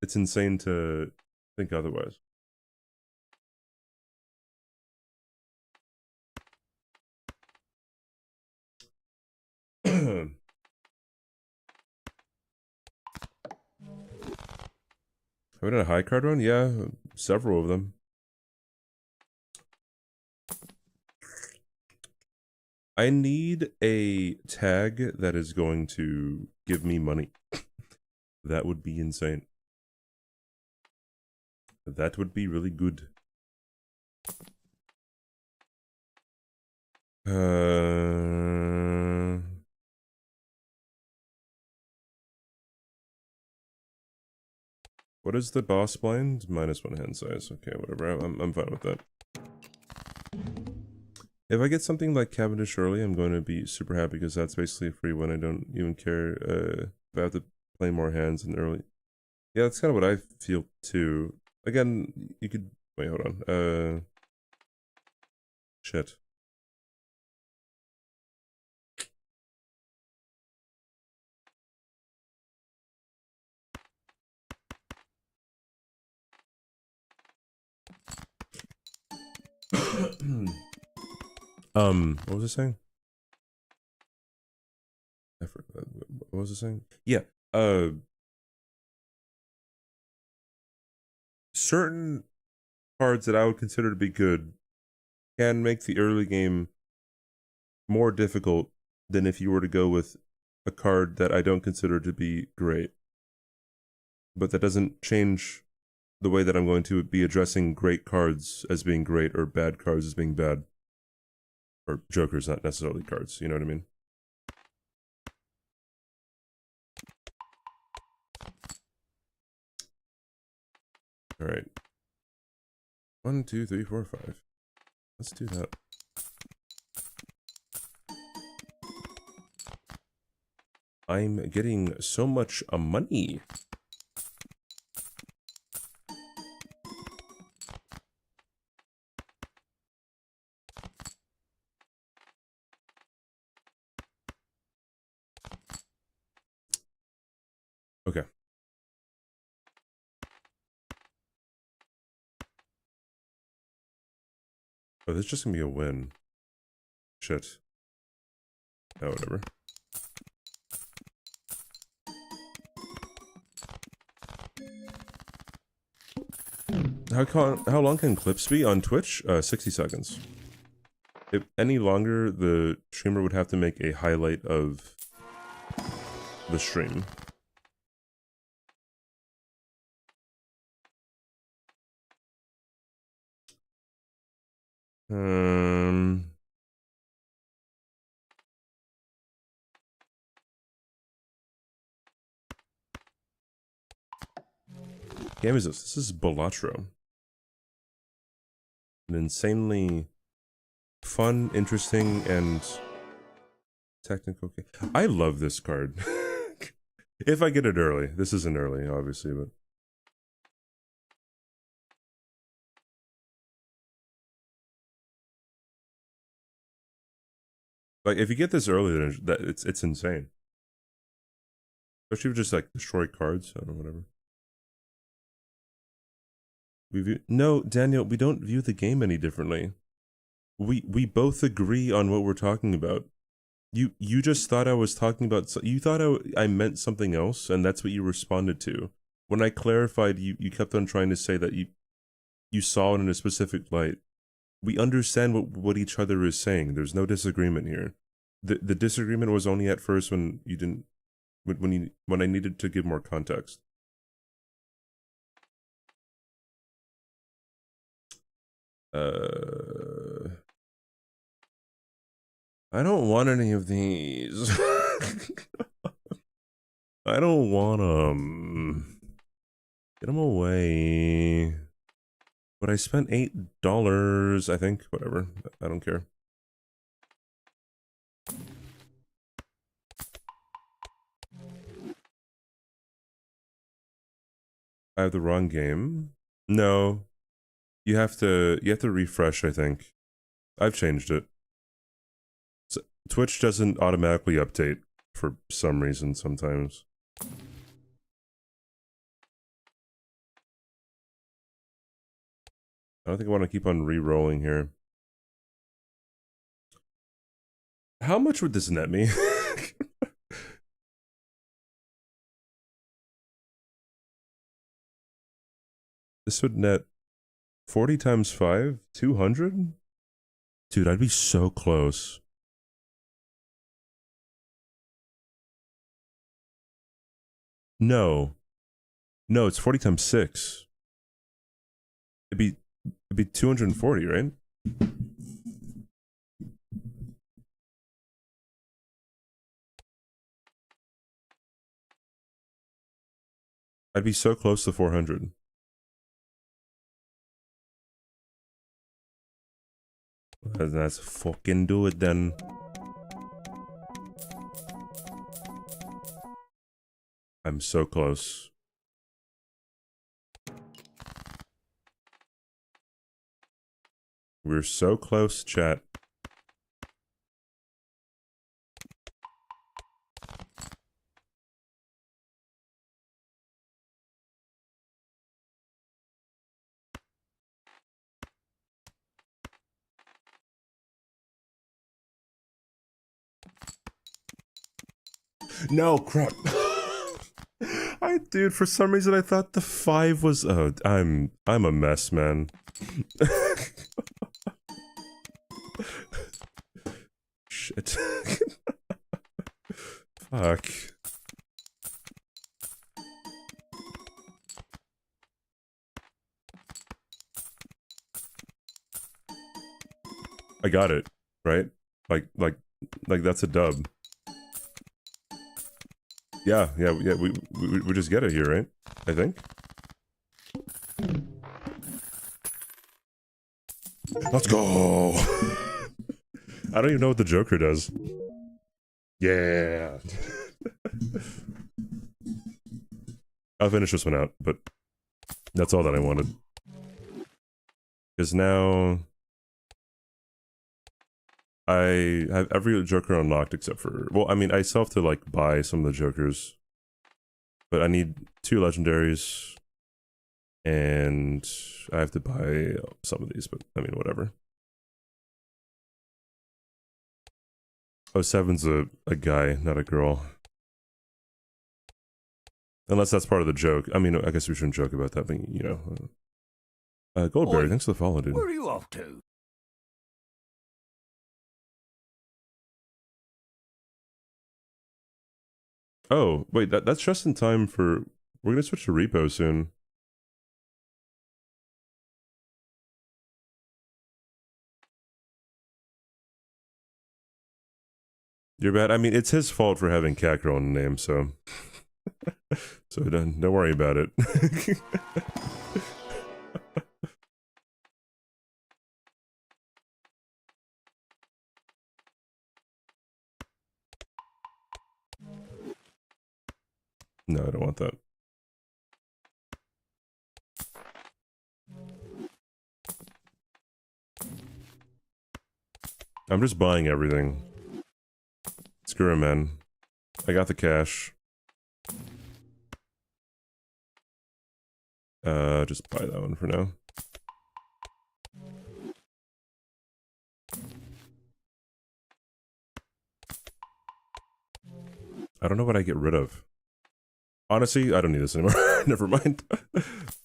It's insane to think otherwise. Have we done a high card run? Yeah, several of them. I need a tag that is going to give me money. That would be insane. That would be really good. What is the boss blind? -1 hand size. Okay, whatever. I'm fine with that. If I get something like Cavendish early, I'm going to be super happy, because that's basically a free one. I don't even care if I have to play more hands in early. Yeah, that's kind of what I feel too. Again, you could wait. Hold on. Shit. What was I saying? I forgot. What was I saying? Yeah. Certain cards that I would consider to be good can make the early game more difficult than if you were to go with a card that I don't consider to be great. But that doesn't change the way that I'm going to be addressing great cards as being great, or bad cards as being bad. Or Jokers, not necessarily cards, you know what I mean? Alright. 1, 2, 3, 4, 5. Let's do that. I'm getting so much money. Okay. Oh, this is just gonna be a win. Shit. Oh, whatever. How long can clips be on Twitch? 60 seconds. If any longer, the streamer would have to make a highlight of the stream. Game is this? This is Balatro. An insanely fun, interesting, and technical game. I love this card. If I get it early. This isn't early, obviously, but... Like, if you get this early, then it's insane. Especially if you just, like, destroy cards or whatever. No, Daniel, we don't view the game any differently. We both agree on what we're talking about. You just thought I was talking about... You thought I meant something else, and that's what you responded to. When I clarified, you kept on trying to say that you saw it in a specific light. We understand what each other is saying. There's no disagreement here. The disagreement was only at first when you didn't when I needed to give more context. I don't want any of these. I don't want them. Get them away. But I spent $8, I think. Whatever. I don't care. I have the wrong game. No. You have to refresh, I think. I've changed it. So, Twitch doesn't automatically update for some reason sometimes. I don't think I want to keep on re-rolling here. How much would this net me? This would net 40 times 5? 200? Dude, I'd be so close. No. No, it's 40 times 6. It'd be 240, right? I'd be so close to 400. Let's fucking do it then. I'm so close. We're so close, chat. No, crap. Dude, for some reason I thought the 5 was, oh, I'm a mess, man. Shit. Fuck. I got it, right? Like that's a dub. Yeah, we just get it here, right? I think. Let's go! I don't even know what the Joker does. Yeah! I'll finish this one out, but that's all that I wanted. Because now I have every Joker unlocked except for... Well, I mean, I still have to, like, buy some of the Jokers. But I need 2 legendaries. And I have to buy some of these, but, I mean, whatever. Oh, 7's a guy, not a girl. Unless that's part of the joke. I mean, I guess we shouldn't joke about that, but, you know. Goldberry, thanks for the follow, dude. Where are you off to? Oh, wait, that's just in time for... We're gonna switch to repo soon. You're bad. I mean, it's his fault for having Catgirl in the name, so... so don't worry about it. No, I don't want that. I'm just buying everything. Screw him, man. I got the cash. Just buy that one for now. I don't know what I get rid of. Honestly, I don't need this anymore. Never mind.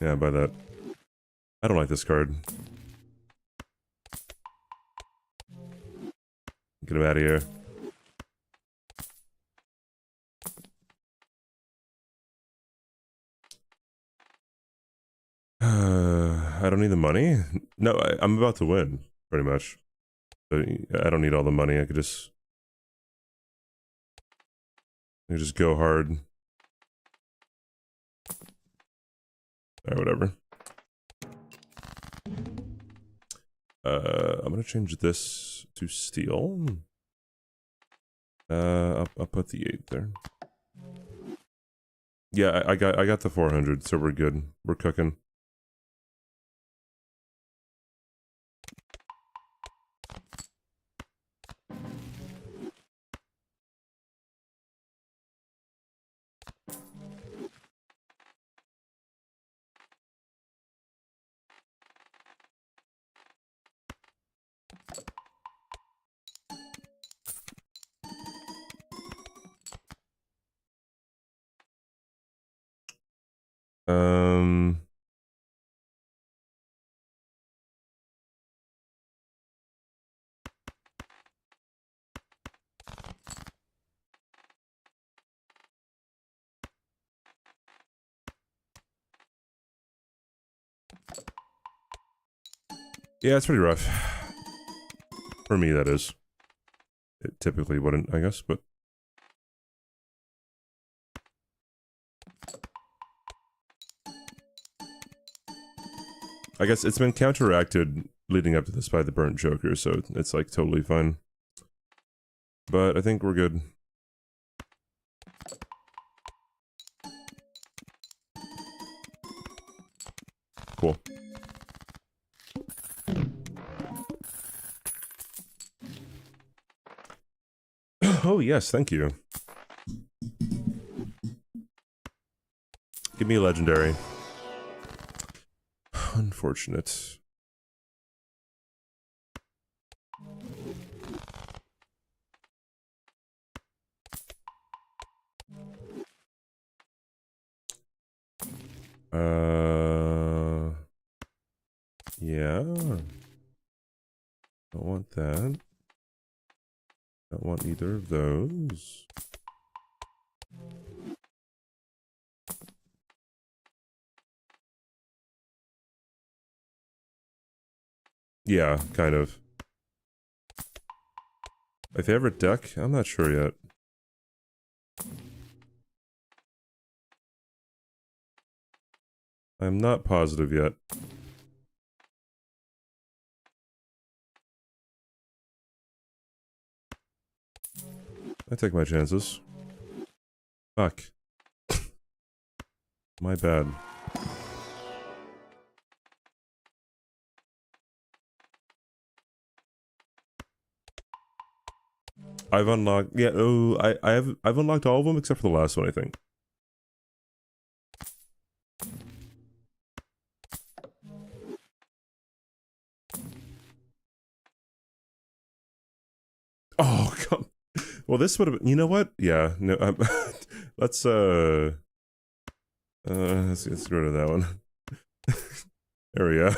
Yeah, buy that. I don't like this card. Get him out of here. don't need the money? No, I'm about to win, pretty much. So I don't need all the money. I could just go hard. Alright, whatever. I'm gonna change this to steel. I'll put the 8 there. Yeah, I got the 400, so we're good. We're cooking. Yeah, it's pretty rough. For me, that is. It typically wouldn't, I guess, but... I guess it's been counteracted leading up to this by the burnt Joker, so it's like totally fine. But I think we're good. Cool. Oh yes, thank you. Give me a legendary. Unfortunate. Yeah. Don't want that. Don't want either of those. Yeah, kind of. My favorite deck? I'm not sure yet. I'm not positive yet. I take my chances. Fuck. My bad. I've unlocked, yeah, oh, I've unlocked all of them except for the last one, I think. Oh, come. Well, this would have been, you know what? Yeah, no, let's get rid of that one. There we go.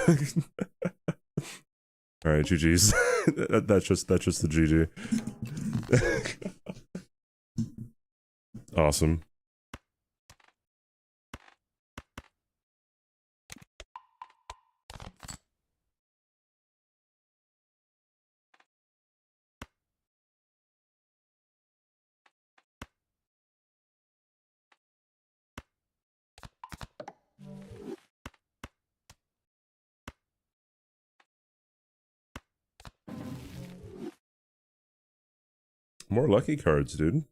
Alright, GG's. that's just the GG. Awesome. More lucky cards, dude.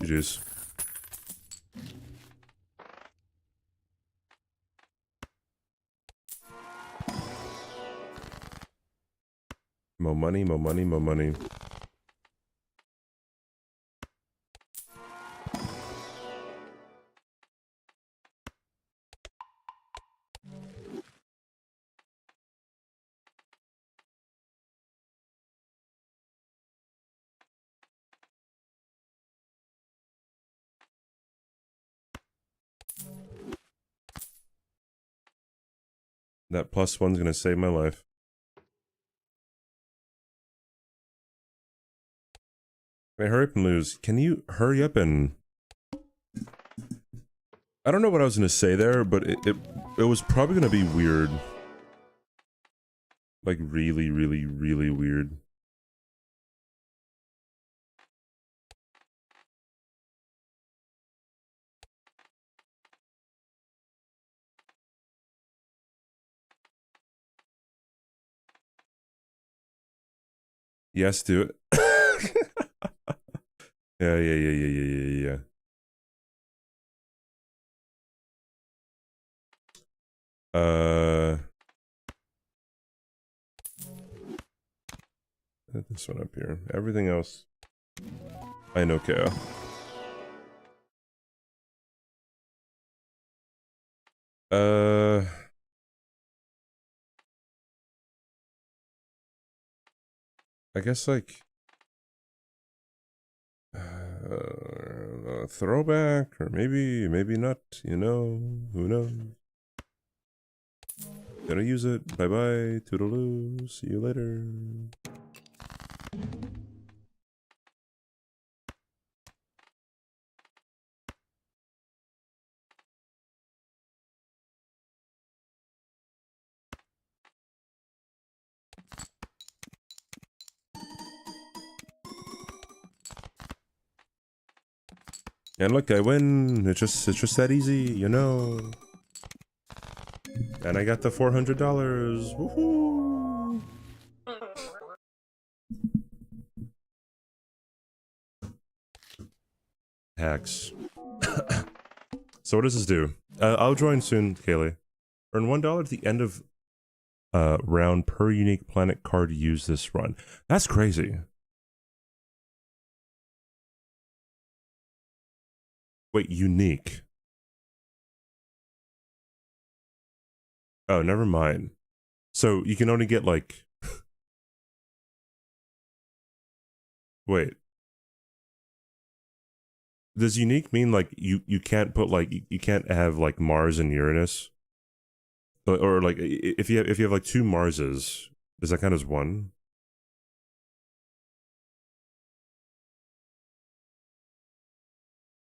GG's. More money, more money, more money. That +1's gonna save my life. Can I hurry up and lose? Can you hurry up and... I don't know what I was gonna say there, but it was probably gonna be weird. Like really, really, really weird. Yes, do it. Yeah. Put this one up here. Everything else, I know KO. I guess like throwback, or maybe not. You know, who knows? Gonna use it. Bye bye. Toodaloo. See you later. And look, I win. It's just that easy, you know. And I got the $400. Woohoo! Hacks. So what does this do? I'll join soon, Kaylee. Earn $1 at the end of round per unique planet card used this run. That's crazy. Wait, unique. Oh, never mind. So you can only get like... Wait. Does unique mean like you can't put like you can't have like Mars and Uranus? Or like if you have like 2 Marses, does that count as 1?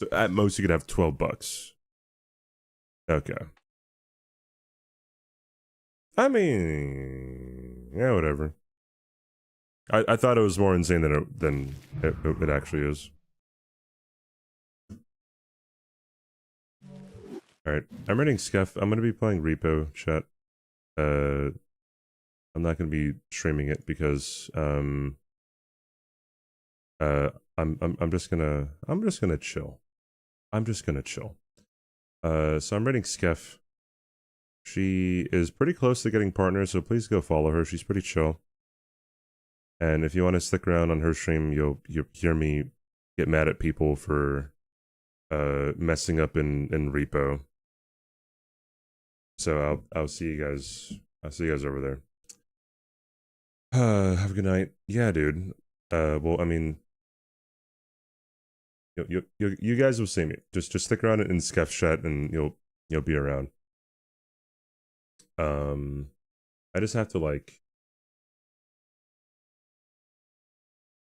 So at most you could have $12. Okay. I mean, yeah, whatever. I thought it was more insane than it actually is. Alright, I'm reading Scuff. I'm gonna be playing Repo, chat. I'm not gonna be streaming it because I'm just gonna chill. I'm just gonna chill. So I'm reading Scuff. She is pretty close to getting partners, so please go follow her. She's pretty chill. And if you want to stick around on her stream, you'll hear me get mad at people for messing up in Repo. So I'll see you guys. I'll see you guys over there. Have a good night. Yeah, dude. Well, I mean, you guys will see me. Just stick around in Scuff chat, and you'll be around. I just have to like.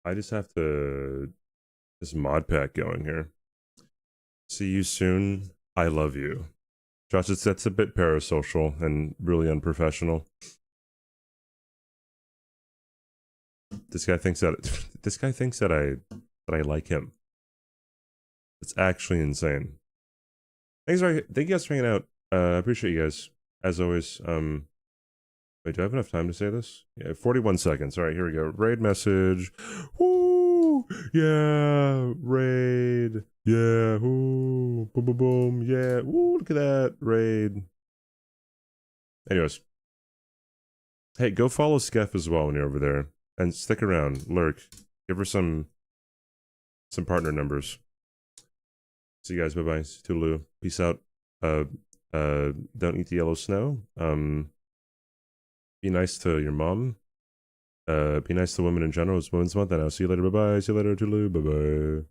I just have to this mod pack going here. See you soon. I love you. Josh, that's a bit parasocial and really unprofessional. This guy thinks that I like him. It's actually insane. Thank you guys for hanging out. I appreciate you guys as always. Wait, do I have enough time to say this? Yeah, 41 seconds. All right, here we go. Raid message. Woo! Yeah, raid. Yeah, woo. Boom, boom, boom. Yeah, woo, look at that. Raid. Anyways. Hey, go follow Skeff as well when you're over there. And stick around. Lurk. Give her some partner numbers. See you guys. Bye-bye. Toodaloo. Peace out. Don't eat the yellow snow. Be nice to your mom. Be nice to women in general. It's Women's Month, and I'll see you later. Bye-bye. See you later. Toodaloo. Bye-bye.